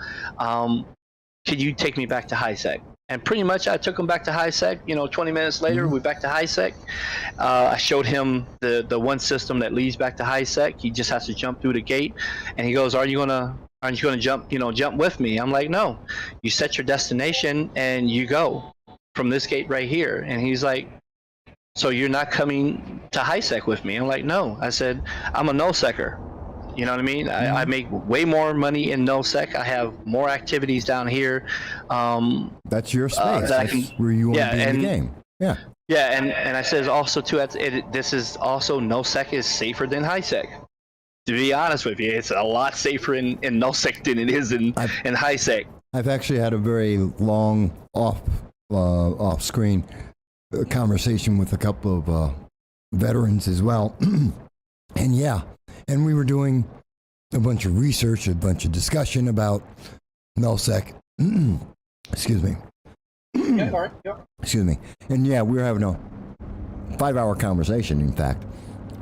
Could you take me back to HiSec? And pretty much I took him back to HiSec. 20 minutes later, we're back to HiSec. I showed him the one system that leads back to HiSec. He just has to jump through the gate. And he goes, aren't you gonna jump with me? I'm like, no. You set your destination and you go from this gate right here. And he's like, so you're not coming to HiSec with me? I'm like, no. I said, I'm a NullSecer. You know what I mean? I make way more money in NullSec. I have more activities down here. That's your space. That's where you want to be in the game. Yeah. Yeah, and I says also too, this is also NullSec is safer than HiSec. To be honest with you, it's a lot safer in NullSec than it is in HiSec. I've actually had a very long off-screen conversation with a couple of veterans as well, and we were doing a bunch of research, a bunch of discussion about NullSec. Excuse me. Excuse me. And we were having a 5-hour conversation, in fact,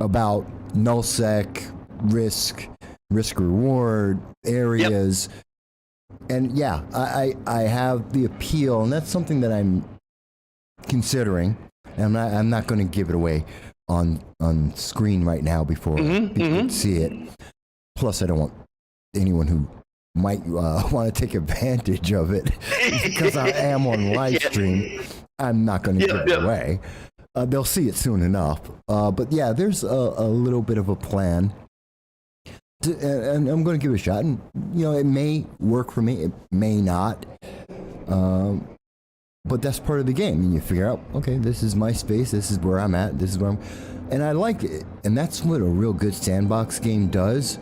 about NullSec, risk reward areas. And I have the appeal, and that's something that I'm considering. And I'm not going to give it away on screen right now before people see it. Plus, I don't want anyone who might want to take advantage of it because I am on live stream. I'm not going to give it away. They'll see it soon enough. But there's a little bit of a plan. And I'm going to give it a shot. And, it may work for me. It may not. But that's part of the game. And you figure out, okay, this is my space. This is where I'm at. This is where and I like it. And that's what a real good sandbox game does.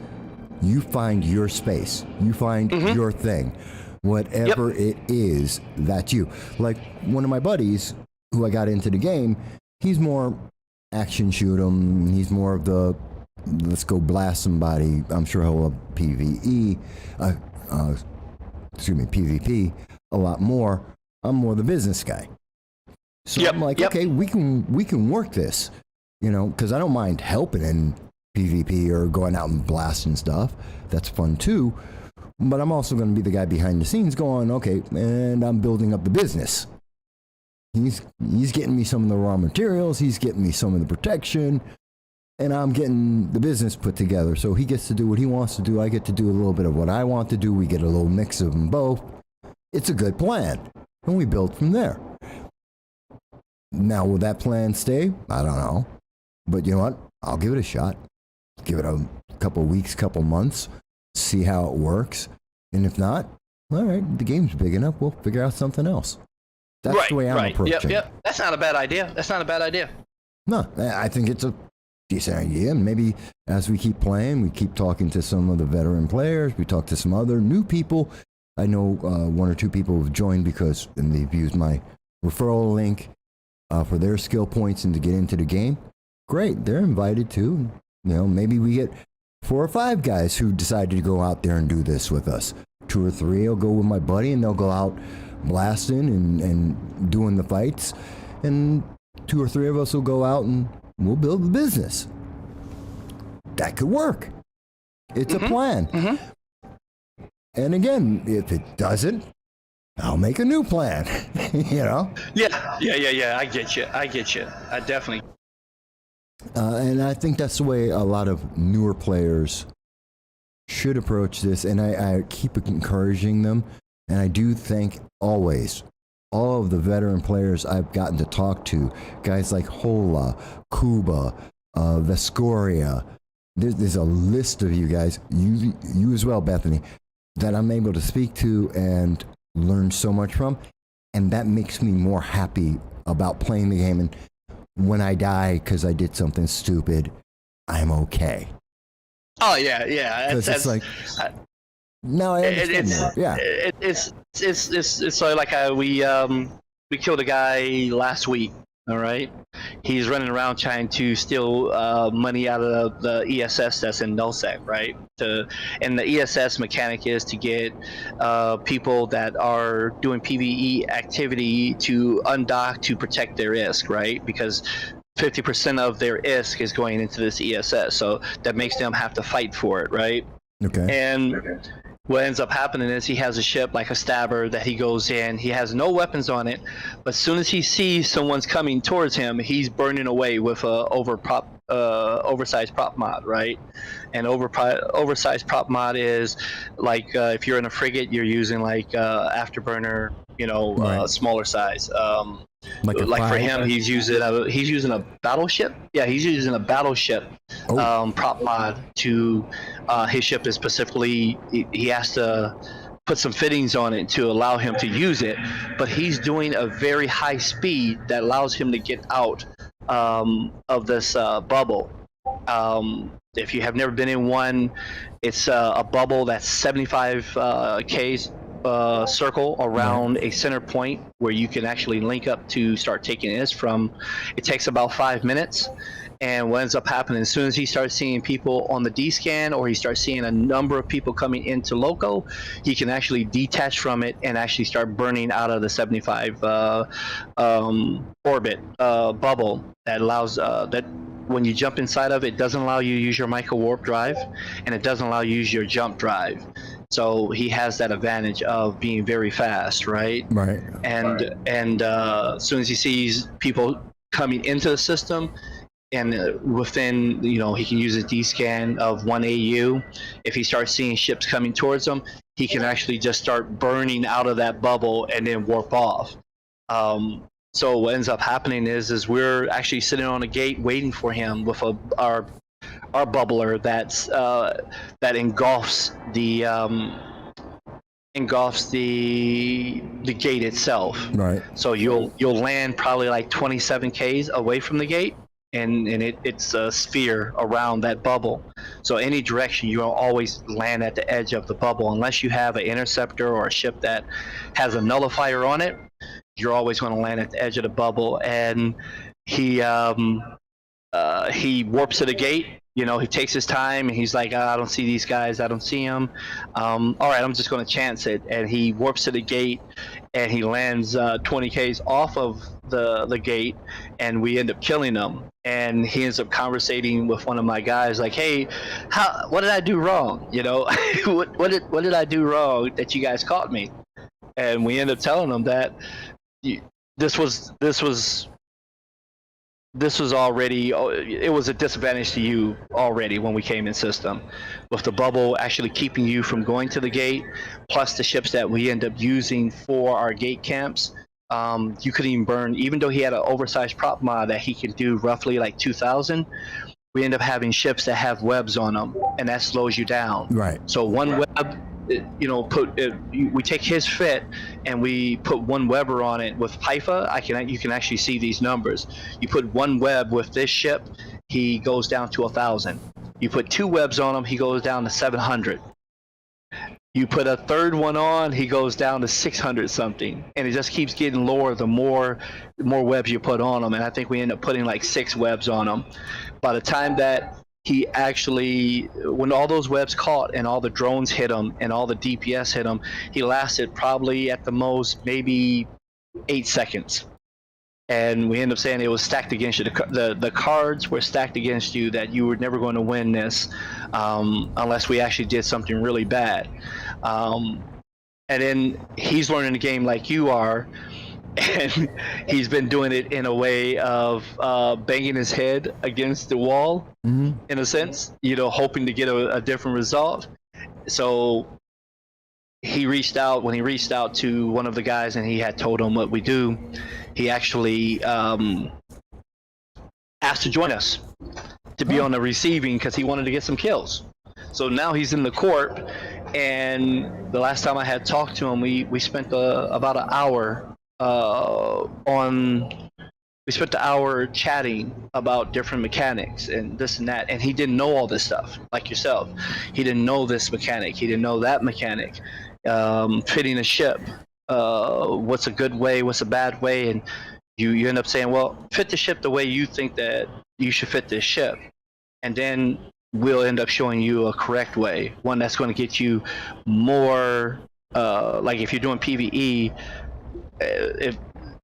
You find your space. You find your thing. Whatever it is, that's you. Like one of my buddies who I got into the game, he's more action shoot 'em. He's more of the let's go blast somebody. I'm sure he'll love PvE. PvP a lot more. I'm more the business guy. So I'm like, okay, we can work this, because I don't mind helping in PvP or going out and blasting stuff. That's fun too. But I'm also going to be the guy behind the scenes going, okay, and I'm building up the business. He's getting me some of the raw materials. He's getting me some of the protection. And I'm getting the business put together. So he gets to do what he wants to do. I get to do a little bit of what I want to do. We get a little mix of them both. It's a good plan. And we build from there. Now, will that plan stay? I don't know. But you know what? I'll give it a shot. Give it a couple weeks, couple months. See how it works. And if not, all right, the game's big enough. We'll figure out something else. That's the way I'm approaching. Yep. That's not a bad idea. No, I think it's a decent idea. And maybe as we keep playing, we keep talking to some of the veteran players. We talk to some other new people. I know one or two people have joined because they've used my referral link for their skill points and to get into the game. Great, they're invited too. Maybe we get 4 or 5 guys who decided to go out there and do this with us. 2 or 3 will go with my buddy and they'll go out blasting and doing the fights. And 2 or 3 of us will go out and we'll build the business. That could work. It's a plan. And again, if it doesn't, I'll make a new plan. Yeah. I get you. I definitely. And I think that's the way a lot of newer players should approach this. And I keep encouraging them. And I do thank always all of the veteran players I've gotten to talk to, guys like Hola, Kuba, Vescoria. There's a list of you guys, you as well, Bethany, that I'm able to speak to and learn so much from. And that makes me more happy about playing the game. And when I die because I did something stupid, I'm okay. Oh, yeah. Because it's like... No, I understand more. Yeah, it's like we killed a guy last week. All right, he's running around trying to steal money out of the ESS that's in nullsec, right? And the ESS mechanic is to get people that are doing PvE activity to undock to protect their ISK, right? Because 50% of their ISK is going into this ESS, so that makes them have to fight for it, right? Okay. And what ends up happening is he has a ship like a stabber that he goes in. He has no weapons on it, but as soon as he sees someone's coming towards him, he's burning away with a oversized prop mod, right? And oversized prop mod is like if you're in a frigate, you're using like afterburner, right. Smaller size. Like for him, he's using a battleship. Yeah, he's using a battleship prop mod to his ship is specifically. He has to put some fittings on it to allow him to use it, but he's doing a very high speed that allows him to get out of this bubble. If you have never been in one, it's a bubble that's 75 Ks. Circle around a center point where you can actually link up to start taking this from. It takes about 5 minutes, and what ends up happening as soon as he starts seeing people on the D scan or he starts seeing a number of people coming into loco, he can actually detach from it and actually start burning out of the 75 orbit bubble that allows that when you jump inside of it, doesn't allow you to use your micro warp drive, and it doesn't allow you to use your jump drive. So he has that advantage of being very fast, right? Right. And as soon as he sees people coming into the system, and within, he can use a D-scan of 1 AU. If he starts seeing ships coming towards him, he can actually just start burning out of that bubble and then warp off. So what ends up happening is we're actually sitting on a gate waiting for him with our bubbler that engulfs the gate itself. Right. So you'll land probably like 27 Ks away from the gate, and it's a sphere around that bubble. So any direction, you'll always land at the edge of the bubble, unless you have an interceptor or a ship that has a nullifier on it. You're always going to land at the edge of the bubble. And he he warps to the gate. You know, he takes his time and he's like, I don't see these guys. I don't see them. All right, I'm just going to chance it. And he warps to the gate and he lands 20 Ks off of the gate, and we end up killing him. And he ends up conversating with one of my guys like, hey, what did I do wrong? You know, what did I do wrong that you guys caught me? And we end up telling him that this was already, it was a disadvantage to you already when we came in system, with the bubble actually keeping you from going to the gate, plus the ships that we end up using for our gate camps. You couldn't even burn, even though he had an oversized prop mod that he can do roughly like 2,000, we end up having ships that have webs on them, and that slows you down. Right. So one web, you know, we take his fit and we put one webber on it with Haifa. You can actually see these numbers. You put one web with this ship, he goes down to 1,000. You put two webs on him, he goes down to 700. You put a third one on, he goes down to 600 something, and it just keeps getting lower the more webs you put on him. And I think we end up putting like 6 webs on him. By the time that he actually, when all those webs caught and all the drones hit him and all the DPS hit him, he lasted probably at the most maybe 8 seconds. And we end up saying it was stacked against you. The cards were stacked against you that you were never going to win this unless we actually did something really bad. And then he's learning the game like you are, and he's been doing it in a way of banging his head against the wall, in a sense, you know, hoping to get a different result. So he reached out to one of the guys, and he had told him what we do. He actually asked to join us to be on the receiving because he wanted to get some kills. So now he's in the corp, and the last time I had talked to him, we spent about an hour we spent the hour chatting about different mechanics and this and that, and he didn't know all this stuff like yourself. He didn't know this mechanic, he didn't know that mechanic, fitting a ship, what's a good way, what's a bad way, and you end up saying, well, fit the ship the way you think that you should fit this ship, and then we'll end up showing you a correct way, one that's going to get you more, like if you're doing PvE,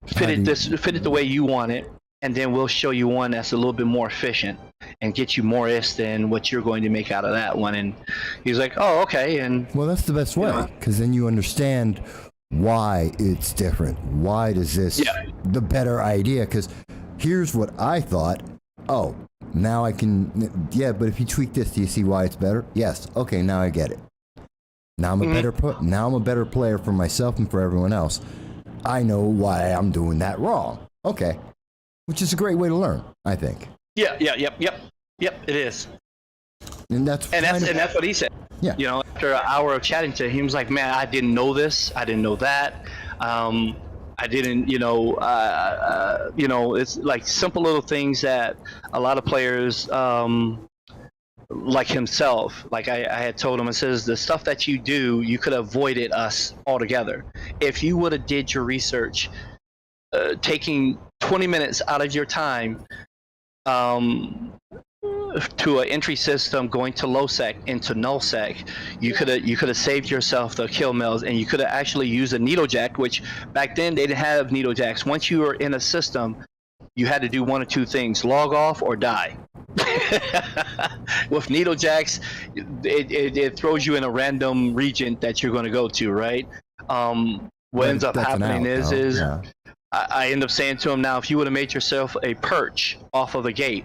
fit it the way you want it, and then we'll show you one that's a little bit more efficient and get you more than what you're going to make out of that one. And he's like, oh, okay. And well, that's the best way, because then you understand why it's different. Why does this the better idea? Because here's what I thought. Oh, now I can. Yeah, but if you tweak this, do you see why it's better? Yes. Okay, now I get it. Now I'm a better player for myself and for everyone else. I know why I'm doing that wrong. Okay. Which is a great way to learn, I think. Yep, it is. And that's what he said. Yeah. You know, after an hour of chatting to him, he was like, man, I didn't know this. I didn't know that. I didn't, it's like simple little things that a lot of players, like himself, like I had told him, it says the stuff that you do, you could have avoided us altogether if you would have did your research, taking 20 minutes out of your time to an entry system, going to low sec into null sec. You could have saved yourself the kill mills, and you could have actually used a needle jack, which back then they didn't have needle jacks. Once you were in a system, you had to do one of two things: log off or die. With needle jacks, it throws you in a random region that you're going to go to, right? What ends up happening is I end up saying to him, now, if you would have made yourself a perch off of the gate,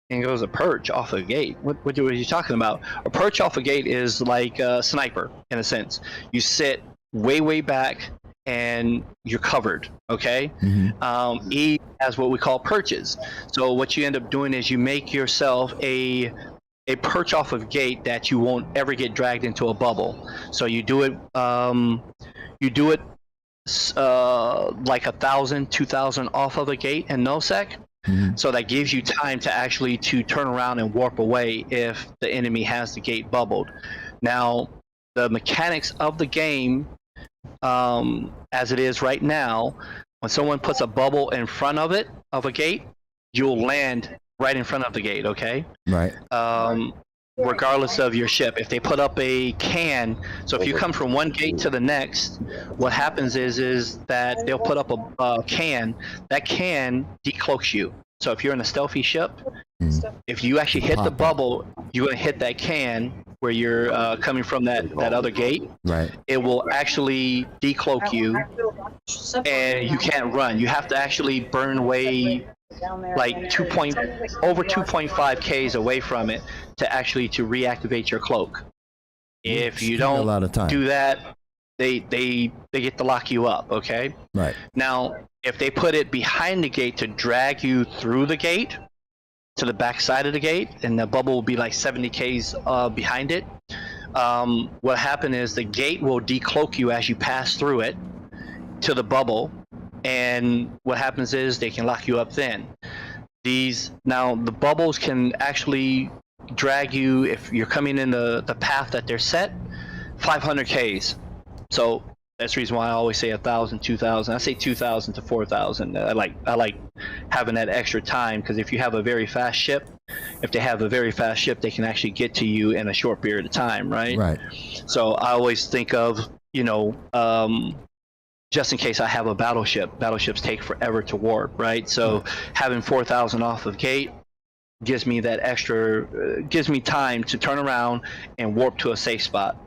and he goes, a perch off a gate? What are you talking about? A perch off a gate is like a sniper, in a sense. You sit way back, and you're covered, okay? He has what we call perches. So what you end up doing is you make yourself a perch off of a gate that you won't ever get dragged into a bubble. So you do it like 1,000, 2,000 off of the gate and nullsec. So that gives you time to actually to turn around and warp away if the enemy has the gate bubbled. Now, the mechanics of the game, as it is right now, when someone puts a bubble in front of it, of a gate, you'll land right in front of the gate, okay? Right. Regardless of your ship, if they put up a can, so if you come from one gate to the next, what happens is that they'll put up a can. That can decloaks you. So if you're in a stealthy ship, if you actually hit the bubble, you're going to hit that can where you're coming from that other gate. Right. It will actually decloak you, and you can't run. You have to actually burn away like over 2.5 Ks away from it to reactivate your cloak. If you don't do that, they get to lock you up, okay? Right. Now, if they put it behind the gate to drag you through the gate to the back side of the gate, and the bubble will be like 70 Ks behind it, what happened is the gate will decloak you as you pass through it to the bubble, and what happens is they can lock you up then. Now the bubbles can actually drag you, if you're coming in the path that they're set, 500 Ks. So that's the reason why I always say 1,000, 2,000. I say 2,000 to 4,000. I like having that extra time, because if you have a very fast ship, they can actually get to you in a short period of time, right? Right. So I always think of, just in case I have a battleship. Battleships take forever to warp, right? So having 4,000 off of gate gives me that extra, gives me time to turn around and warp to a safe spot.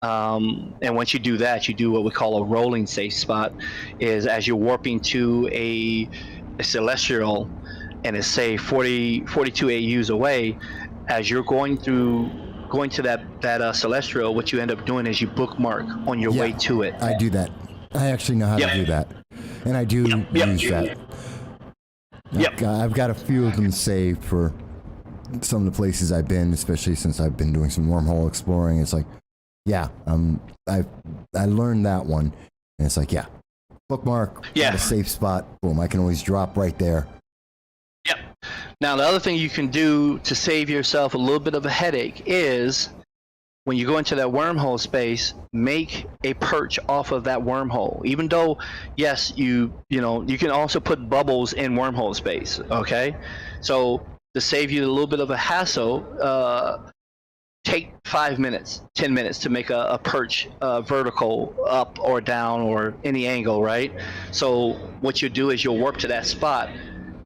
And once you do that, you do what we call a rolling safe spot. Is as you're warping to a celestial, and it's say 42 AUs away, as you're going to that celestial, what you end up doing is you bookmark on your way to it. I do that. I actually know how to do that, and I do use that. I've got a few of them saved for some of the places I've been, especially since I've been doing some wormhole exploring. It's like, I learned that one, and it's like, bookmark, got a safe spot, boom, I can always drop right there. Yep. Now, the other thing you can do to save yourself a little bit of a headache is, when you go into that wormhole space, make a perch off of that wormhole. Even though, yes, you can also put bubbles in wormhole space, okay? So to save you a little bit of a hassle, take 5 minutes, 10 minutes to make a perch vertical, up or down or any angle, right? So what you do is you'll warp to that spot,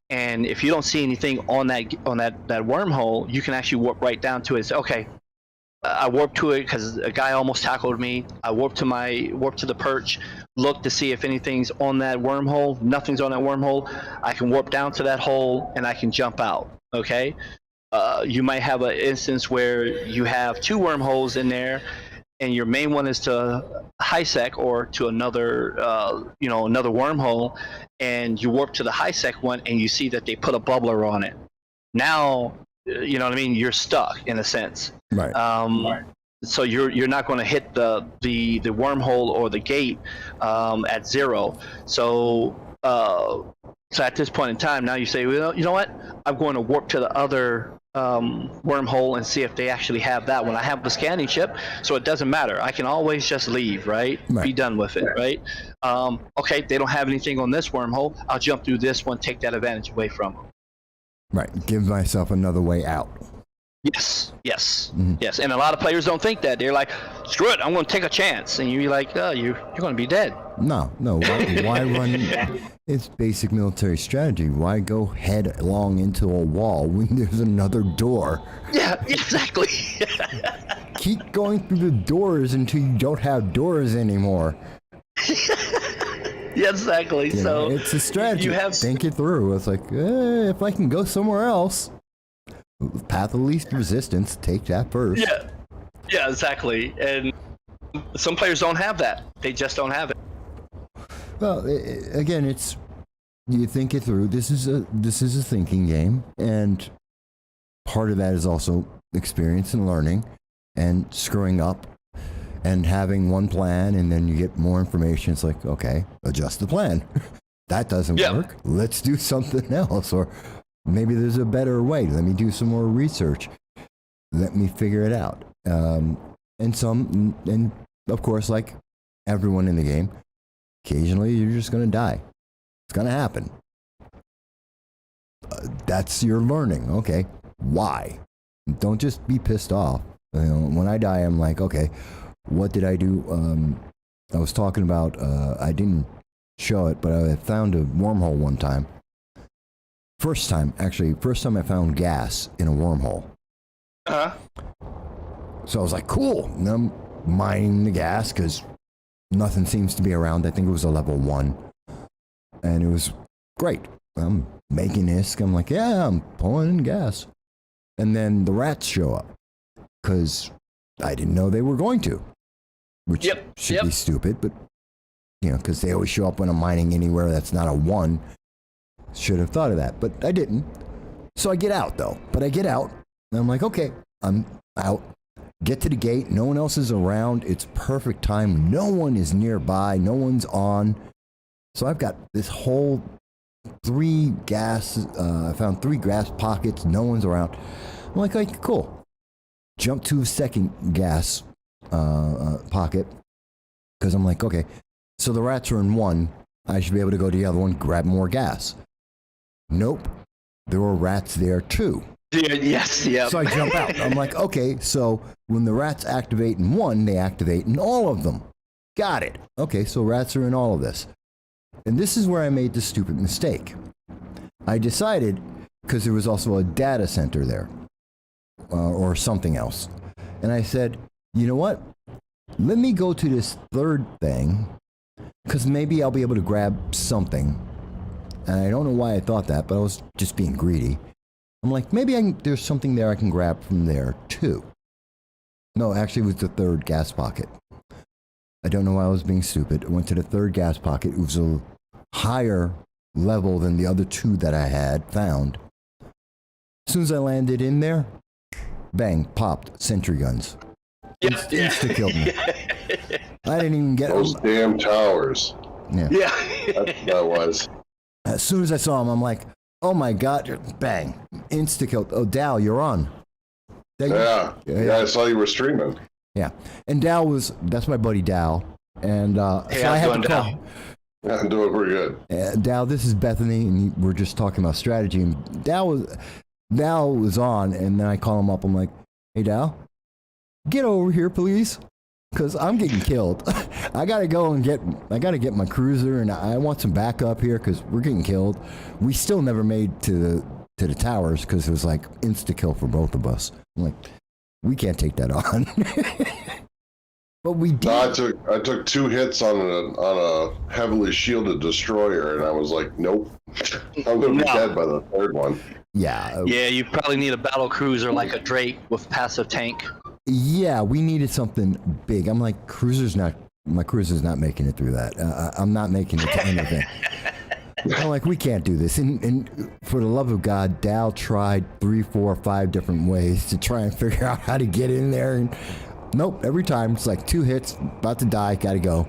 and if you don't see anything on that wormhole, you can actually warp right down to it and say, okay, I warped to it because a guy almost tackled me. I warped to the perch, look to see if anything's on that wormhole. Nothing's on that wormhole. I can warp down to that hole and I can jump out. Okay. You might have an instance where you have 2 wormholes in there, and your main one is to high sec or to another wormhole, and you warp to the high sec one and you see that they put a bubbler on it. Now, you know what I mean? You're stuck in a sense. Right. So you're not going to hit the wormhole or the gate at 0. So at this point in time, now you say, well, you know what? I'm going to warp to the other wormhole and see if they actually have that one. I have the scanning chip, so it doesn't matter. I can always just leave, right? Be done with it, right? Okay, they don't have anything on this wormhole. I'll jump through this one, take that advantage away from them. Right. Give myself another way out. Yes. And a lot of players don't think that. They're like, screw it, I'm going to take a chance. And you're like, oh, you're going to be dead. No. Why run? It's basic military strategy. Why go headlong into a wall when there's another door? Yeah, exactly. Keep going through the doors until you don't have doors anymore. Yeah, exactly. So it's a strategy. Think it through. It's like, if I can go somewhere else, path of least resistance, take that first. Yeah, exactly. And some players don't have that. They just don't have it. Well, again, it's you think it through. This is a thinking game, and part of that is also experience and learning, and screwing up, and having one plan, and then you get more information. It's like, okay, adjust the plan. That doesn't work. Let's do something else, or maybe there's a better way. Let me do some more research. Let me figure it out. And of course, like everyone in the game, occasionally you're just going to die. It's going to happen. That's your learning. Okay, why? Don't just be pissed off. You know, when I die, I'm like, okay, what did I do? I was talking about, I didn't show it, but I found a wormhole one time. First time I found gas in a wormhole. Uh-huh. So I was like, cool. And I'm mining the gas because nothing seems to be around. I think it was a level 1. And it was great. I'm making this. I'm like, yeah, I'm pulling in gas. And then the rats show up because I didn't know they were going to, which should be stupid, but you know, because they always show up when I'm mining anywhere that's not a 1. Should have thought of that, but I didn't. So I get out though. But I get out and I'm like, okay, I'm out. Get to the gate. No one else is around. It's perfect time. No one is nearby. No one's on. So I've got this whole 3 gas. I found 3 gas pockets. No one's around. I'm like, okay, cool. Jump to a second gas pocket because I'm like, okay, so the rats are in 1. I should be able to go to the other one, grab more gas. Nope. There were rats there too. Yes, yeah. So I jump out. I'm like, okay, so when the rats activate in 1, they activate in all of them. Got it. Okay, so rats are in all of this. And this is where I made the stupid mistake. I decided, because there was also a data center there, or something else. And I said, you know what? Let me go to this third thing, because maybe I'll be able to grab something. And I don't know why I thought that, but I was just being greedy. I'm like, maybe there's something there I can grab from there too. No, actually it was the 3rd gas pocket. I don't know why I was being stupid. I went to the 3rd gas pocket. It was a higher level than the other 2 that I had found. As soon as I landed in there, bang, popped sentry guns. Insta killed me. I didn't even get those damn towers. Yeah. That's what that was. As soon as I saw him, I'm like, oh my God, bang, insta killed. Oh, Dal, you're on. Yeah, I saw you were streaming. Yeah. And that's my buddy Dal. And hey, so I had to call. Dal? Yeah, I'm doing pretty good. Dal, this is Bethany, and we're just talking about strategy. And Dal was on, and then I call him up. I'm like, hey, Dal, get over here, please. Because I'm getting killed. I gotta get my cruiser, and I want some backup here because we're getting killed. We still never made to the towers because it was like insta kill for both of us. I'm like, we can't take that on. But we did. No, I took 2 hits on a heavily shielded destroyer, and I was like, nope, I'm gonna be dead by the 3rd one. Yeah. Yeah, you probably need a battle cruiser like a Drake with passive tank. Yeah, we needed something big. I'm like, my cruiser's not making it through that. I'm not making it to anything. I'm like, we can't do this. And for the love of God, Dal tried 3, 4, 5 different ways to try and figure out how to get in there. And nope, every time it's like 2 hits, about to die, gotta go.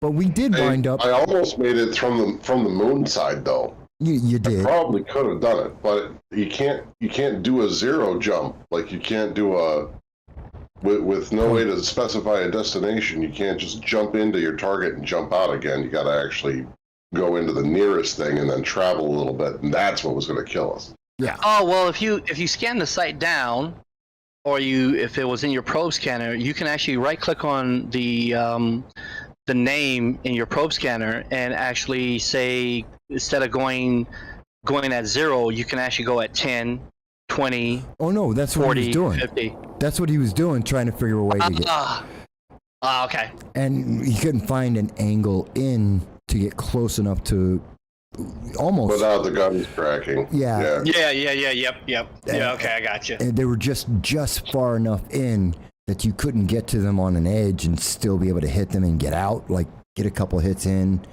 But we did wind up. I almost made it from the moon side though. You did. I probably could have done it, but you can't do a 0 jump. Like you can't do with no way to specify a destination. You can't just jump into your target and jump out again. You got to actually go into the nearest thing and then travel a little bit, and that's what was going to kill us. Yeah. Oh well, if you scan the site down, or if it was in your probe scanner, you can actually right click on the name in your probe scanner and actually say, instead of going at 0, you can actually go at 10, 20. Oh no, that's 40, what he was doing. 50. That's what he was doing, trying to figure a way to get. Okay. And he couldn't find an angle in to get close enough to almost without the guns cracking. Yeah. Yep. Yeah, okay, I got you. And they were just far enough in that you couldn't get to them on an edge and still be able to hit them and get out, like get a couple hits in,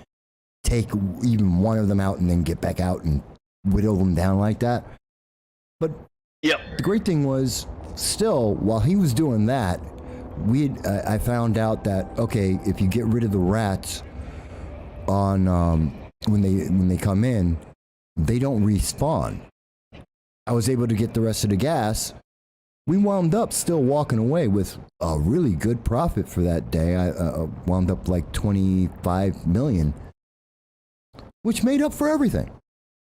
take even one of them out and then get back out and whittle them down like that. But the great thing was, still, while he was doing that, I found out that, okay, if you get rid of the rats on when they come in, they don't respawn. I was able to get the rest of the gas. We wound up still walking away with a really good profit for that day. I wound up like 25 million, which made up for everything.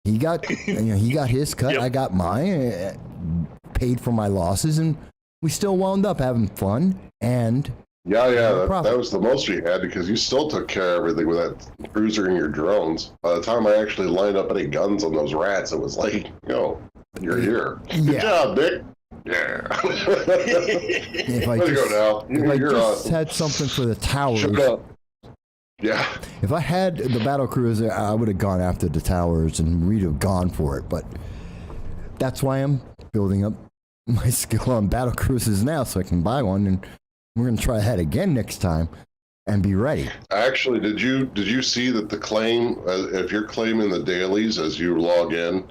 he got he got his cut. Yep. I got mine. Paid for my losses, and we still wound up having fun. And Yeah, that was the most you had because you still took care of everything with that cruiser and your drones. By the time I actually lined up any guns on those rats, it was like, you're here. Good job, Dick. Yeah. If I just had something for the towers. Shut up. Yeah. If I had the battle cruiser, I would have gone after the towers and we'd have gone for it. But that's why I'm building up my skill on battle cruisers now, so I can buy one, and we're gonna try that again next time and be ready. Actually, did you see that the claim, if you're claiming the dailies as you log in,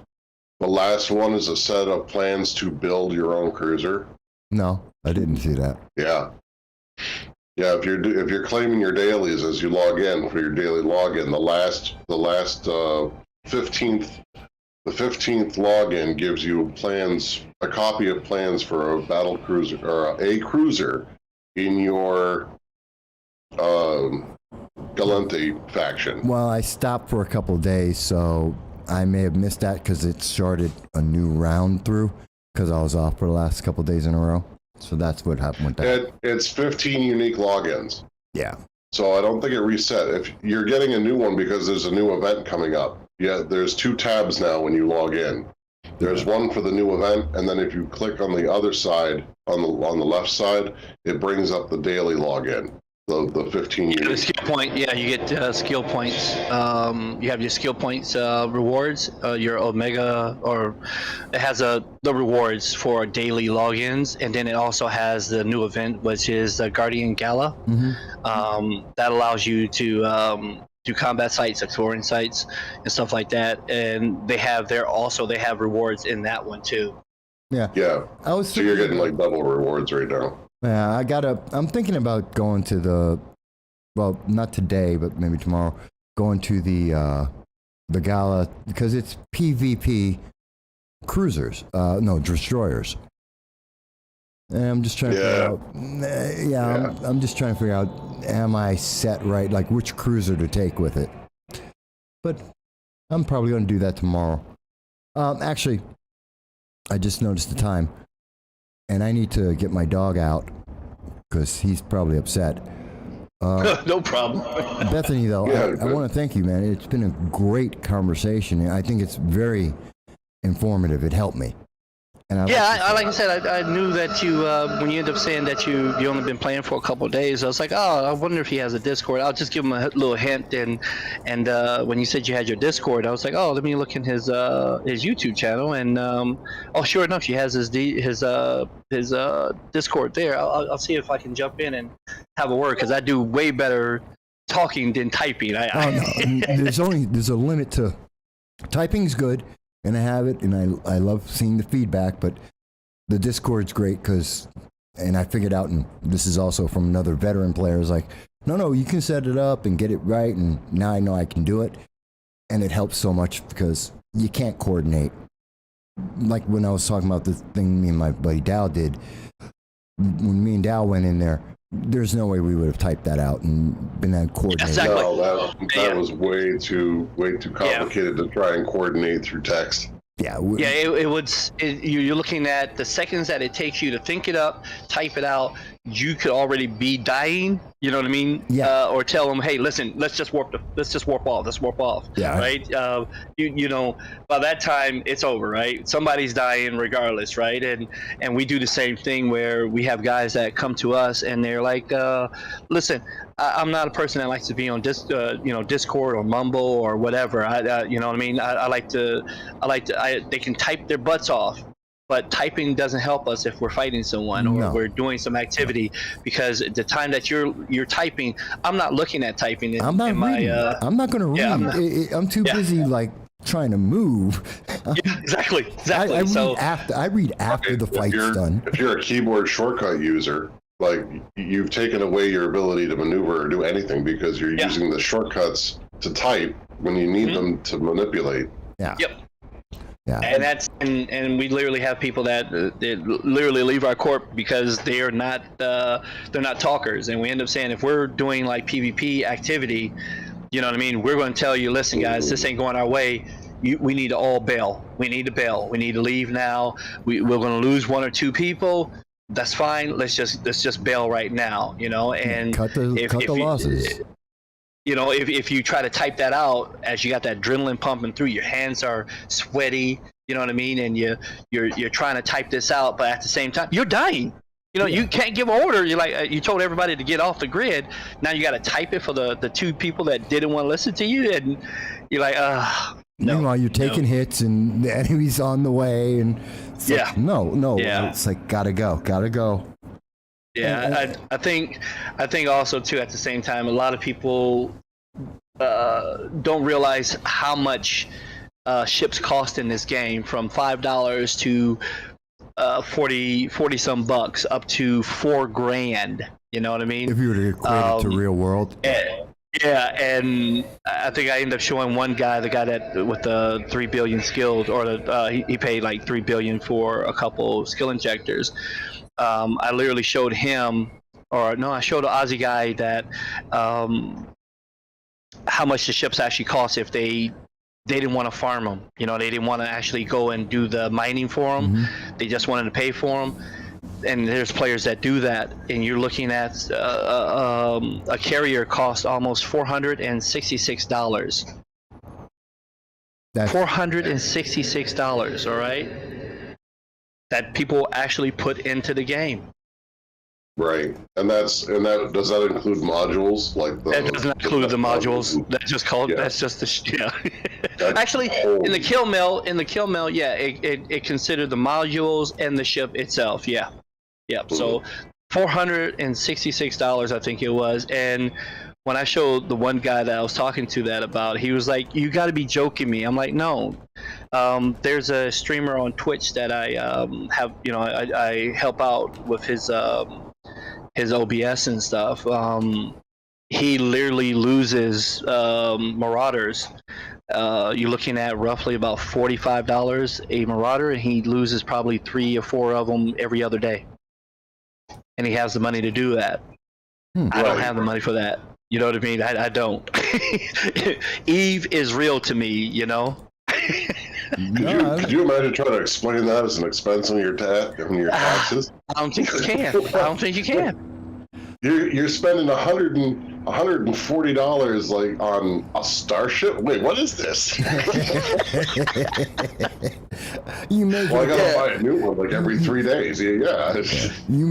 the last one is a set of plans to build your own cruiser? No, I didn't see that. Yeah. Yeah, if you're claiming your dailies as you log in for your daily login, the last 15th login gives you a copy of plans for a battle cruiser or a cruiser in your Galente faction. Well, I stopped for a couple of days, so I may have missed that because it started a new round through because I was off for the last couple of days in a row. So that's what happened with that. It's 15 unique logins. Yeah. So I don't think it reset. If you're getting a new one because there's a new event coming up. Yeah, there's 2 tabs now when you log in. There's one for the new event, and then if you click on the other side, on the left side, it brings up the daily login. The 15 the skill point, you get skill points. You have your skill points rewards, your Omega, or it has the rewards for daily logins, and then it also has the new event, which is the Guardian Gala. Mm-hmm. That allows you to do combat sites, exploring sites, and stuff like that. And they have rewards in that one too. Yeah. Yeah. So you're getting like double rewards right now. Yeah, I'm thinking about going to not today, but maybe tomorrow, going to the gala because it's PvP cruisers, destroyers. And I'm just trying to figure out, I'm just trying to figure out, am I set right, like which cruiser to take with it? But I'm probably going to do that tomorrow. Actually, I just noticed the time. And I need to get my dog out because he's probably upset. No problem. Bethany, though, I want to thank you, man. It's been a great conversation, and I think it's very informative. It helped me. And like I said, I knew that you, when you end up saying that you only been playing for a couple of days, I was like, oh, I wonder if he has a Discord. I'll just give him a little hint. And when you said you had your Discord, I was like, oh, let me look in his YouTube channel. And sure enough, he has his Discord there. I'll see if I can jump in and have a word because I do way better talking than typing. There's a limit to typing's good. And I have it, and I love seeing the feedback, but the Discord's great and I figured out, and this is also from another veteran player, is like, no, you can set it up and get it right, and now I know I can do it. And it helps so much because you can't coordinate. Like when I was talking about the thing me and my buddy Dow did, when me and Dow went in there, there's no way we would have typed that out and been that coordinated. Exactly. No, that was way too complicated to try and coordinate through text. Yeah. You're looking at the seconds that it takes you to think it up, type it out. You could already be dying. You know what I mean? Yeah. Or tell them, hey, listen, let's just warp off. Yeah. Right. You know, by that time it's over. Right. Somebody's dying regardless. Right. And we do the same thing where we have guys that come to us and they're like, listen, I'm not a person that likes to be on Discord or Mumble or whatever. You know what I mean? They can type their butts off. But typing doesn't help us if we're fighting someone or we're doing some activity because the time that you're typing, I'm not looking at typing. I'm not reading. I'm not going to read. I'm too busy trying to move. Yeah, exactly. I read after the fight's done. If you're a keyboard shortcut user, like you've taken away your ability to maneuver or do anything because you're using the shortcuts to type when you need them to manipulate. Yeah. Yep. Yeah. And we literally have people that literally leave our corp because they're not talkers, and we end up saying if we're doing like PvP activity, you know what I mean, we're going to tell you, listen guys, this ain't going our way. we need to all bail. We need to bail. We need to leave now. We're going to lose 1 or 2 people. That's fine. Let's just bail right now, you know. And cut the losses. You know, if you try to type that out as you got that adrenaline pumping through, your hands are sweaty. You know what I mean? And you're trying to type this out, but at the same time, you're dying. You know, you can't give an order. You're like, you told everybody to get off the grid. Now you got to type it for the 2 people that didn't want to listen to you, and you're like, no. Meanwhile, you're taking hits, and the enemy's on the way, and it's like, no. Yeah. It's like, gotta go. Yeah, I think also too at the same time, a lot of people don't realize how much ships cost in this game, from $5 to 40 some bucks up to $4,000. You know what I mean? If you were to equate it to real world. And I think I ended up showing one guy, the guy that with the 3 billion skills, or he paid like 3 billion for a couple skill injectors. I literally showed him, I showed an Aussie guy that how much the ships actually cost if they didn't want to farm them. You know, they didn't want to actually go and do the mining for them. Mm-hmm. They just wanted to pay for them. And there's players that do that, and you're looking at a carrier cost almost $466. That's $466, all right? That people actually put into the game. Right, and does that include modules like the? That doesn't include the modules. That's just called. Yeah. That's just the Actually, in the kill mill, yeah, it considered the modules and the ship itself. Yeah. Mm-hmm. So $466, I think it was, and when I showed the one guy that I was talking to that about, he was like, "You got to be joking me." I'm like, "No." There's a streamer on Twitch that I have, you know, I help out with his OBS and stuff. He literally loses Marauders. You're looking at roughly about $45 a Marauder, and he loses probably 3 or 4 of them every other day. And he has the money to do that. I don't have the money for that. You know what I mean? I don't. Eve is real to me, you know? Could you imagine trying to explain that as an expense on your taxes? I don't think you can. You're spending $140 like on a starship. Wait, what is this? You make I gotta buy a new one like every 3 days. Yeah. He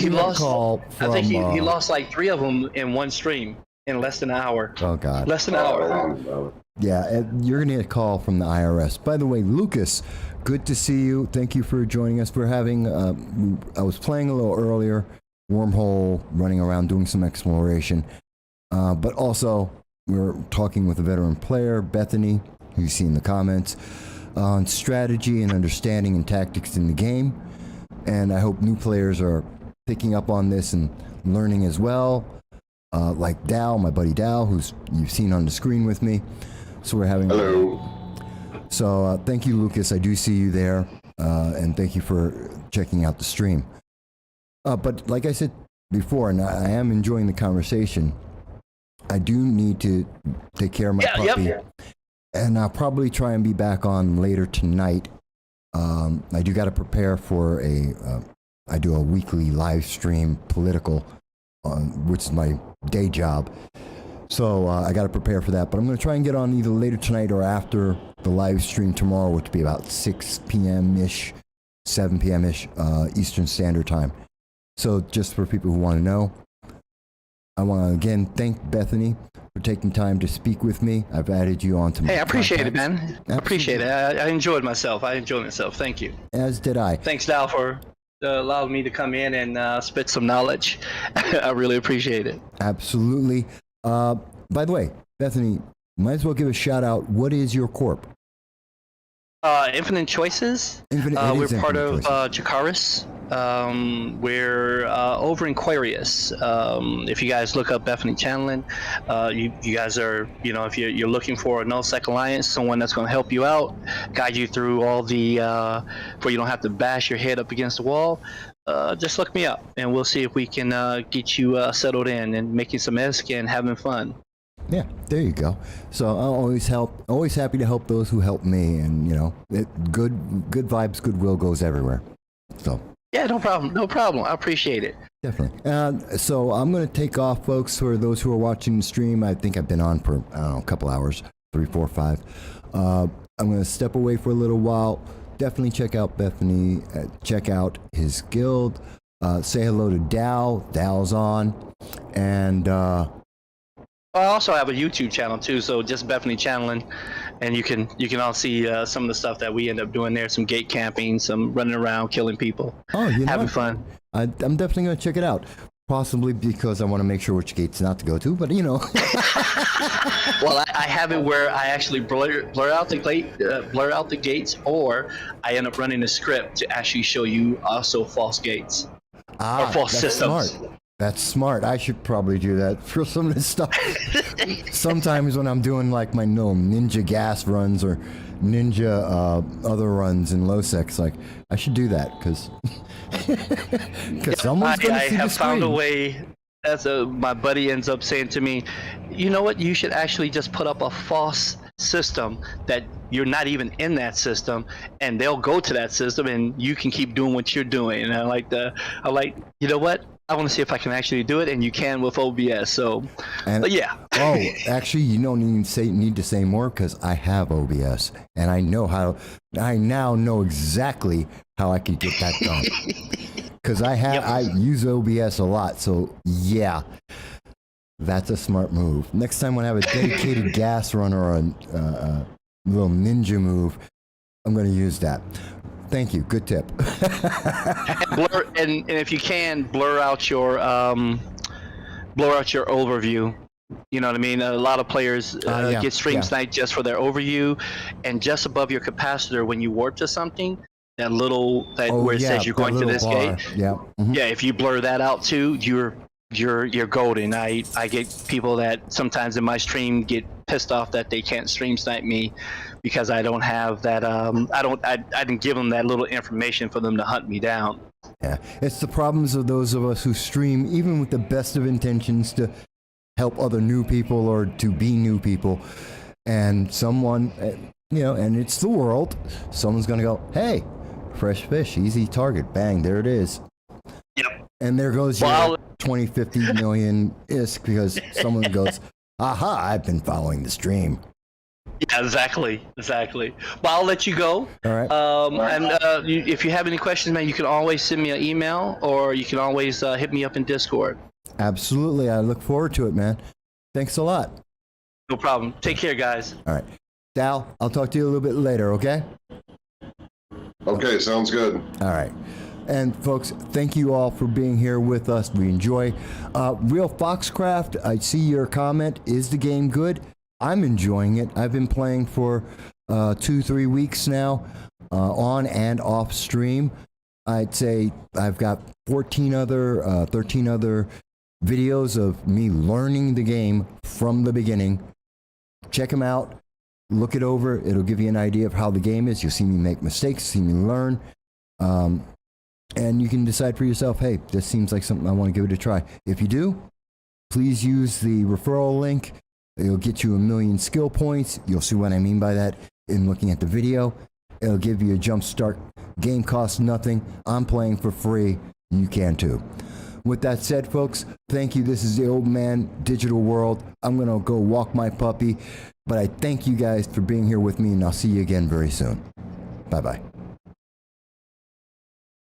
lost. Call from, I think he lost like 3 of them in one stream in less than an hour. Oh God. Less than an hour. Yeah, you're gonna get a call from the IRS. By the way, Lucas, good to see you. Thank you for joining us. We're having. I was playing a little earlier. Wormhole, running around doing some exploration, but also we're talking with a veteran player, Bethany, who you see in the comments, on strategy and understanding and tactics in the game. And I hope new players are picking up on this and learning as well, like Dow, my buddy Dow, who's you've seen on the screen with me. So we're having. Hello. So thank you, Lucas. I do see you there, and thank you for checking out the stream. But like I said before, and I am enjoying the conversation, I do need to take care of my puppy. And I'll probably try and be back on later tonight. I do got to prepare for I do a weekly live stream political, which is my day job. So I got to prepare for that. But I'm going to try and get on either later tonight or after the live stream tomorrow, which will be about 6 p.m.-ish, 7 p.m.-ish Eastern Standard Time. So just for people who want to know, I want to again thank Bethany for taking time to speak with me. I've added you onto my I appreciate it, man. Absolutely. I appreciate it. I enjoyed myself. Thank you. As did I. Thanks, Dal, for allowing me to come in and spit some knowledge. I really appreciate it. Absolutely. By the way, Bethany, might as well give a shout out. What is your corp? Infinite Choices. We're part of Jakaris. We're over in Aquarius. If you guys look up Bethany Chanlin, you guys are, you know, if you're looking for a nullsec alliance, someone that's going to help you out, guide you through all the, where you don't have to bash your head up against the wall, just look me up, and we'll see if we can get you settled in and making some ESC and having fun. Yeah, there you go. So I'll always happy to help those who help me, and good vibes, goodwill goes everywhere. So Yeah, no problem. I appreciate it. definitely. So I'm going to take off, folks. For those who are watching the stream, I think I've been on for a couple hours, 3, 4, 5. I'm going to step away for a little while. Definitely check out Bethany. Check out his guild. Say hello to Dow. Dow's on, and. I also have a YouTube channel too, so just Bethany channeling, and you can all see some of the stuff that we end up doing there. Some gate camping, some running around, killing people, having fun. I'm definitely going to check it out. Possibly because I want to make sure which gates not to go to, but Well, I have it where I actually blur out the gates, or I end up running a script to actually show you also false gates or false systems. Smart. That's smart. I should probably do that for some of this stuff. Sometimes when I'm doing like my ninja gas runs or ninja other runs in low sex, like I should do that because someone's going to see the screen. I have found a way. My buddy ends up saying to me, you know what? You should actually just put up a false system that you're not even in that system, and they'll go to that system, and you can keep doing what you're doing. And I like, you know what? I want to see if I can actually do it, and you can with OBS. So, but yeah. Actually, you don't even need to say more because I have OBS, and I now know exactly how I could get that done. Because I use OBS a lot, so yeah, that's a smart move. Next time when I have a dedicated gas run or a little ninja move, I'm going to use that. Thank you. Good tip. and if you can, blur out your overview. You know what I mean? A lot of players get stream sniped just for their overview, and just above your capacitor when you warp to something, that where it says you're going to this gate. Yeah. Mm-hmm. Yeah. If you blur that out too, you're golden. I get people that sometimes in my stream get pissed off that they can't stream snipe me because I don't have that. I didn't give them that little information for them to hunt me down. Yeah, it's the problems of those of us who stream, even with the best of intentions to help other new people or to be new people, and someone, and it's the world. Someone's gonna go, hey, fresh fish, easy target, bang, there it is. Yep. And there goes your 20, 50 million ISK because someone goes, aha, I've been following the stream. Yeah, exactly. But I'll let you go. All right. If you have any questions, man, you can always send me an email, or you can always hit me up in Discord. Absolutely. I look forward to it, man. Thanks a lot. No problem. Take care, guys. All right. Dal, I'll talk to you a little bit later, okay? Okay, sounds good. All right. And folks, thank you all for being here with us. We enjoy. Real Foxcraft, I see your comment. Is the game good? I'm enjoying it. I've been playing for 2-3 weeks now, on and off stream. I'd say I've got 13 other videos of me learning the game from the beginning. Check them out. Look it over. It'll give you an idea of how the game is. You'll see me make mistakes, see me learn. And you can decide for yourself, hey, this seems like something I want to give it a try. If you do, please use the referral link. It'll get you 1,000,000 skill points. You'll see what I mean by that in looking at the video. It'll give you a jump start. Game costs nothing. I'm playing for free. You can too. With that said, folks, thank you. This is the Old Man Digital World. I'm going to go walk my puppy. But I thank you guys for being here with me, and I'll see you again very soon. Bye-bye.